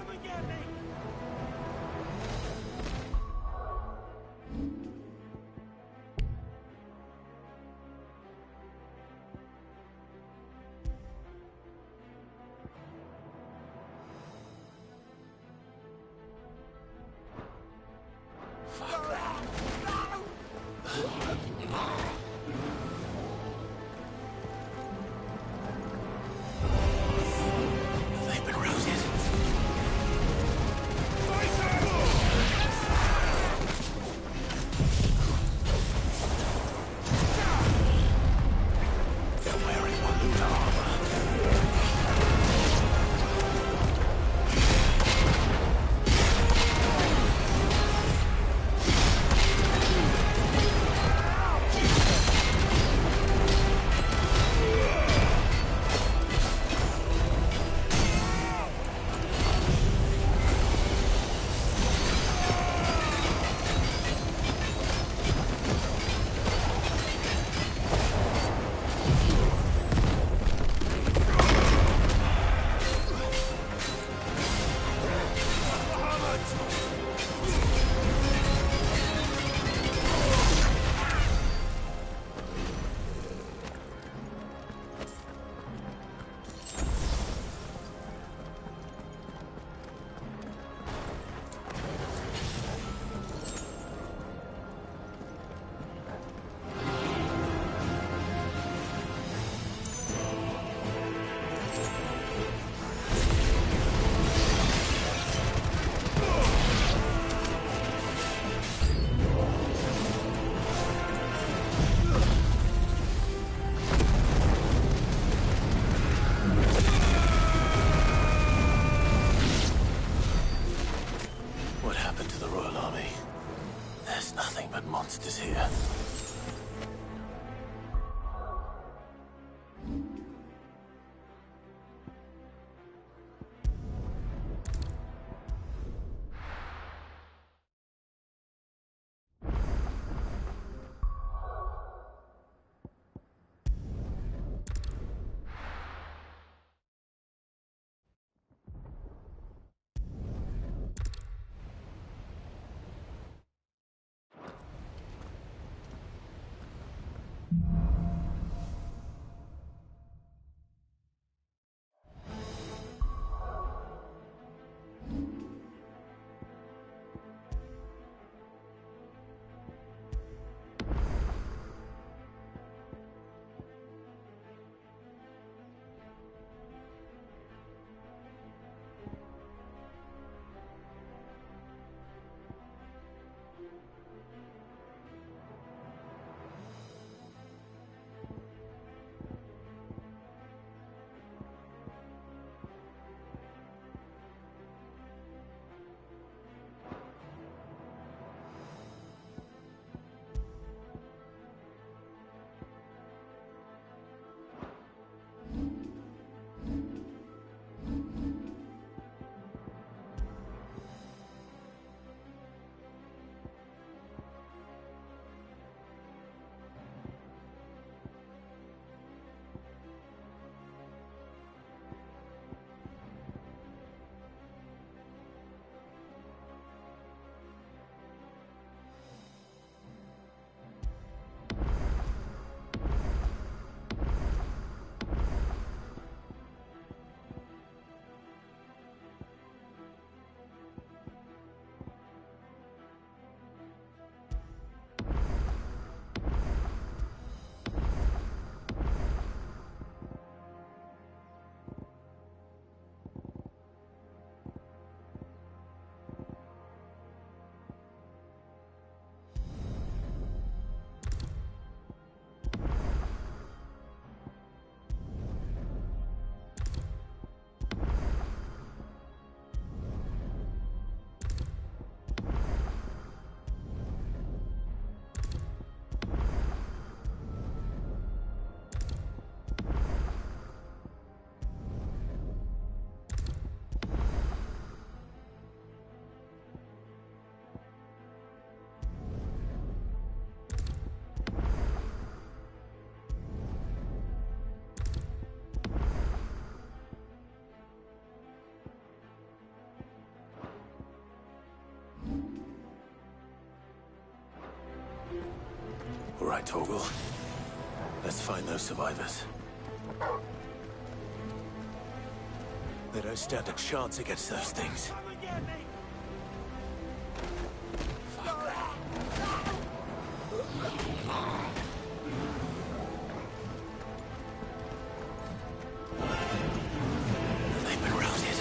right, Torgal. Let's find those survivors. They don't stand a chance against those things. They've been routed.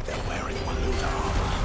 They're wearing Maluta armor.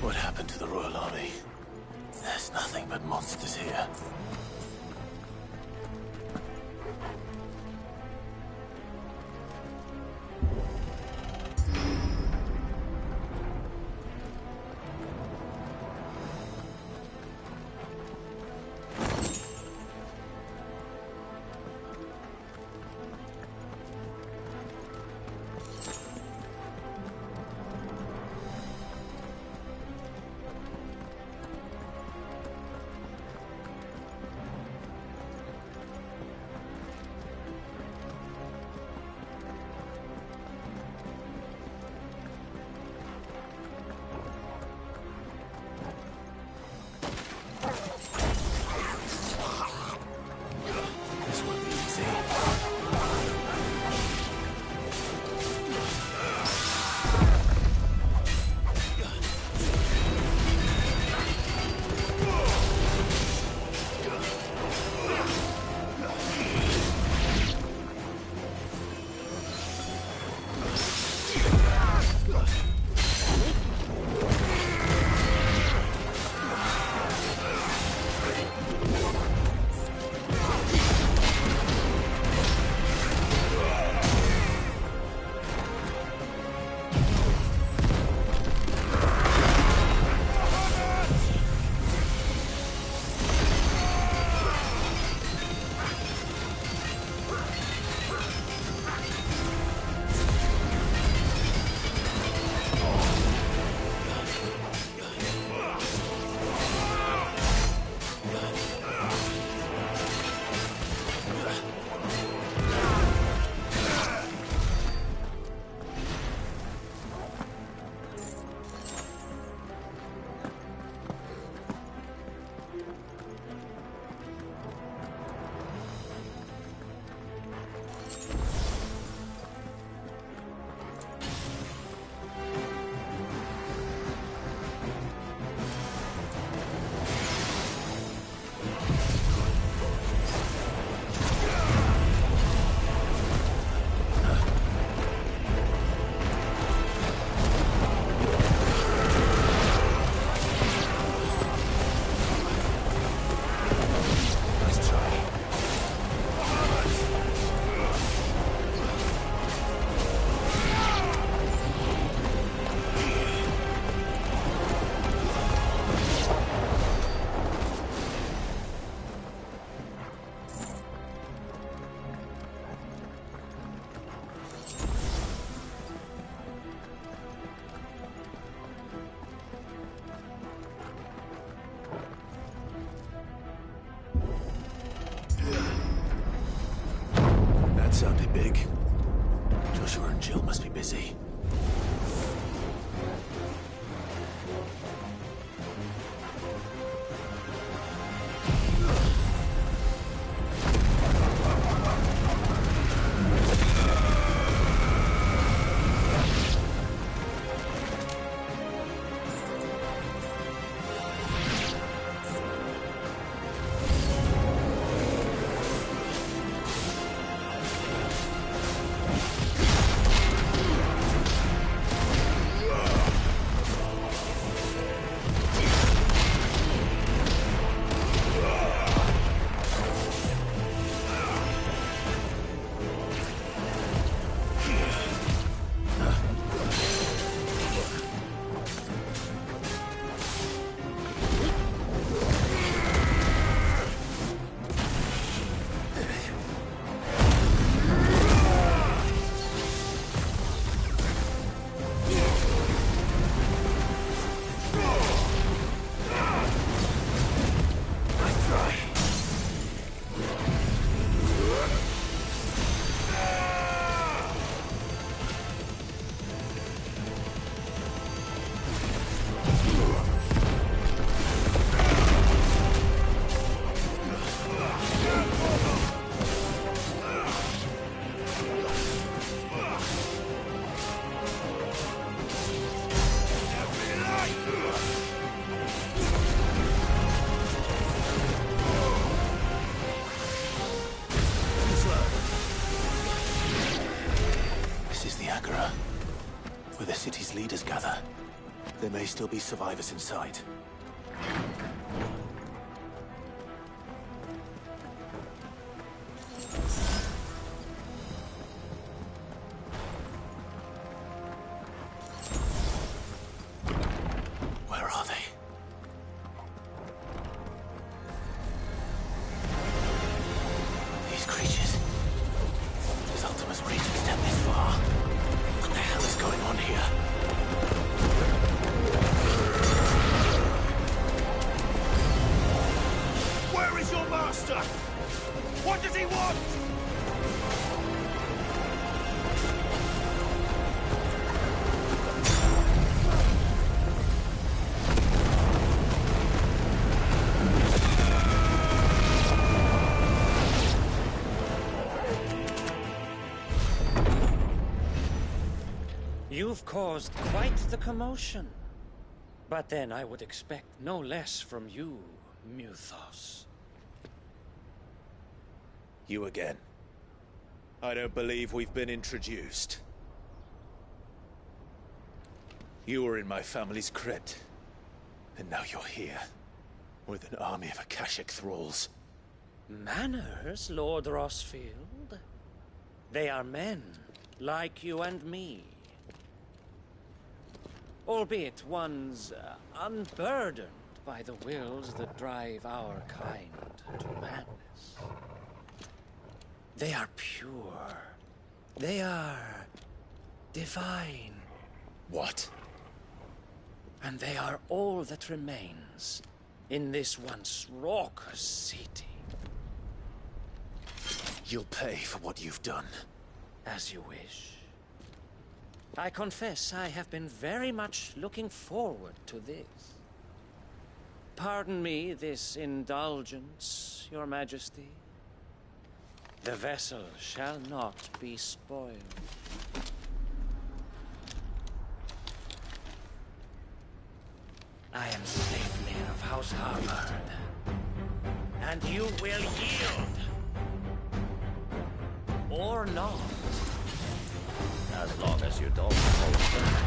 What happened to the Royal Army? There's nothing but monsters here. sounded big. Joshua and Jill must be busy. Where the city's leaders gather. There may still be survivors inside. Where are they? These creatures. Does Ultima's reach extend this far? What the hell is going on here? Where is your master? What does he want? You've caused quite the commotion. But then I would expect no less from you, Muthos. You again. I don't believe we've been introduced. You were in my family's crypt. And now you're here. With an army of Akashic thralls. Manners, Lord Rosfield? They are men, like you and me. Albeit ones unburdened by the wills that drive our kind to madness. They are pure. They are divine. What? And they are all that remains in this once raucous city. You'll pay for what you've done. As you wish. I confess I have been very much looking forward to this. Pardon me this indulgence, Your Majesty. The vessel shall not be spoiled. I am Sleipnir of House Harvard, and you will yield. Or not. As long as you don't hold back.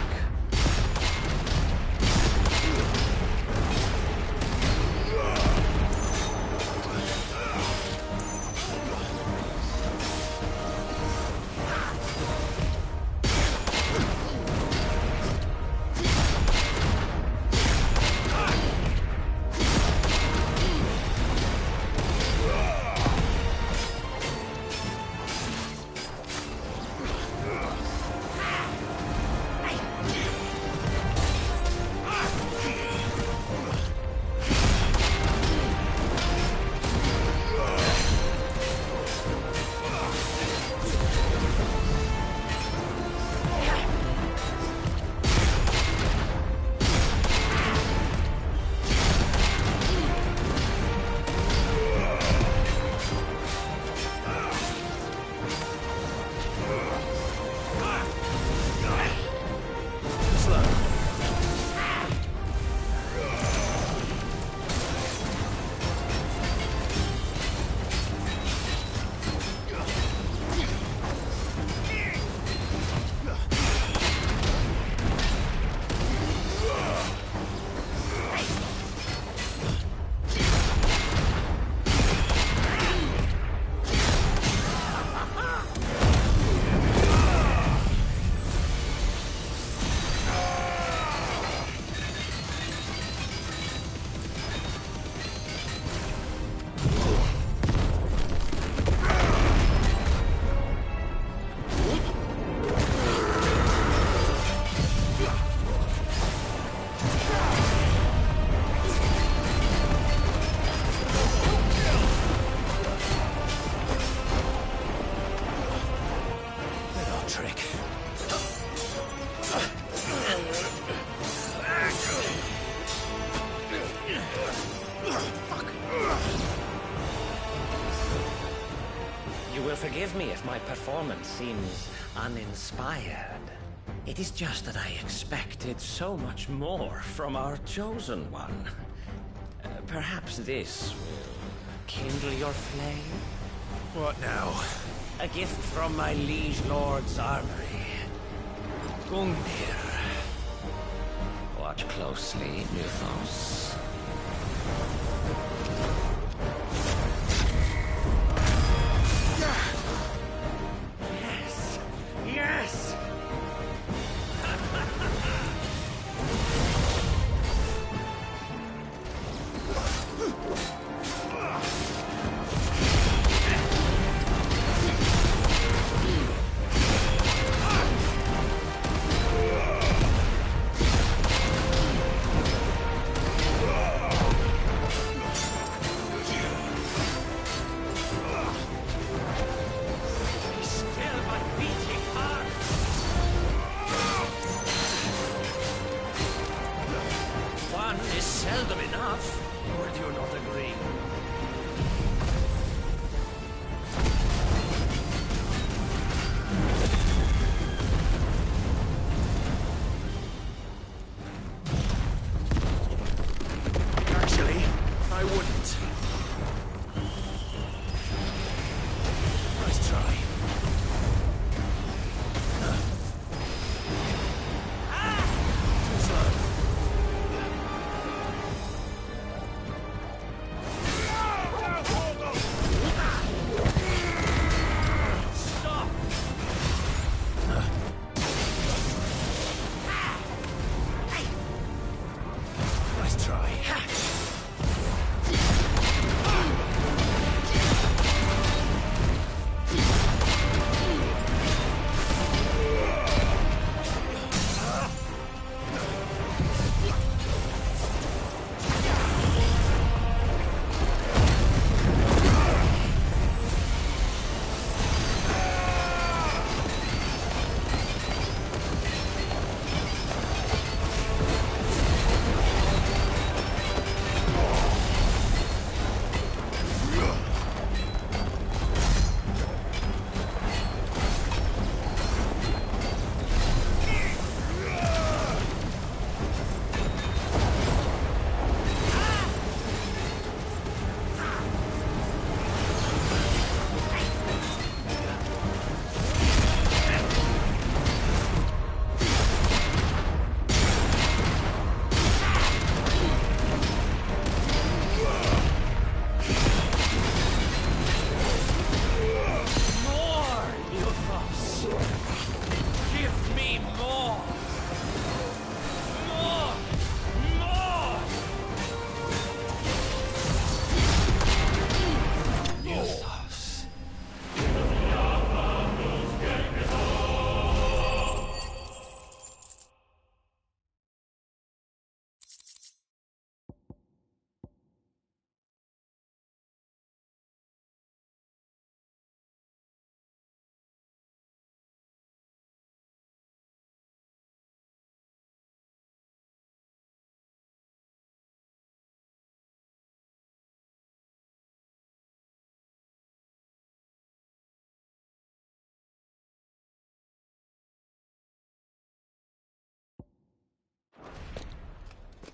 talk. You will forgive me if my performance seems uninspired. It is just that I expected so much more from our chosen one. Perhaps this will kindle your flame? What now? A gift from my liege lord's armory. Gungnir. Watch closely, Mythos. Yes! Yes!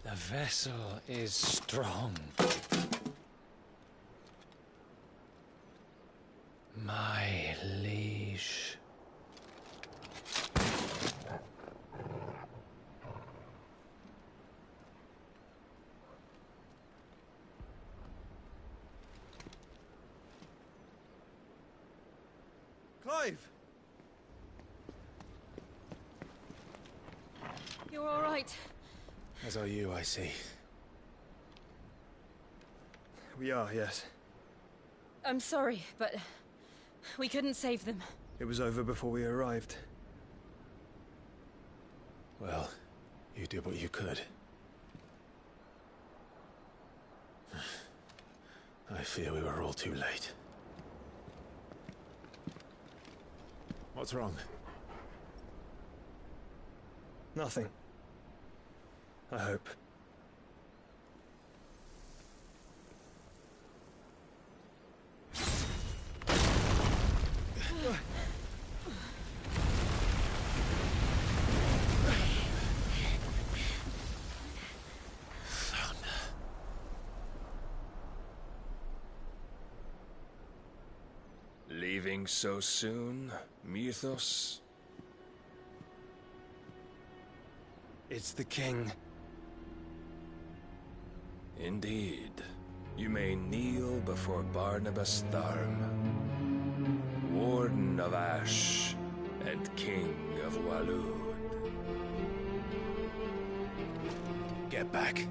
The vessel is strong. My liege. Clive! You're all right. As are you, I see. We are, yes. I'm sorry, but we couldn't save them. It was over before we arrived. Well, you did what you could. I fear we were all too late. What's wrong? Nothing. I hope. Leaving so soon, Mythos? It's the king. Indeed. You may kneel before Barnabas Tharm, Warden of Ash and King of Walud. Get back.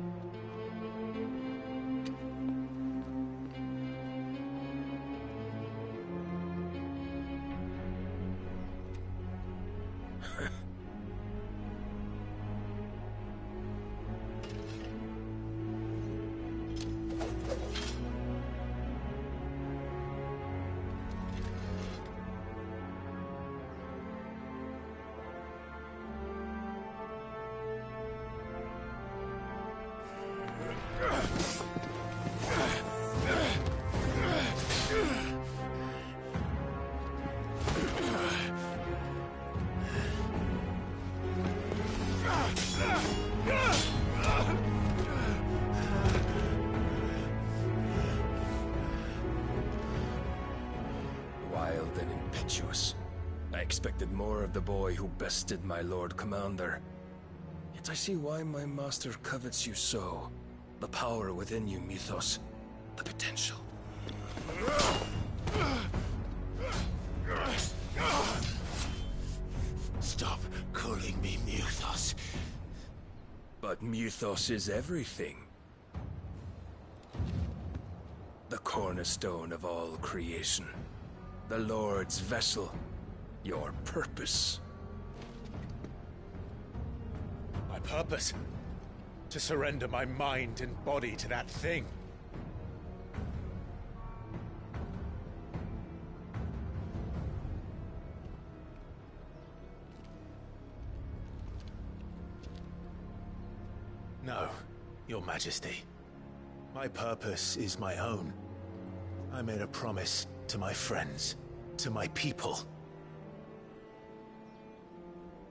Wild and impetuous. I expected more of the boy who bested my Lord Commander. Yet I see why my master covets you so. The power within you, Mythos. The potential. Stop calling me Mythos. But Mythos is everything. The cornerstone of all creation. The Lord's vessel. Your purpose. My purpose? To surrender my mind and body to that thing. No, Your Majesty. My purpose is my own. I made a promise to my friends, to my people.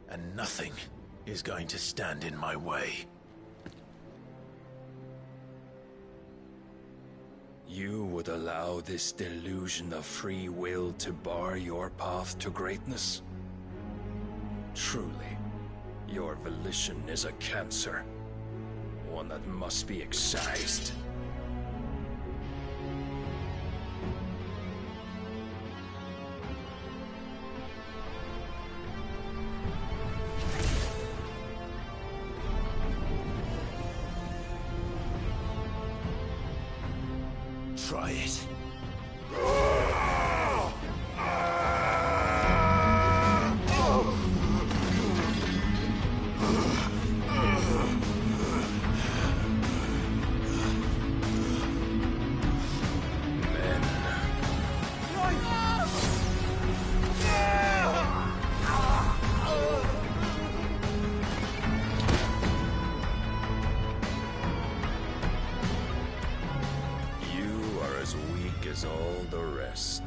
And nothing is going to stand in my way. You would allow this delusion of free will to bar your path to greatness? Truly, your volition is a cancer. One that must be excised. Try it. As all the rest.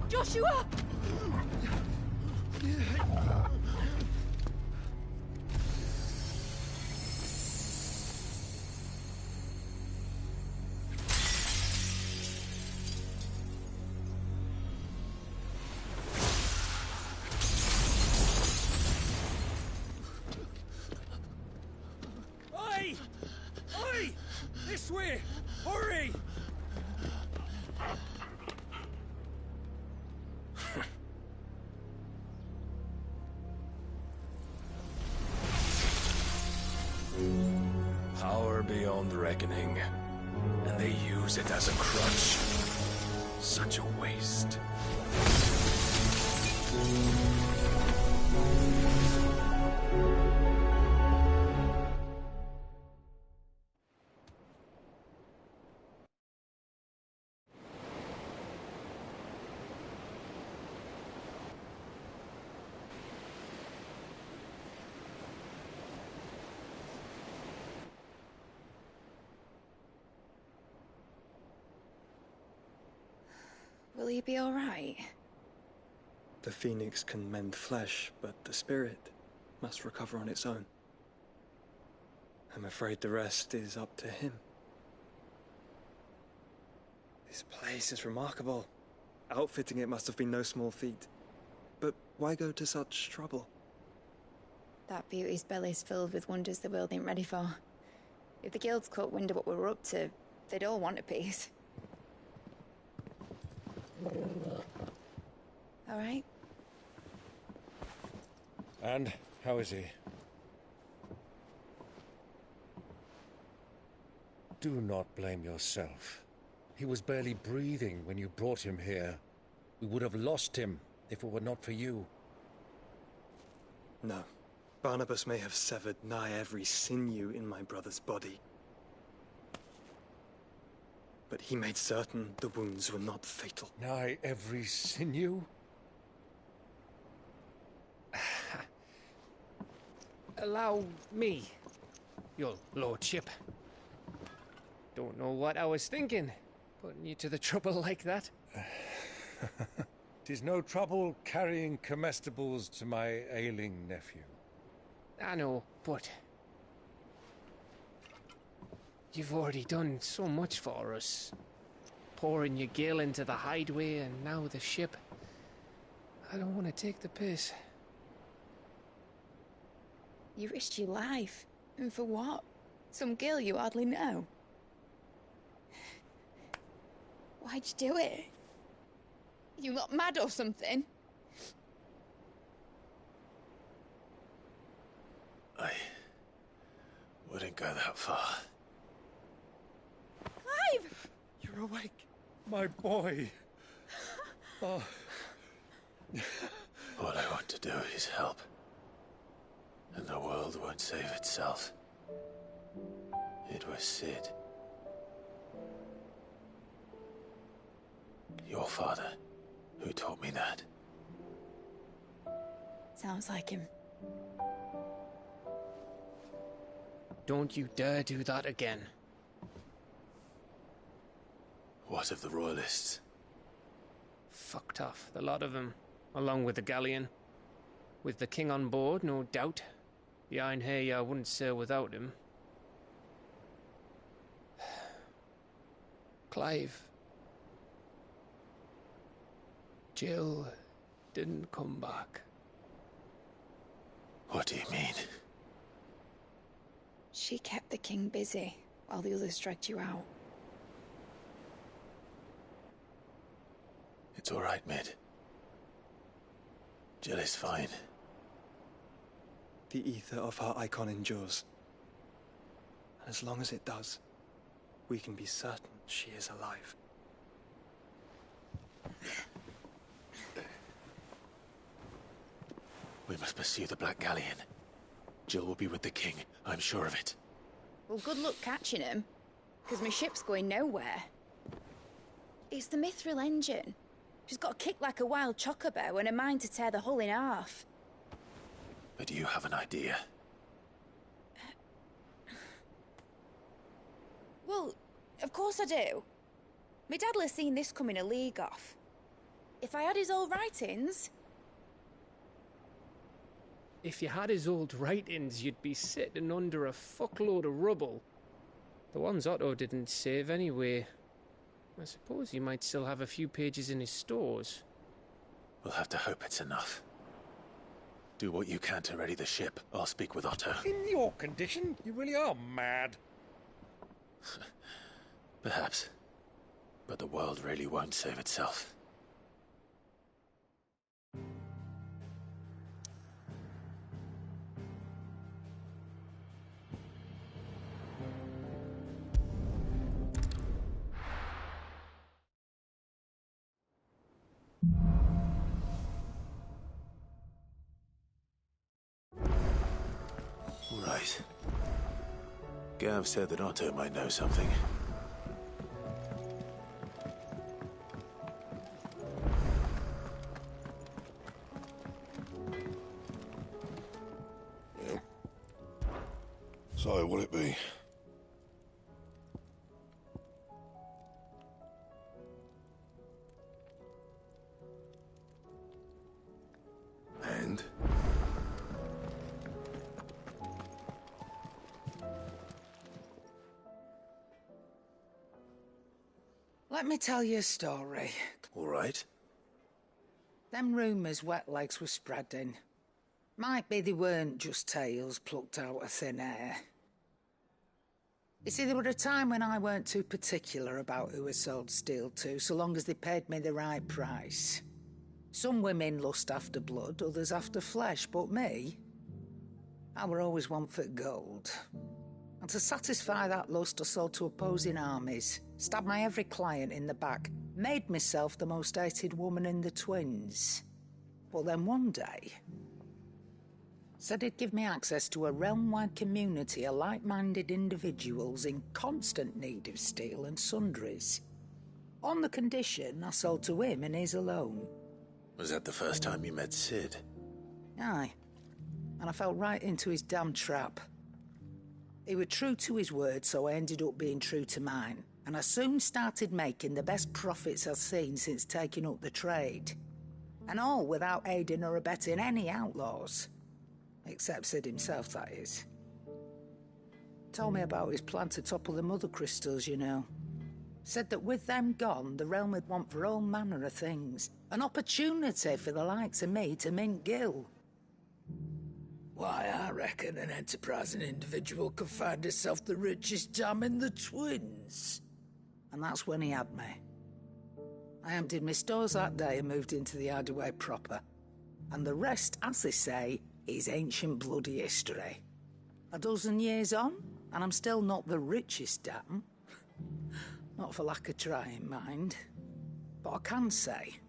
Joshua! Oi! Oi! This way! Hurry! Power beyond reckoning, and they use it as a crutch. Such a waste. Will he be all right? The Phoenix can mend flesh, but the spirit must recover on its own. I'm afraid the rest is up to him. This place is remarkable. Outfitting it must have been no small feat. But why go to such trouble? That beauty's belly's filled with wonders the world ain't ready for. If the guilds caught wind of what we were up to, they'd all want a piece. All right? And how is he? Do not blame yourself. He was barely breathing when you brought him here. We would have lost him if it were not for you. No. Barnabas may have severed nigh every sinew in my brother's body. But he made certain the wounds were not fatal. Nigh every sinew? Allow me, your lordship. Don't know what I was thinking, putting you to the trouble like that. 'Tis no trouble carrying comestibles to my ailing nephew. I know, but you've already done so much for us. Pouring your gil into the hideaway and now the ship. I don't want to take the piss. You risked your life. And for what? Some girl you hardly know. Why'd you do it? You not mad or something? I wouldn't go that far. Clive! You're awake, my boy. Oh. All I want to do is help. And the world won't save itself. It was Sid. Your father, who taught me that. Sounds like him. Don't you dare do that again. What of the Royalists? Fucked off, the lot of them, along with the galleon. With the king on board, no doubt. The Iron Hair wouldn't sail without him. Clive. Jill didn't come back. What do you mean? She kept the king busy while the others dragged you out. It's all right, Mid. Jill is fine. The ether of her icon endures. And as long as it does, we can be certain she is alive. We must pursue the Black Galleon. Jill will be with the king, I'm sure of it. Well, good luck catching him, because my ship's going nowhere. It's the Mithril engine. She's got a kick like a wild chocobo and a mind to tear the hull in half. But do you have an idea? Well, of course I do. My dad'll have seen this coming a league off. If I had his old writings... If you had his old writings, you'd be sitting under a fuckload of rubble. The ones Otto didn't save anyway. I suppose he might still have a few pages in his stores. We'll have to hope it's enough. Do what you can to ready the ship. I'll speak with Otto. In your condition, you really are mad. Perhaps. But the world really won't save itself. Right. Gav said that Otto might know something. Yeah. So, will it be? And? Let me tell you a story. All right. Them rumours Wetlegs were spreading. Might be they weren't just tales plucked out of thin air. You see, there were a time when I weren't too particular about who I sold steel to, so long as they paid me the right price. Some women lust after blood, others after flesh, but me, I were always one for gold. And to satisfy that lust, I sold to opposing armies, stabbed my every client in the back, made myself the most hated woman in the twins. But then one day, said he'd give me access to a realm-wide community of like-minded individuals in constant need of steel and sundries. On the condition I sold to him and his alone. Was that the first time you met Sid? Aye. And I fell right into his damn trap. He was true to his word, so I ended up being true to mine. And I soon started making the best profits I've seen since taking up the trade. And all without aiding or abetting any outlaws. Except Sid himself, that is. Told me about his plan to topple the mother crystals, you know. Said that with them gone, the realm would want for all manner of things. An opportunity for the likes of me to mint gill. Why, I reckon an enterprising individual could find himself the richest dam in the twins. And that's when he had me. I emptied my stores that day and moved into the hideaway proper. And the rest, as they say, is ancient bloody history. A dozen years on, and I'm still not the richest dam. Not for lack of trying, mind. But I can say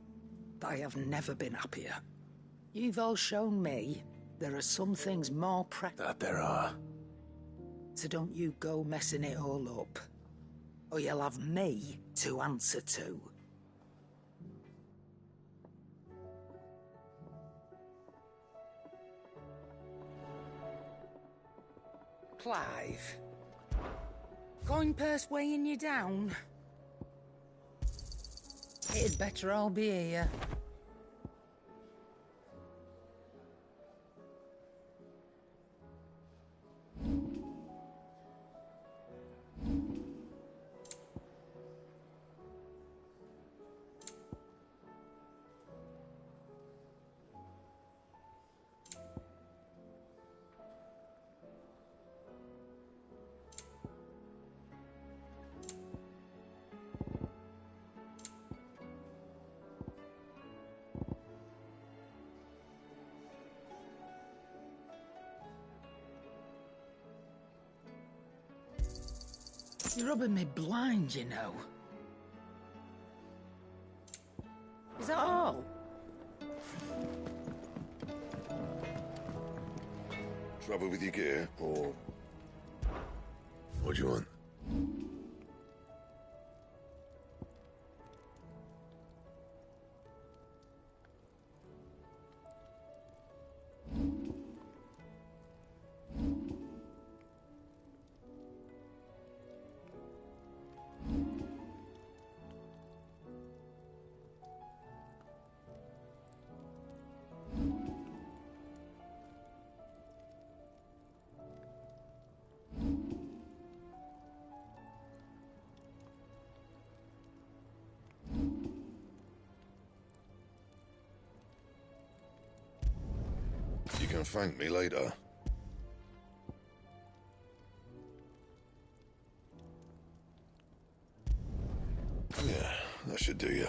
that I have never been happier. You've all shown me there are some things more That there are. So don't you go messing it all up. Or you'll have me to answer to. Clive. Coin purse weighing you down? It'd better all be here. You're rubbing me blind, you know. Is that all? Trouble with your gear, or... What do you want? You can thank me later. Yeah, that should do you.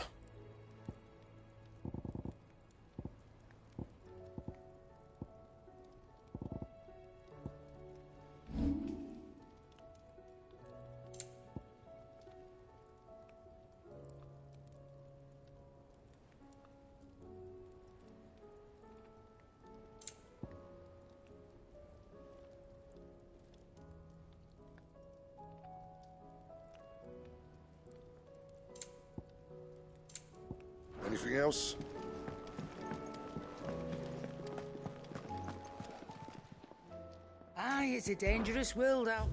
Anything else? Aye, it's a dangerous world out.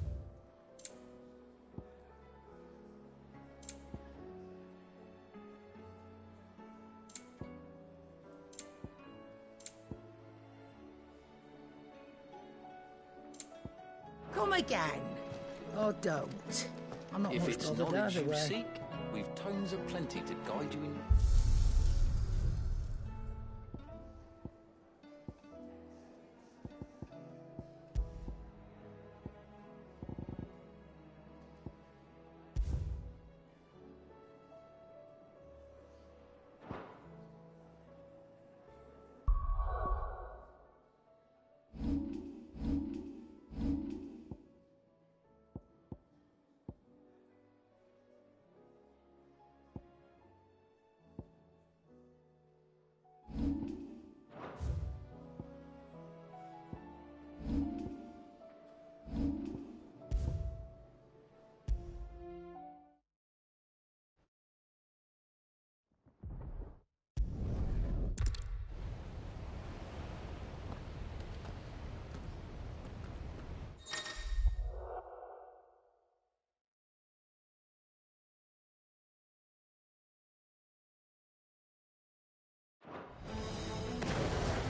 Come again. Or don't. I'm not If much it's bothered knowledge either you way. seek, We've tomes aplenty to guide you in...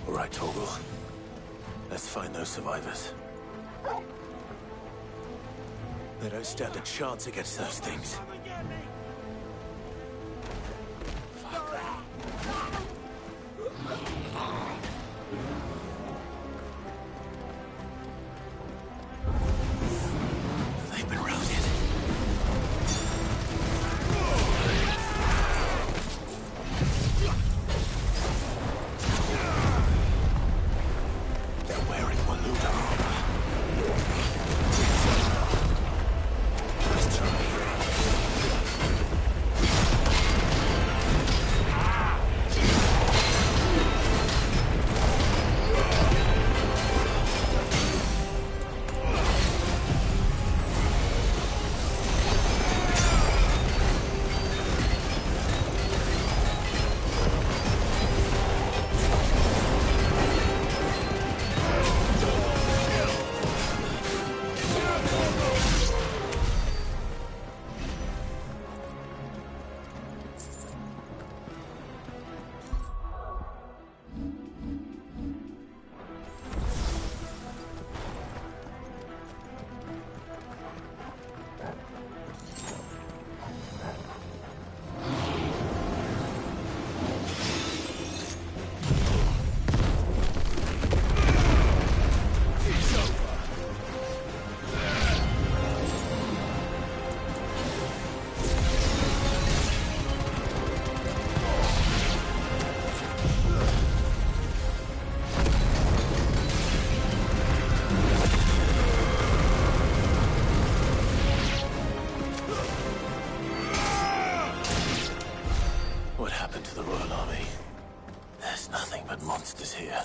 All right, Torgal. Let's find those survivors. They don't stand a chance against those things. They've been routed. What happened to the Royal Army? There's nothing but monsters here.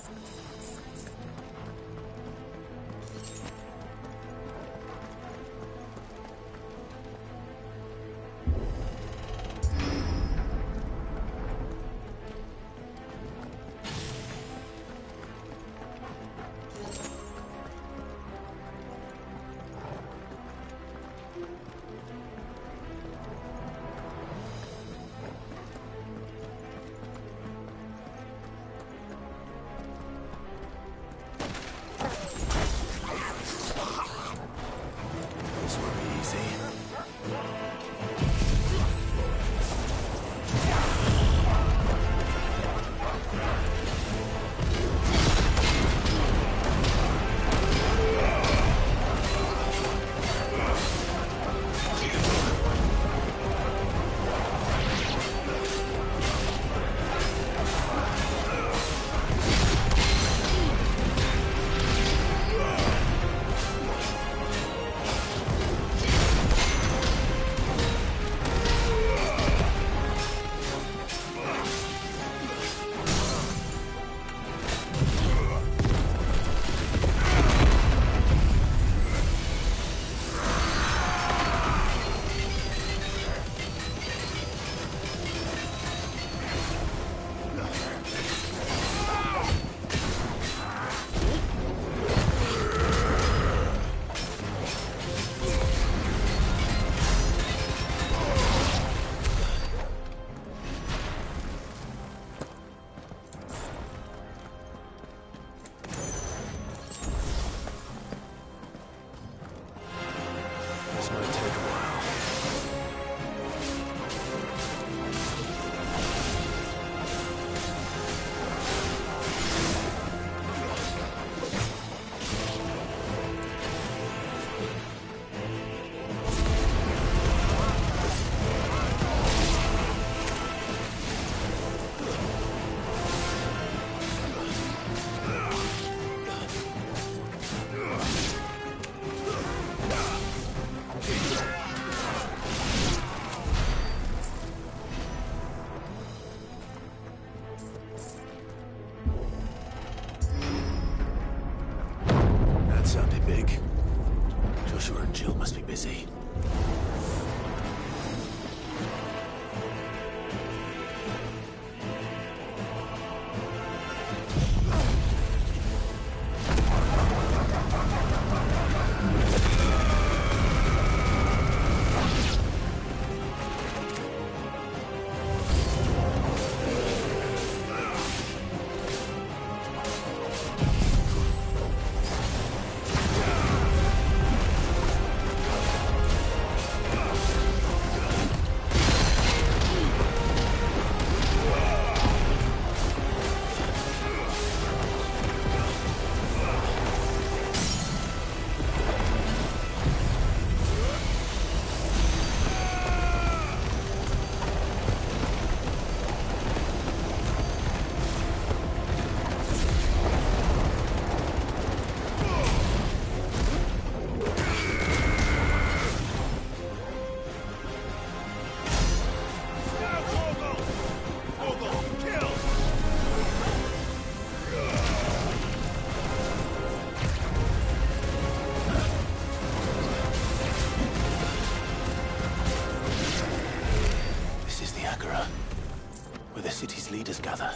the city's leaders gather.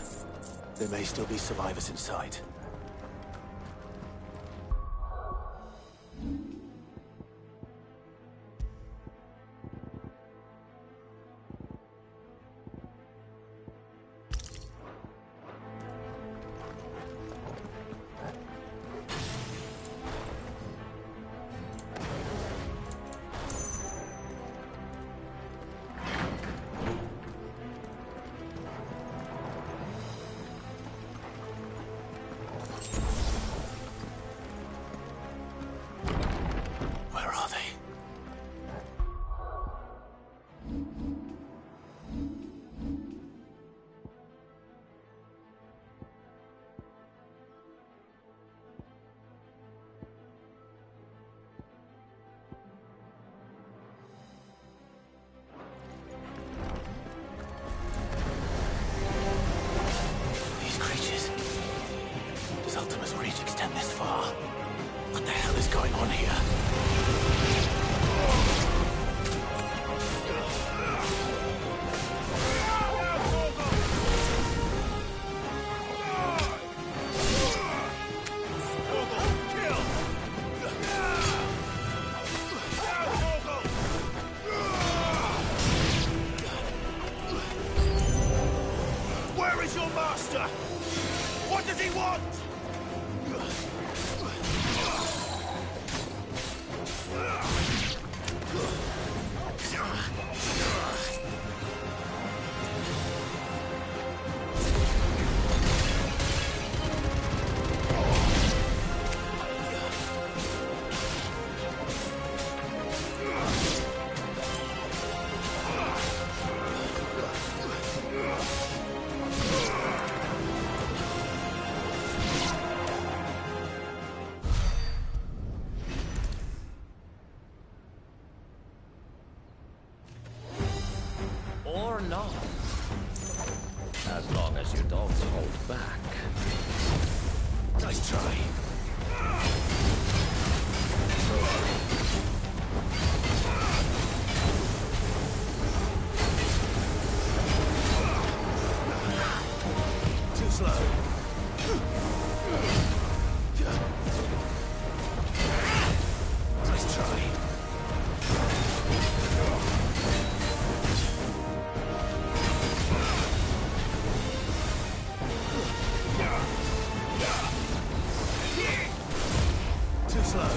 There may still be survivors inside. Not. As long as you don't hold back. Nice try. Too slow. Nice try. Too slow.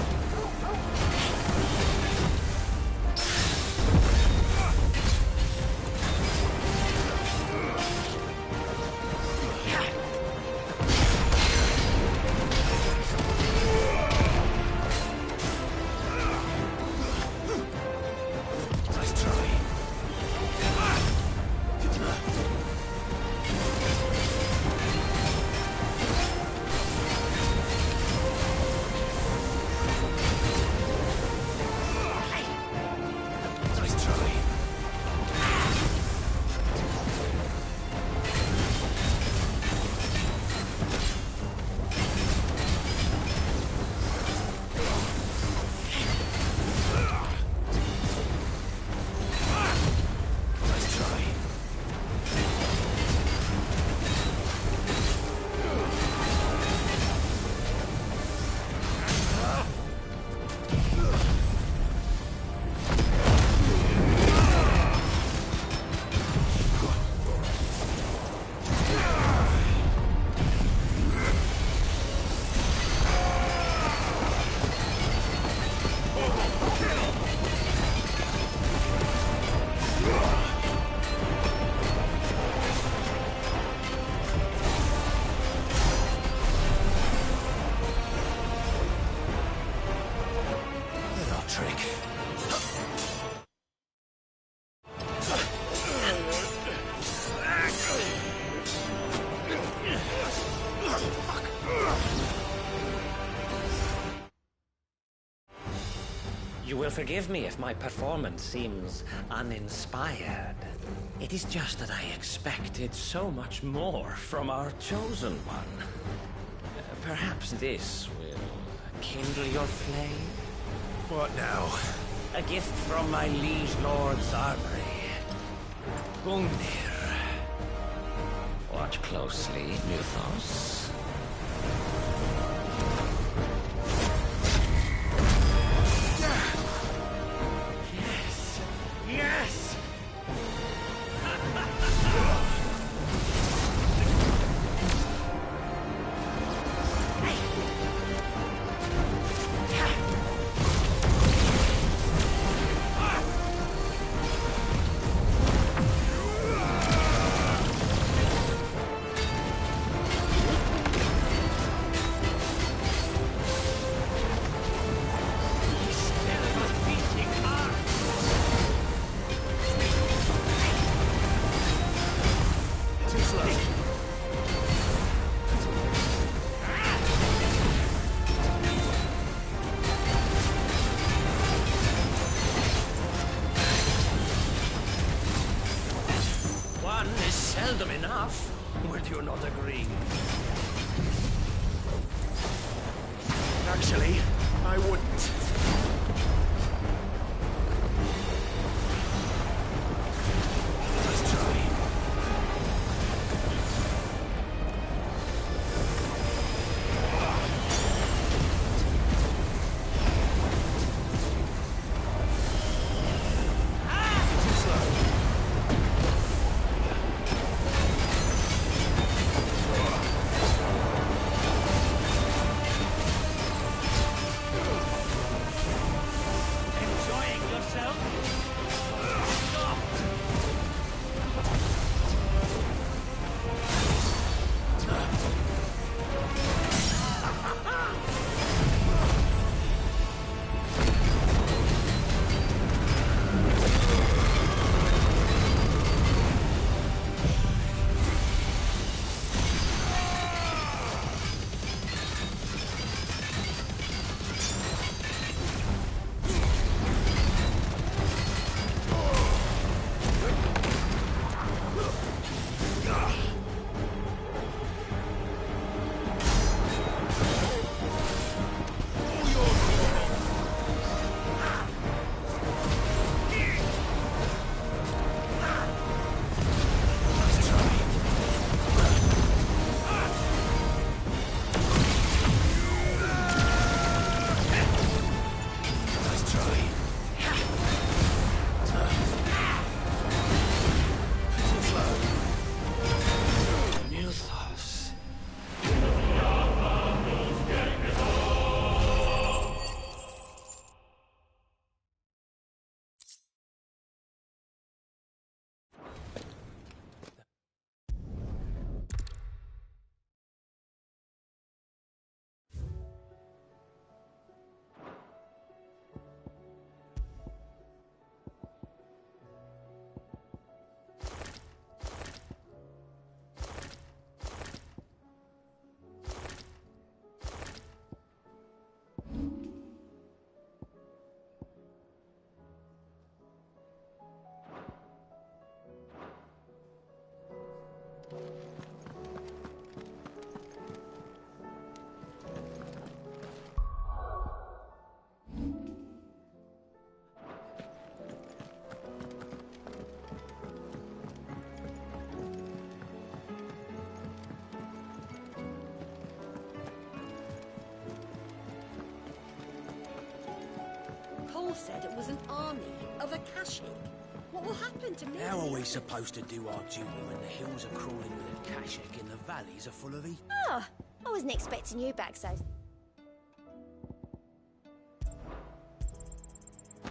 You will forgive me if my performance seems uninspired. It is just that I expected so much more from our chosen one. Perhaps this will kindle your flame? What now? A gift from my liege lord's armory. Gungnir. Watch closely, Mythos. Yes! Yes! One is seldom enough. Would you not agree? Actually, I wouldn't. Let's try. Too slow. Enjoying yourself? Stop! Paul said it was an army of Akashic. What will happen to me? How are we supposed to do our duty when the hills are crawling with Akashic and the valleys are full of Oh, I wasn't expecting you back so...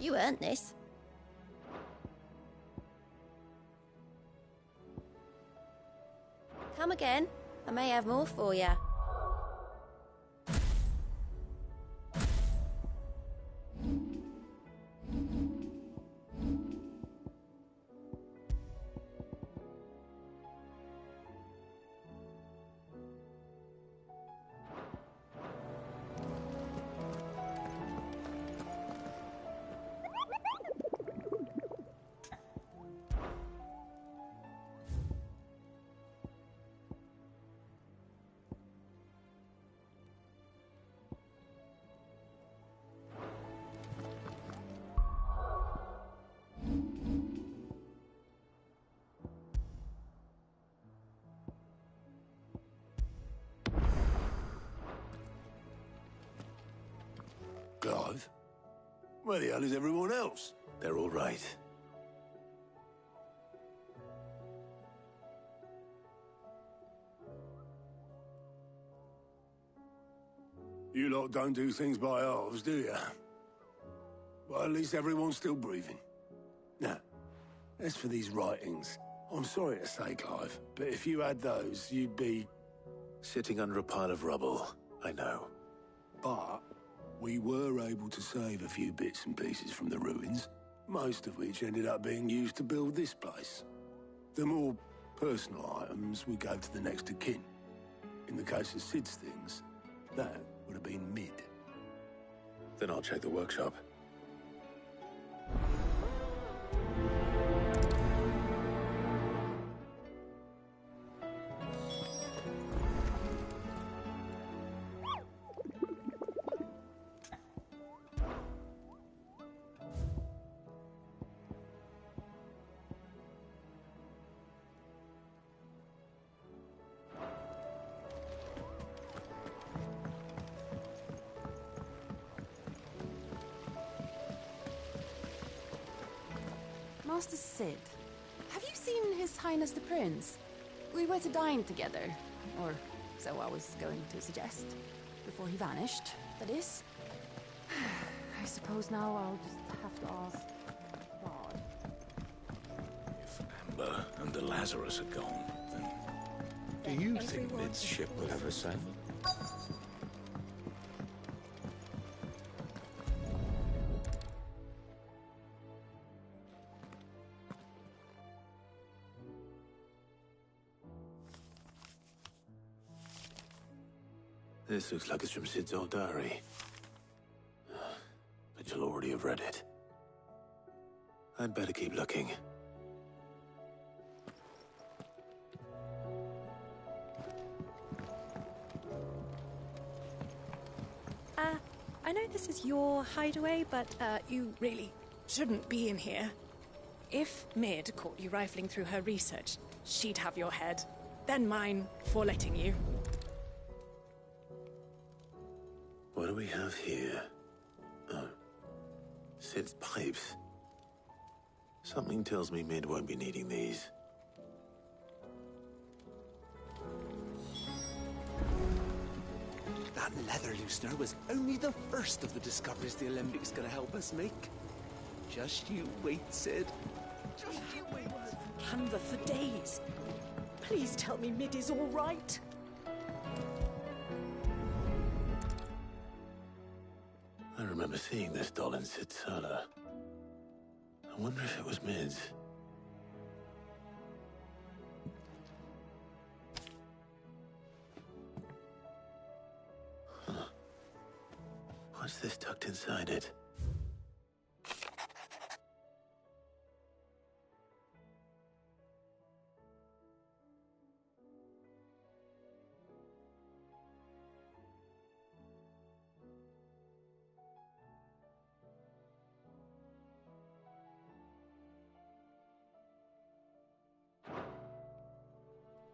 You earned this. Come again. I may have more for you. Clive? Where the hell is everyone else? They're all right. You lot don't do things by halves, do you? Well, at least everyone's still breathing. Now, as for these writings, I'm sorry to say, Clive, but if you had those, you'd be... Sitting under a pile of rubble, I know. But we were able to save a few bits and pieces from the ruins, most of which ended up being used to build this place. The more personal items we gave to the next of kin. In the case of Sid's things, that would have been mid. Then I'll check the workshop. Master Sid, have you seen His Highness the Prince? We were to dine together, or so I was going to suggest. Before he vanished, that is. I suppose now I'll just have to ask God. If Amber and the Lazarus are gone, then... Do you think Mid's ship will ever sail? This looks like it's from Sid's old diary. But you'll already have read it. I'd better keep looking. I know this is your hideaway, but you really shouldn't be in here. If Mid caught you rifling through her research, she'd have your head. Then mine for letting you. What do we have here? Oh. Sid's pipes. Something tells me Mid won't be needing these. That leather loosener was only the first of the discoveries the Olympics gonna help us make. Just you wait, Sid. Just you wait. Canva for days. Please tell me Mid is all right. I remember seeing this doll in Sid's cellar. I wonder if it was Mid's. Huh. What's this tucked inside it?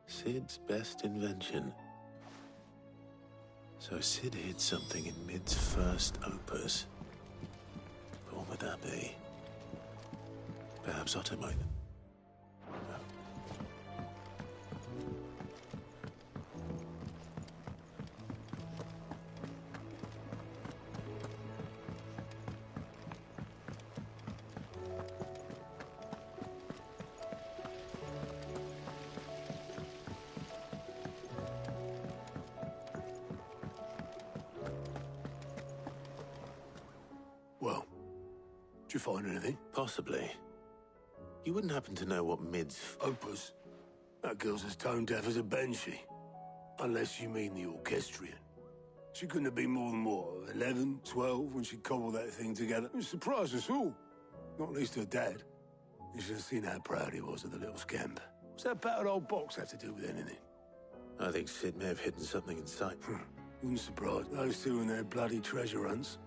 Sid's best invention. So Sid hid something in Mid's first opus. But what would that be? Perhaps Ottomite? Well, did you find anything? Possibly. You wouldn't happen to know what Mid's... Opus? That girl's as tone deaf as a banshee. Unless you mean the orchestrion. She couldn't have been more than, what, 11, 12 when she cobbled that thing together. It surprised us all. Not least her dad. You should have seen how proud he was of the little scamp. What's that battered old box have to do with anything? I think Sid may have hidden something inside. Wouldn't surprise those two and their bloody treasure hunts.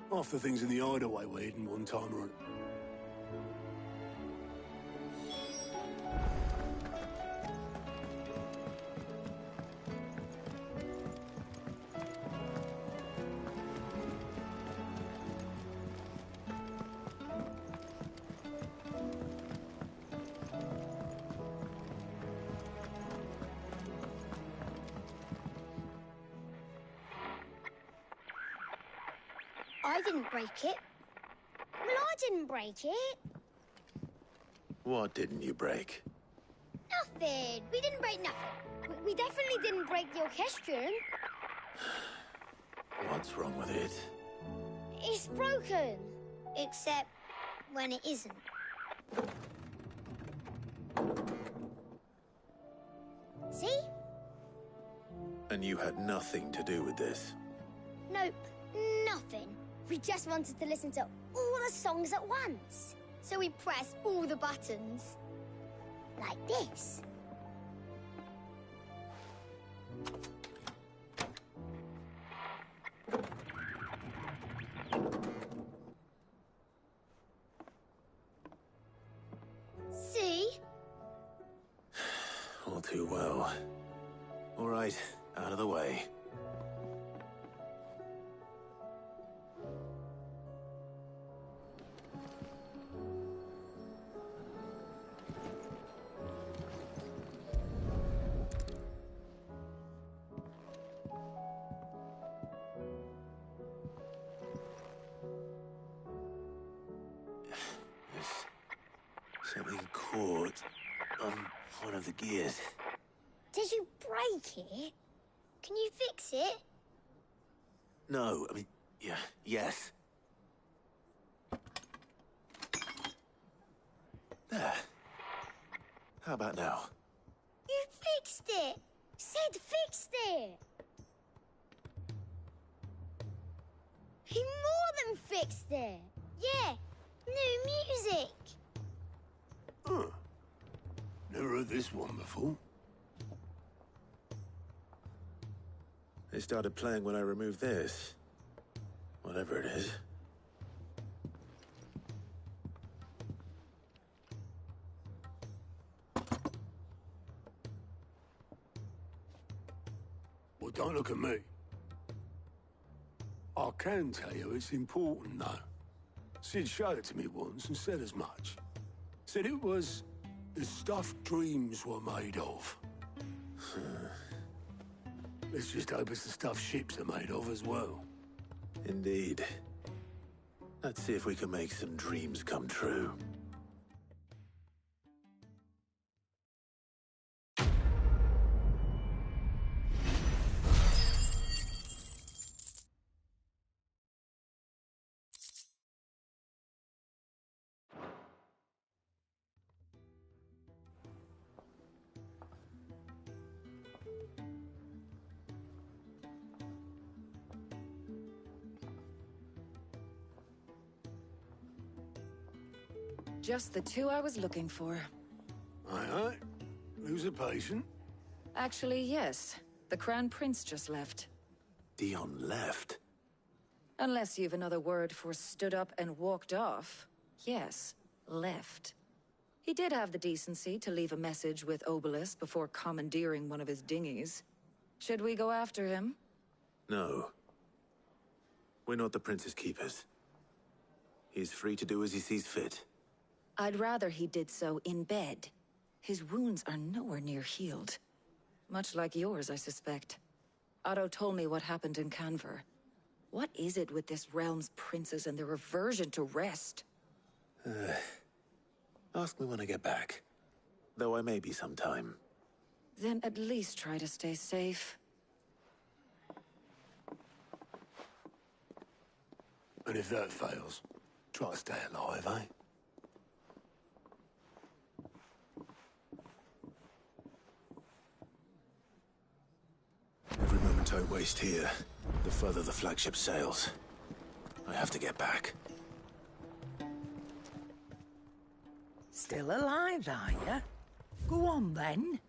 Half the things in the hideaway were hidden one time or other. I didn't break it. Well, I didn't break it. What didn't you break? Nothing. We didn't break nothing. We definitely didn't break the orchestrion. What's wrong with it? It's broken. Except when it isn't. See? And you had nothing to do with this? Nope, nothing. We just wanted to listen to all the songs at once. So we pressed all the buttons. Like this. See? All too well. All right, out of the way. Something caught on one of the gears. Did you break it? Can you fix it? No, I mean, yes. There. How about now? You fixed it! Sid fixed it! He more than fixed it! Yeah, new music! Huh. Never heard this one before. They started playing when I removed this. Whatever it is. Well, don't look at me. I can tell you it's important, though. Sid showed it to me once and said as much. Said it was the stuff dreams were made of. Let's just hope it's the stuff ships are made of as well. Indeed. Let's see if we can make some dreams come true. Just the two I was looking for. Aye. Who's a patient? Actually, yes. The Crown Prince just left. Dion left? Unless you've another word for stood up and walked off. Yes, left. He did have the decency to leave a message with Obelisk before commandeering one of his dinghies. Should we go after him? No. We're not the Prince's keepers. He's free to do as he sees fit. I'd rather he did so in bed. His wounds are nowhere near healed. Much like yours, I suspect. Otto told me what happened in Canver. What is it with this realm's princes and their aversion to rest? Ask me when I get back. Though I may be sometime. Then at least try to stay safe. And if that fails, try to stay alive, eh? Every moment I waste here, the further the flagship sails. I have to get back. Still alive, are you? Go on, then.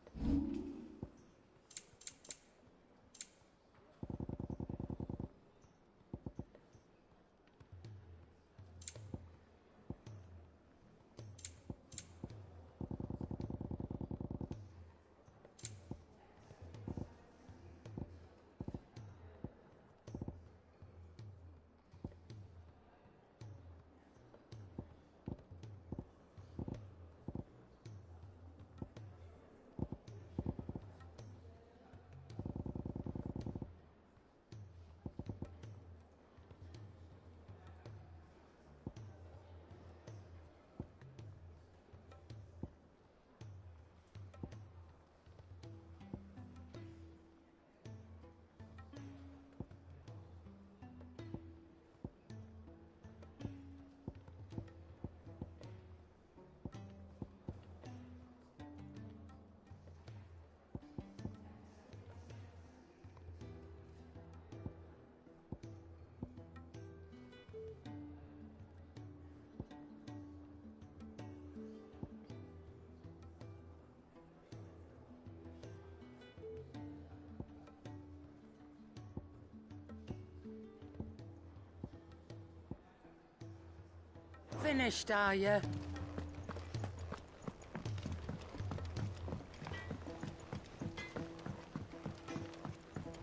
finished, are you?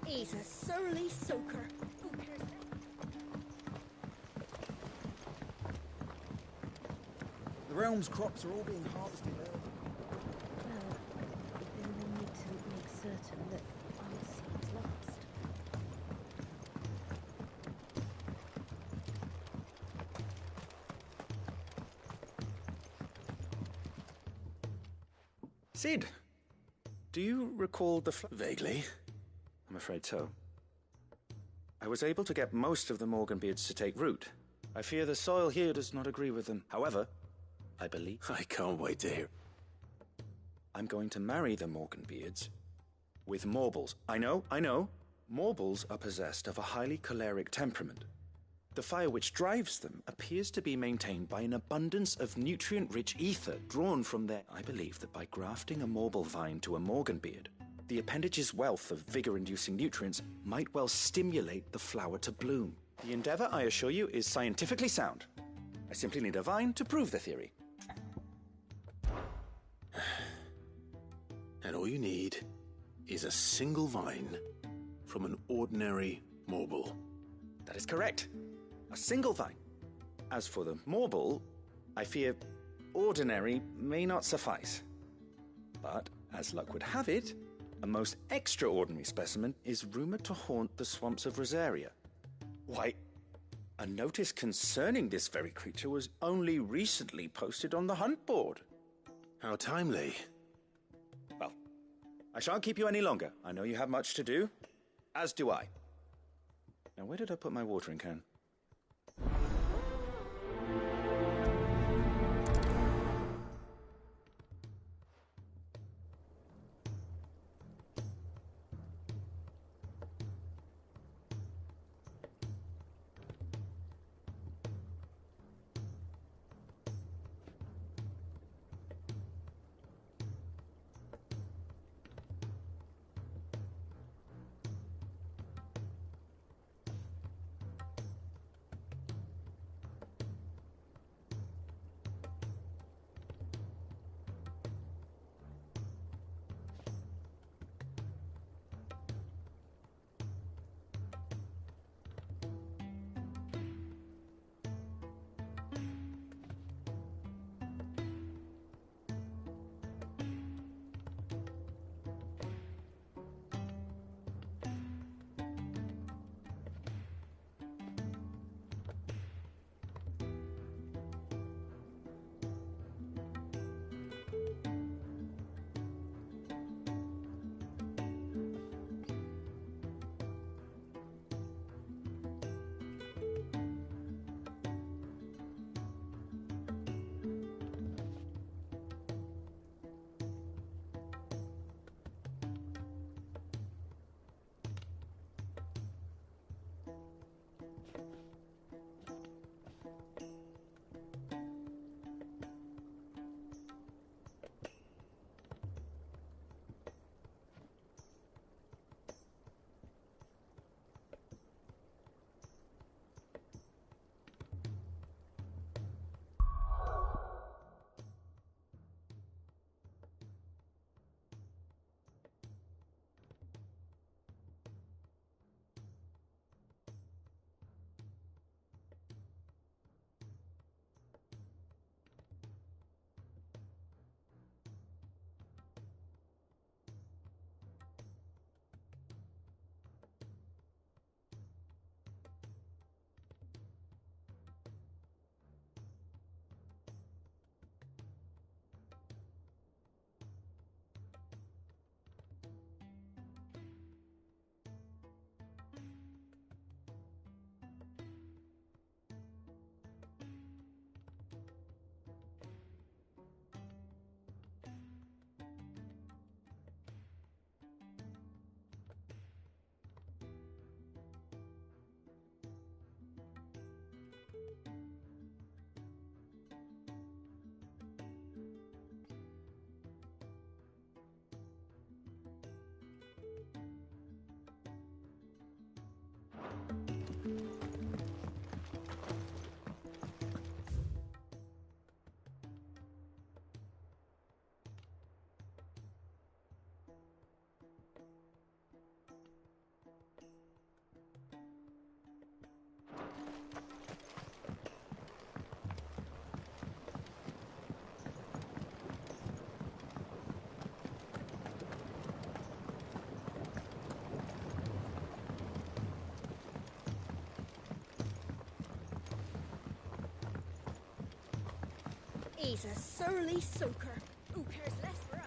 He's a surly soaker. Who cares? The realm's crops are all being harvested early. Well, then we need to make certain that our seed's lost. Sid, do you recall the Vaguely. I'm afraid so. I was able to get most of the Morganbeards to take root. I fear the soil here does not agree with them. However, I believe... I can't wait to hear. I'm going to marry the Morganbeards with Morbles. I know. Morbles are possessed of a highly choleric temperament. The fire which drives them appears to be maintained by an abundance of nutrient-rich ether drawn from their... I believe that by grafting a Morble vine to a Morganbeard, the appendage's wealth of vigor-inducing nutrients might well stimulate the flower to bloom. The endeavor, I assure you, is scientifically sound. I simply need a vine to prove the theory. And all you need is a single vine from an ordinary Morble. That is correct. A single vine. As for the Morble, I fear ordinary may not suffice. But, as luck would have it, a most extraordinary specimen is rumored to haunt the swamps of Rosaria. Why, a notice concerning this very creature was only recently posted on the hunt board. How timely. Well, I shan't keep you any longer. I know you have much to do, as do I. Now, where did I put my watering can? He's a surly soaker. Who cares less for us?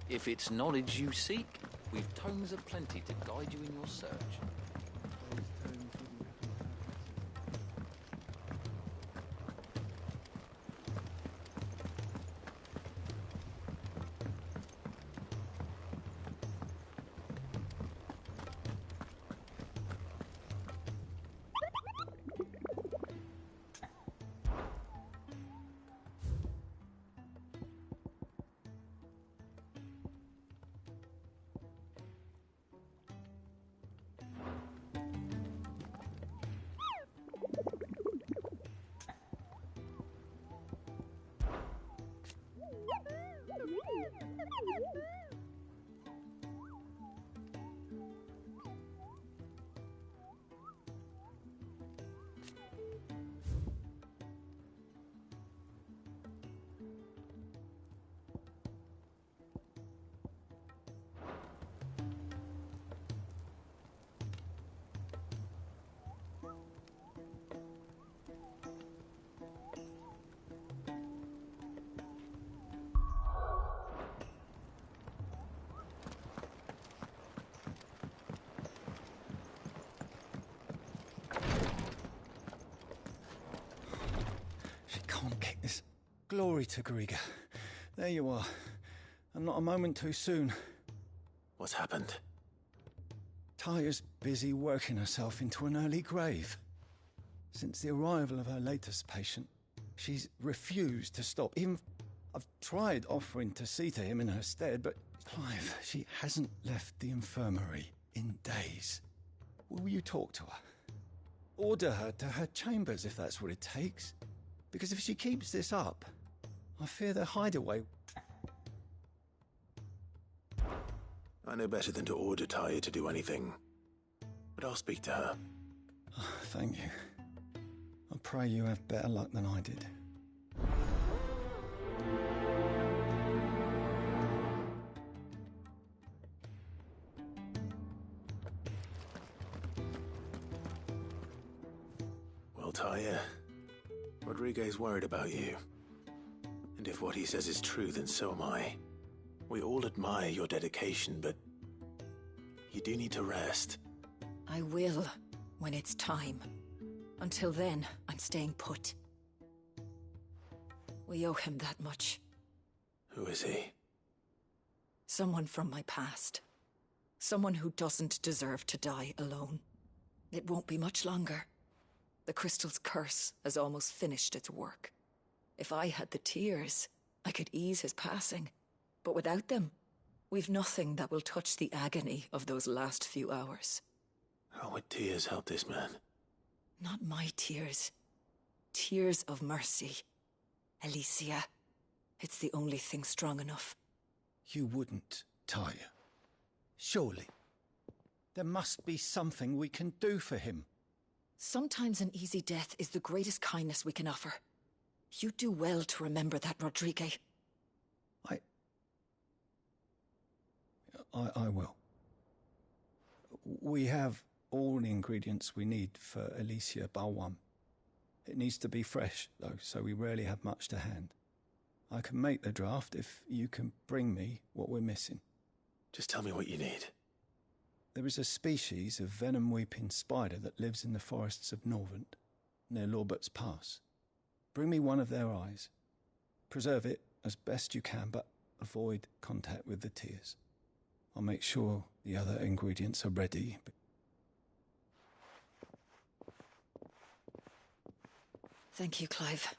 If it's knowledge you seek, we've tomes aplenty to guide you in your search. Can't kick this. Glory to Griga. There you are. And not a moment too soon. What's happened? Taya's busy working herself into an early grave. Since the arrival of her latest patient, she's refused to stop. Even I've tried offering to see to him in her stead, but Clive, she hasn't left the infirmary in days. Will you talk to her? Order her to her chambers if that's what it takes. Because if she keeps this up, I fear their hideaway. I know better than to order Taya to do anything, but I'll speak to her. Thank you. I pray you have better luck than I did. Well, Taya, Rodriguez worried about you. And if what he says is true, then so am I. We all admire your dedication, but you do need to rest. I will, when it's time. Until then, I'm staying put. We owe him that much. Who is he? Someone from my past. Someone who doesn't deserve to die alone. It won't be much longer. The crystal's curse has almost finished its work. If I had the tears, I could ease his passing. But without them, we've nothing that will touch the agony of those last few hours. How would tears help this man? Not my tears. Tears of mercy. Alicia. It's the only thing strong enough. You wouldn't, Taya. Surely. There must be something we can do for him. Sometimes an easy death is the greatest kindness we can offer. You do well to remember that, Rodriguez. I will. We have all the ingredients we need for Alicia Balwam. It needs to be fresh, though, so we rarely have much to hand. I can make the draft if you can bring me what we're missing. Just tell me what you need. There is a species of venom-weeping spider that lives in the forests of Norvent, near Lorbert's Pass. Bring me one of their eyes. Preserve it as best you can, but avoid contact with the tears. I'll make sure the other ingredients are ready. Thank you, Clive.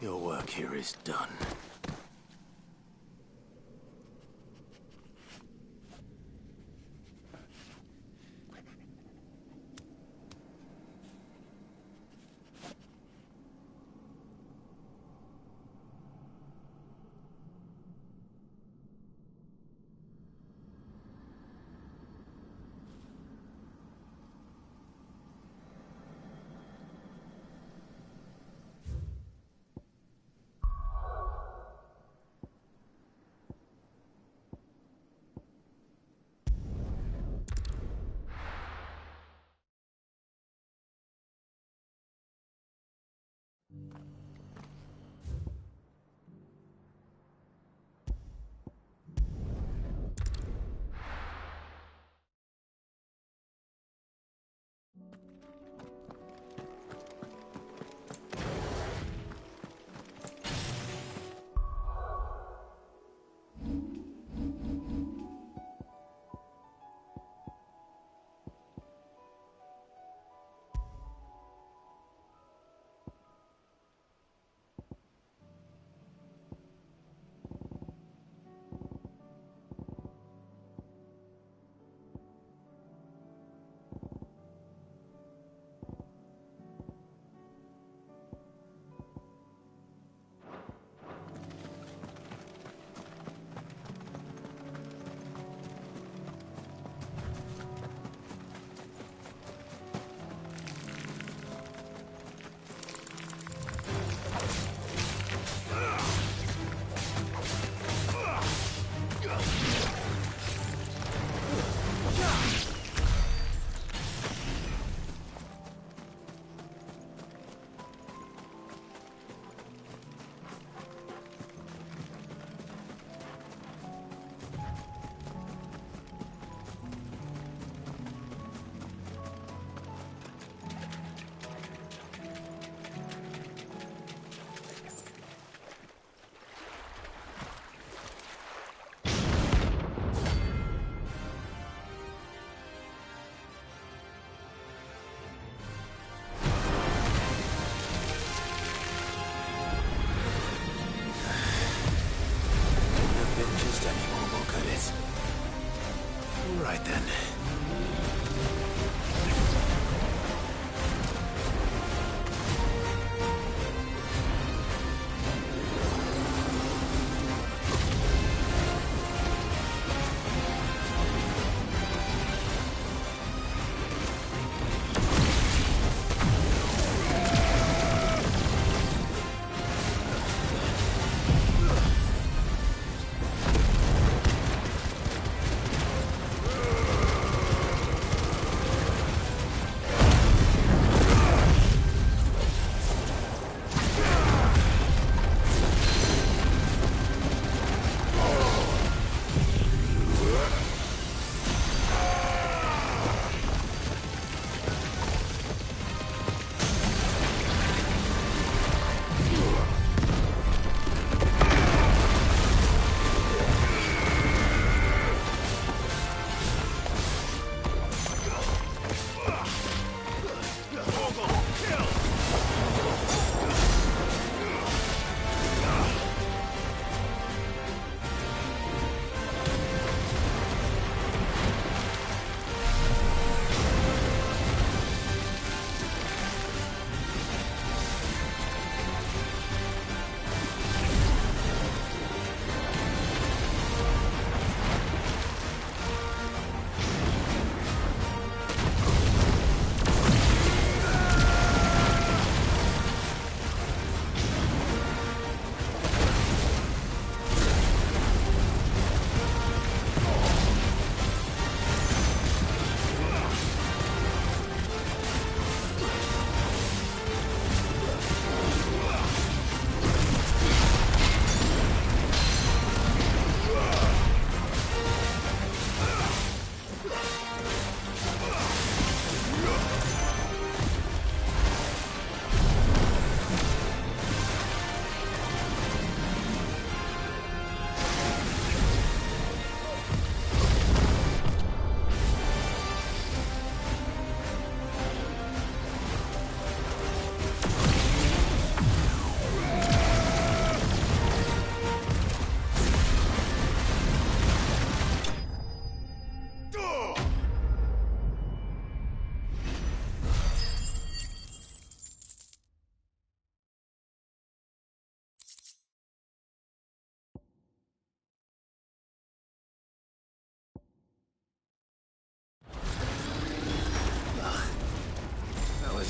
Your work here is done.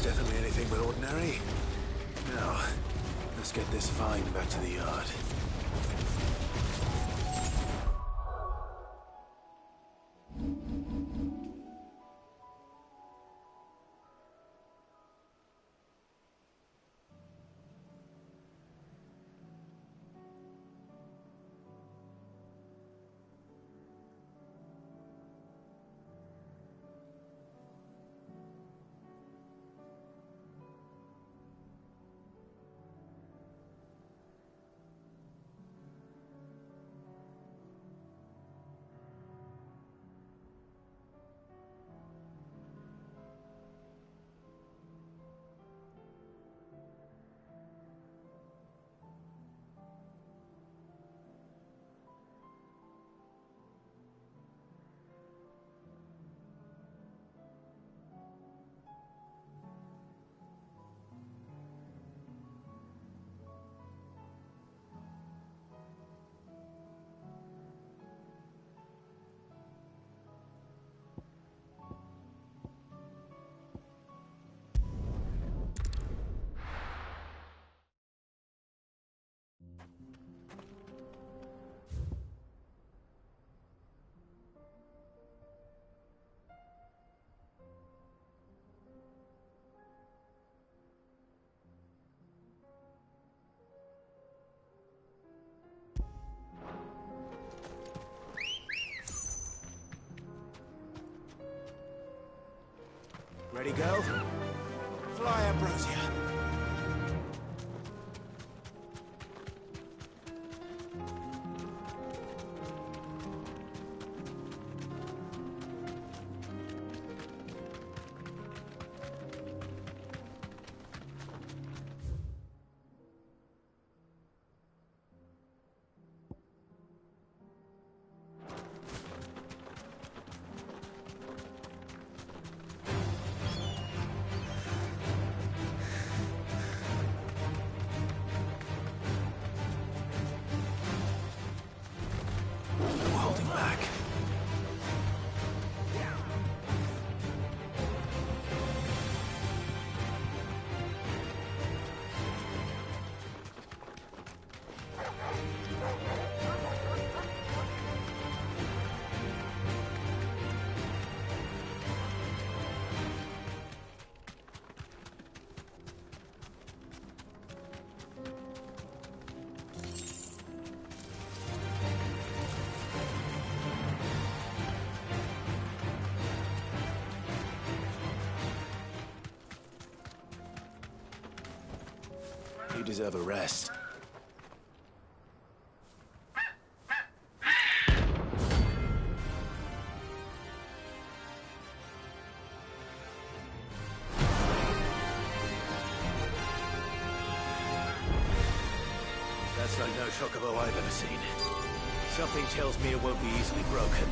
definitely anything but ordinary. Now, let's get this find back to the yard. Ready, go? Fly, Ambrosia. No holding back. You deserve a rest. That's like no chocobo I've ever seen. Something tells me it won't be easily broken.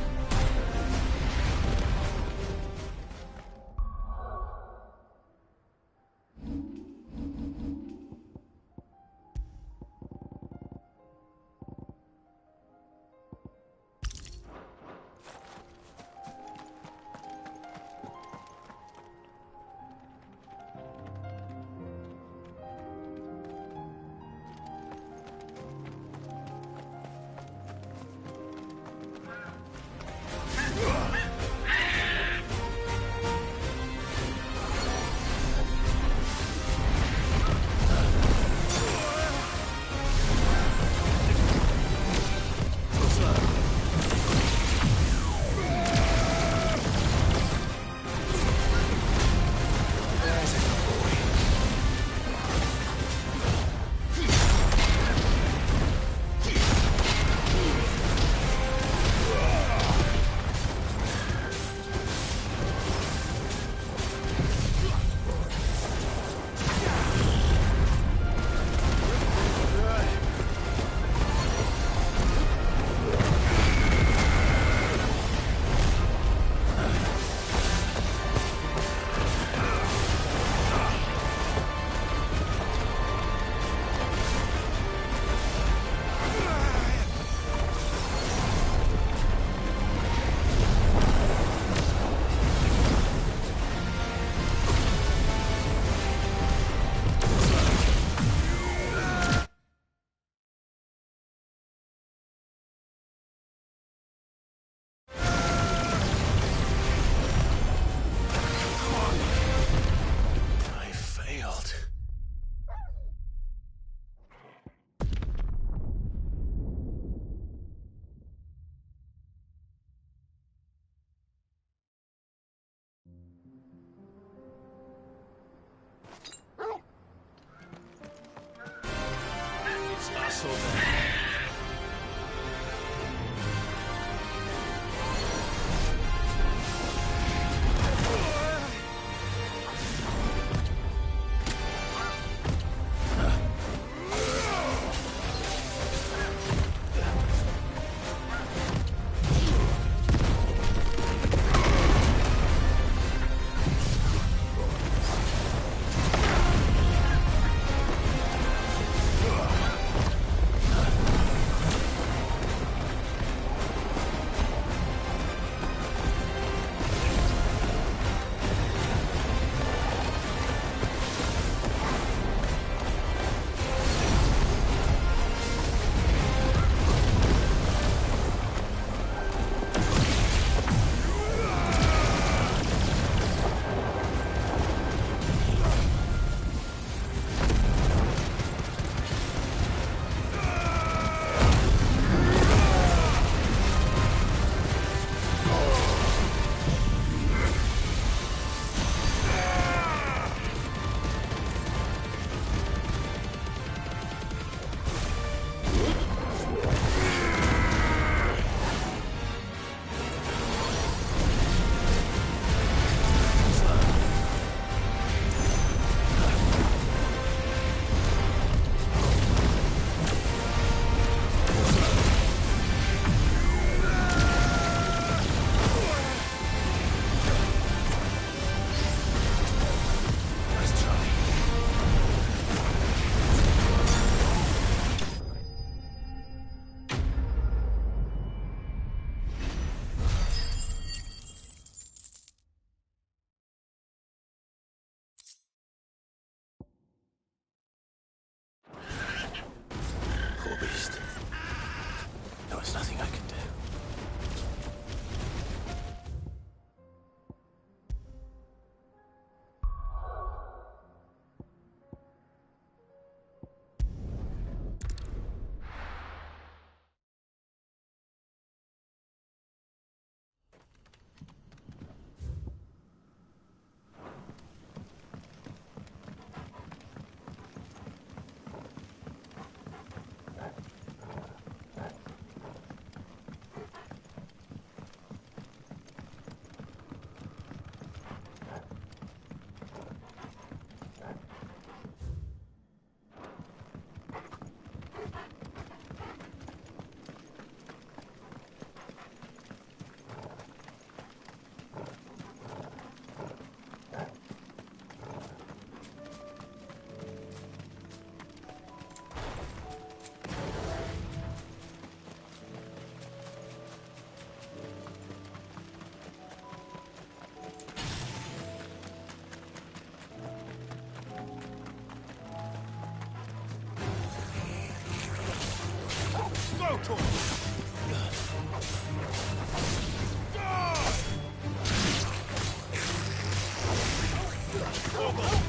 talk.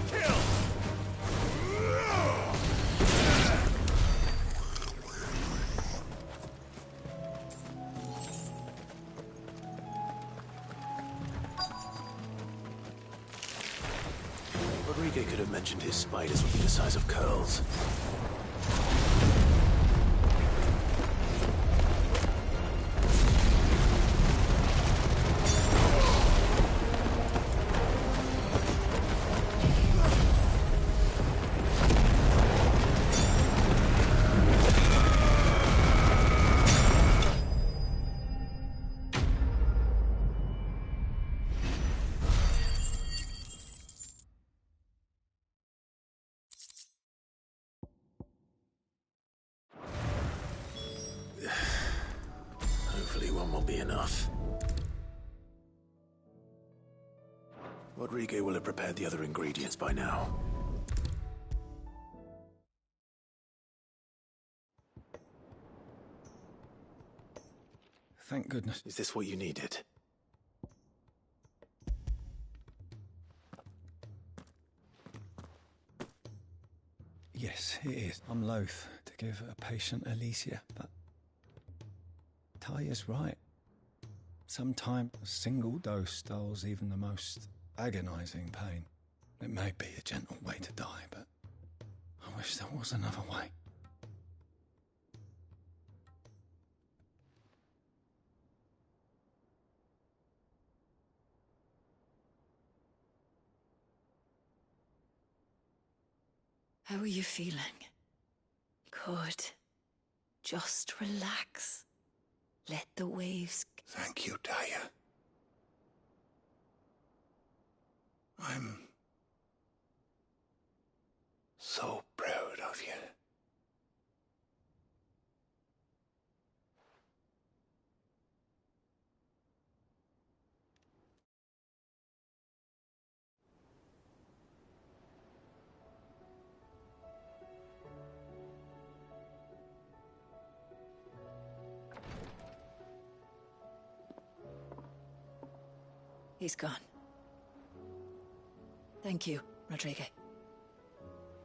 Kill! Rodrigo could have mentioned his spiders would be the size of curls. Hopefully one will be enough. Rodrigo will have prepared the other ingredients by now. Thank goodness. Is this what you needed? Yes, it is. I'm loath to give a patient Alicia, but Taya's right. Sometimes a single dose dulls even the most agonizing pain. It may be a gentle way to die, but I wish there was another way. How are you feeling? Good. Just relax. Let the waves... Thank you, Taya. I'm so proud of you. He's gone. Thank you, Rodrigo.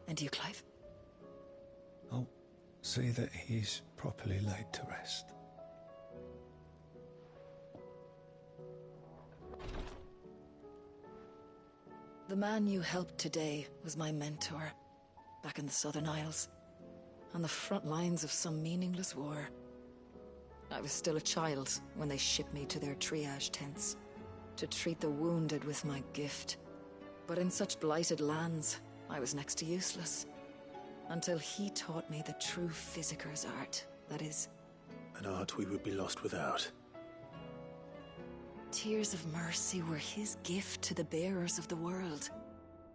And you, Clive? I'll see that he's properly laid to rest. The man you helped today was my mentor, back in the Southern Isles, on the front lines of some meaningless war. I was still a child when they shipped me to their triage tents, to treat the wounded with my gift. But in such blighted lands, I was next to useless. Until he taught me the true physicker's art, that is... An art we would be lost without. Tears of mercy were his gift to the bearers of the world.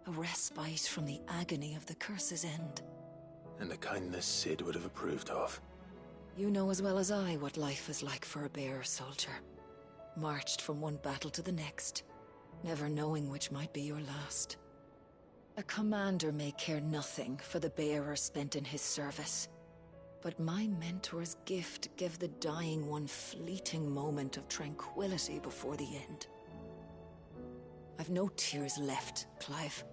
A respite from the agony of the curse's end. And a kindness Sid would have approved of. You know as well as I what life is like for a bearer soldier. Marched from one battle to the next, never knowing which might be your last. A commander may care nothing for the bearer spent in his service. But my mentor's gift gave the dying one fleeting moment of tranquility before the end. I've no tears left, Clive.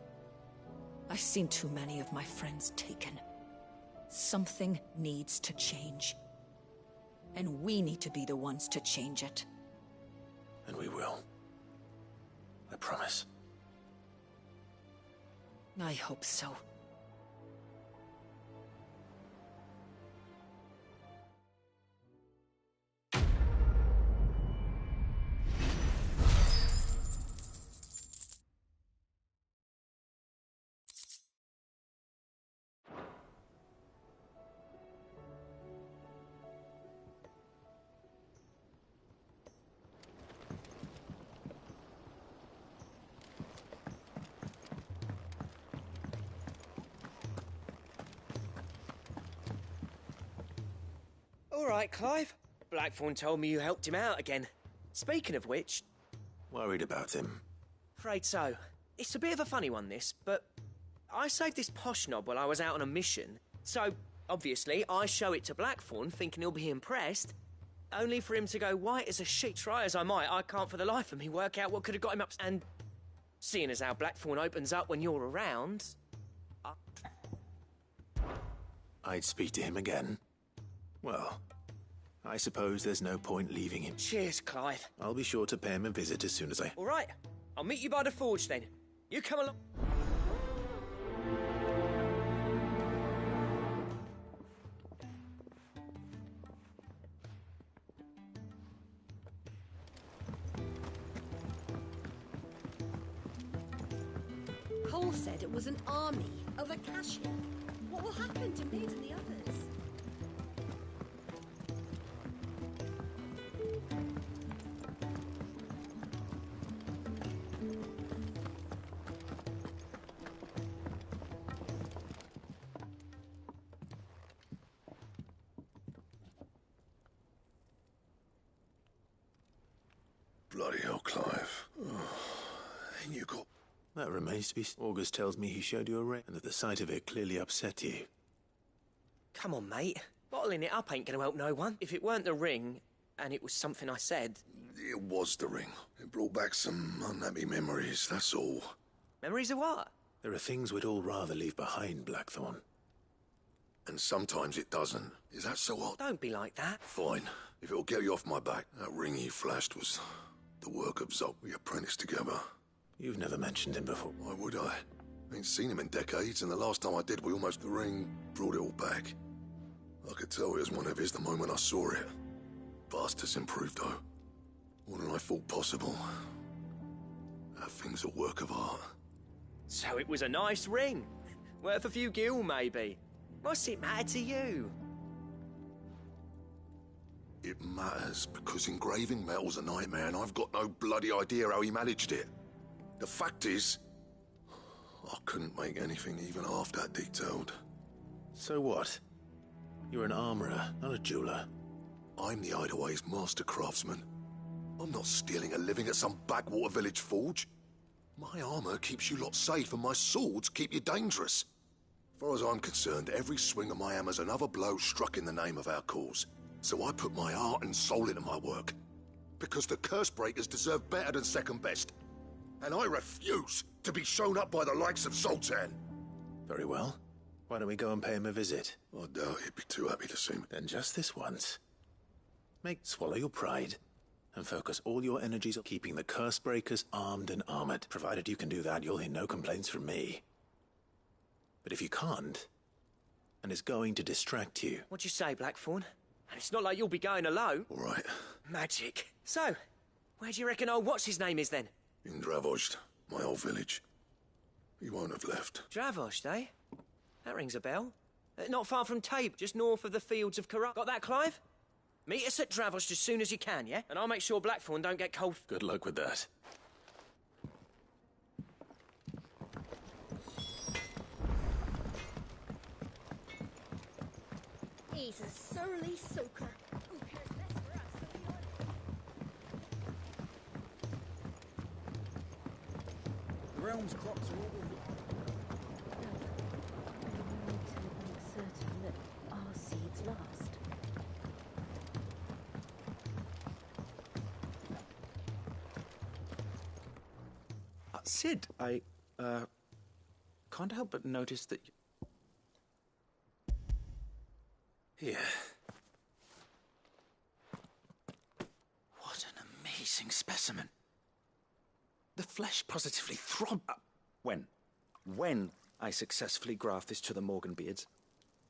I've seen too many of my friends taken. Something needs to change. And we need to be the ones to change it. And we will. I promise. I hope so. All right, Clive. Blackthorn told me you helped him out again. Speaking of which... Worried about him? Afraid so. It's a bit of a funny one, this, but... I saved this posh knob while I was out on a mission, so Obviously, I show it to Blackthorn, thinking he'll be impressed, only for him to go white as a sheet. Try as I might, I can't for the life of me work out what could have got him up. And seeing as how Blackthorn opens up when you're around... I'd speak to him again. Well, I suppose there's no point leaving him. Cheers, Clive. I'll be sure to pay him a visit as soon as I... All right, I'll meet you by the forge then. You come along. Cole said it was an army of a Akashic. What will happen to Mid and the others? Bloody hell, Clive. And you got... That remains to be... August tells me he showed you a ring, and that the sight of it clearly upset you. Come on, mate. Bottling it up ain't gonna help no one. If it weren't the ring, and it was something I said... It was the ring. It brought back some unhappy memories, that's all. Memories of what? There are things we'd all rather leave behind, Blackthorn. And sometimes it doesn't. Is that so odd? Don't be like that. Fine. If it'll get you off my back. That ring he flashed was the work of Zolt. We apprenticed together. You've never mentioned him before. Why would I? Ain't seen him in decades, and the last time I did, we almost... The ring brought it all back. I could tell it was one of his the moment I saw it. Vast has improved, though. More than I thought possible. That thing's a work of art. So it was a nice ring. Worth a few gil, maybe. What's it matter to you? It matters because engraving metal's a nightmare, and I've got no bloody idea how he managed it. The fact is, I couldn't make anything even half that detailed. So what? You're an armorer, not a jeweler. I'm the Hideaway's master craftsman. I'm not stealing a living at some backwater village forge. My armor keeps you lot safe, and my swords keep you dangerous. As far as I'm concerned, every swing of my hammer's another blow struck in the name of our cause. So I put my heart and soul into my work. Because the curse breakers deserve better than second best. And I refuse to be shown up by the likes of Sultan. Very well. Why don't we go and pay him a visit? I doubt he'd be too happy to see me. Then just this once. Swallow your pride, and focus all your energies on keeping the curse breakers armed and armored. Provided you can do that, you'll hear no complaints from me. But if you can't, and it's going to distract you... What'd you say, Blackthorn? And it's not like you'll be going alone. All right. Magic. So, where do you reckon old what's-his-name is then? In Dravozd, my old village. He won't have left. Dravozd, eh? That rings a bell. Not far from Tabor, just north of the fields of Corrupt. Got that, Clive? Meet us at Dravozd as soon as you can, yeah? And I'll make sure Blackthorn don't get cold. Good luck with that. He's a surly soaker. Who cares less for us than we are? The realm's crops are all being... We need to make certain that our seeds last. Sid, I, can't help but notice that... Here. What an amazing specimen. The flesh positively throbbed. When I successfully graft this to the Morganbeards,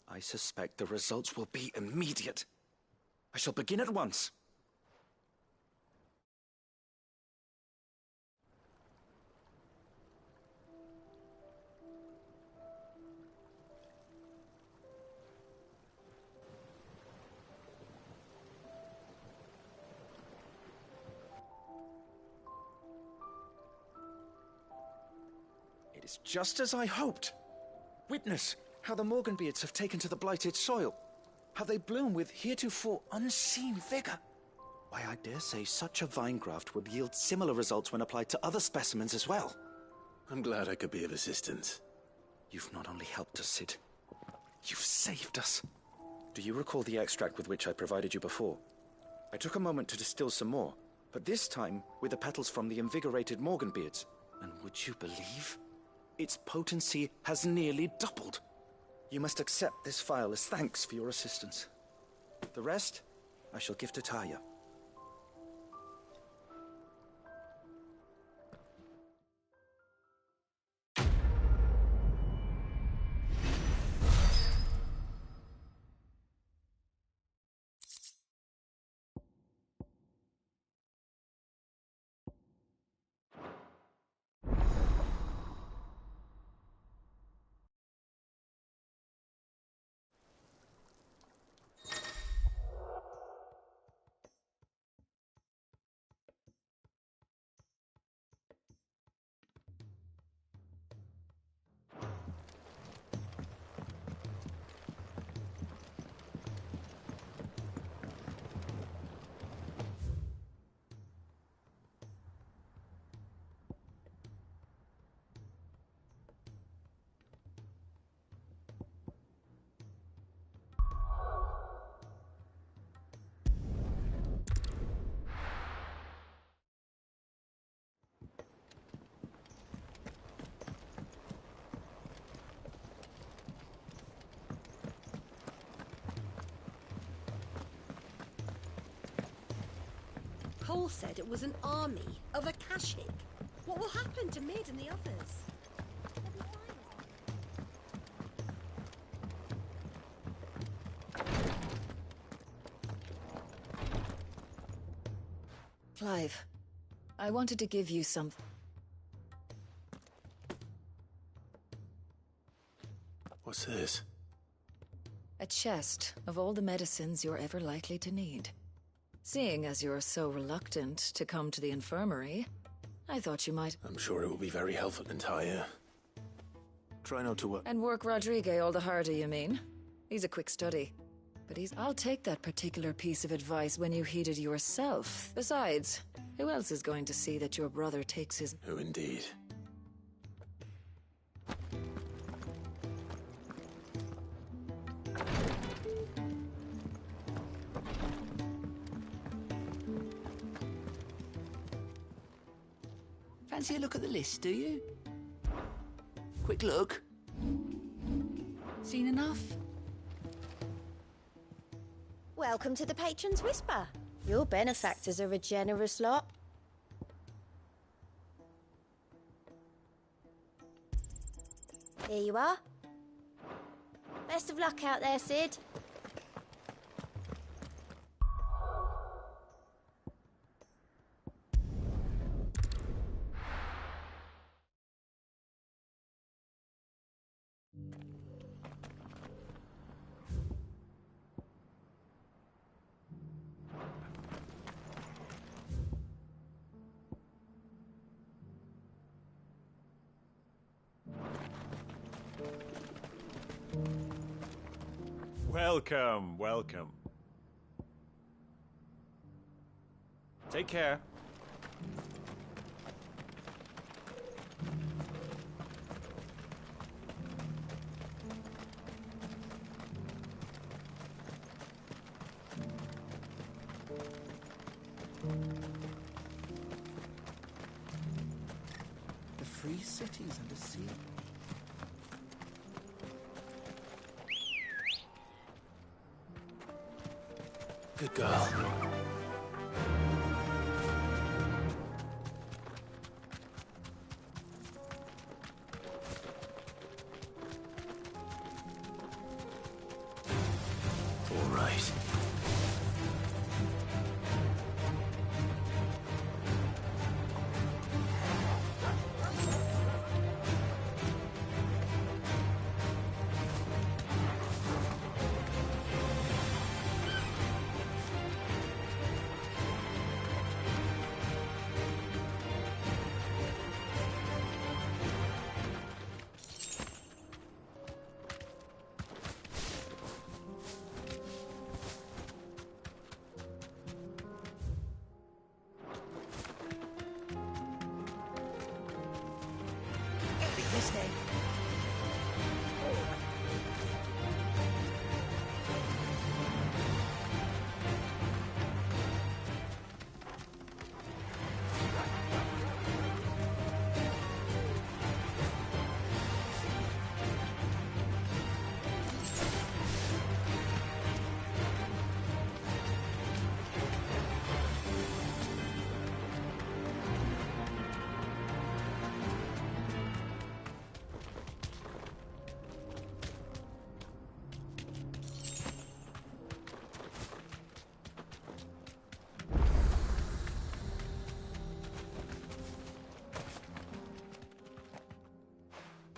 I suspect the results will be immediate. I shall begin at once. It is just as I hoped. Witness how the Morganbeards have taken to the blighted soil. How they bloom with heretofore unseen vigor. Why, I dare say such a vine graft would yield similar results when applied to other specimens as well. I'm glad I could be of assistance. You've not only helped us, Sid, You've saved us. Do you recall the extract with which I provided you before? I took a moment to distill some more, but this time with the petals from the invigorated Morganbeards. And would you believe? Its potency has nearly doubled. You must accept this file as thanks for your assistance. The rest, I shall give to Taya. Cole said it was an army of Akashic. What will happen to Mid and the others? Clive, I wanted to give you some... What's this? A chest of all the medicines you're ever likely to need. Seeing as you're so reluctant to come to the infirmary, I thought you might... I'm sure it will be very helpful in Taya. Try not to work... And work Rodrigue all the harder, you mean? He's a quick study. But I'll take that particular piece of advice when you heed it yourself. Besides, who else is going to see that your brother takes his... Who indeed? Fancy a look at the list, do you? Quick look. Seen enough? Welcome to the Patron's Whisper. Your benefactors are a generous lot. Here you are. Best of luck out there, Sid. Welcome, welcome. Take care. The free cities under sea. Good girl. All right.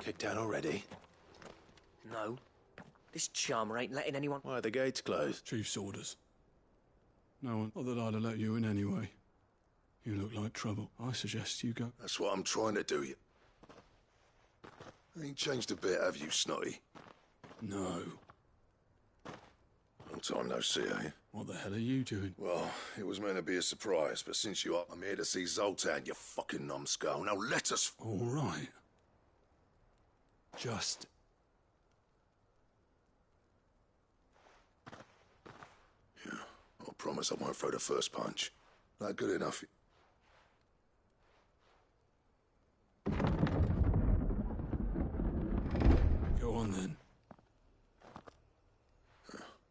kicked out already? No. This charmer ain't letting anyone... Why are the gates closed? Chief's orders. No one. Not that I'd have let you in anyway. You look like trouble. I suggest you go. That's what I'm trying to do. You ain't changed a bit, have you, Snotty? No. Long time no see, eh? What the hell are you doing? Well, it was meant to be a surprise, but since you are, I'm here to see Zoltan, you fucking numbskull. Now let us... All right. Just... Yeah, I promise I won't throw the first punch. Not good enough. Go on, then.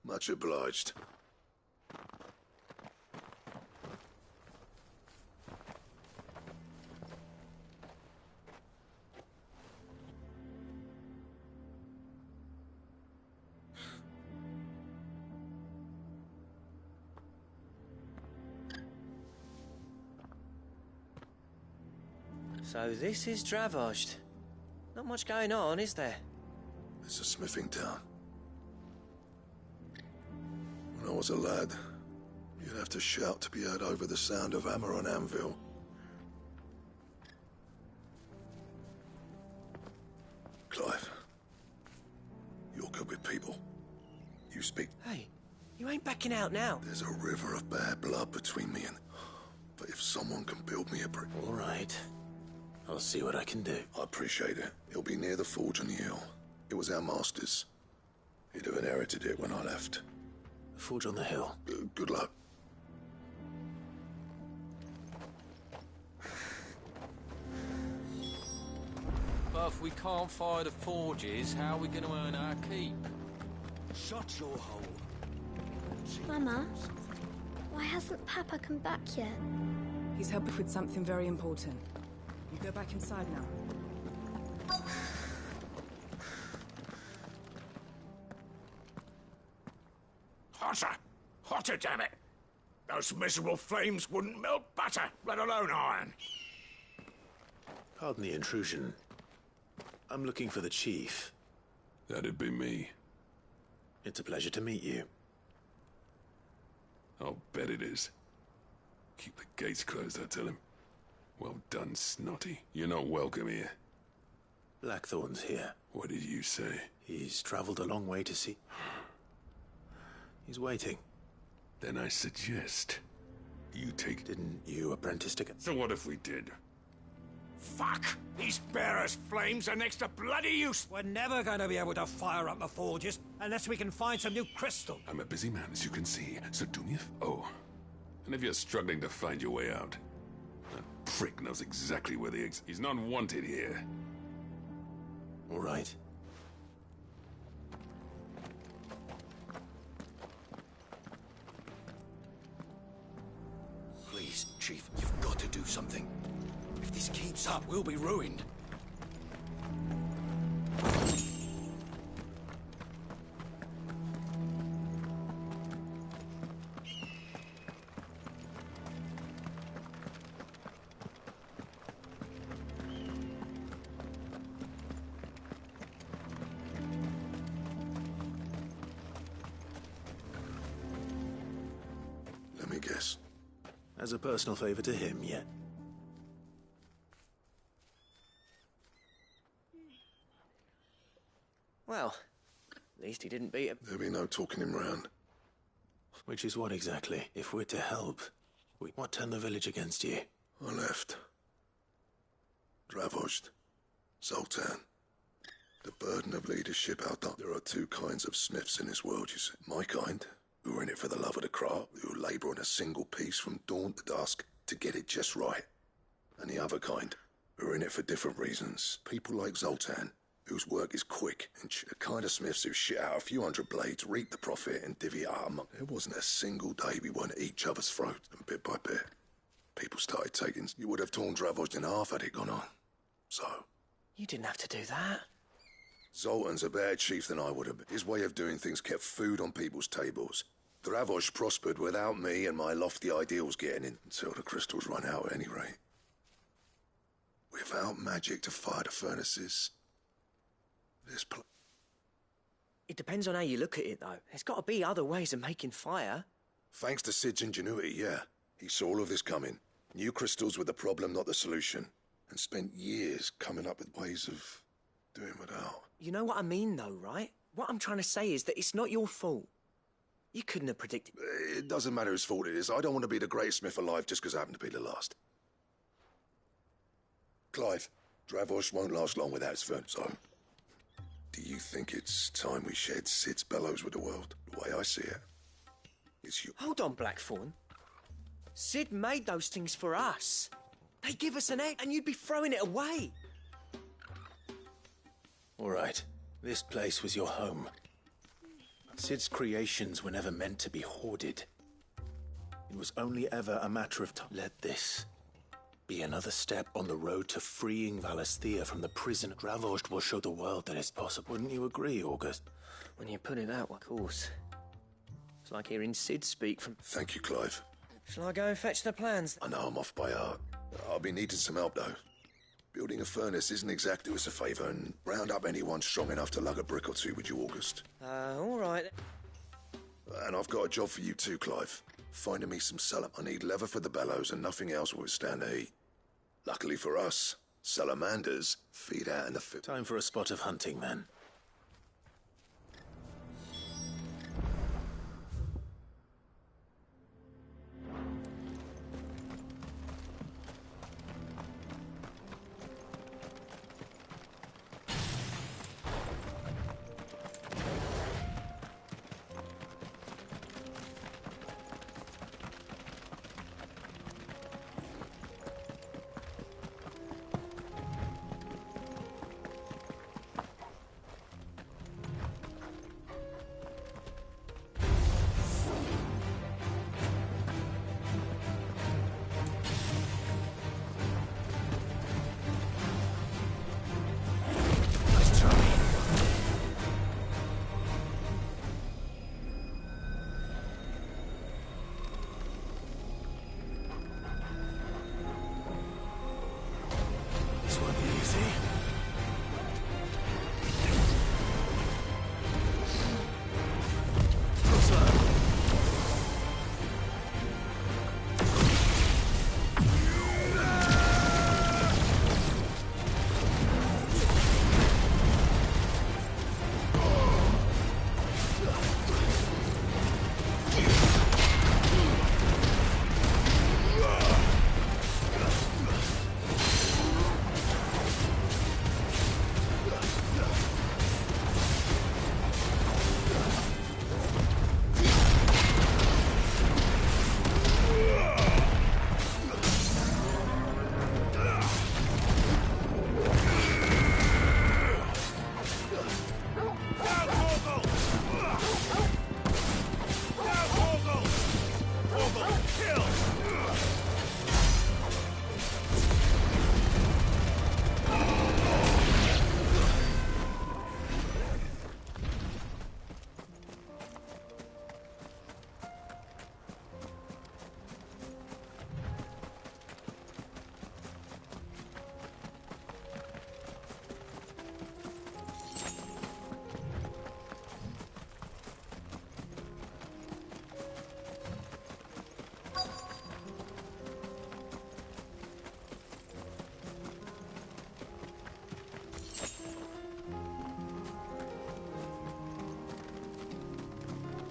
Much obliged. So this is Dravozd. Not much going on, is there? It's a smithing town. When I was a lad, you'd have to shout to be heard over the sound of hammer on anvil. Clive, you're good with people. You speak... Hey, you ain't backing out now. There's a river of bad blood between me and... But if someone can build me a brick... All right. I'll see what I can do. I appreciate it. It'll be near the forge on the hill. It was our master's. He'd have inherited it when I left. The forge on the hill. Good luck. But if we can't fire the forges, how are we going to earn our keep? Shut your hole. Mama, why hasn't Papa come back yet? He's helping with something very important. You go back inside now. Hotter! Hotter, damn it! Those miserable flames wouldn't melt butter, let alone iron. Pardon the intrusion. I'm looking for the chief. That'd be me. It's a pleasure to meet you. I'll bet it is. Keep the gates closed, I tell him. Well done, Snotty. You're not welcome here. Blackthorn's here. What did you say? He's traveled a long way to see... He's waiting. Then I suggest you take... Didn't you apprentice to... So what if we did? Fuck! These bearers' flames are next to bloody use! We're never going to be able to fire up the forges unless we can find some new crystal. I'm a busy man, as you can see, so do me a... Oh, and if you're struggling to find your way out, that prick knows exactly where the He's not wanted here. All right. Please, Chief, you've got to do something. If this keeps up, we'll be ruined. Let me guess. As a personal favor to him, yet. Well, at least he didn't beat him. There'll be no talking him round. Which is what exactly? If we're to help, what turned the village against you? I left. Dravozd. Zoltan. The burden of leadership outdone. There are two kinds of smiths in this world, you see. My kind, who are in it for the love of the craft, who labour on a single piece from dawn to dusk to get it just right. And the other kind, who are in it for different reasons. People like Zoltan, whose work is quick, and the kind of smiths who shit out a few hundred blades, reap the profit, and divvy it up among. There wasn't a single day we weren't at each other's throats, and bit by bit, people started taking... You would have torn Dravozd in half had it gone on. So... You didn't have to do that. Zoltan's a better chief than I would have been. His way of doing things kept food on people's tables. Dravozd prospered without me and my lofty ideals getting in, until the crystals run out at any rate. Without magic to fire the furnaces, It depends on how you look at it, though. There's got to be other ways of making fire. Thanks to Sid's ingenuity, yeah. He saw all of this coming. Knew crystals were the problem, not the solution. And spent years coming up with ways of doing without. You know what I mean, though, right? What I'm trying to say is that it's not your fault. You couldn't have predicted... It doesn't matter whose fault it is. I don't want to be the greatest smith alive just because I happen to be the last. Clive, Dravosh won't last long without his fern, so... Do you think it's time we shared Sid's bellows with the world? The way I see it, it's you... Hold on, Blackthorn. Sid made those things for us. They give us an egg, and you'd be throwing it away. All right. This place was your home. Sid's creations were never meant to be hoarded. It was only ever a matter of time. Let this be another step on the road to freeing Valisthea from the prison. Dravosh will show the world that it's possible. Wouldn't you agree, August? When you put it that way, of course. It's like hearing Sid speak from... Thank you, Clive. Shall I go and fetch the plans? I know I'm off by heart. I'll be needing some help, though. Building a furnace isn't exactly us a favour, and round up anyone strong enough to lug a brick or two, would you, August? All right. And I've got a job for you too, Clive. Finding me some cellar. I need leather for the bellows, and nothing else will withstand the heat. Luckily for us, salamanders feed out in the... Time for a spot of hunting, then.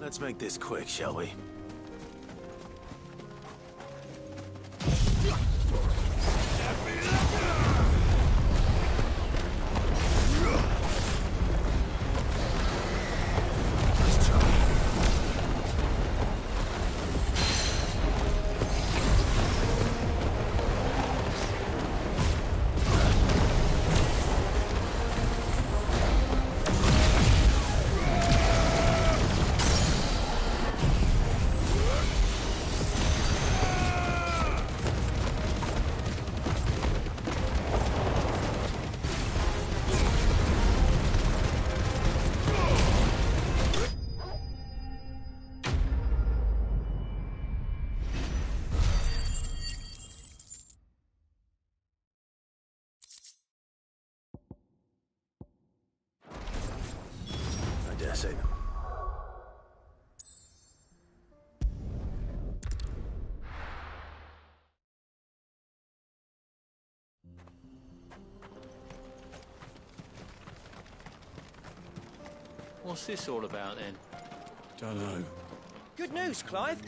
Let's make this quick, shall we? dare say no. What's this all about, then? Dunno. Good news, Clive.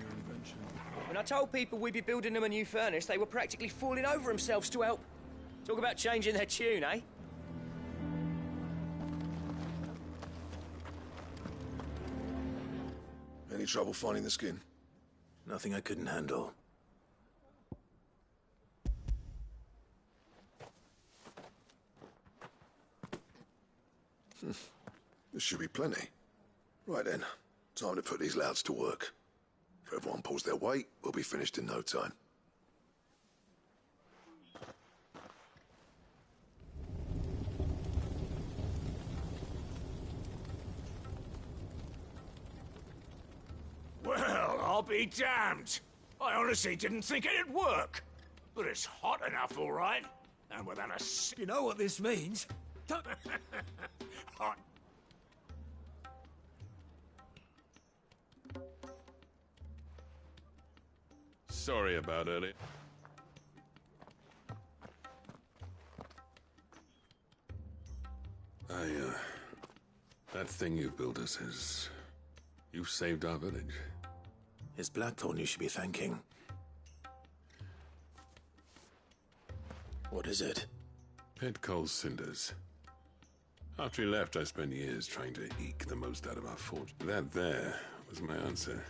When I told people we'd be building them a new furnace, they were practically falling over themselves to help. Talk about changing their tune, eh? Any trouble finding the skin? Nothing I couldn't handle. There should be plenty. Right then, time to put these louds to work. If everyone pulls their weight, we'll be finished in no time. Well, I'll be damned. I honestly didn't think it'd work. But it's hot enough, all right. And without a... You know what this means? Hot. Sorry about earlier. That thing you built us is... You've saved our village. It's Blackthorn you should be thanking. What is it? Pit coal cinders. After he left, I spent years trying to eke the most out of our forge. That there was my answer.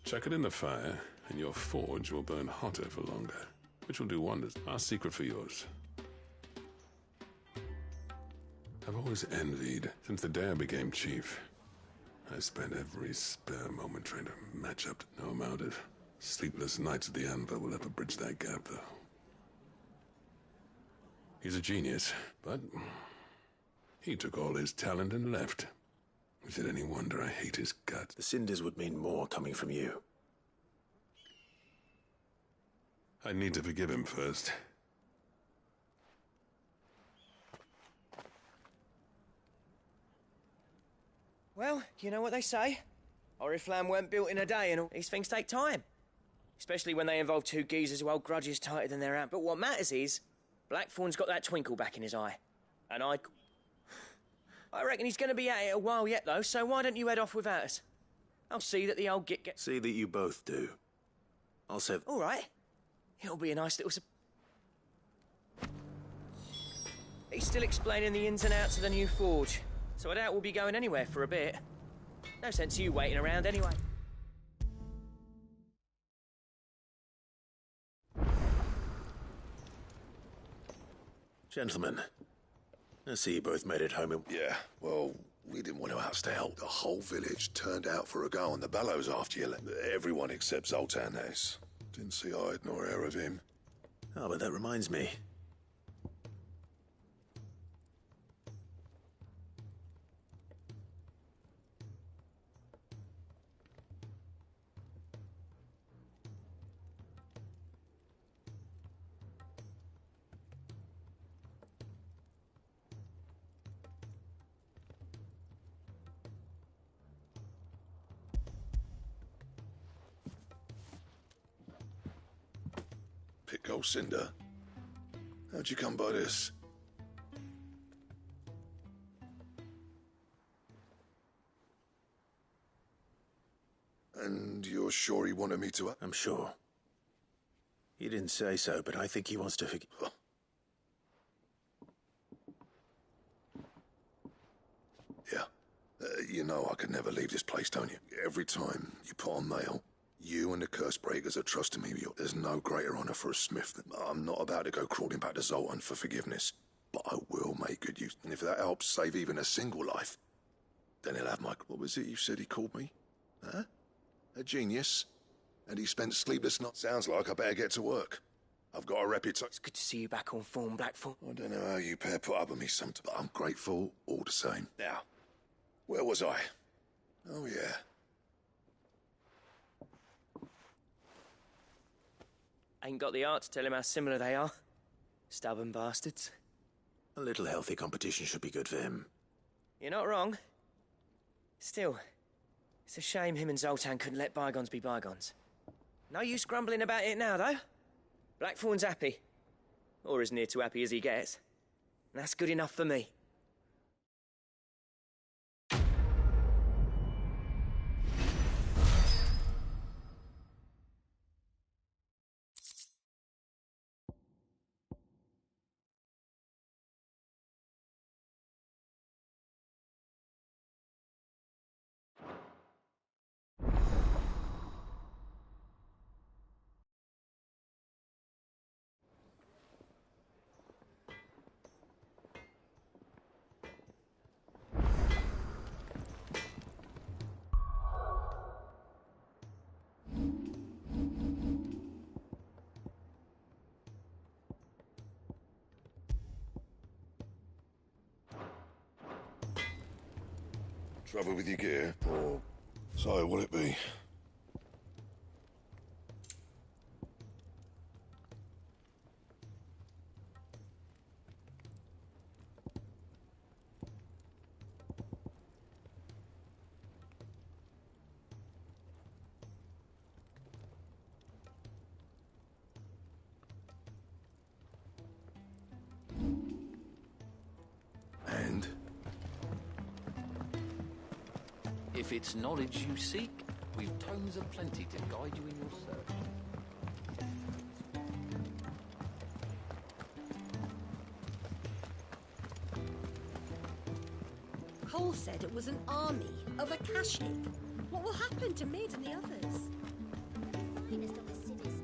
Chuck it in the fire, and your forge will burn hotter for longer, which will do wonders. Our secret for yours. I've always envied, since the day I became chief. I spent every spare moment trying to match up to no amount of sleepless nights at the anvil will ever bridge that gap, though. He's a genius, but he took all his talent and left. Is it any wonder I hate his guts? The cinders would mean more coming from you. I need to forgive him first. Well, you know what they say. Oriflamme weren't built in a day, and all these things take time. Especially when they involve two geezers who hold grudges tighter than their amp. But what matters is, Blackthorn's got that twinkle back in his eye. And I reckon he's going to be at it a while yet, though, so why don't you head off without us? I'll see that the old git gets... See that you both do. I'll save... All right. It'll be a nice little... He's still explaining the ins and outs of the new forge, so I doubt we'll be going anywhere for a bit. No sense you waiting around anyway. Gentlemen, I see you both made it home. Yeah, well, we didn't want to outstay out. The whole village turned out for a go on the bellows after you left. Everyone except Zoltan has. Didn't see hide nor hair of him. Oh, but that reminds me. Pick cinder. How'd you come by this? And you're sure he wanted me to... I'm sure. He didn't say so, but I think he wants to forgive... Yeah. You know I could never leave this place, don't you? Every time you put on mail, you and the curse breakers are trusting me. There's no greater honor for a smith than... I'm not about to go crawling back to Zoltan for forgiveness, but I will make good use. And if that helps save even a single life, then he'll have my... What was it you said he called me? Huh? A genius? And he spent sleepless nights. Sounds like I better get to work. I've got a reputation. It's good to see you back on form, Blackthorn. I don't know how you pair put up with me sometimes, but I'm grateful all the same. Now, where was I? Oh, yeah. Ain't got the art to tell him how similar they are. Stubborn bastards. A little healthy competition should be good for him. You're not wrong. Still, it's a shame him and Zoltan couldn't let bygones be bygones. No use grumbling about it now, though. Blackthorn's happy. Or as near to happy as he gets. And that's good enough for me. Trouble with your gear, or so will it be? And? If it's knowledge you seek, we've tomes aplenty to guide you in your search. Cole said it was an army of Akashic. What will happen to Mid and the others? The finest of the cities.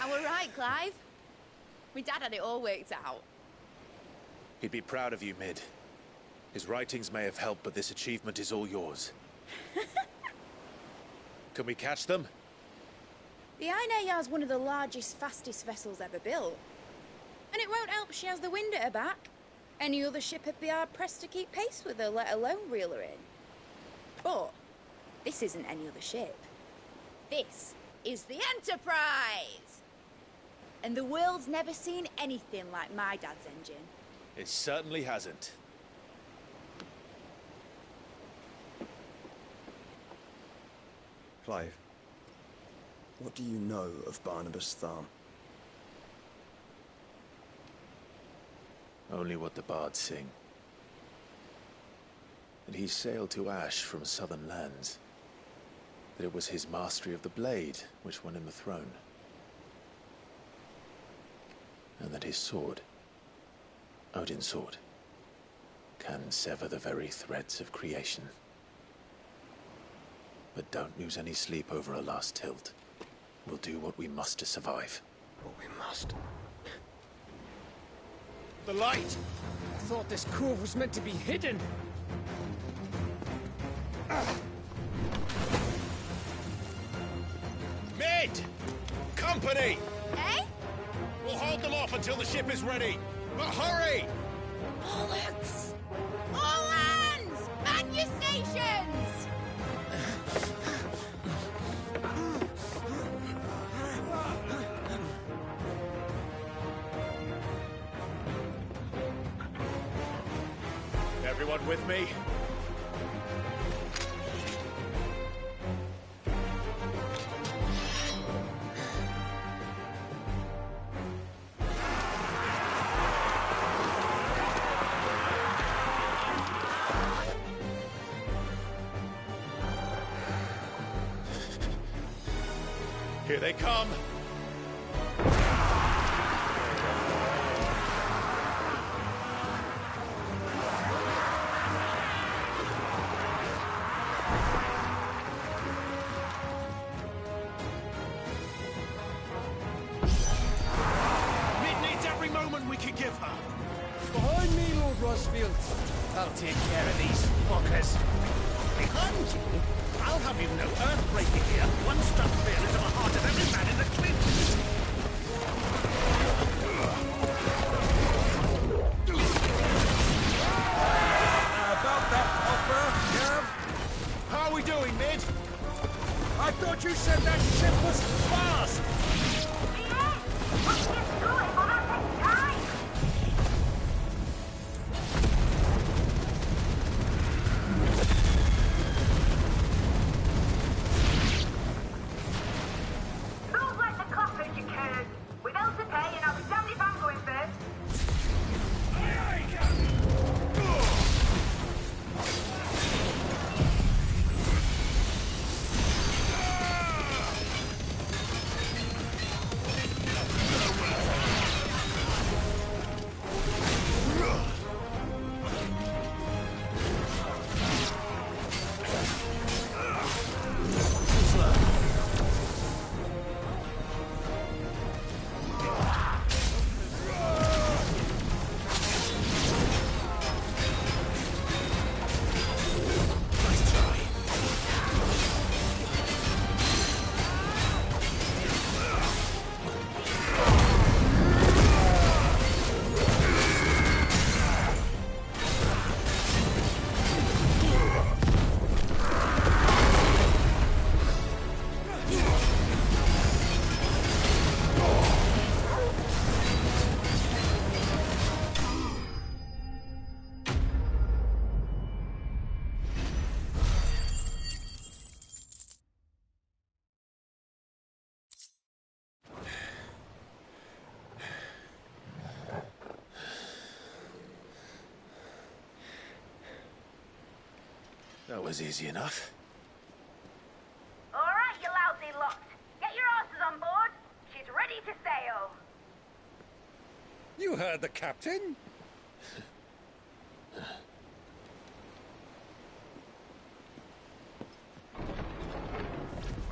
I were right, Clive. My dad had it all worked out. He'd be proud of you, Mid. His writings may have helped, but this achievement is all yours. Can we catch them? The Ainayar's one of the largest, fastest vessels ever built. And it won't help she has the wind at her back. Any other ship would be hard-pressed to keep pace with her, let alone reel her in. But This isn't any other ship. This is the Enterprise! And the world's never seen anything like my dad's engine. It certainly hasn't. Clive, what do you know of Barnabas Tharm? Only what the bards sing. That he sailed to Ash from southern lands. That it was his mastery of the blade which won him the throne. And that his sword, Odin's sword, can sever the very threads of creation. But don't lose any sleep over a last tilt. We'll do what we must to survive. What we must. The light! I thought this cove was meant to be hidden. Mid! Company! Eh? We'll hold them off until the ship is ready. But hurry! Bollocks! All hands! Man your stations! Everyone with me? Here they come! Mid needs every moment we can give her. Behind me, Lord Rosfield. I'll take care of these fuckers. Behind you? I'll have you know earthbreaking here. One struck fear into the heart of every man in the clinch. About that offer, Nerve? How are we doing, Mid? I thought you said that ship was fast. Move like the coffers, you curs. With bills to pay, and I'll be damned if I'm going first. That was easy enough. All right, you lousy lot. Get your asses on board. She's ready to sail. You heard the captain.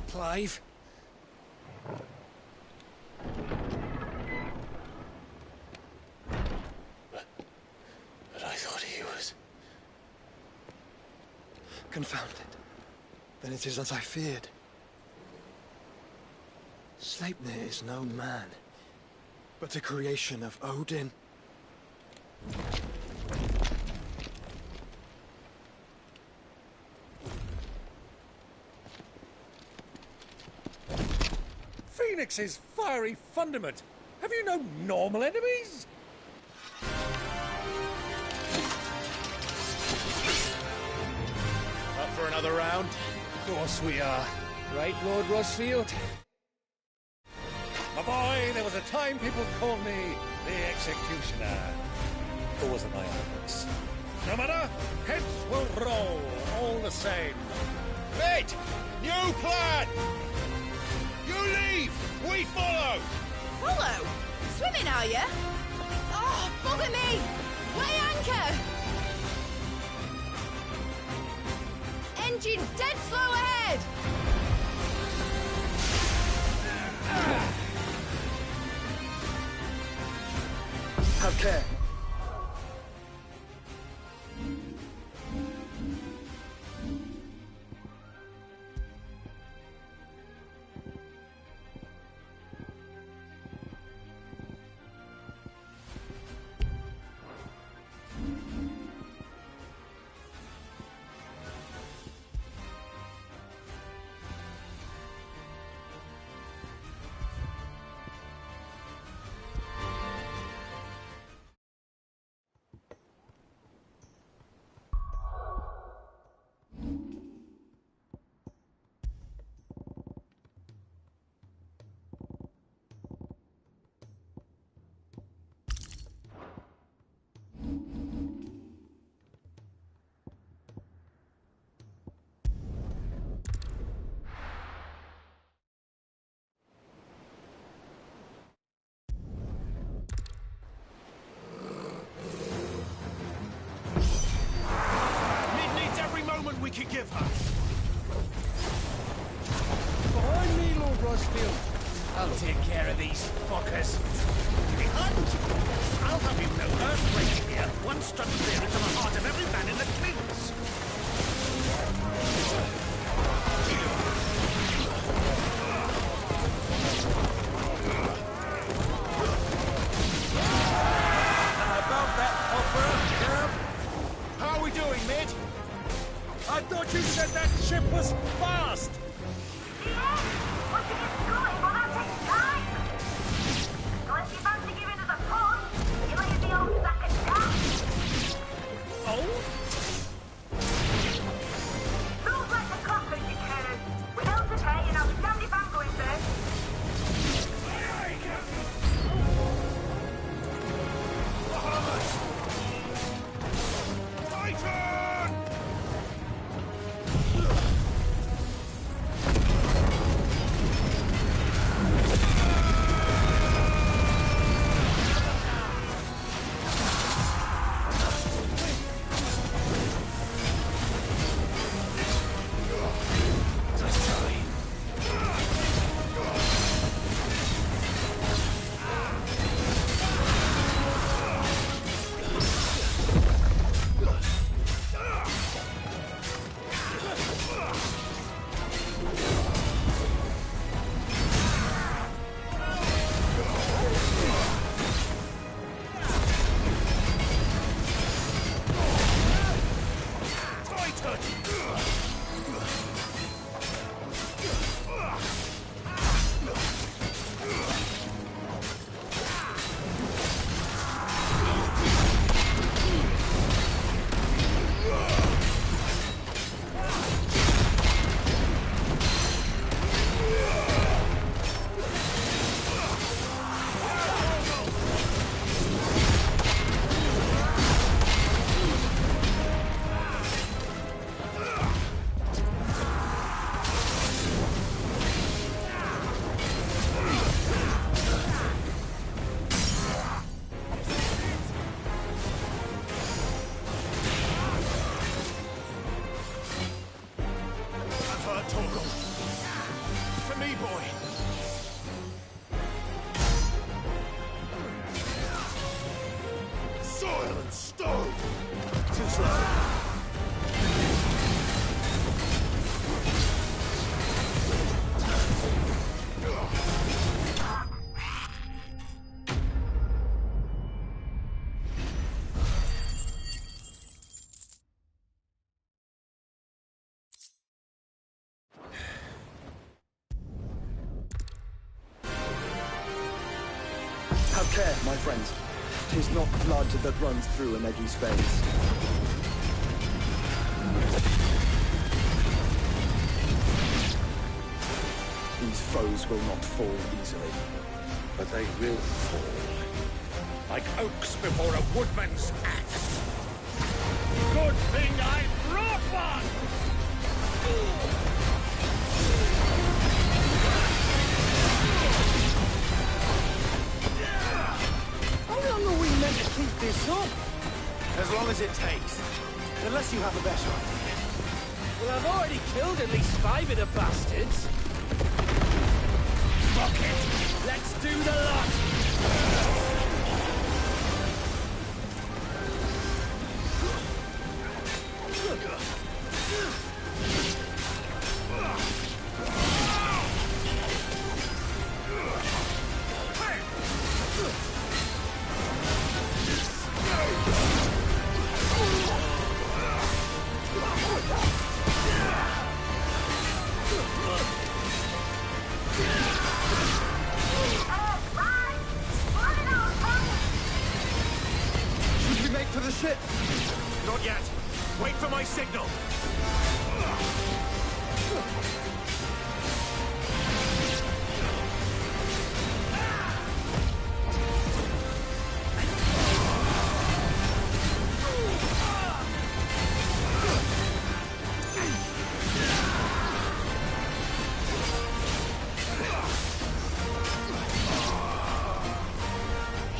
Clive? But I thought he was... Confounded. Then it is as I feared. Sleipnir is no man, but a creation of Odin. Phoenix's fiery fundament. Have you no normal enemies? Up for another round? Of course we are. Right, Lord Rossfield? My boy, there was a time people called me the Executioner. Or was it my office? No matter, heads will roll all the same. Mate! New plan! You leave! We follow! Follow? Swimming, are you? Oh, bugger me! Weigh anchor! Engine's dead slow ahead! Have care. We can give her. Behind me, Lord Rossfield. I'll take care of these fuckers. Behind you? I'll have you know earthquake here. One struck fear into the heart of every man in the Kings. Above that offer, Nerve. How are we doing, mid? I thought you said that ship was fast! Yeah, once it gets going, well, that takes time. Unless you fancy giving us a push, you leave the old sack of dash. Oh? Rules like the clappers, you curs. With help to pay, and I'll be damned if I'm going first. Titan! care, my friends. 'Tis not blood that runs through a Negi's veins. These foes will not fall easily. But they will fall. Like oaks before a woodman's axe. Good thing I brought one! How long are we meant to keep this up? As long as it takes. Unless you have a better idea. Well, I've already killed at least 5 of the bastards. Fuck it! Let's do the lot! Should we make for the ship? Not yet. Wait for my signal.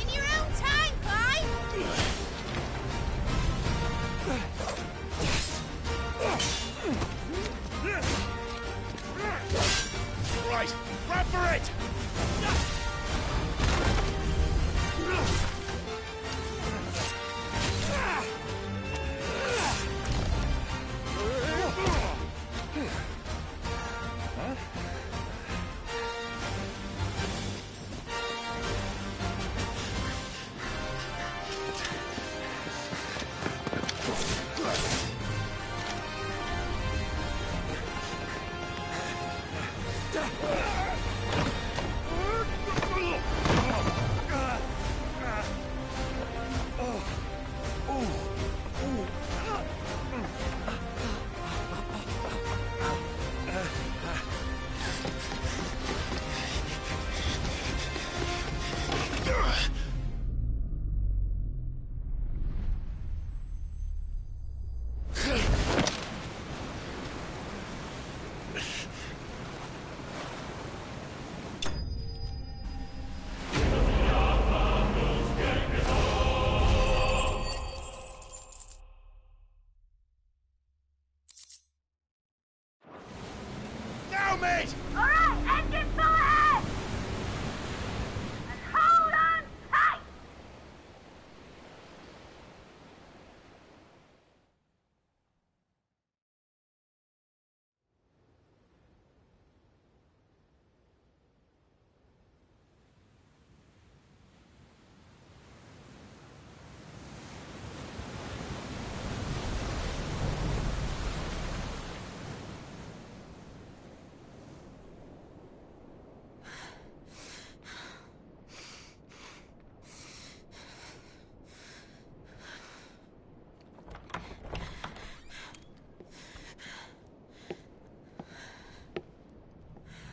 In your own time, Clive! Right, grab for it! Now, mate! All right, engine full ahead! And hold on tight!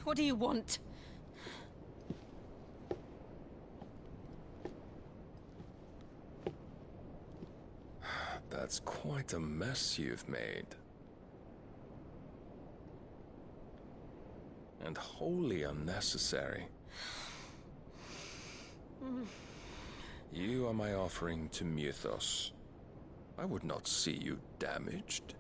What do you want? That's quite a mess you've made. And wholly unnecessary. You are my offering to Mythos. I would not see you damaged.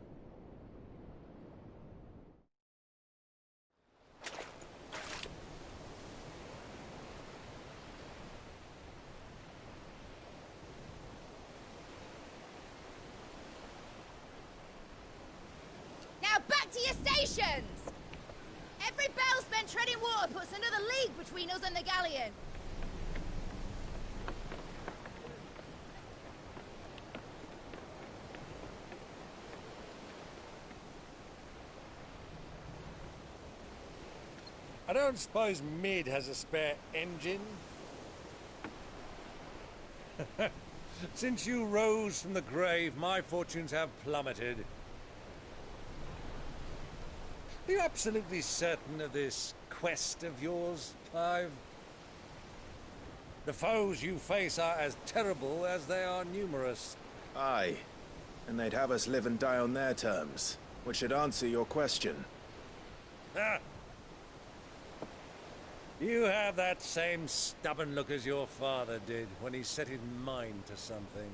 Now back to your stations! Every bell spent treading water puts another league between us and the galleon. I don't suppose Mid has a spare engine? Since you rose from the grave, my fortunes have plummeted. Are you absolutely certain of this quest of yours, Clive? The foes you face are as terrible as they are numerous. Aye. And they'd have us live and die on their terms, which should answer your question. Ah. You have that same stubborn look as your father did when he set his mind to something.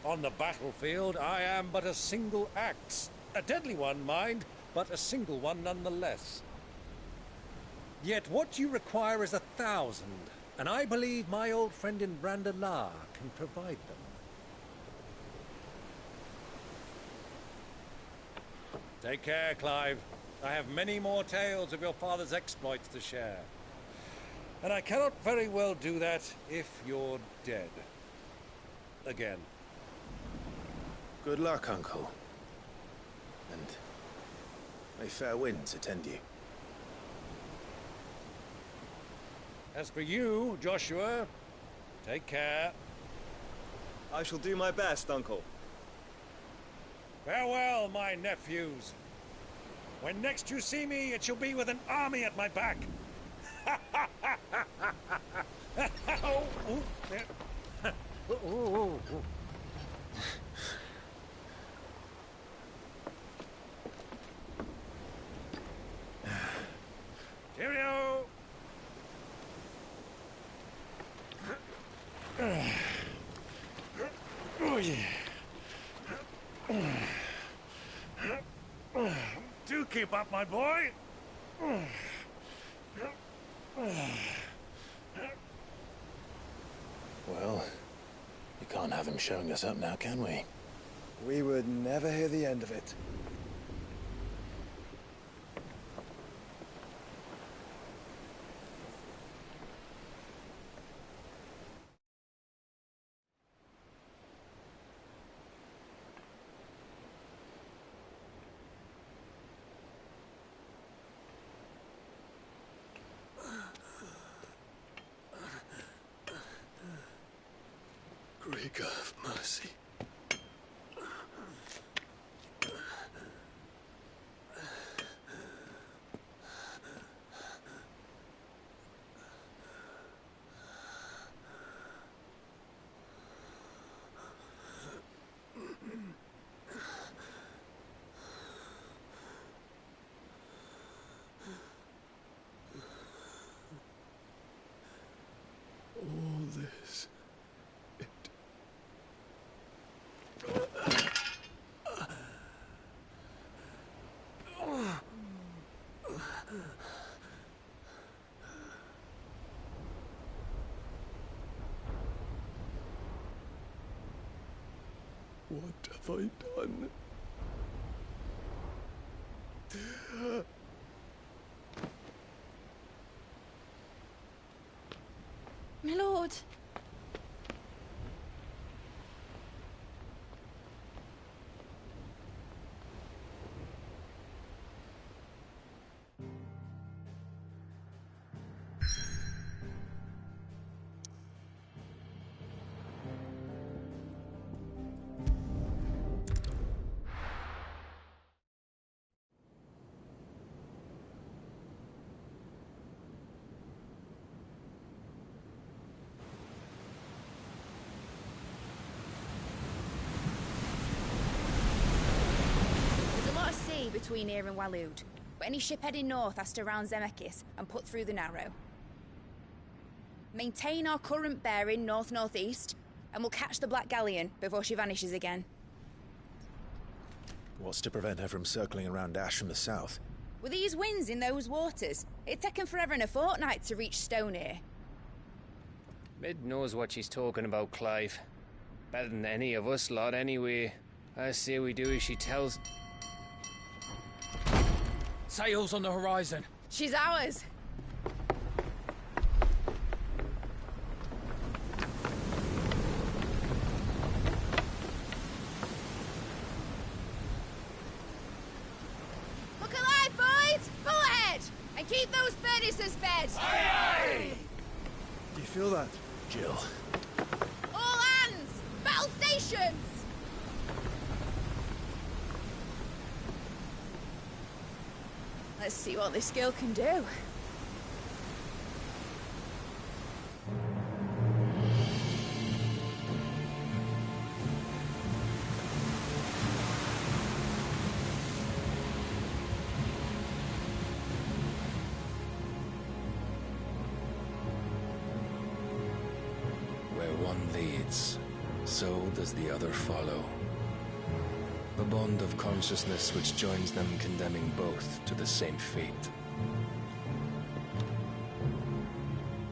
On the battlefield, I am but a single axe. A deadly one, mind, but a single one nonetheless. Yet what you require is 1,000, and I believe my old friend in Randalar can provide them. Take care, Clive. I have many more tales of your father's exploits to share. And I cannot very well do that if you're dead. Again. Good luck, Uncle. And may fair winds attend you. As for you, Joshua, take care. I shall do my best, Uncle. Farewell, my nephews. When next you see me, it shall be with an army at my back. Oh, ooh, yeah. Ooh, ooh, ooh. Cheerio! Oh, yeah. Do keep up, my boy. Well, we can't have him showing us up now, can we? We would never hear the end of it. Greek of mercy. All this. What have I done? My lord. Between here and Waloed, but any ship heading north has to round Zemeckis and put through the Narrow. Maintain our current bearing north-northeast, and we'll catch the Black Galleon before she vanishes again. What's to prevent her from circling around Ash from the south? With these winds in those waters, it'd taken forever and a fortnight to reach Stonehere. Mid knows what she's talking about, Clive. Better than any of us lot, anyway. I say we do as she tells. Sails on the horizon. She's ours. Look alive, boys! Full ahead! And keep those furnaces fed! Aye, aye! Do you feel that? Jill, Patience! Let's see what this girl can do. Where one leads, so does the other follow. A bond of consciousness which joins them, condemning both to the same fate.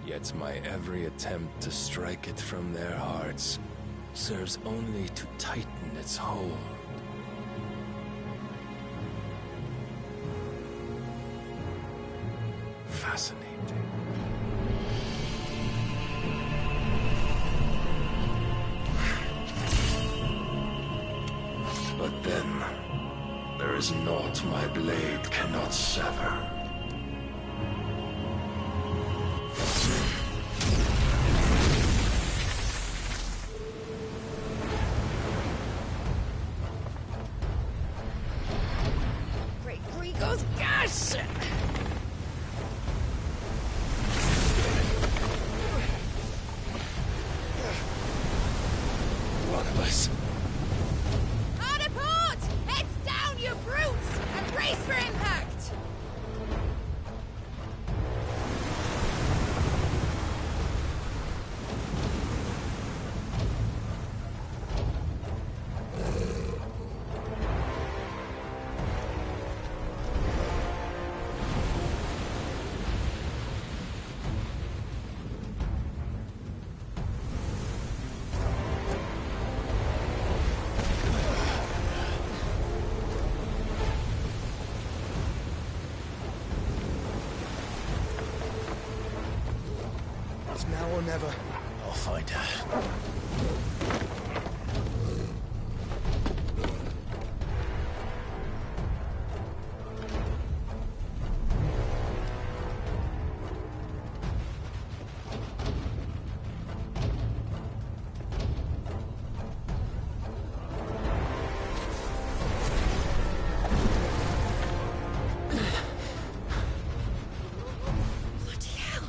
Yet my every attempt to strike it from their hearts serves only to tighten its hold. Fascinating. But then, there is naught my blade cannot sever. Great Grigo's gas! One of us. Hard port! Heads down, you brutes! And brace for impact! It's now or never. I'll find her. Bloody hell!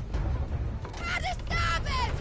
How to stop it!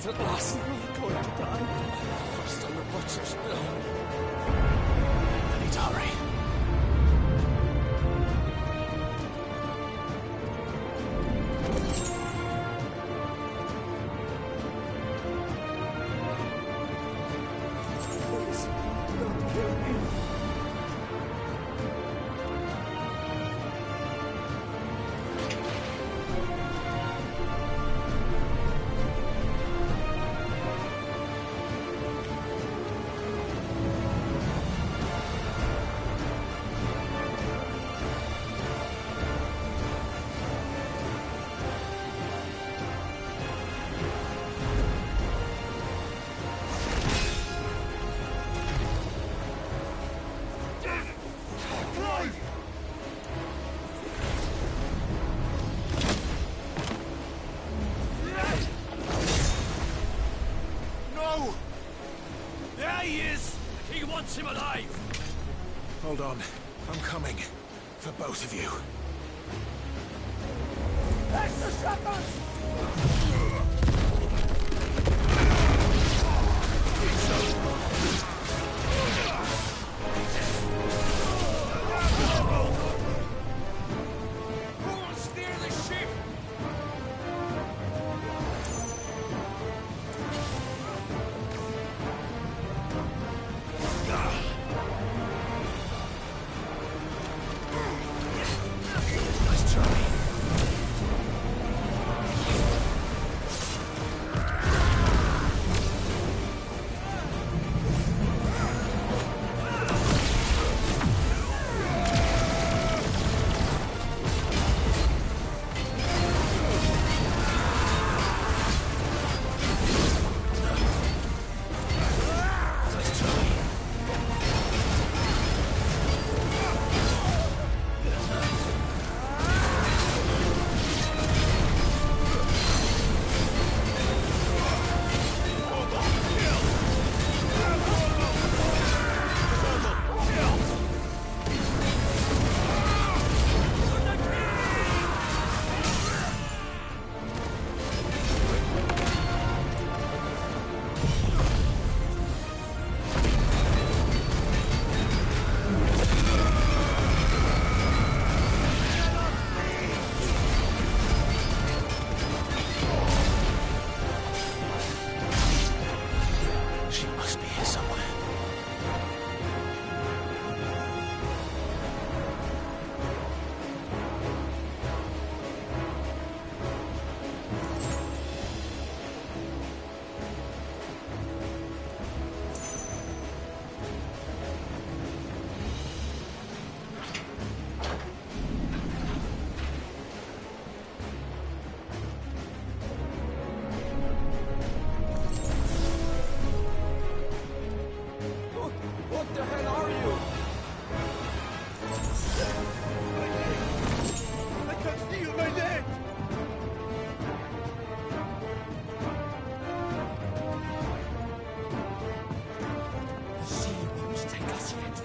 It's at last. I'm going to die. First on the butcher's bill. I need to hurry. Please, don't kill me. No! There he is! He wants him alive! Hold on. I'm coming. For both of you. Extra shepherds! Who will steer the ship? Nice try. She must be here somewhere. What the hell are you? I can feel my leg! She won't take us yet.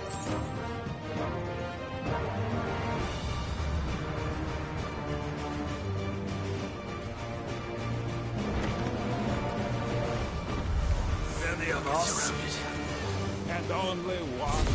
Many of us. And only one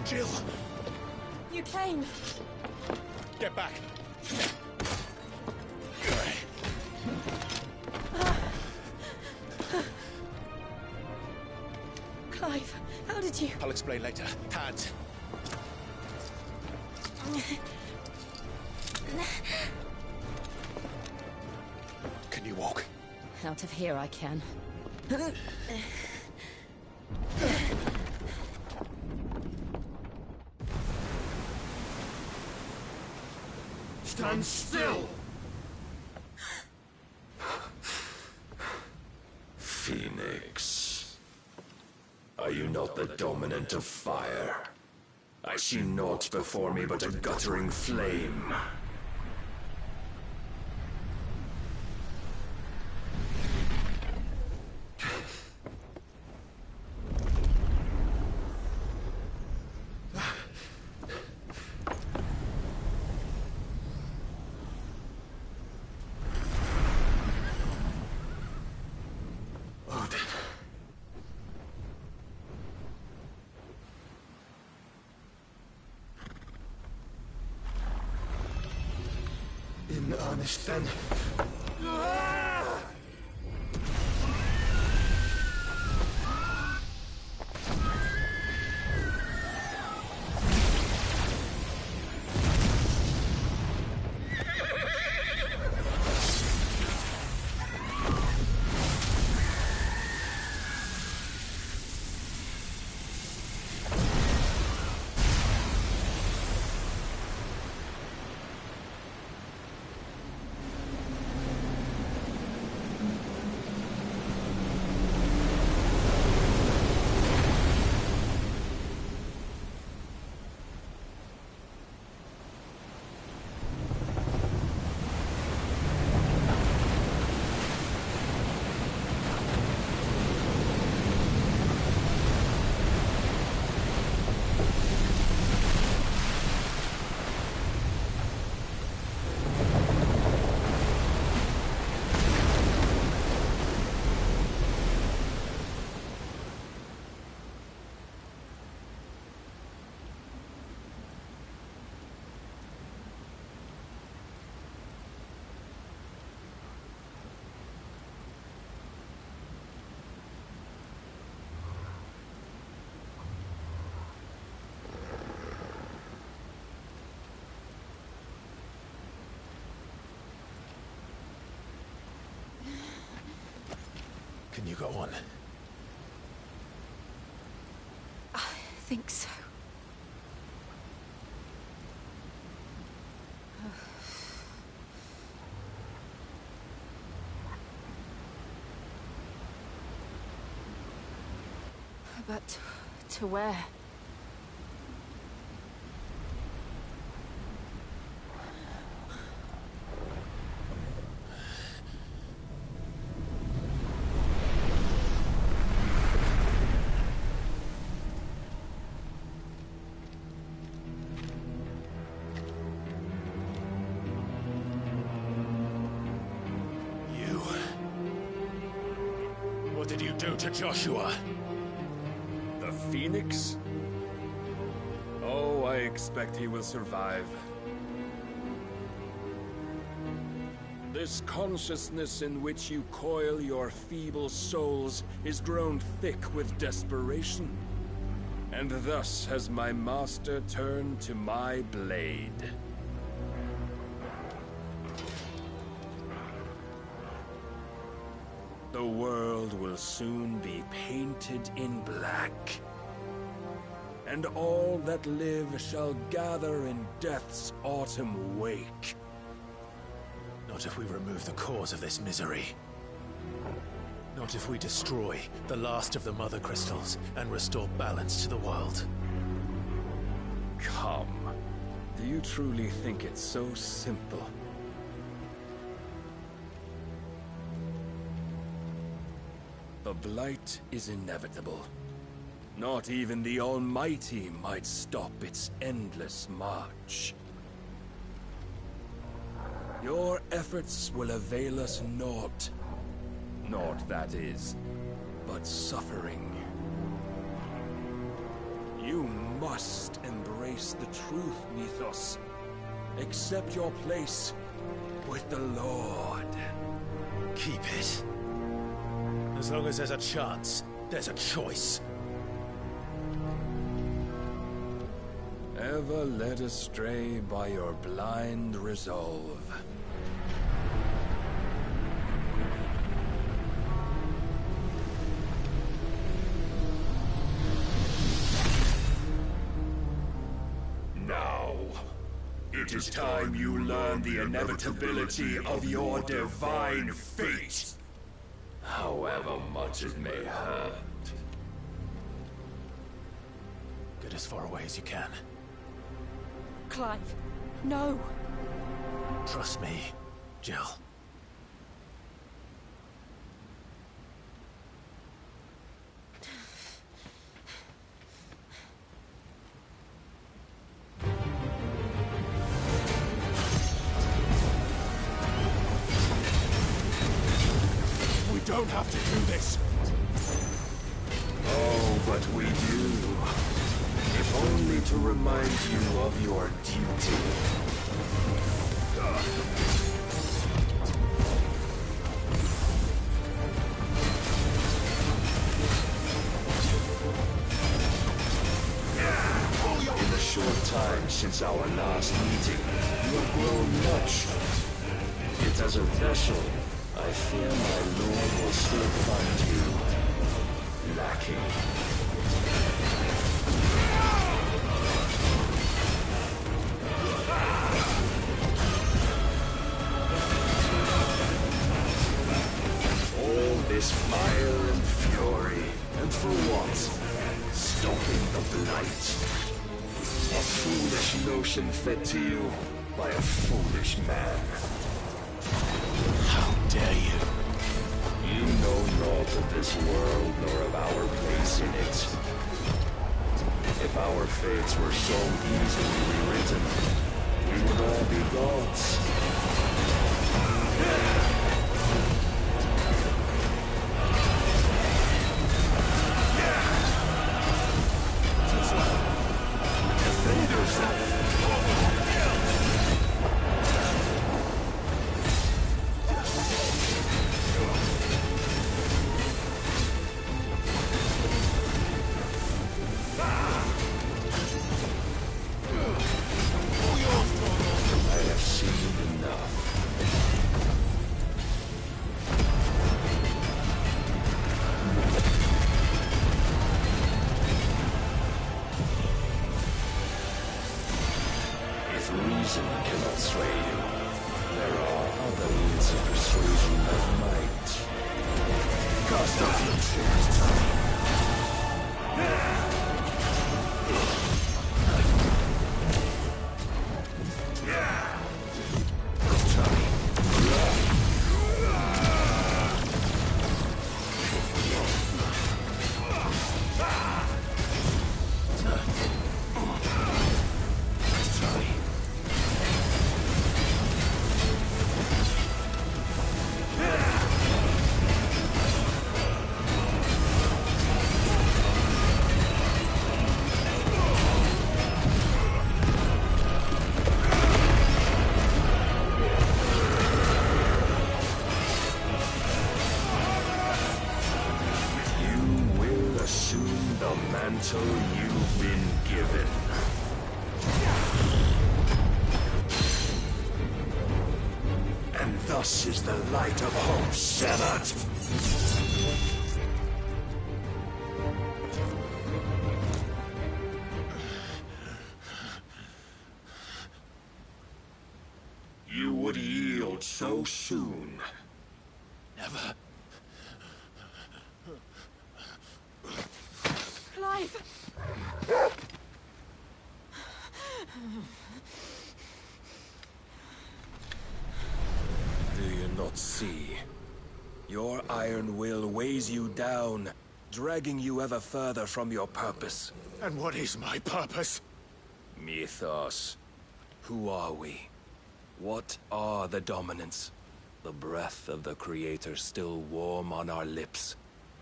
Jill! You came. Get back! Clive, how did you... I'll explain later. Hands. Can you walk? Out of here I can. Stand still! Phoenix. Are you not the dominant of fire? I see naught before me but a guttering flame. In earnest, then. Can you go on? I think so. But to where? What did you do to Joshua? The Phoenix? Oh, I expect he will survive. This consciousness in which you coil your feeble souls is grown thick with desperation. And thus has my master turned to my blade. The world will soon be painted in black. And all that live shall gather in death's autumn wake. Not if we remove the cause of this misery. Not if we destroy the last of the Mother Crystals and restore balance to the world. Come. Do you truly think it's so simple? The Blight is inevitable. Not even the Almighty might stop its endless march. Your efforts will avail us naught. Naught, that is, but suffering. You must embrace the truth, Mythos. Accept your place with the Lord. Keep it. As long as there's a chance, there's a choice. Ever led astray by your blind resolve. Now, it is time you learn the inevitability of your divine fate. however much it may hurt. Get as far away as you can. Clive, no. Trust me, Jill. We don't have to do this. Oh, but we do. If only to remind you of your duty. In the short time since our last meeting, you have grown much. Yet as a vessel, I fear my lord will still find you lacking. All this fire and fury, and for what? Stopping the blight. A foolish notion fed to you by a foolish man. How dare you? You know naught of this world nor of our place in it. If our fates were so easily rewritten, we would all be gods. Defend yourself! I have seen enough. If reason cannot sway you, there are other means of persuasion that might. Cast off your chairs, Tommy. Mantle you've been given. And thus is the light of hope severed. You would yield so soon. Never. Clive! Do you not see? Your iron will weighs you down, dragging you ever further from your purpose. And what is my purpose? Mythos. Who are we? What are the dominants? The breath of the Creator still warm on our lips.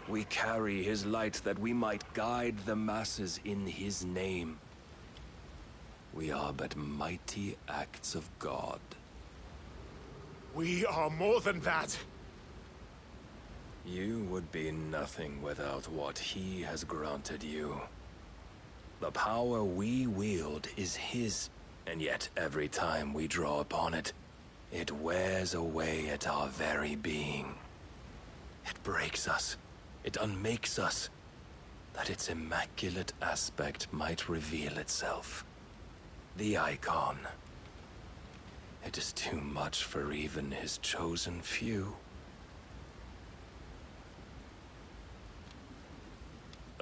We carry his light that we might guide the masses in his name. We are but mighty acts of God. We are more than that. You would be nothing without what he has granted you. The power we wield is his, and yet every time we draw upon it, it wears away at our very being. It breaks us. It unmakes us, that its immaculate aspect might reveal itself. The icon. It is too much for even his chosen few.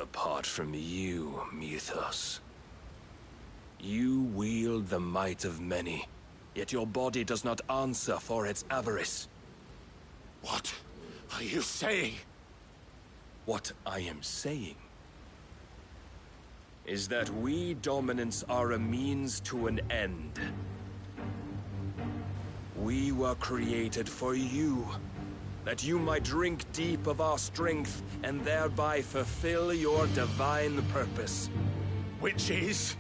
Apart from you, Mythos. You wield the might of many, yet your body does not answer for its avarice. What are you saying? What I am saying is that we dominants are a means to an end. We were created for you, that you might drink deep of our strength and thereby fulfill your divine purpose. Which is?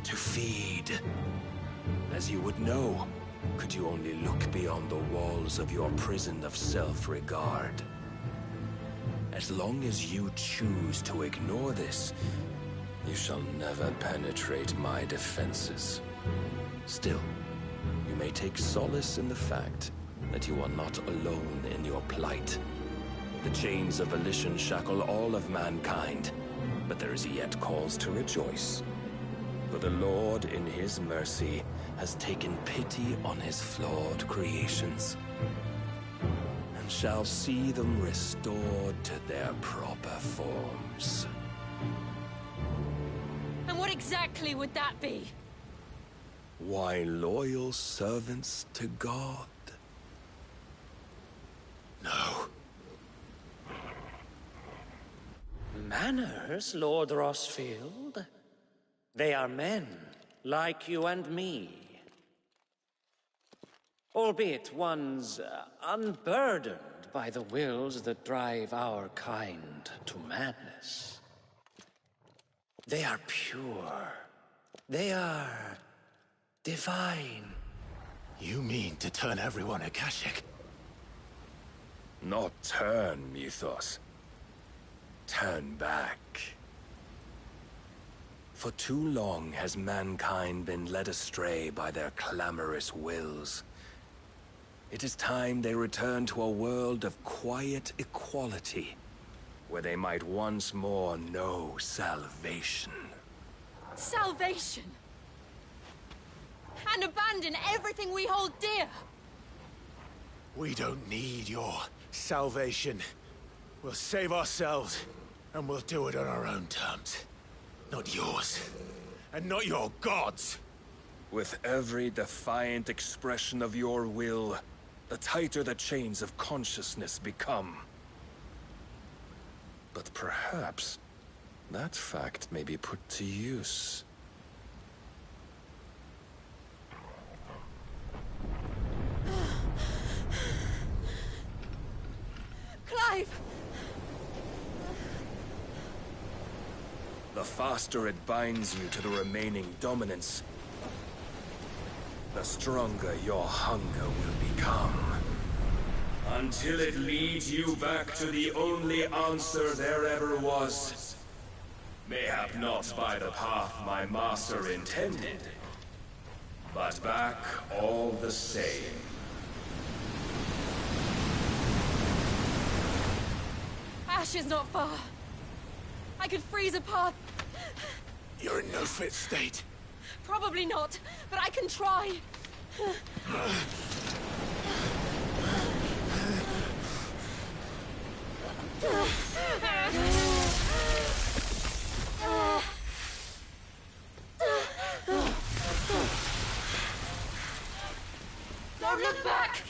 To feed. As you would know, could you only look beyond the walls of your prison of self-regard. As long as you choose to ignore this, you shall never penetrate my defenses. Still, you may take solace in the fact that you are not alone in your plight. The chains of volition shackle all of mankind, but there is yet cause to rejoice. For the Lord, in his mercy, has taken pity on his flawed creations, and shall see them restored to their proper forms. And what exactly would that be? Why, loyal servants to God. No. Manners, Lord Rossfield? They are men, like you and me. Albeit ones unburdened by the wills that drive our kind to madness. They are pure. They are divine. You mean to turn everyone Akashic? Not turn, Mythos. Turn back. For too long has mankind been led astray by their clamorous wills. It is time they return to a world of quiet equality, where they might once more know salvation. Salvation? And abandon everything we hold dear? We don't need your salvation. We'll save ourselves, and we'll do it on our own terms. Not yours. And not your gods. With every defiant expression of your will, the tighter the chains of consciousness become. But perhaps that fact may be put to use. Clive! The faster it binds you to the remaining dominance, the stronger your hunger will become. Until it leads you back to the only answer there ever was. Mayhap not by the path my master intended, but back all the same. Ash is not far. I could freeze a path. You're in no fit state. Probably not, but I can try. Don't look back!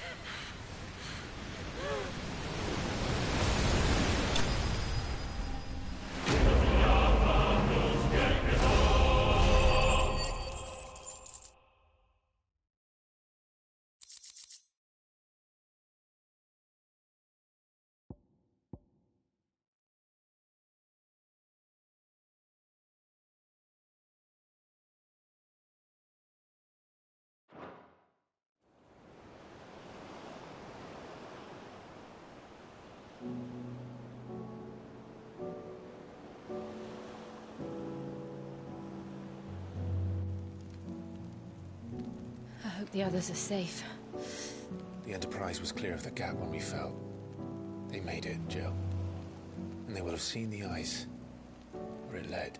I hope the others are safe. The Enterprise was clear of the gap when we fell. They made it, Jill. And they will have seen the ice where it led.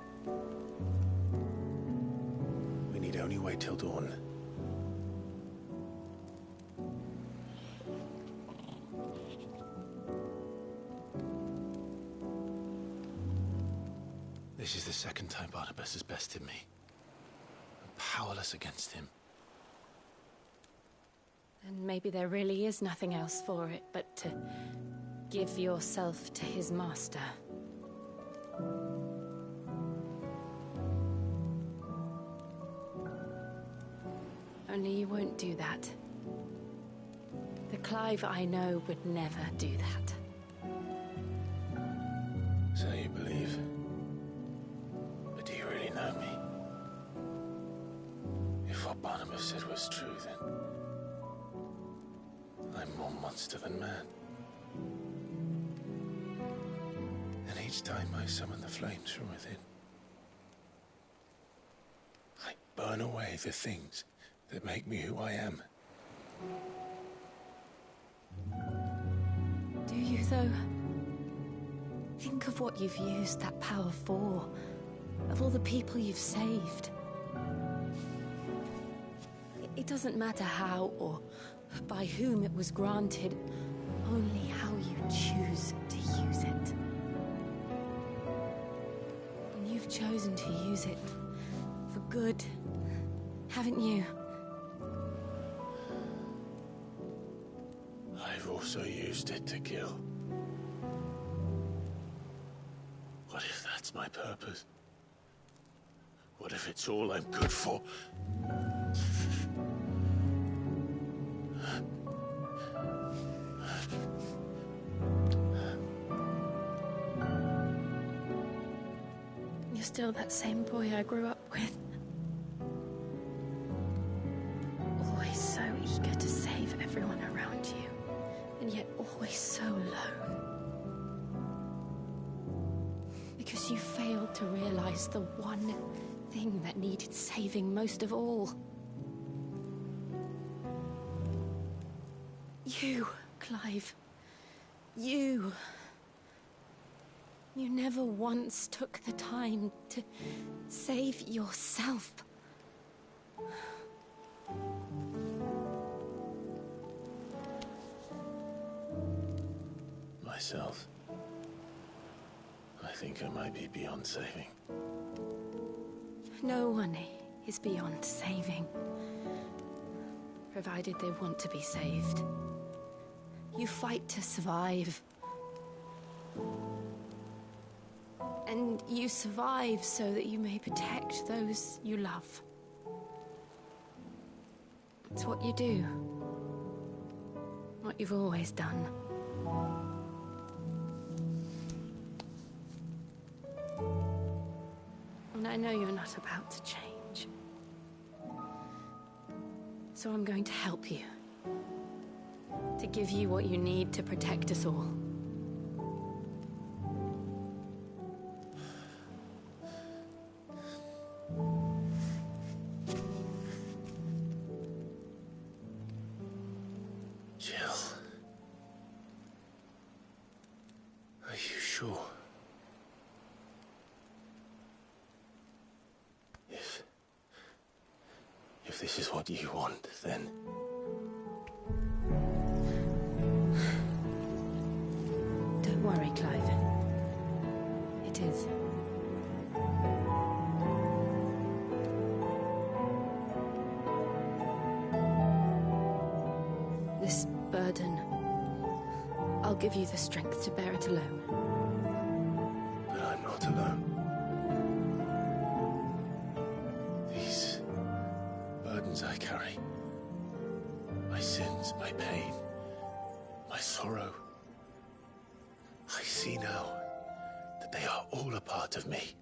We need only wait till dawn. This is the second time Barnabas has bested me. I'm powerless against him. Then maybe there really is nothing else for it but to give yourself to his master. Only you won't do that. The Clive I know would never do that. So you believe? But do you really know me? If what Barnabas said was true, then I'm more monster than man. And each time I summon the flames from within, I burn away the things that make me who I am. Do you, though? Think of what you've used that power for, of all the people you've saved. It doesn't matter how or by whom it was granted, only how you choose to use it. And you've chosen to use it for good, haven't you? I've also used it to kill. What if that's my purpose? What if it's all I'm good for? You're still that same boy I grew up with. Always so eager to save everyone around you, and yet always so alone. Because you failed to realize the one thing that needed saving most of all. You, Clive. You. You never once took the time to save yourself. Myself? I think I might be beyond saving. No one is beyond saving, provided they want to be saved. You fight to survive. And you survive so that you may protect those you love. It's what you do. What you've always done. And I know you're not about to change. So I'm going to help you. To give you what you need to protect us all. Jill. Are you sure? If this is what you want, then... Don't worry, Clive. It is. This burden, I'll give you the strength to bear it alone. But I'm not alone. These burdens I carry, my sins, my pain, my sorrow, I see now that they are all a part of me.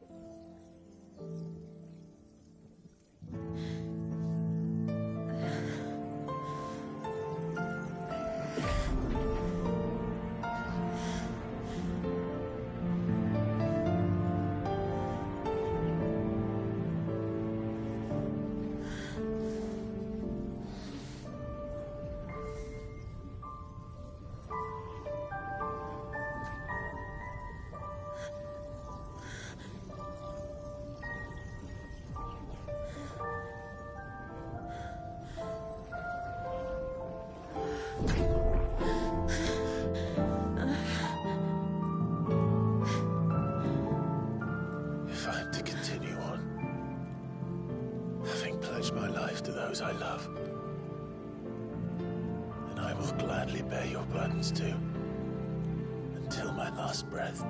those I love. And I will gladly bear your burdens too, until my last breath.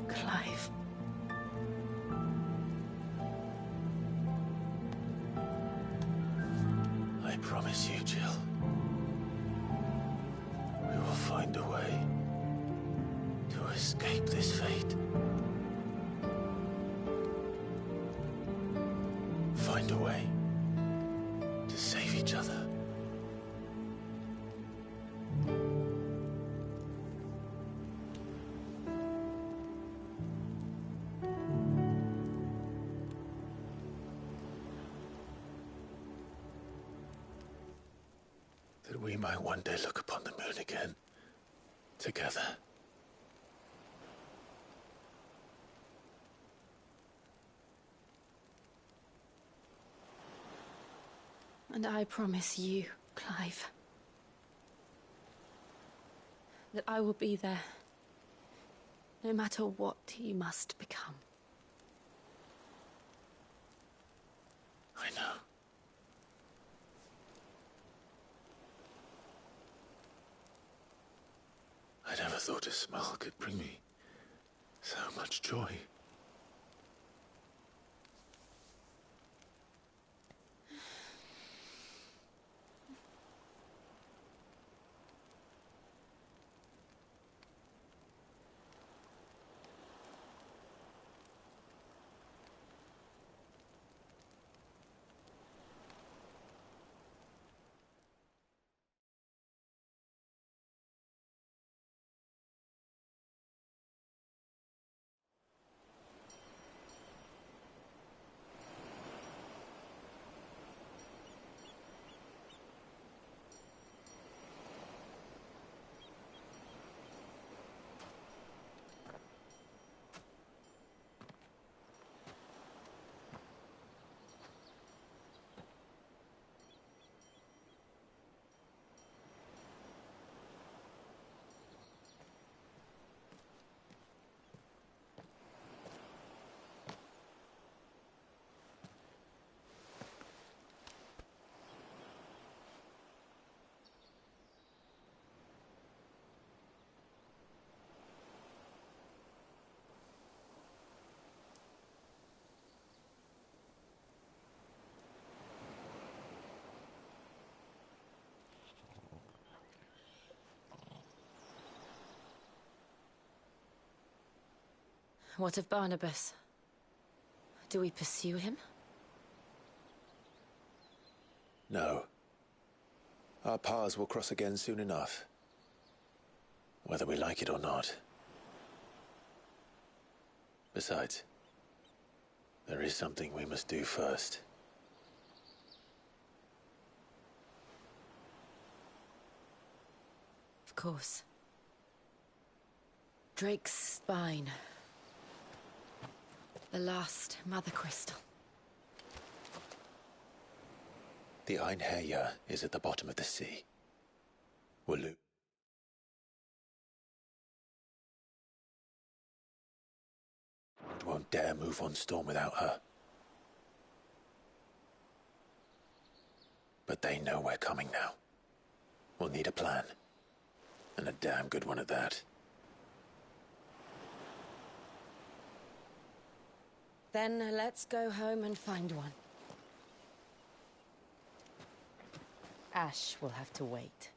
Clive. I promise you, Jill. We will find a way to escape this fate. Find a way to save each other. That we might one day look upon the moon again, together. And I promise you, Clive, that I will be there, no matter what you must become. I know. I never thought a smile could bring me so much joy. What of Barnabas? Do we pursue him? No. Our paths will cross again soon enough. Whether we like it or not. Besides, there is something we must do first. Of course. Drake's spine. The last Mother Crystal. The Einherjar is at the bottom of the sea. Wulu. Won't dare move on Storm without her. But they know we're coming now. We'll need a plan. And a damn good one at that. Then let's go home and find one. Ash will have to wait.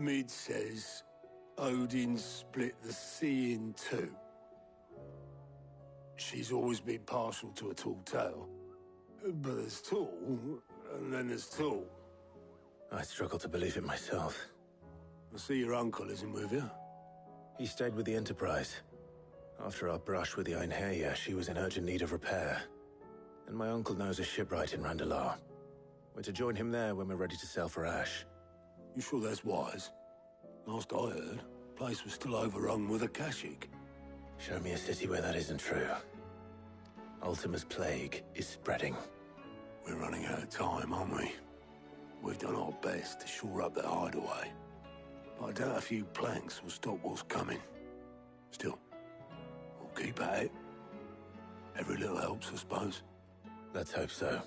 Mid says Odin split the sea in two. She's always been partial to a tall tale. But there's tall, and then there's tall. I struggle to believe it myself. I see your uncle isn't with you. He stayed with the Enterprise. After our brush with the Einherja, she was in urgent need of repair. And my uncle knows a shipwright in Randalar. We're to join him there when we're ready to sail for Ash. You sure that's wise? Last I heard, the place was still overrun with Akashic. Show me a city where that isn't true. Ultima's plague is spreading. We're running out of time, aren't we? We've done our best to shore up that hideaway. But I doubt a few planks will stop what's coming. Still, we'll keep at it. Every little helps, I suppose. Let's hope so.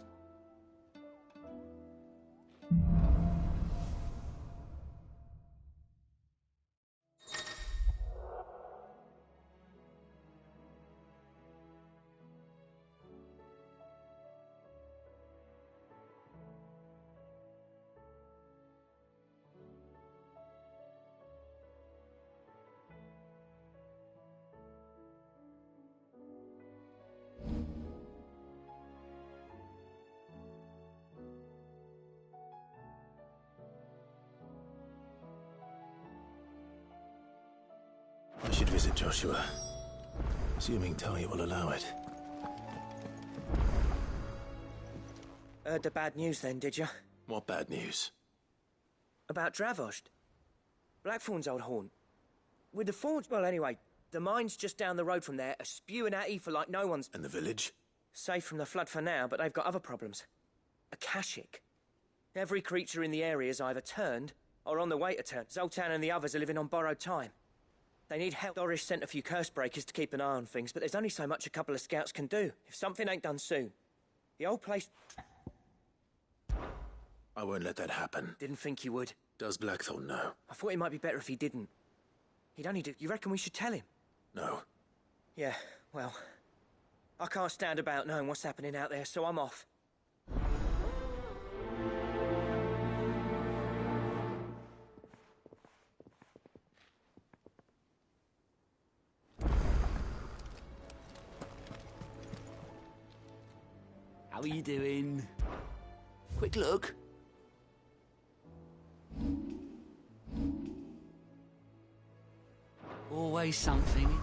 I should visit Joshua, assuming Talia will allow it. Heard the bad news then, did you? What bad news? About Dravost. Blackthorn's old haunt. With the forge, well anyway, the mines just down the road from there are spewing out ether like no one's... And the village? Safe from the flood for now, but they've got other problems. Akashic. Every creature in the area is either turned or on the way to turn. Zoltan and the others are living on borrowed time. They need help. Doris sent a few curse breakers to keep an eye on things, but there's only so much a couple of scouts can do if something ain't done soon. The old place... I won't let that happen. Didn't think he would. Does Blackthorn know? I thought it might be better if he didn't. He'd only do... You reckon we should tell him? No. Yeah, well... I can't stand about knowing what's happening out there, so I'm off. How are you doing? Quick look. Always something.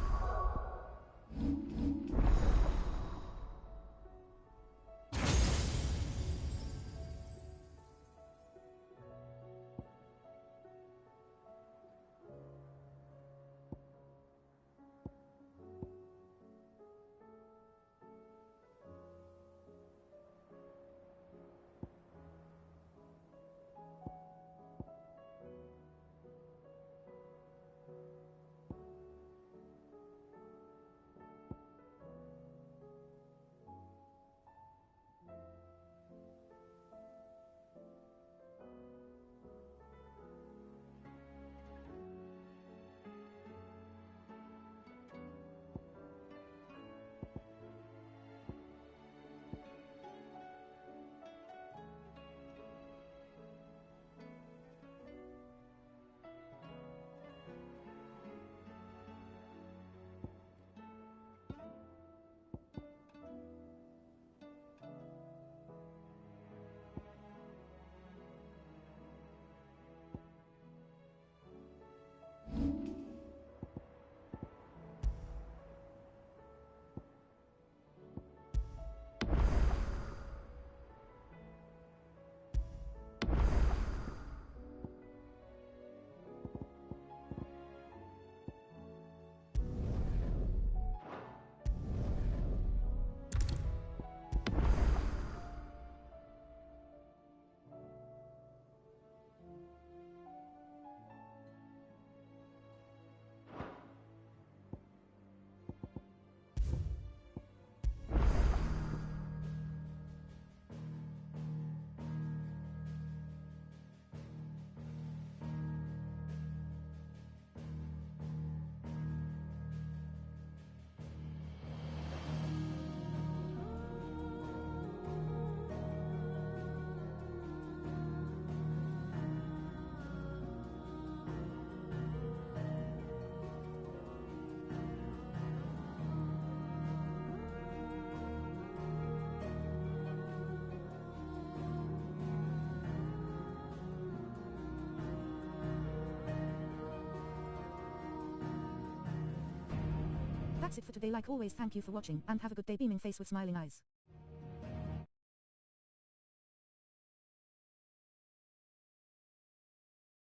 That's it for today. Like always, thank you for watching, and have a good day. Beaming face with smiling eyes.